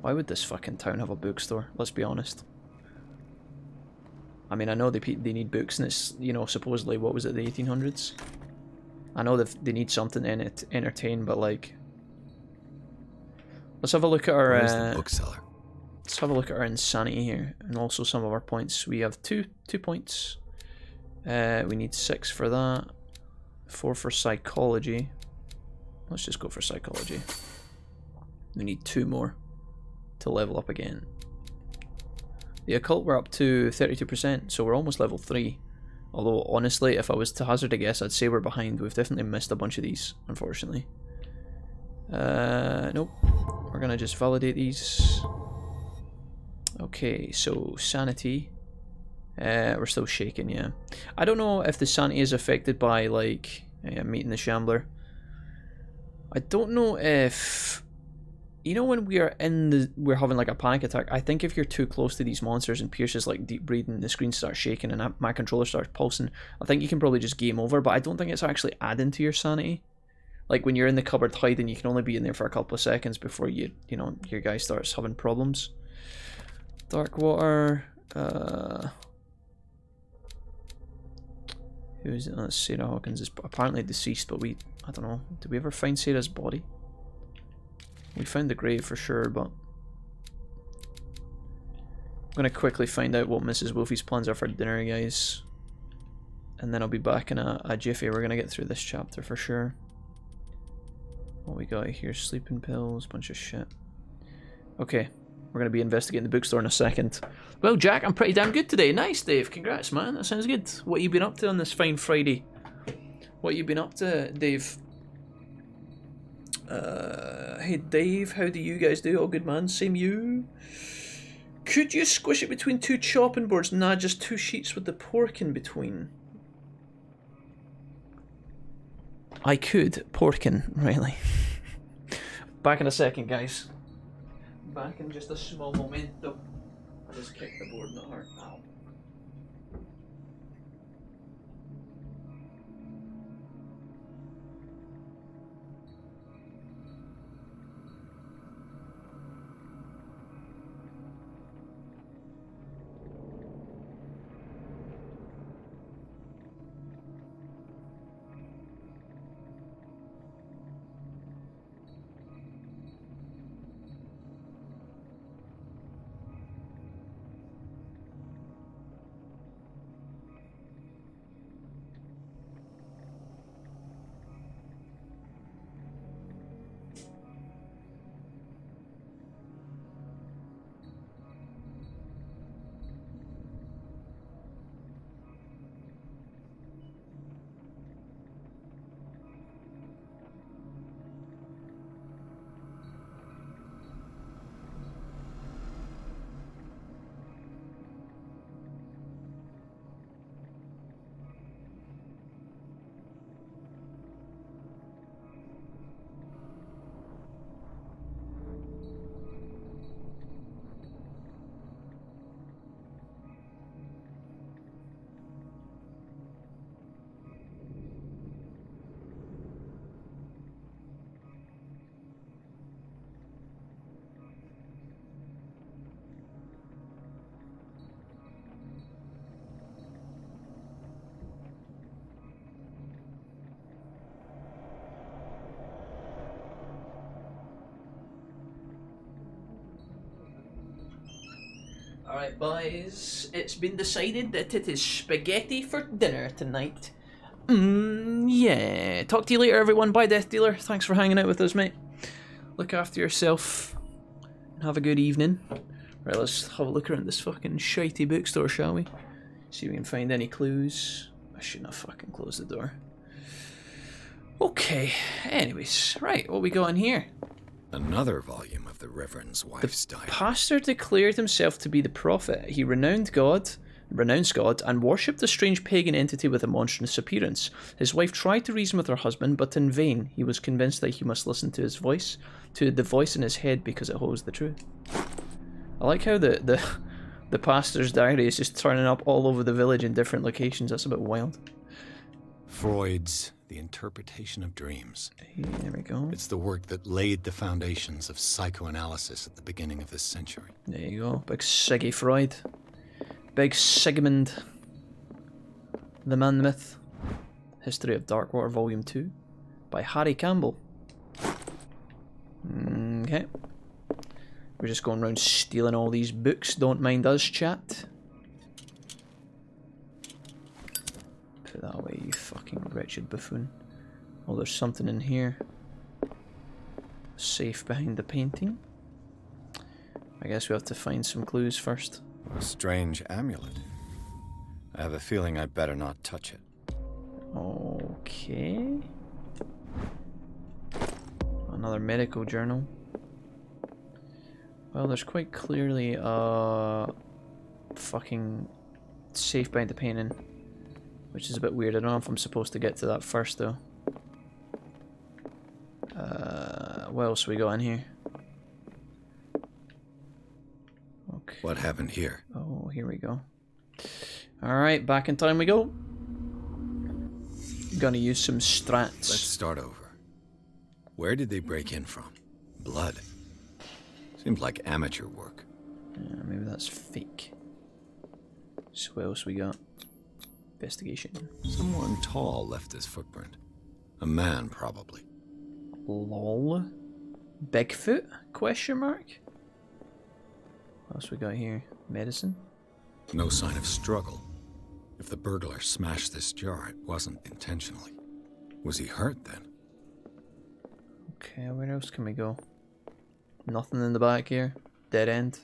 Why would this fucking town have a bookstore? Let's be honest. I mean, I know they need books, and it's, you know, supposedly, what was it, the 1800s? I know they need something in it to entertain, but like... Let's have a look at our... Where's the bookseller? Let's have a look at our insanity here, and also some of our points. We have two points. We need 6 for that. 4 for psychology. Let's just go for psychology. We need 2 more to level up again. The occult we're up to 32%, so we're almost level 3. Although honestly, if I was to hazard a guess, I'd say we're behind. We've definitely missed a bunch of these, unfortunately. Nope. We're gonna just validate these. Okay, so sanity. We're still shaking, yeah. I don't know if the sanity is affected by, like, meeting the Shambler. I don't know if... You know when we're having like a panic attack, I think if you're too close to these monsters and Pierce is like deep breathing, the screen starts shaking and my controller starts pulsing, I think you can probably just game over, but I don't think it's actually adding to your sanity. Like when you're in the cupboard hiding, you can only be in there for a couple of seconds before you know, your guy starts having problems. Darkwater, who is it? Sarah Hawkins is apparently deceased, but I don't know, did we ever find Sarah's body? We found the grave for sure, but I'm gonna quickly find out what Mrs. Wolfie's plans are for dinner, guys, and then I'll be back in a jiffy. We're gonna get through this chapter for sure. What we got here? Sleeping pills, bunch of shit. Okay, we're gonna be investigating the bookstore in a second. Well, Jack, I'm pretty damn good today. Nice, Dave. Congrats, man. That sounds good. What have you been up to on this fine Friday? What have you been up to, Dave? Hey Dave, how do you guys do? All good, man. Same you. Could you squish it between 2 chopping boards? Nah, just 2 sheets with the pork in between. I could. Porkin, really. Back in a second, guys. Back in just a small momento. I just kicked the board, not her. Ow. Alright boys, it's been decided that it is spaghetti for dinner tonight. Yeah. Talk to you later everyone. Bye Death Dealer. Thanks for hanging out with us, mate. Look after yourself and have a good evening. Right, let's have a look around this fucking shitey bookstore, shall we? See if we can find any clues. I shouldn't have fucking closed the door. Okay, anyways, right, what we got in here? Another volume of the Reverend's wife's diary. The pastor declared himself to be the prophet. He renounced God, and worshipped a strange pagan entity with a monstrous appearance. His wife tried to reason with her husband, but in vain. He was convinced that he must listen to his voice, to the voice in his head, because it holds the truth. I like how the pastor's diary is just turning up all over the village in different locations. That's a bit wild. Freud's The Interpretation of Dreams. There we go. It's the work that laid the foundations of psychoanalysis at the beginning of this century. There you go. Big Siggy Freud. Big Sigmund. The Man Myth. History of Darkwater Volume 2 by Harry Campbell. Okay. We're just going around stealing all these books. Don't mind us, chat. Put that away, you fucking wretched buffoon. Oh, there's something in here. Safe behind the painting. I guess we have to find some clues first. A strange amulet. I have a feeling I'd better not touch it. Okay. Another medical journal. Well, there's quite clearly a fucking safe behind the painting, which is a bit weird. I don't know if I'm supposed to get to that first though. What else we got in here? Okay. What happened here? Oh, here we go. Alright, back in time we go. Gonna use some strats. Let's start over. Where did they break in from? Blood. Seems like amateur work. Yeah, maybe that's fake. So what else we got? Investigation. Someone tall left this footprint. A man, probably. Lol. Bigfoot? Question mark? What else we got here? Medicine? No sign of struggle. If the burglar smashed this jar, it wasn't intentionally. Was he hurt then? Okay, where else can we go? Nothing in the back here. Dead end.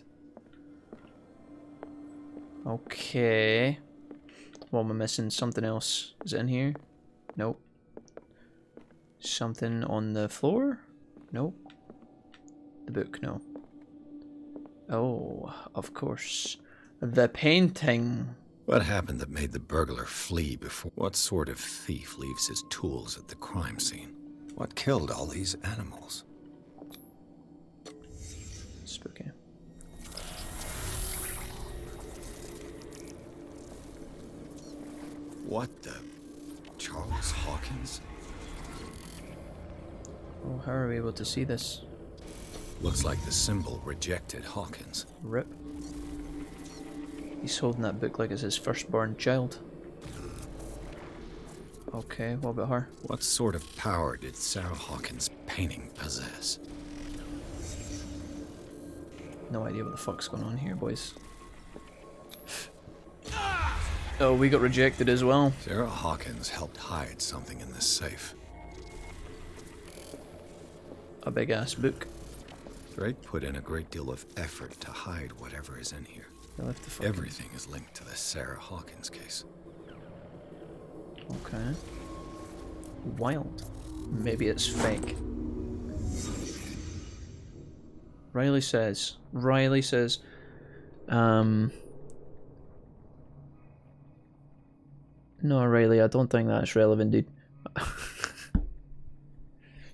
Okay. What am I missing? Something else. Is it in here? Nope. Something on the floor? Nope. The book? No. Oh, of course. The painting. What happened that made the burglar flee before? What sort of thief leaves his tools at the crime scene? What killed all these animals? Spooky. What the? Charles Hawkins? Oh, how are we able to see this? Looks like the symbol rejected Hawkins. Rip. He's holding that book like it's his firstborn child. Okay, what about her? What sort of power did Sarah Hawkins' painting possess? No idea what the fuck's going on here, boys. Oh, we got rejected as well. Sarah Hawkins helped hide something in this safe. A big ass book. Drake put in a great deal of effort to hide whatever is in here. Everything is linked to the Sarah Hawkins case. Okay. Wild. Maybe it's fake. Riley says, no, Riley, I don't think that's relevant, dude.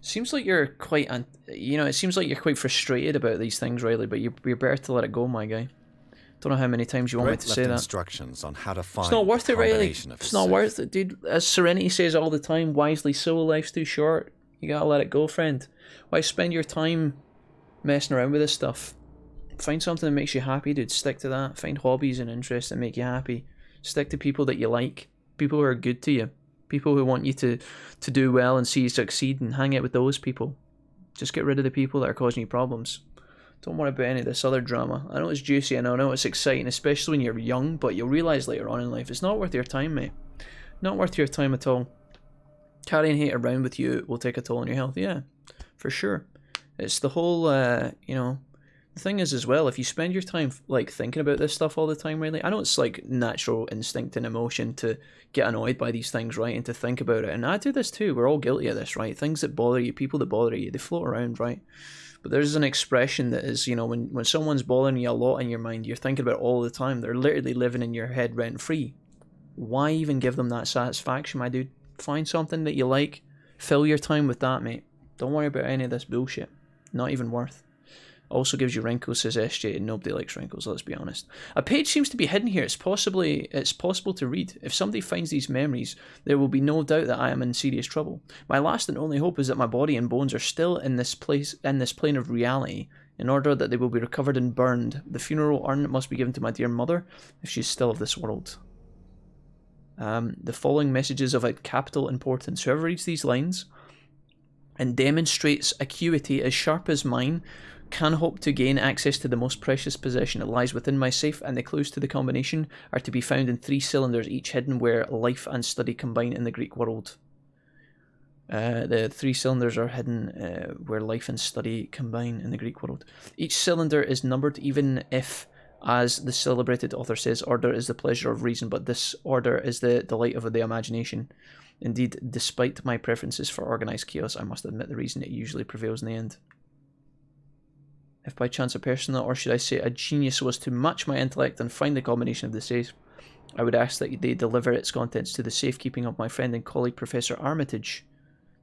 Seems like you're quite, it seems like you're quite frustrated about these things, Riley, but you're better to let it go, my guy. Don't know how many times you want me to say that. Instructions on how to find it's not worth it, Riley. It's not worth it, dude. As Serenity says all the time, wisely so, life's too short. You gotta let it go, friend. Why spend your time messing around with this stuff? Find something that makes you happy, dude. Stick to that. Find hobbies and interests that make you happy. Stick to people that you like. People who are good to you. People who want you to do well and see you succeed, and hang out with those people. Just get rid of the people that are causing you problems. Don't worry about any of this other drama. I know it's juicy, I know it's exciting, especially when you're young, but you'll realise later on in life it's not worth your time, mate. Not worth your time at all. Carrying hate around with you will take a toll on your health, yeah, for sure. It's the whole, the thing is as well, if you spend your time like thinking about this stuff all the time, really, I know it's like natural instinct and emotion to get annoyed by these things, right, and to think about it, and I do this too, we're all guilty of this, right, things that bother you, people that bother you, they float around, right, but there's an expression that is, when someone's bothering you a lot in your mind, you're thinking about it all the time, they're literally living in your head rent-free. Why even give them that satisfaction, my dude? Find something that you like, fill your time with that, mate. Don't worry about any of this bullshit. Not even worth. Also gives you wrinkles, says SJ, and nobody likes wrinkles, let's be honest. A page seems to be hidden here. It's possible to read. If somebody finds these memories, there will be no doubt that I am in serious trouble. My last and only hope is that my body and bones are still in this plane of reality, in order that they will be recovered and burned. The funeral urn must be given to my dear mother, if she is still of this world. The following messages of a capital importance. Whoever reads these lines and demonstrates acuity as sharp as mine can hope to gain access to the most precious possession. It lies within my safe, and the clues to the combination are to be found in 3 cylinders, each hidden where life and study combine in the Greek world. The 3 cylinders are hidden where life and study combine in the Greek world. Each cylinder is numbered, even if, as the celebrated author says, order is the pleasure of reason, but this order is the delight of the imagination. Indeed, despite my preferences for organised chaos, I must admit the reason it usually prevails in the end. If by chance a person, or should I say a genius, was to match my intellect and find the combination of the safe, I would ask that they deliver its contents to the safekeeping of my friend and colleague Professor Armitage.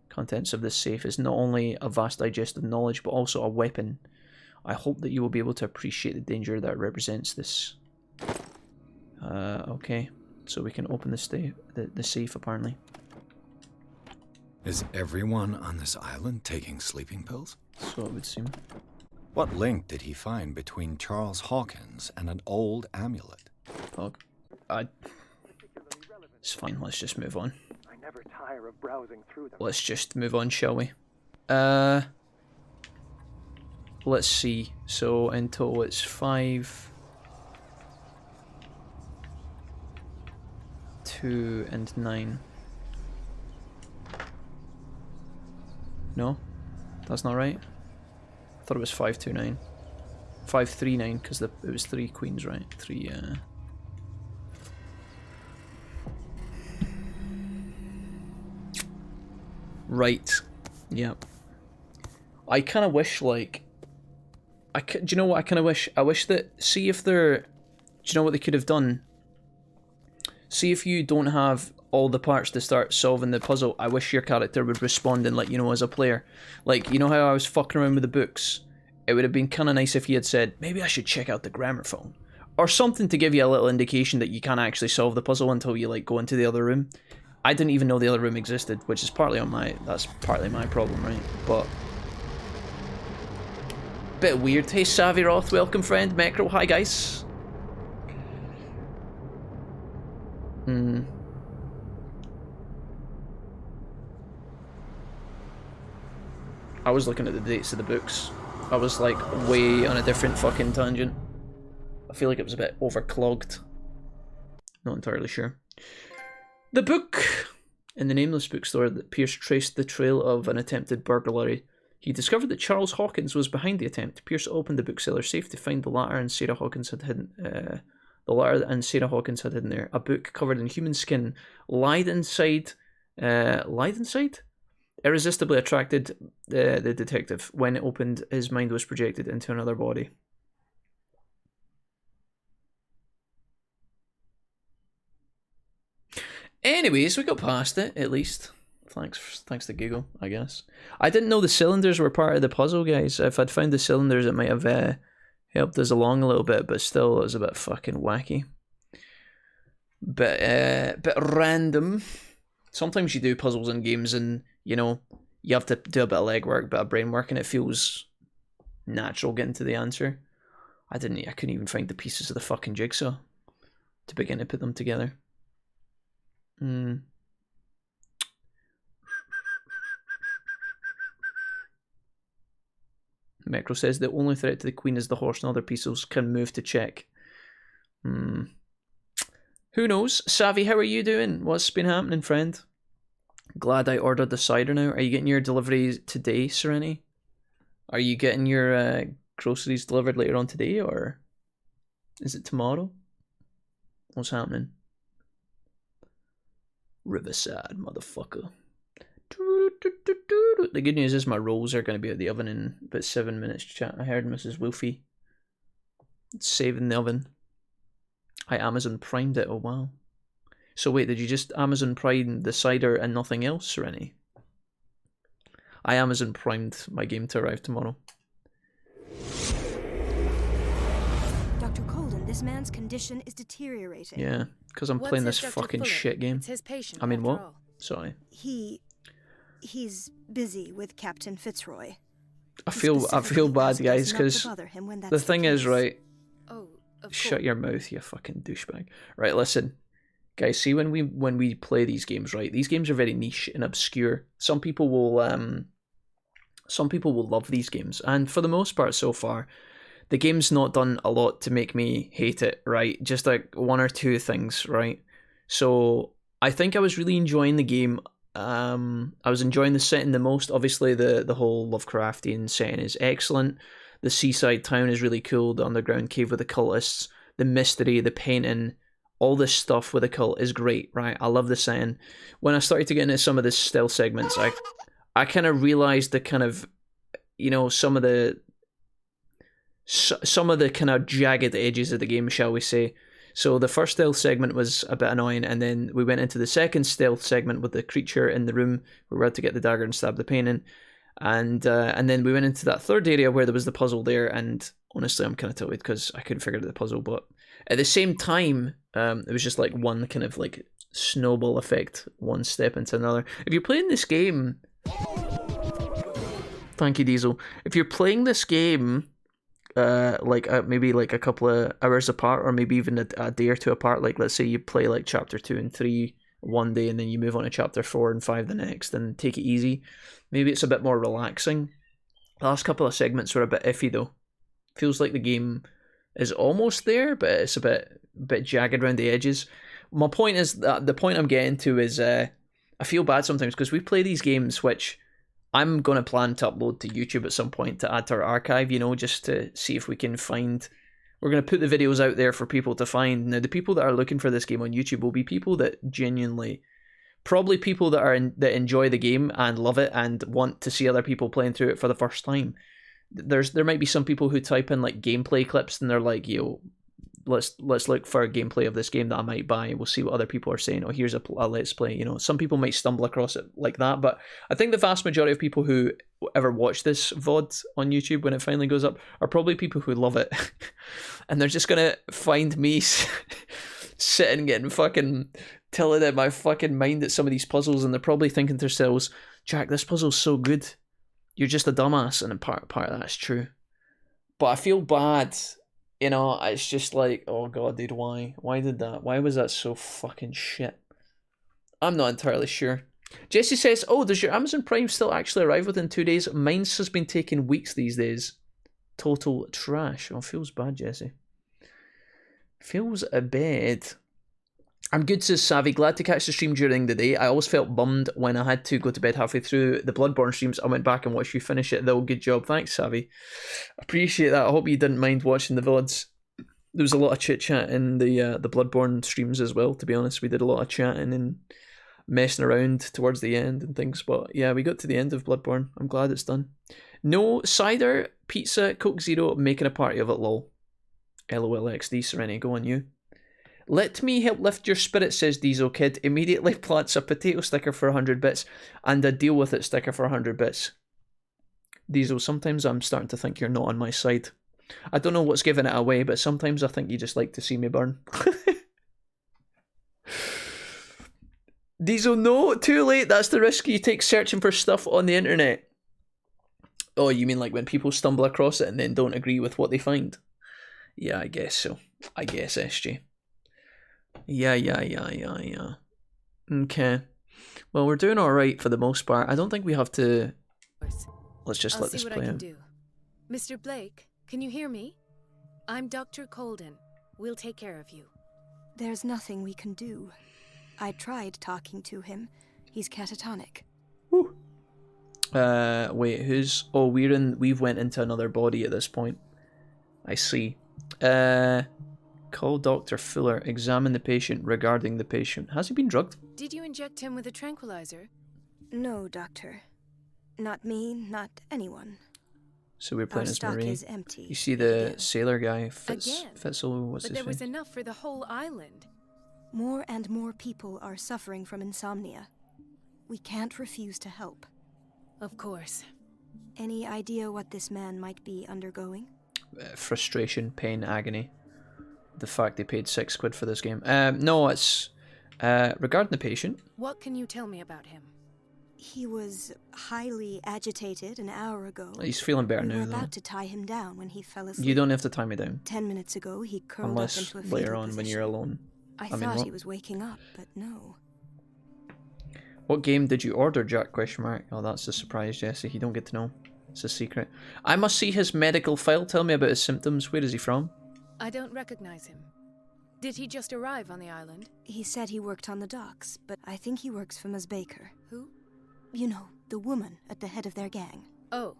Contents of this safe is not only a vast digest of knowledge, but also a weapon. I hope that you will be able to appreciate the danger that represents this. Okay, so we can open the safe apparently. Is everyone on this island taking sleeping pills? So it would seem. What link did he find between Charles Hawkins and an old amulet? Look, it's fine, let's just move on. I never tire of browsing through them. Let's just move on, shall we? Let's see. So in total it's 5, 2, and 9. No? That's not right? I thought it was 529. 539, because it was 3 queens, right? 3, Right. Yep. I kind of wish, like... do you know what I kind of wish? I wish that... See if they're... Do you know what they could have done? See if you don't have all the parts to start solving the puzzle, I wish your character would respond and let you know as a player. Like, you know how I was fucking around with the books? It would have been kind of nice if he had said, maybe I should check out the gramophone. Or something to give you a little indication that you can't actually solve the puzzle until you, like, go into the other room. I didn't even know the other room existed, which is partly on my... That's partly my problem, right? But... Bit weird. Hey, Savvy Roth, welcome, friend. Mecro, hi, guys. I was looking at the dates of the books. I was like way on a different fucking tangent. I feel like it was a bit overclogged. Not entirely sure. The book! In the nameless bookstore, that Pierce traced the trail of an attempted burglary. He discovered that Charles Hawkins was behind the attempt. Pierce opened the bookseller's safe to find the letter and Sarah Hawkins had hidden. The letter and Sarah Hawkins had hidden there. A book covered in human skin lied inside. Lied inside? Irresistibly attracted the detective. When it opened, his mind was projected into another body. Anyways, we got past it, at least. Thanks to Google, I guess. I didn't know the cylinders were part of the puzzle, guys. If I'd found the cylinders, it might have helped us along a little bit, but still, it was a bit fucking wacky. Bit random. Sometimes you do puzzles in games and, you know, you have to do a bit of legwork, bit of brain work, and it feels natural getting to the answer. I couldn't even find the pieces of the fucking jigsaw to begin to put them together. Mecro says the only threat to the queen is the horse and other pieces can move to check. Who knows? Savvy, how are you doing? What's been happening, friend? Glad I ordered the cider now. Are you getting your delivery today, Serenity? Are you getting your groceries delivered later on today, or is it tomorrow? What's happening? Riverside, motherfucker. The good news is my rolls are going to be at the oven in about 7 minutes, chat. I heard Mrs. Wolfie saving the oven. I Amazon Primed it, oh wow. So wait, did you just Amazon Prime the cider and nothing else, Serenity? I Amazon Primed my game to arrive tomorrow. Dr. Colden, this man's condition is deteriorating. Yeah, because I'm playing this fucking shit game. It's his patient, I mean, what? all. Sorry. He's busy with Captain Fitzroy. I feel bad, guys, because the thing is, right? Shut your mouth, you fucking douchebag. Right, listen, guys. See, when we play these games, right? These games are very niche and obscure. Some people will Some people will love these games, and for the most part so far, the game's not done a lot to make me hate it, right? Just like one or two things, right? So I think I was really enjoying the game. I was enjoying the setting the most. Obviously, the whole Lovecraftian setting is excellent. The seaside town is really cool. The underground cave with the cultists, the mystery, the painting, all this stuff with the cult is great, right? I love the setting. When I started to get into some of the stealth segments, I kind of realized the kind of, you know, some of the kind of jagged edges of the game, shall we say. So the first stealth segment was a bit annoying, and then we went into the second stealth segment with the creature in the room where we had to get the dagger and stab the painting, and then we went into that third area where there was the puzzle there, and honestly I'm kind of tilted because I couldn't figure out the puzzle, but at the same time, it was just like one kind of like snowball effect, one step into another. If you're playing this game, thank you Diesel, if you're playing this game maybe like a couple of hours apart, or maybe even a day or two apart, like let's say you play like chapter 2 and 3 one day and then you move on to chapter 4 and 5 the next, and take it easy, maybe it's a bit more relaxing. The last couple of segments were a bit iffy though. Feels like the game is almost there, but it's a bit jagged around the edges. My point is that the point I'm getting to is I feel bad sometimes because we play these games which I'm going to plan to upload to YouTube at some point to add to our archive, you know, just to see if we can find... We're going to put the videos out there for people to find. Now, the people that are looking for this game on YouTube will be people that genuinely... Probably people that enjoy the game and love it and want to see other people playing through it for the first time. There might be some people who type in like gameplay clips and they're like, yo, let's look for a gameplay of this game that I might buy. We'll see what other people are saying. Oh, here's a let's play. You know, some people might stumble across it like that, but I think the vast majority of people who ever watch this VOD on YouTube when it finally goes up are probably people who love it, and they're just gonna find me sitting getting fucking tilted in my fucking mind at some of these puzzles, and they're probably thinking to themselves, Jack, this puzzle's so good. You're just a dumbass, and part of that's true. But I feel bad, you know, it's just like, oh god, dude, why? Why did that? Why was that so fucking shit? I'm not entirely sure. Jesse says, oh, does your Amazon Prime still actually arrive within 2 days? Mine's has been taking weeks these days. Total trash. Oh, feels bad, Jesse. Feels a bad. I'm good, says Savvy. Glad to catch the stream during the day. I always felt bummed when I had to go to bed halfway through the Bloodborne streams. I went back and watched you finish it, though. Good job. Thanks, Savvy. Appreciate that. I hope you didn't mind watching the VODs. There was a lot of chit-chat in the Bloodborne streams as well, to be honest. We did a lot of chatting and messing around towards the end and things. But yeah, we got to the end of Bloodborne. I'm glad it's done. No cider, pizza, Coke Zero, making a party of it, lol. LOLXD, Sereni, go on you. Let me help lift your spirit, says Diesel Kid. Immediately plants a potato sticker for 100 bits and a deal with it sticker for 100 bits. Diesel, sometimes I'm starting to think you're not on my side. I don't know what's giving it away, but sometimes I think you just like to see me burn. Diesel, no, too late. That's the risk you take searching for stuff on the internet. Oh, you mean like when people stumble across it and then don't agree with what they find? Yeah, I guess so. I guess, SG. Yeah. Okay. Well, we're doing alright for the most part. I don't think we have to... Let's just let this play out. Mr. Blake, can you hear me? I'm Dr. Colden. We'll take care of you. There's nothing we can do. I tried talking to him. He's catatonic. Wait, who's... Oh, we've went into another body at this point. I see. Call Dr. Fuller. Examine the patient regarding the patient. Has he been drugged? Did you inject him with a tranquilizer? No, Doctor. Not me, not anyone. So we're playing Our as stock Marie. is empty. You see the sailor guy, Again? Fitzel, what's But his there was name? enough for the whole island. More and more people are suffering from insomnia. We can't refuse to help. Of course. Any idea what this man might be undergoing? Frustration, pain, agony. The fact they paid £6 for this game. No, it's regarding the patient. What can you tell me about him? He was highly agitated an hour ago. He's feeling better we now, were though. about to tie him down when he fell asleep. You don't have to tie me down. 10 minutes ago, he curled Unless up into a fetal later on position. when you're alone. I mean, thought what? he was waking up, but no. What game did you order, Jack? Question mark. Oh, that's a surprise, Jesse. You don't get to know. It's a secret. I must see his medical file. Tell me about his symptoms. Where is he from? I don't recognize him. Did he just arrive on the island? He said he worked on the docks, but I think he works for Ms. Baker. Who? You know, the woman at the head of their gang. Oh,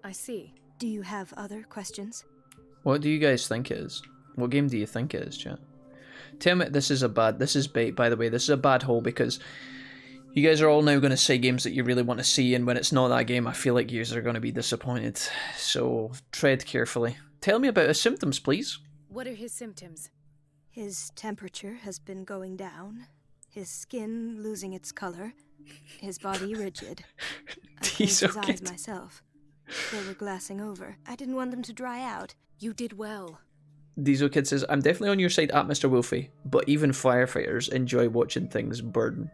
I see. Do you have other questions? What do you guys think it is? What game do you think it is, chat? Tell me, this is bait, by the way. This is a bad hole because you guys are all now going to say games that you really want to see, and when it's not that game, I feel like you are going to be disappointed. So tread carefully. Tell me about his symptoms, please. What are his symptoms? His temperature has been going down, his skin losing its color, his body rigid. I closed his eyes myself. They were glassing over. I didn't want them to dry out. You did well. Diesel Kid says, I'm definitely on your side at Mr. Wolfie, but even firefighters enjoy watching things burn.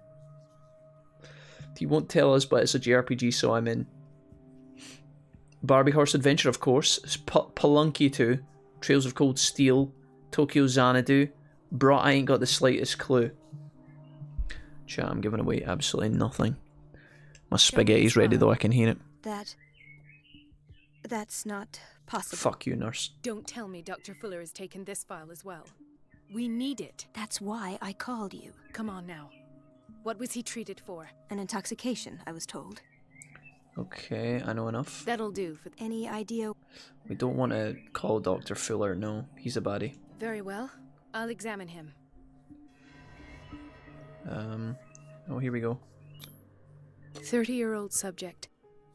He won't tell us, but it's a JRPG, so I'm in. Barbie Horse Adventure, of course. Palunky 2. Trails of Cold Steel. Tokyo Xanadu. Bro, I ain't got the slightest clue. Chat, I'm giving away absolutely nothing. My spaghetti's ready though, I can hear it. That's not possible. Fuck you, nurse. Don't tell me Dr. Fuller has taken this file as well. We need it. That's why I called you. Come on now. What was he treated for? An intoxication, I was told. Okay, I know enough. That'll do for any idea. We don't want to call Dr. Fuller, no. He's a baddie. Very well. I'll examine him. Oh, here we go. 30-year-old subject.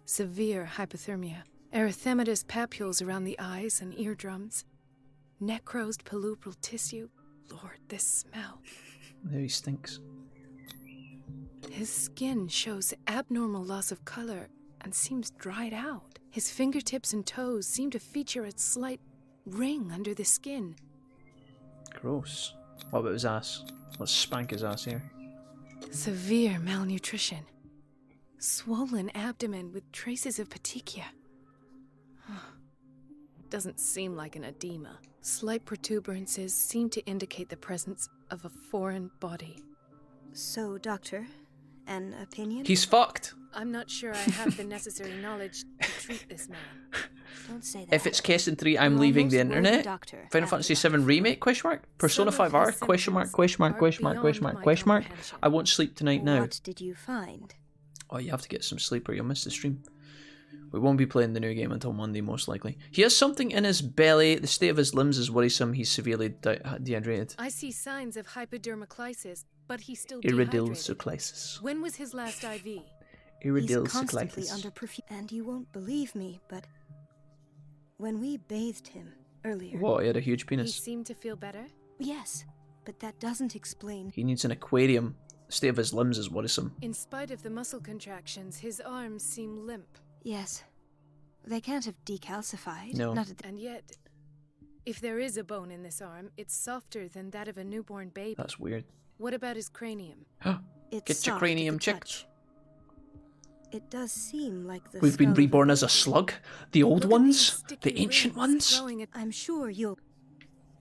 Severe hypothermia. Erythematous papules around the eyes and eardrums. Necrosed palpebral tissue. Lord, this smell. There he stinks. His skin shows abnormal loss of color and seems dried out. His fingertips and toes seem to feature a slight ring under the skin. Gross. What about his ass? Let's spank his ass here. Severe malnutrition. Swollen abdomen with traces of petechia. Doesn't seem like an edema. Slight protuberances seem to indicate the presence of a foreign body. So, doctor, an opinion? He's fucked! I'm not sure I have the necessary knowledge to treat this man. Don't say that. If it's Keston 3, I'm leaving the internet. Final Fantasy 7 Remake? Question mark? Persona 5R? Question mark? Question mark? Question mark? Question mark? Question mark? I won't sleep tonight now. What did you find? Oh, you have to get some sleep or you'll miss the stream. We won't be playing the new game until Monday, most likely. He has something in his belly. The state of his limbs is worrisome. He's severely dehydrated. I see signs of hypodermoclysis, but he's still dehydrated. Iridocyclisis. When was his last IV? He's constantly under perfusion. And you won't believe me, but when we bathed him earlier... What, he had a huge penis? He seemed to feel better? Yes, but that doesn't explain... He needs an aquarium. The state of his limbs is worrisome. In spite of the muscle contractions, his arms seem limp. Yes. They can't have decalcified. No. And yet, if there is a bone in this arm, it's softer than that of a newborn baby. That's weird. What about his cranium? Get your cranium checked. It does seem like the We've been reborn as a slug? The old ones? The ancient ones? I'm sure you'll...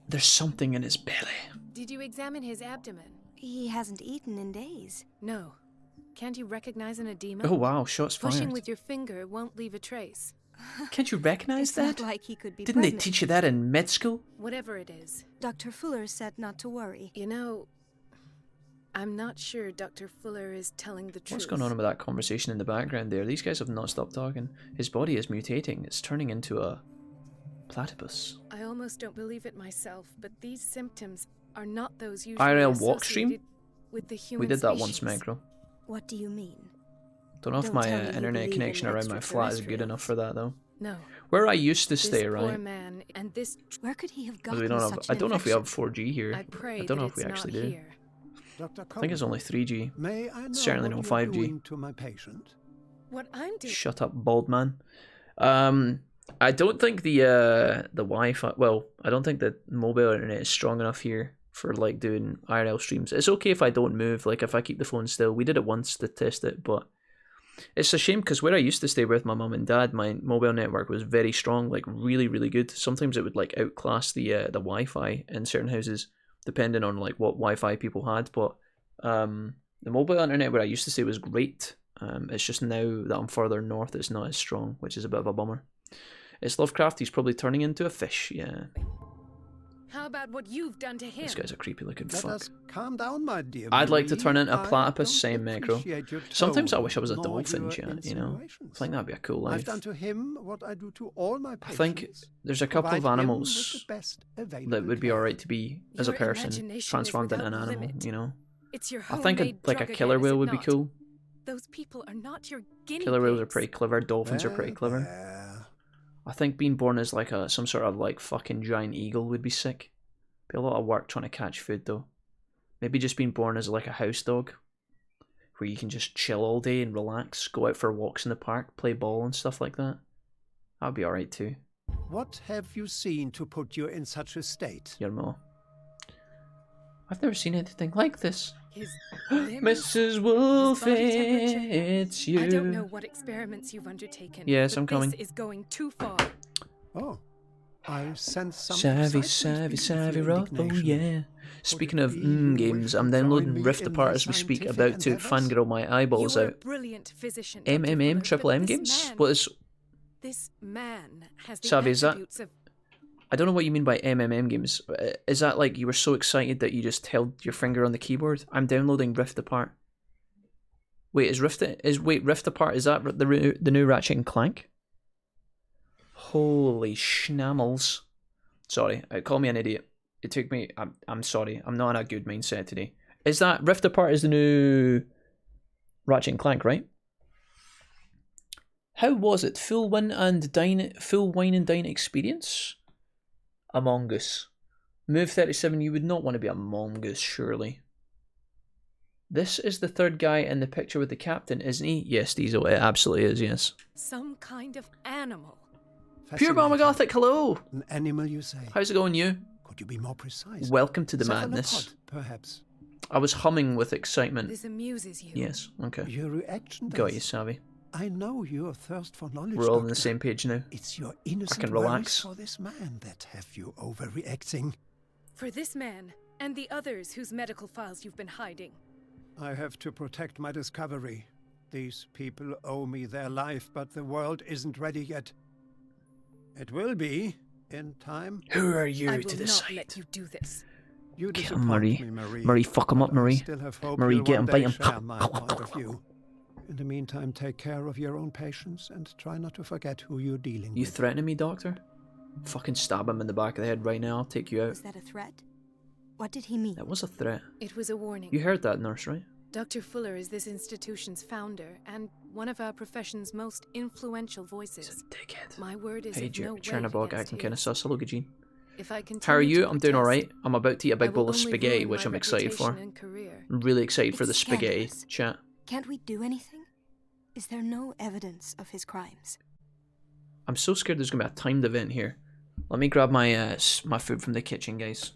There's something in his belly. Did you examine his abdomen? He hasn't eaten in days. No. Can't you recognize an edema? Oh wow, shots fired. Pushing with your finger won't leave a trace. Can't you recognize that? Not like he could be Didn't they pregnant. teach you that in med school? Whatever it is. Dr. Fuller said not to worry. You know, I'm not sure Dr. Fuller is telling the truth. What's going on with that conversation in the background there? These guys have not stopped talking. His body is mutating. It's turning into a platypus. I almost don't believe it myself, but these symptoms are not those usually IRL walk stream? associated with the human We did that species. once, Macro. What do you mean? Don't know if Don't my tell me you internet believe connection in around my flat is good enough for that, though. No. Where I used to This stay, poor right? man and this... Where could he have Because gotten we don't have, such I an don't know if we have infection? 4G here. I pray I don't know that if we it's actually not do. here. Dr. I think it's only 3G. May I know Certainly no what 5G. you're doing to my patient? What I'm doing... Shut up, bald man. I don't think the Wi-Fi... Well, I don't think the mobile internet is strong enough here for like doing IRL streams. It's okay if I don't move, like if I keep the phone still. We did it once to test it, but it's a shame because where I used to stay with my mum and dad, my mobile network was very strong, like really, really good. Sometimes it would like outclass the Wi-Fi in certain houses, depending on like what Wi-Fi people had. But the mobile internet where I used to stay was great. It's just now that I'm further north, it's not as strong, which is a bit of a bummer. It's Lovecraft, he's probably turning into a fish, yeah. How about what you've done to him? This guy's a creepy looking Let fuck. us calm down, my dear I'd like to Marie. turn into a I platypus, don't same macro. appreciate your Sometimes I tone, wish I was a nor dolphin, your chat, you know? I insinuations. think that'd be a cool I've life. done to him what I do to all my I patients. think there's a couple of provide him animals with the best available that would be alright to be as a Your person, imagination is transformed into an without animal, limit. you know? It's your I think homemade like a drug killer again, is whale it would be not? cool. Those people are not your guinea Killer whales are pigs. pretty clever, dolphins are pretty clever. I think being born as like some sort of like fucking giant eagle would be sick. Be a lot of work trying to catch food though. Maybe just being born as like a house dog, where you can just chill all day and relax, go out for walks in the park, play ball and stuff like that. That'd be alright too. What have you seen to put you in such a state? Your ma. I've never seen anything like this. His limbs, Mrs. Wolf, his body temperature. it's you. I don't know what experiments you've undertaken. Yes, but I'm coming. This is going too far. Oh, I sense some Savvy, Rob. Oh yeah. Speaking of games, I'm downloading Rift Apart as we speak, about to fangirl my eyeballs You're a out. brilliant physician, Dr. MMM, Fuller, Triple but M this games? man- What is... This man has the Savvy, is that... attributes of I don't know what you mean by MMM games. Is that like you were so excited that you just held your finger on the keyboard? I'm downloading Rift Apart. Wait, Rift Apart, is that the new Ratchet and Clank? Holy schnammels. Sorry, call me an idiot. It took me... I'm sorry, I'm not in a good mindset today. Is that... Rift Apart is the new Ratchet and Clank, right? How was it? Full wine and dine experience? Among Us. Move 37, you would not want to be Among Us, surely. This is the third guy in the picture with the captain, isn't he? Yes, Diesel, it absolutely is, yes. some kind of animal. Pure Bomber Gothic, hello! An animal, you say? How's it going, you? Could you be more precise? Welcome to the Cephalopod, madness. perhaps. I was humming with excitement. This amuses you. Yes, okay. Your reaction does. Got you, Savvy. I know your thirst for knowledge. We're all on Doctor. the same page now. It's your innocent I can worries relax. for this man that have you overreacting. For this man and the others whose medical files you've been hiding. I have to protect my discovery. These people owe me their life, but the world isn't ready yet. It will be, in time. Who are you I will to not decide? let you do this. You Get disappoint him, Marie. me, Marie. Marie, fuck him up, but I Marie. still have hope Marie, you'll get him, one bite day him. share my point of view. In the meantime, take care of your own patients and try not to forget who you're dealing You with. threatening me, Doctor? Fucking stab him in the back of the head right now, I'll take you out. Was that a threat? What did he mean? That was a threat. It was a warning. You heard that, nurse, right? Dr. Fuller is this institution's founder and one of our profession's most influential voices. Dickhead. My word is Hey, of no weight Chernabog against acting kind of his. sus. Hello, Gene. If I continue How are you? to I'm doing protest, alright. I'm about to eat a I big will bowl of only spaghetti, ruin which my I'm excited for. reputation and career. I'm really excited for the It's spaghetti. scandalous. Chat. Can't we do anything? Is there no evidence of his crimes? I'm so scared there's going to be a timed event here. Let me grab my my food from the kitchen, guys.